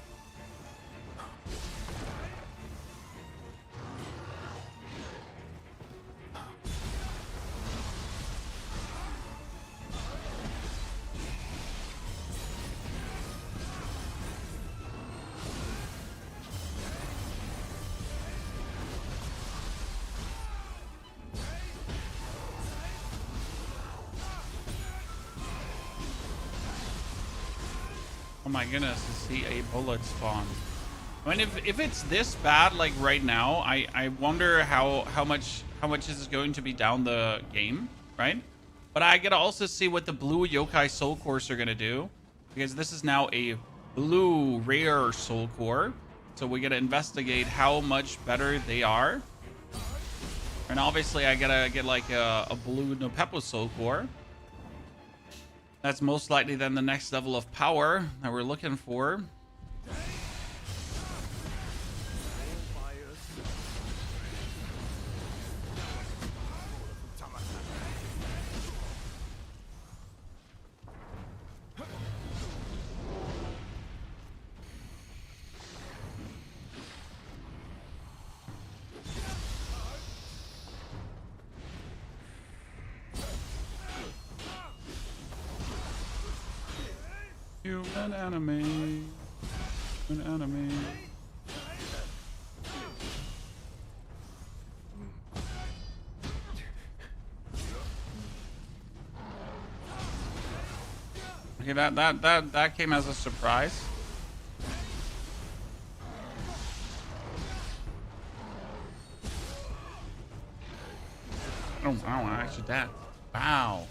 Oh my goodness, to see a bullet spawn. I mean, if it's this bad, like right now, I wonder how much is this going to be down the game, right? But I gotta also see what the blue yokai soul cores are gonna do, because this is now a blue rare soul core. So we gotta investigate how much better they are. And obviously I gotta get like a blue Nopepo soul core. That's most likely then the next level of power that we're looking for. Human enemy. Human enemy. Okay, that came as a surprise. Oh wow, actually that. Wow.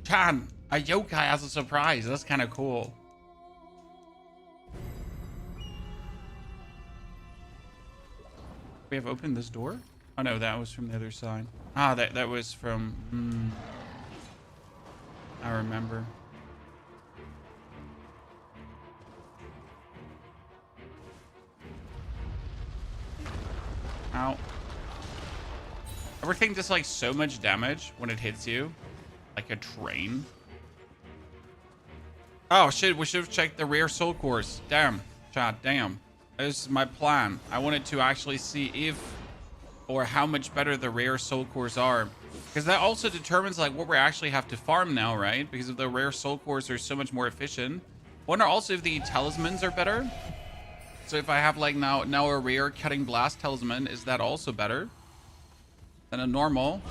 Chan, a yokai as a surprise. That's kind of cool. We have opened this door? Oh no, that was from the other side. Ah, that was from... I remember. Ow. Everything does like so much damage when it hits you. Like a train. Oh shit, we should have checked the rare soul cores. Damn. Chat, damn. This is my plan. I wanted to actually see if or how much better the rare soul cores are. Because that also determines like what we actually have to farm now, right? Because if the rare soul cores are so much more efficient. Wonder also if the talismans are better. So if I have like now a rare cutting blast talisman, is that also better than a normal?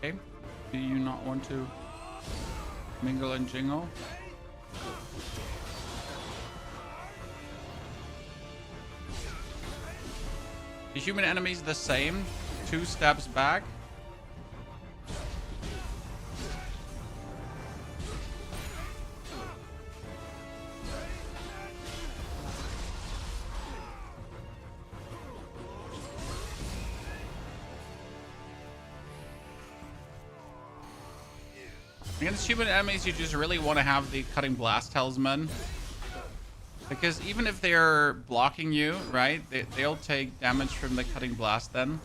Okay. Do you not want to mingle and jingle? The human enemy's the same. 2 steps back. Against human enemies, you just really want to have the cutting blast talisman. Because even if they're blocking you, right, they'll take damage from the cutting blast then.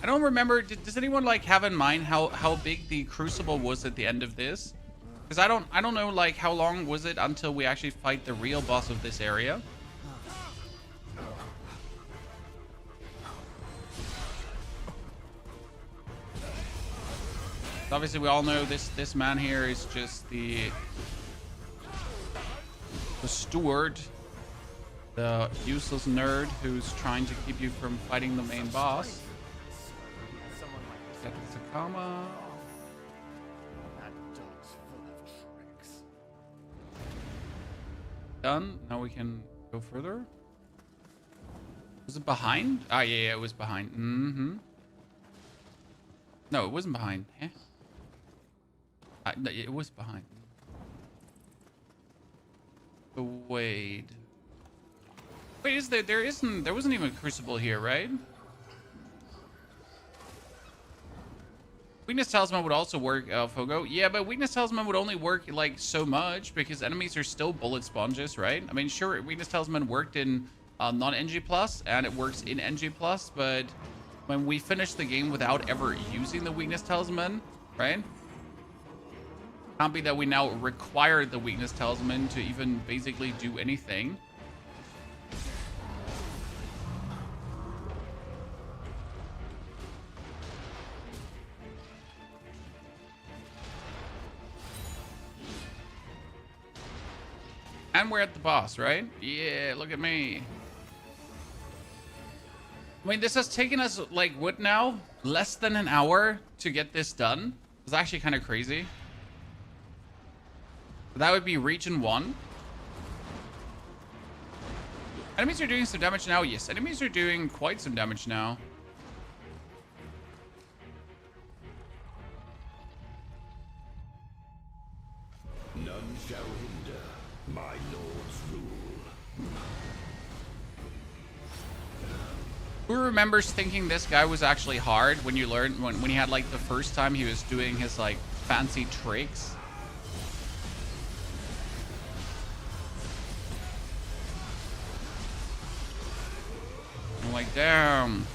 I don't remember. Does anyone like have in mind how big the crucible was at the end of this? Because I don't know like how long was it until we actually fight the real boss of this area. So obviously we all know this man here is just the steward, the useless nerd who's trying to keep you from fighting the main boss. Get the Sakama. That dog's full of tricks. Done. Now we can go further. Was it behind? Ah, yeah, it was behind. Mm-hmm. No, it wasn't behind. Eh? It was behind. But wait. Wait, is there? There wasn't even a crucible here, right? Weakness Talisman would also work, Fogo. Yeah, but Weakness Talisman would only work, like, so much because enemies are still bullet sponges, right? I mean, sure, Weakness Talisman worked in non-NG+, and it works in NG+, but when we finish the game without ever using the Weakness Talisman, right? Can't be that we now require the Weakness Talisman to even basically do anything. And we're at the boss, right? Yeah, look at me. I mean, this has taken us, like, what now? Less than an hour to get this done. It's actually kind of crazy. That would be region 1. Enemies are doing some damage now. Yes, enemies are doing quite some damage now. None shall hinder my lord's rule. Who remembers thinking this guy was actually hard when you learned when he had like the first time he was doing his like fancy tricks? I'm like, damn.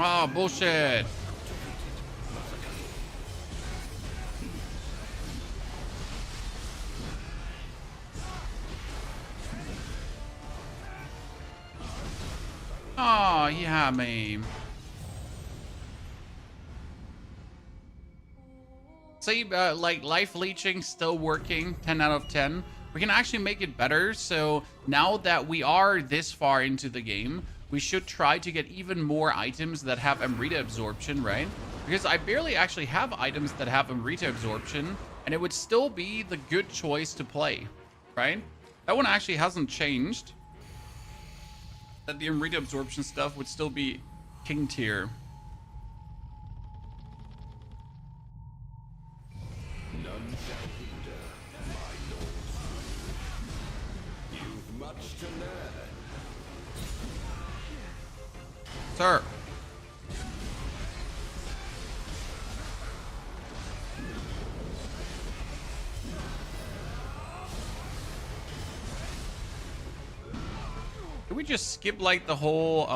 Oh, bullshit. Oh, he had me. See, like life leeching still working, 10 out of 10. We can actually make it better. So now that we are this far into the game, we should try to get even more items that have Amrita absorption, right? Because I barely actually have items that have Amrita absorption, and it would still be the good choice to play, right? That one actually hasn't changed. That the Amrita absorption stuff would still be king tier. None shall hinder my lord's rule. You've much to learn. Sir. Did we just skip like the whole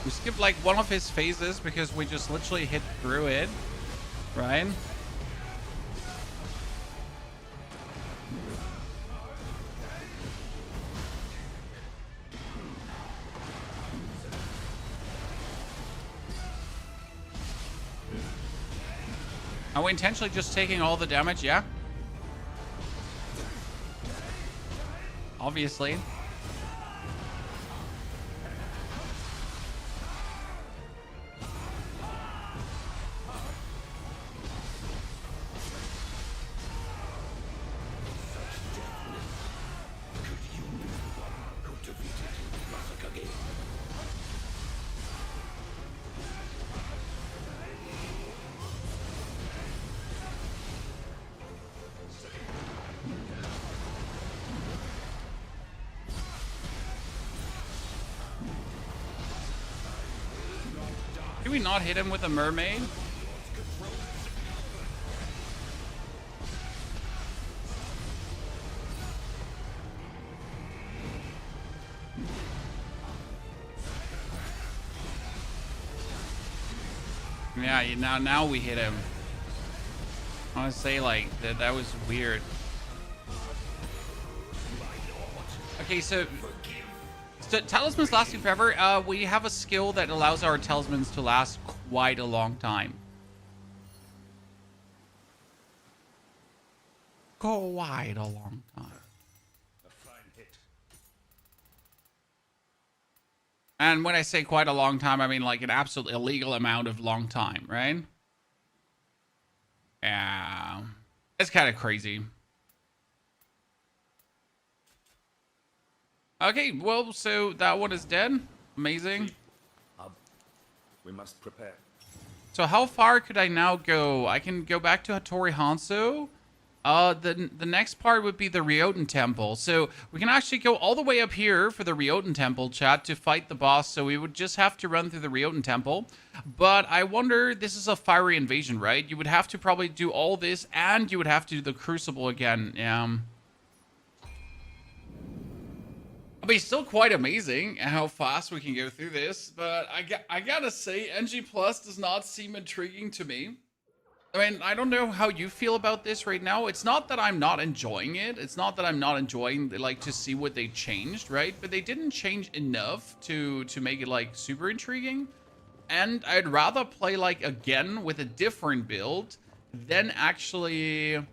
we skipped like one of his phases because we just literally hit through it, right? Are we intentionally just taking all the damage? Yeah. Obviously. Did we not hit him with a mermaid? Yeah, now we hit him. I want to say like that was weird. Okay, so Talismans lasting forever. We have a skill that allows our talismans to last quite a long time. Quite a long time. A fine hit. And when I say quite a long time, I mean like an absolute illegal amount of long time, right? Yeah. It's kind of crazy. Okay, well, so that one is dead. Amazing. We must prepare. So how far could I now go? I can go back to Hattori Hanzo. The next part would be the Ryoten Temple. So we can actually go all the way up here for the Ryoten Temple, chat, to fight the boss. So we would just have to run through the Ryoten Temple. But I wonder, this is a fiery invasion, right? You would have to probably do all this, and you would have to do the Crucible again. I mean, still quite amazing how fast we can go through this. But I gotta say, NG Plus does not seem intriguing to me. I mean, I don't know how you feel about this right now. It's not that I'm not enjoying it. It's not that I'm not enjoying, like, to see what they changed, right? But they didn't change enough to make it, like, super intriguing. And I'd rather play, like, again with a different build than actually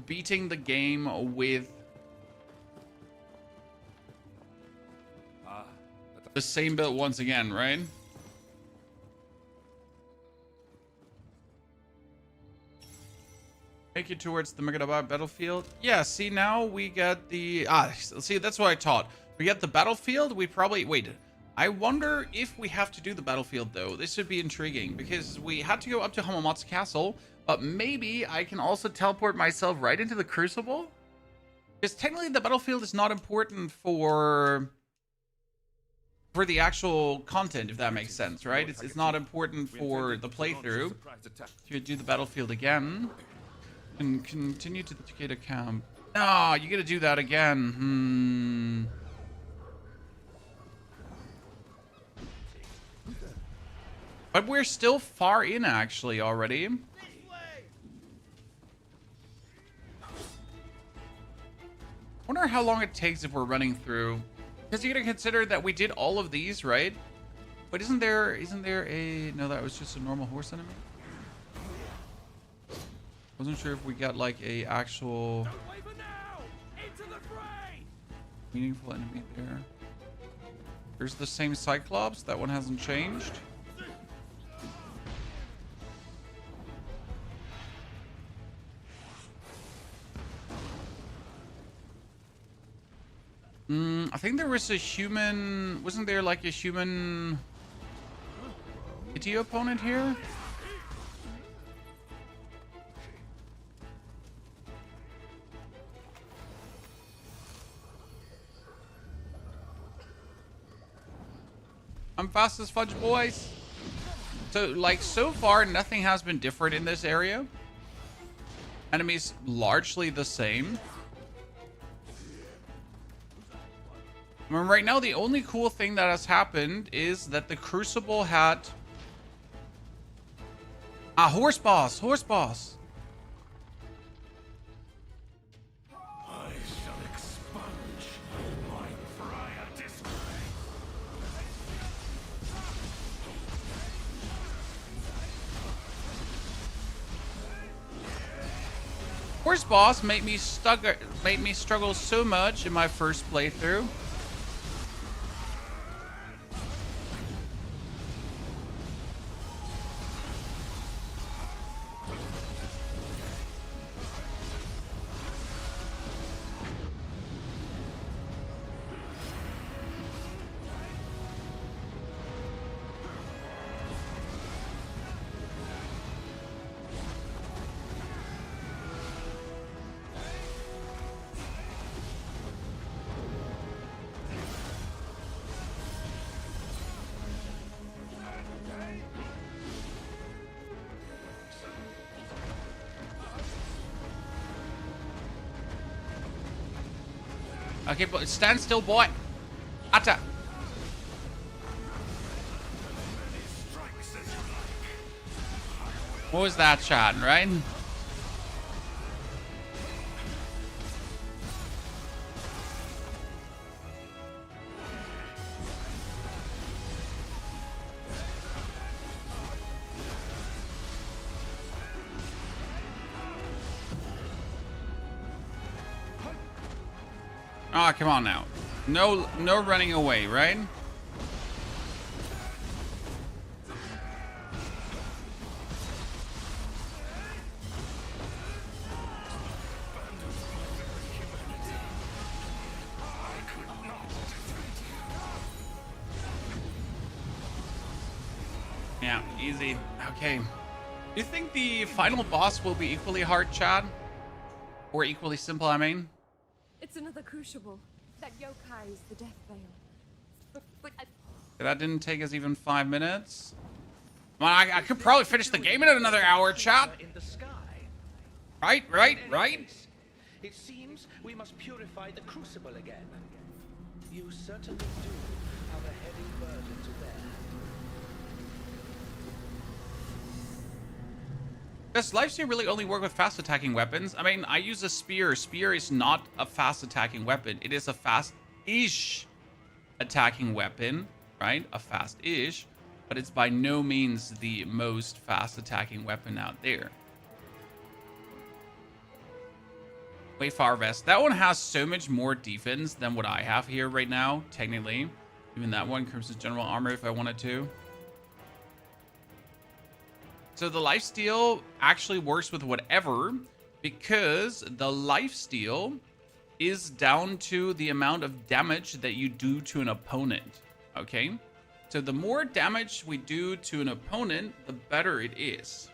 beating the game with the same build once again, right? Take you towards the Megadabot battlefield. Yeah, see, now we get the... see, that's what I taught. We get the battlefield, we probably... Wait, I wonder if we have to do the battlefield, though. This would be intriguing, because we had to go up to Hamamatsu Castle, but maybe I can also teleport myself right into the Crucible? Because technically the battlefield is not important for the actual content, if that makes sense, right? It's not important for the playthrough to do the battlefield again. And continue to the Takeda camp. No, you gotta do that again. But we're still far in, actually, already. Wonder how long it takes if we're running through. Because you gotta consider that we did all of these, right? But isn't there a... No, that was just a normal horse enemy. Wasn't sure if we got like a actual meaningful enemy there. There's the same Cyclops. That one hasn't changed. I think there was a human... Wasn't there like a human... Itio opponent here? I'm fast as fudge, boys. So, like, so far, nothing has been different in this area. Enemies largely the same. I mean, right now, the only cool thing that has happened is that the Crucible had... Horse boss! Horse boss! I shall expunge my prior disgrace. Horse boss made me struggle so much in my first playthrough. Okay, but stand still, boy. Atta. What was that, Chad, right? Ah, come on now. No running away, right? Yeah, easy. Okay. Do you think the final boss will be equally hard, Chad? Or equally simple, I mean? It's another crucible. That yokai is the death veil. But That didn't take us even 5 minutes. Well, I could probably finish the game in another hour, Chad. In the sky. Right. In any case, it seems we must purify the crucible again. You certainly do have a heavy burden to bear. Does lifesteal really only work with fast attacking weapons? I mean, I use a spear. Spear is not a fast attacking weapon. It is a fast-ish attacking weapon, right? A fast-ish, but it's by no means the most fast attacking weapon out there. Way far vest. That one has so much more defense than what I have here right now, technically. Even that one comes with general armor if I wanted to. So the lifesteal actually works with whatever, because the lifesteal is down to the amount of damage that you do to an opponent. Okay? So the more damage we do to an opponent, the better it is.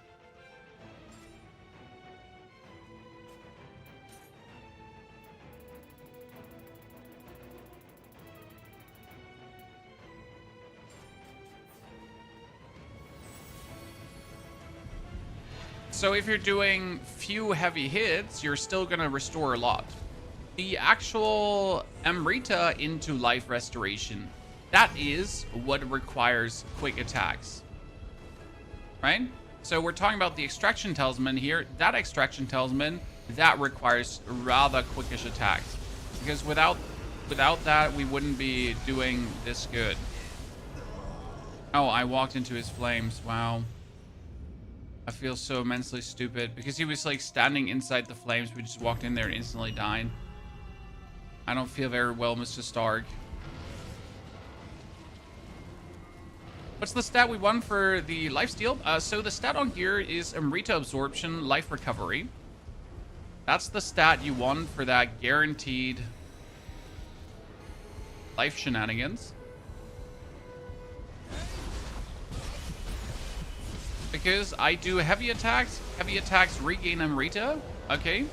So if you're doing few heavy hits, you're still going to restore a lot. The actual Amrita into life restoration, that is what requires quick attacks. Right? So we're talking about the extraction talisman here. That extraction talisman, that requires rather quickish attacks. Because without that, we wouldn't be doing this good. Oh, I walked into his flames. Wow. I feel so immensely stupid because he was like standing inside the flames. We just walked in there and instantly died. I don't feel very well, Mr. Stark. What's the stat we won for the lifesteal? So the stat on here is Amrita Absorption Life Recovery. That's the stat you won for that guaranteed life shenanigans. Because I do heavy attacks regain Amrita, okay?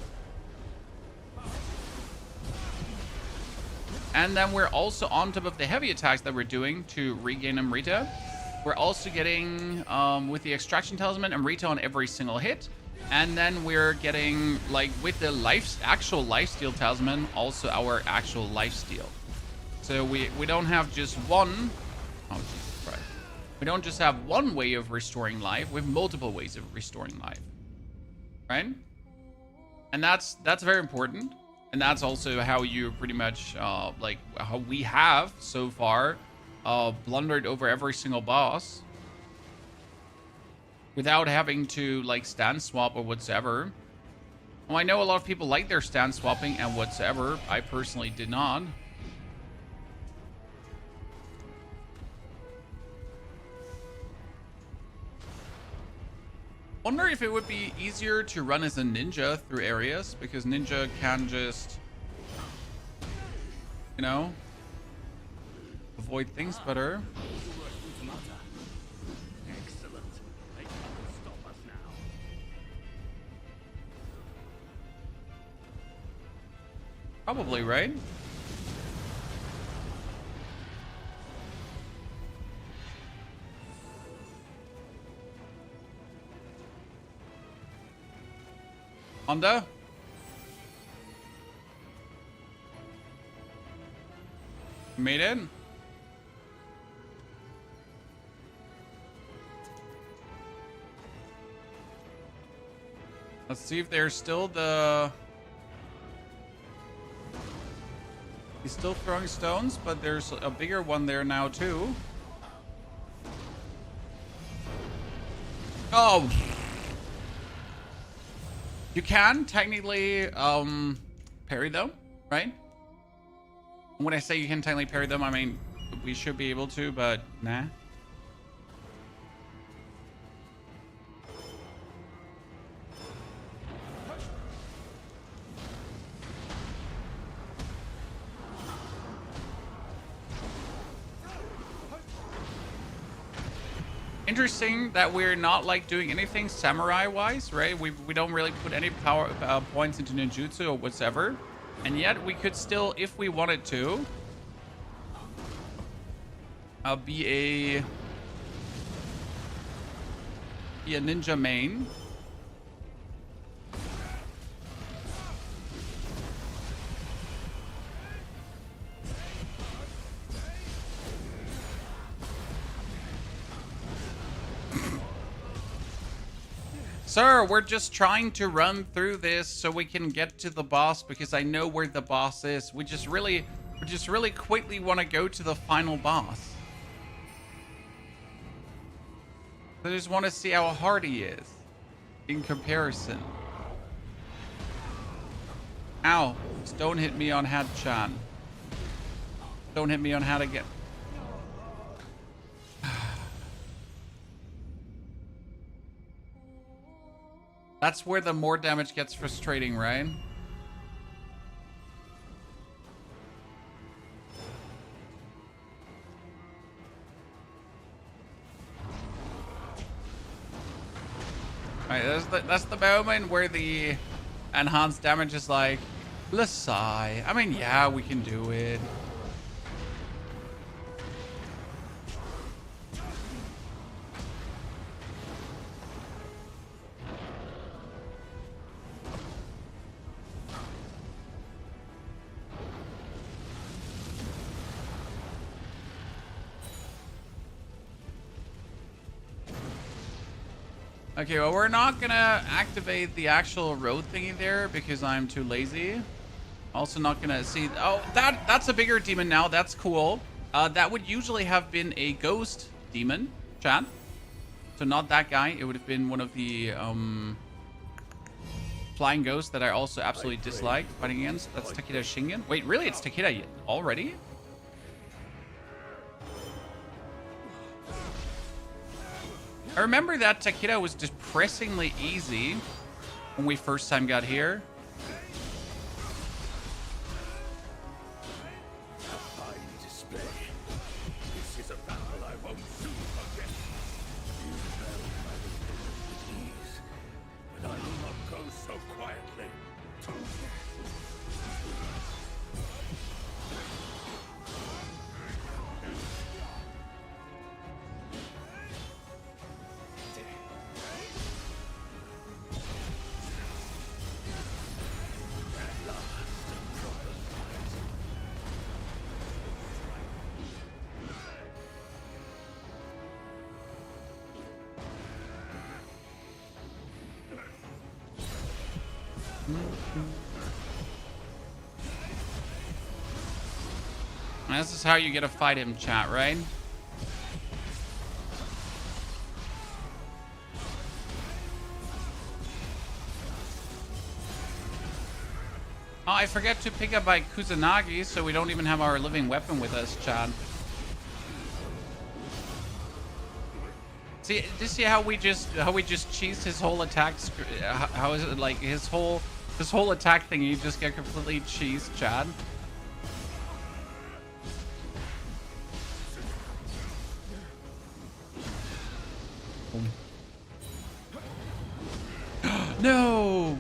And then we're also on top of the heavy attacks that we're doing to regain Amrita. We're also getting, with the extraction talisman, Amrita on every single hit. And then we're getting, like, with the actual lifesteal talisman, also our actual lifesteal. So we don't have just one. Oh, Jesus Christ. We don't just have one way of restoring life. We have multiple ways of restoring life. Right? And that's very important. And that's also how you pretty much, like, how we have so far blundered over every single boss. Without having to, like, stand swap or whatsoever. Well, I know a lot of people like their stand swapping and whatsoever. I personally did not. Wonder if it would be easier to run as a ninja through areas, because ninja can just, you know, avoid things better. Excellent. They can't stop us now. Probably, right? Honda? Made it? Let's see if there's still the... He's still throwing stones, but there's a bigger one there now too. Oh! You can technically parry them, right? When I say you can tightly parry them, I mean we should be able to, but nah. Interesting that we're not like doing anything samurai wise, right? We don't really put any power points into ninjutsu or whatever, and yet we could still, if we wanted to, be a ninja main. Sir, we're just trying to run through this so we can get to the boss because I know where the boss is. We just really quickly want to go to the final boss. I just want to see how hard he is in comparison. Ow. Just don't hit me on head, Chan. Don't hit me on head again. That's where the more damage gets frustrating, right? Alright, that's the moment where the enhanced damage is like, let's sigh. I mean, yeah, we can do it. Okay, well, we're not gonna activate the actual road thingy there because I'm too lazy. Also not gonna see... Oh, that's a bigger demon now. That's cool. That would usually have been a ghost demon, chat. So not that guy. It would have been one of the flying ghosts that I also absolutely dislike fighting against. That's Takeda Shingen. Wait, really? It's Takeda already? I remember that Takeda was depressingly easy when we first time got here. A fine display. This is a battle I won't soon forget. You held my opponent with ease, but I will not go so quietly. This is how you get to fight him, chat, right? Oh, I forgot to pick up my Kusanagi, so we don't even have our living weapon with us, chat. See, do you see how we just cheesed his whole attack? How is it like his whole attack thing? You just get completely cheesed, Chad. No.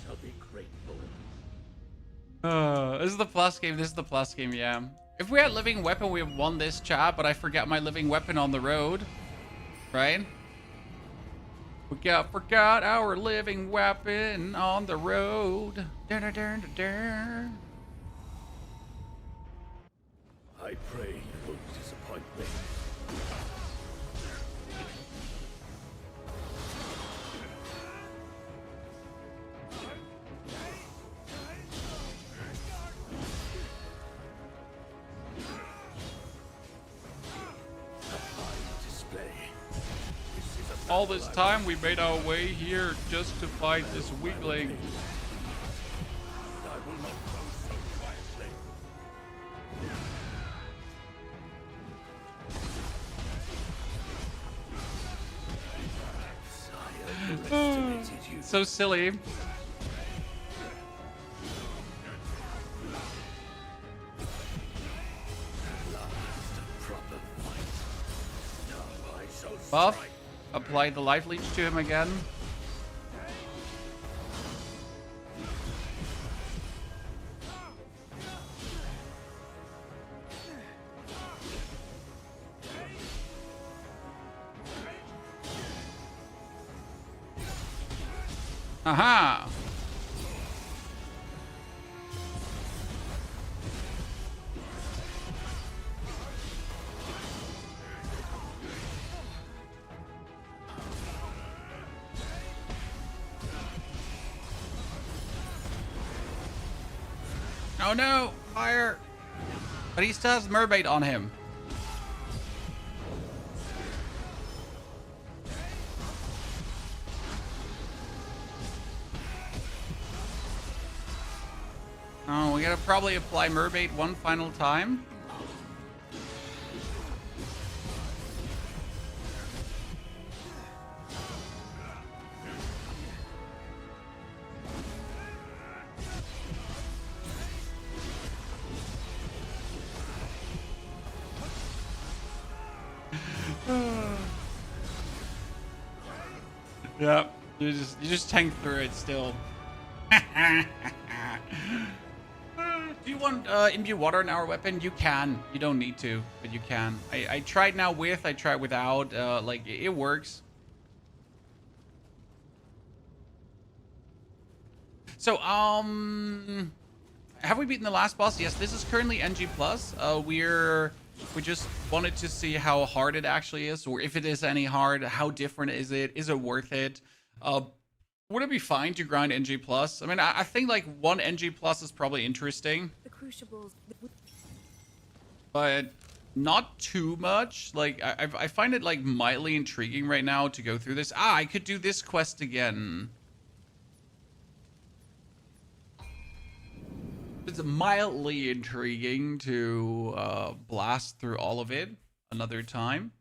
Shall be grateful. This is the plus game. This is the plus game. Yeah. If we had living weapon, we have won this, chat. But I forgot my living weapon on the road, right? We forgot our living weapon on the road. Dun, dun, dun, dun, dun. I pray you won't disappoint me. All this time we made our way here just to fight this weakling. I will not go so quietly. It's so silly. Buff. Apply the life leech to him again. Aha! Oh no! Fire! But he still has mermaid on him. Oh, we gotta probably apply mermaid one final time. Yep, you just tank through it still. Do you want imbue water in our weapon? You can. You don't need to, but you can. I tried now with. I tried without. Like it works. So have we beaten the last boss? Yes. This is currently NG plus. We just wanted to see how hard it actually is, or if it is any hard. How different is it? Is it worth it? Would it be fine to grind NG plus? I mean, I think like one NG plus is probably interesting, The crucibles. but not too much. Like I find it like mildly intriguing right now to go through this. I could do this quest again. It's mildly intriguing to blast through all of it another time.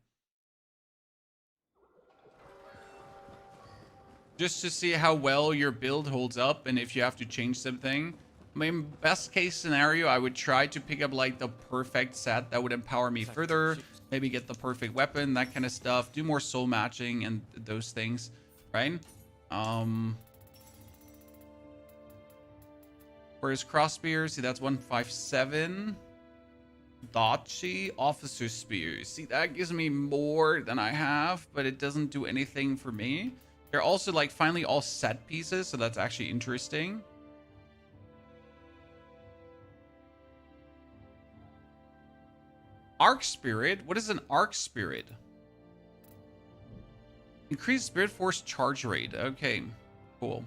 Just to see how well your build holds up and if you have to change something. I mean, best case scenario, I would try to pick up like the perfect set that would empower me further. Maybe get the perfect weapon, that kind of stuff. Do more soul matching and those things, right? Whereas cross spear, see that's 157. Dachi officer spear. See, that gives me more than I have, but it doesn't do anything for me. They're also like finally all set pieces, so that's actually interesting. Arc Spirit? What is an Arc Spirit? Increased Spirit Force charge rate. Okay, cool.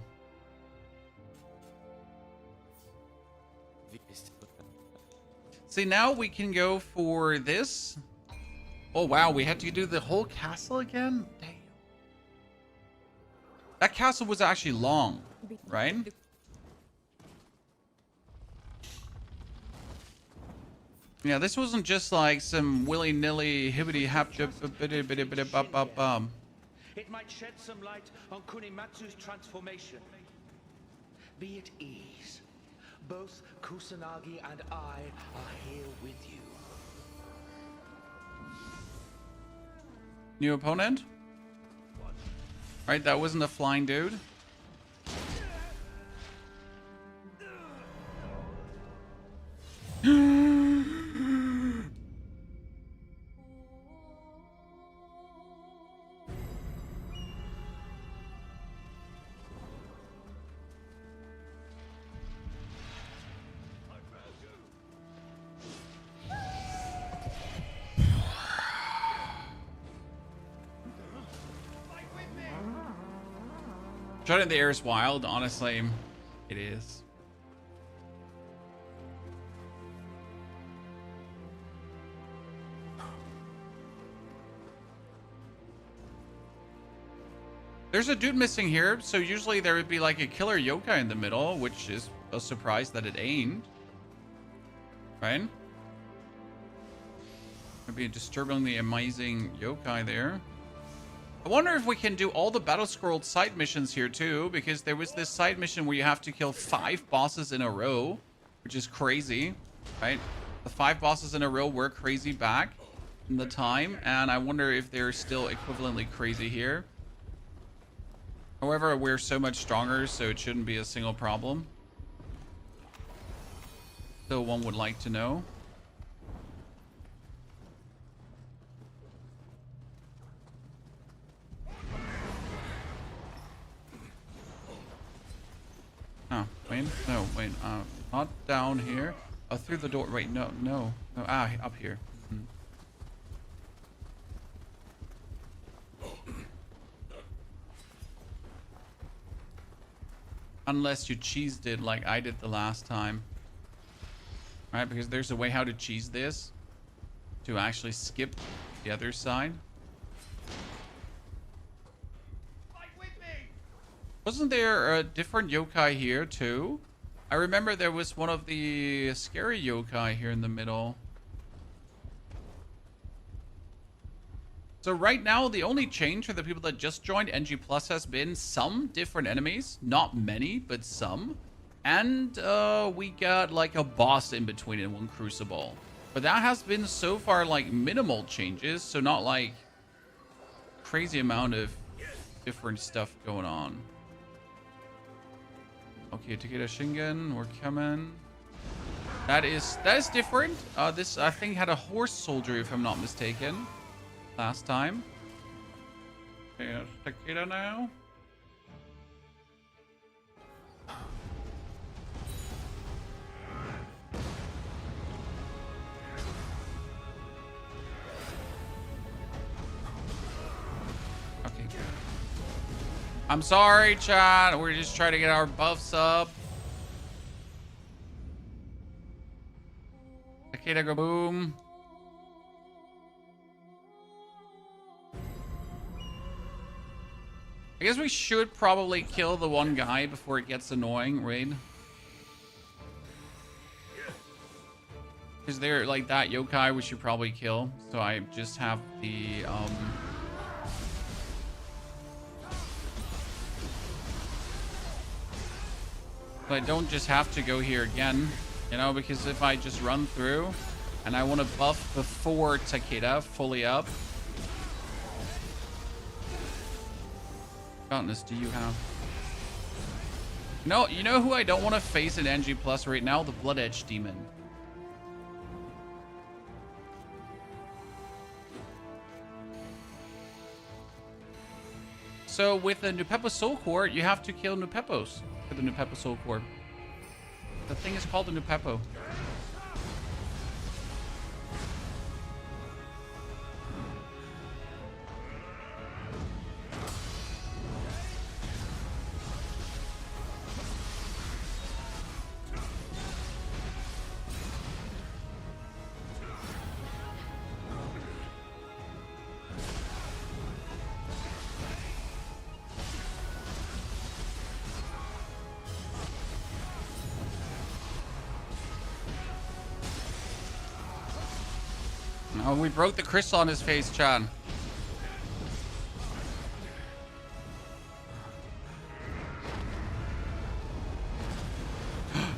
See, now we can go for this. Oh, wow, we had to do the whole castle again? Damn. That castle was actually long, right? Yeah, this wasn't just like some willy-nilly hibbity hap bum. It might shed some light on Kunimatsu's transformation. Be at ease. Both Kusanagi and I are here with you. New opponent? Right, that wasn't a flying dude. Shot in the air is wild, honestly. It is. There's a dude missing here, so usually there would be like a killer yokai in the middle, which is a surprise that it ain't. Right? Maybe a disturbingly amazing yokai there. I wonder if we can do all the Battle Scroll side missions here too, because there was this side mission where you have to kill 5 bosses in a row, which is crazy, right? The 5 bosses in a row were crazy back in the time, and I wonder if they're still equivalently crazy here. However, we're so much stronger, so it shouldn't be a single problem. Still, one would like to know. Oh, wait, no, wait, not down here. Oh, through the door. Wait, no. Ah, up here. Hmm. Unless you cheesed it like I did the last time. Right, because there's a way how to cheese this. To actually skip the other side. Wasn't there a different yokai here too? I remember there was one of the scary yokai here in the middle. So right now, the only change for the people that just joined NG Plus has been some different enemies. Not many, but some. And we got like a boss in between in one Crucible. But that has been so far like minimal changes. So not like crazy amount of different stuff going on. Okay, Takeda Shingen, we're coming. That is different. This I think had a horse soldier, if I'm not mistaken, last time. Okay, Takeda now. Okay. I'm sorry, chat. We're just trying to get our buffs up. Takeda go boom. I guess we should probably kill the one guy before it gets annoying, right? Because they're like that yokai we should probably kill. So I just have the But I don't just have to go here again, you know, because if I just run through and I want to buff before Takeda fully up. Countless do you have? No, you know who I don't want to face in NG Plus right now? The Blood Edge Demon. So with the Nupepo Soul Core, you have to kill Nupepos for the Nupepo Soul Core. The thing is called the Nupepo. Oh, we broke the crystal on his face, Chan.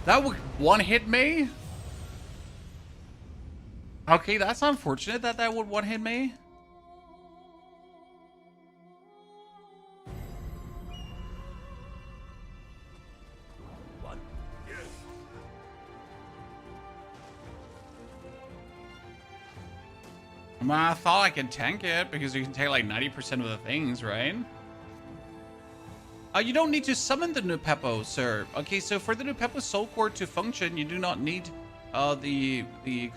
That would one-hit me? Okay, that's unfortunate that that would one-hit me. Well, I thought I could tank it because you can take like 90% of the things, right? You don't need to summon the Nupepo, sir. Okay, so for the Nupepo Soul Core to function, you do not need the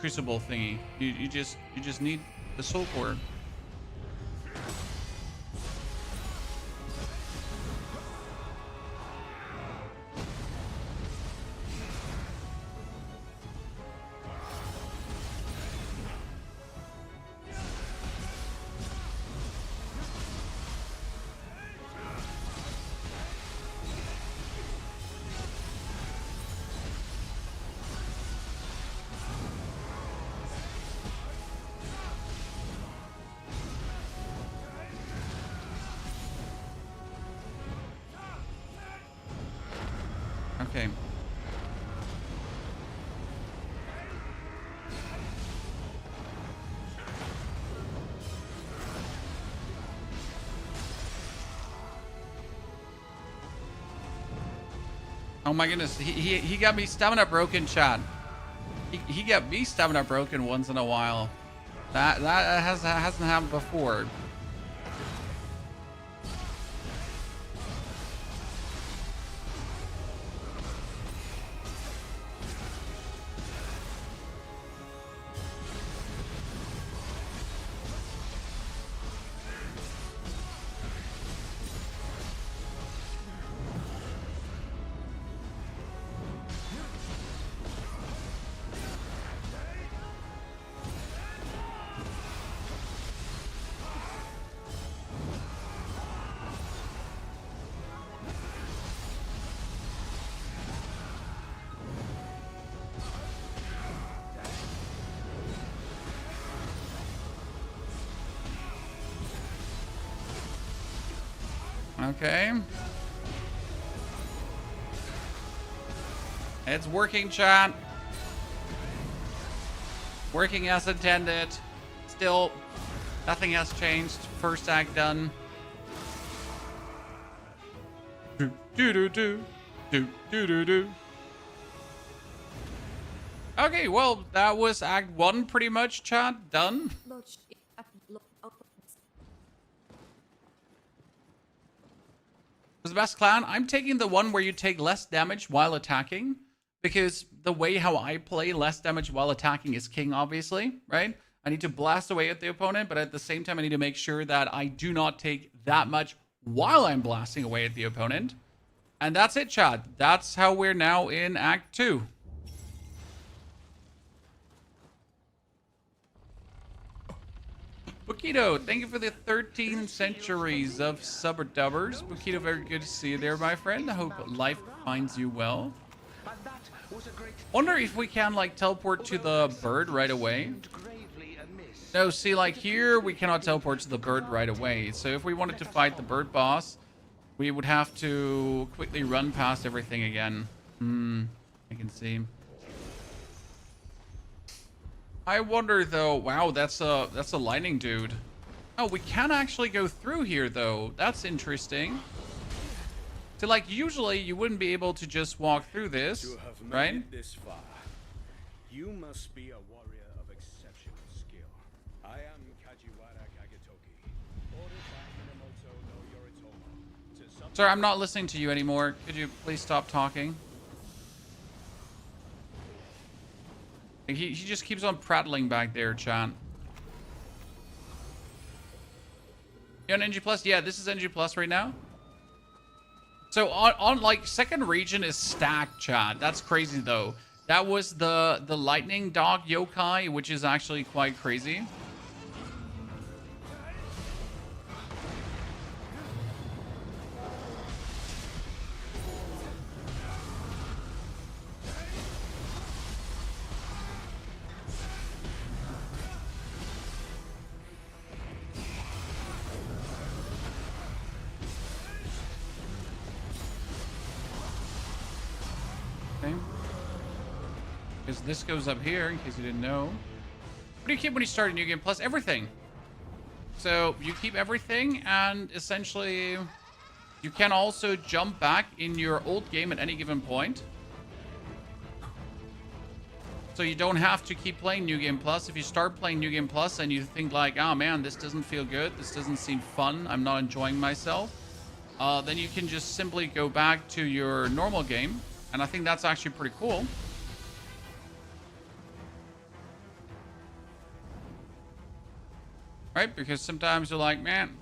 Crucible thingy. You just need the Soul Core. Okay. Oh my goodness, he got me stamina broken, chat. He got me stamina broken once in a while. That hasn't happened before. Okay. It's working, chat. Working as intended. Still, nothing has changed. First act done. Do do do do do do do do. Okay, well, that was Act 1 pretty much, chat. Done. Was the best clan? I'm taking the one where you take less damage while attacking, because the way how I play, less damage while attacking is king, obviously, right? I need to blast away at the opponent, but at the same time, I need to make sure that I do not take that much while I'm blasting away at the opponent. And that's it, chat. That's how we're now in Act 2. Bukito, thank you for the 13 centuries of subber-dubbers. Bukito, very good to see you there, my friend. I hope life finds you well. Wonder if we can, like, teleport to the bird right away. No, see, like, here, we cannot teleport to the bird right away. So if we wanted to fight the bird boss, we would have to quickly run past everything again. I can see. I wonder though. Wow, that's a lightning dude. Oh, we can actually go through here though. That's interesting. So like usually you wouldn't be able to just walk through this, right? This far. You must be a warrior of exceptional skill. I am Kajiwara Kagetoki. Ordered by Minamoto no Yoritomo to subject. Sir, I'm not listening to you anymore. Could you please stop talking? He just keeps on prattling back there, chat. You on NG Plus? Yeah, this is NG Plus right now. So on like second region is stacked, chat. That's crazy though. That was the lightning dog yokai, which is actually quite crazy. Because this goes up here, in case you didn't know. What do you keep when you start a new game? Plus everything. So you keep everything, and essentially you can also jump back in your old game at any given point. So you don't have to keep playing New Game Plus. If you start playing New Game Plus and you think like, oh man, this doesn't feel good, this doesn't seem fun, I'm not enjoying myself, then you can just simply go back to your normal game. And I think that's actually pretty cool. Right? Because sometimes you're like, man,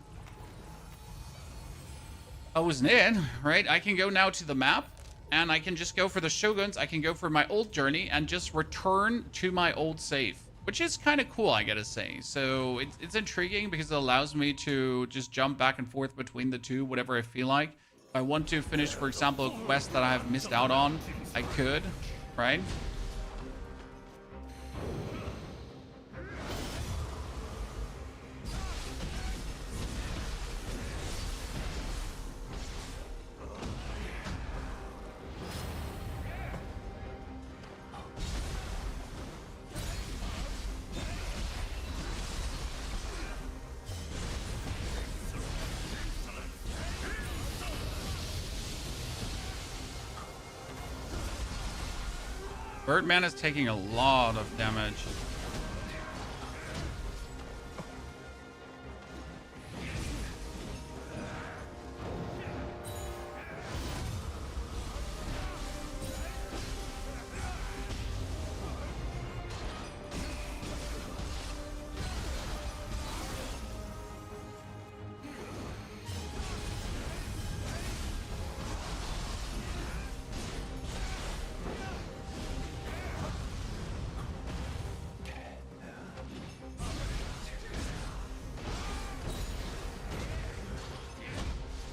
I wasn't in, right? I can go now to the map and I can just go for the Shoguns. I can go for my old journey and just return to my old save, which is kind of cool, I gotta say. So it's intriguing because it allows me to just jump back and forth between the two, whatever I feel like. If I want to finish, for example, a quest that I have missed out on, I could, right? Birdman is taking a lot of damage.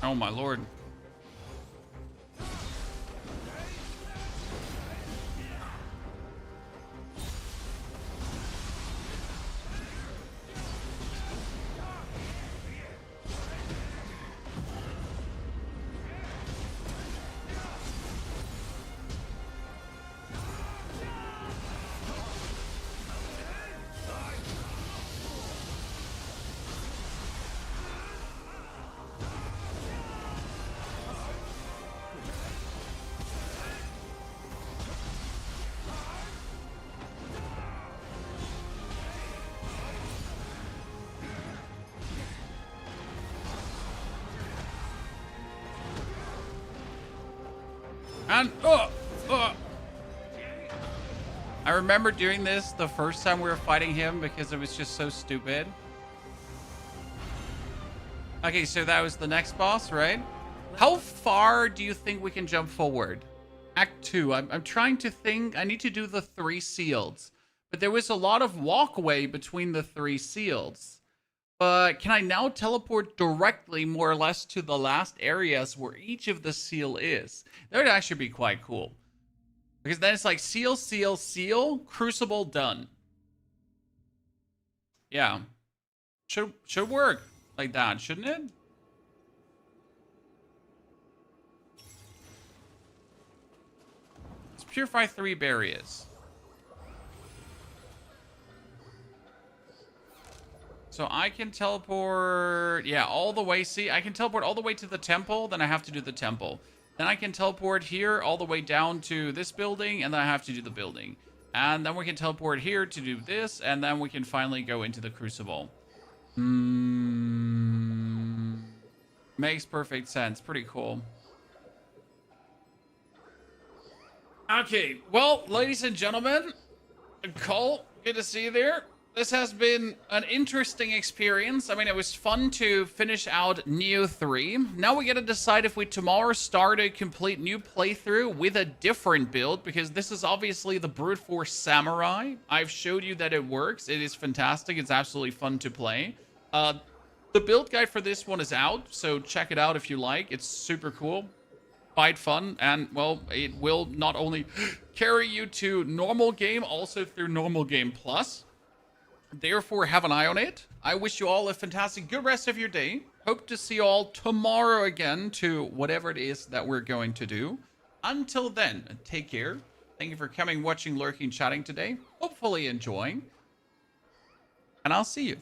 Oh my lord. And I remember doing this the first time we were fighting him because it was just so stupid. Okay, so that was the next boss, right? How far do you think we can jump forward? Act 2. I'm trying to think. I need to do the 3 seals. But there was a lot of walkway between the 3 seals. But can I now teleport directly, more or less, to the last areas where each of the seal is? That would actually be quite cool. Because then it's like seal, seal, seal, crucible, done. Yeah. Should work like that, shouldn't it? Let's purify 3 barriers. So I can teleport, yeah, all the way. See, I can teleport all the way to the temple. Then I have to do the temple. Then I can teleport here all the way down to this building. And then I have to do the building. And then we can teleport here to do this. And then we can finally go into the crucible. Makes perfect sense. Pretty cool. Okay, well, ladies and gentlemen, Cole, good to see you there. This has been an interesting experience. I mean, it was fun to finish out Nioh 3. Now we gotta decide if we tomorrow start a complete new playthrough with a different build, because this is obviously the Brute Force Samurai. I've showed you that it works. It is fantastic. It's absolutely fun to play. The build guide for this one is out, so check it out if you like. It's super cool. Quite fun, and well, it will not only carry you to normal game, also through normal game plus. Therefore, have an eye on it. I wish you all a fantastic good rest of your day. Hope to see you all tomorrow again to whatever it is that we're going to do. Until then, take care. Thank you for coming, watching, lurking, chatting today. Hopefully enjoying. And I'll see you.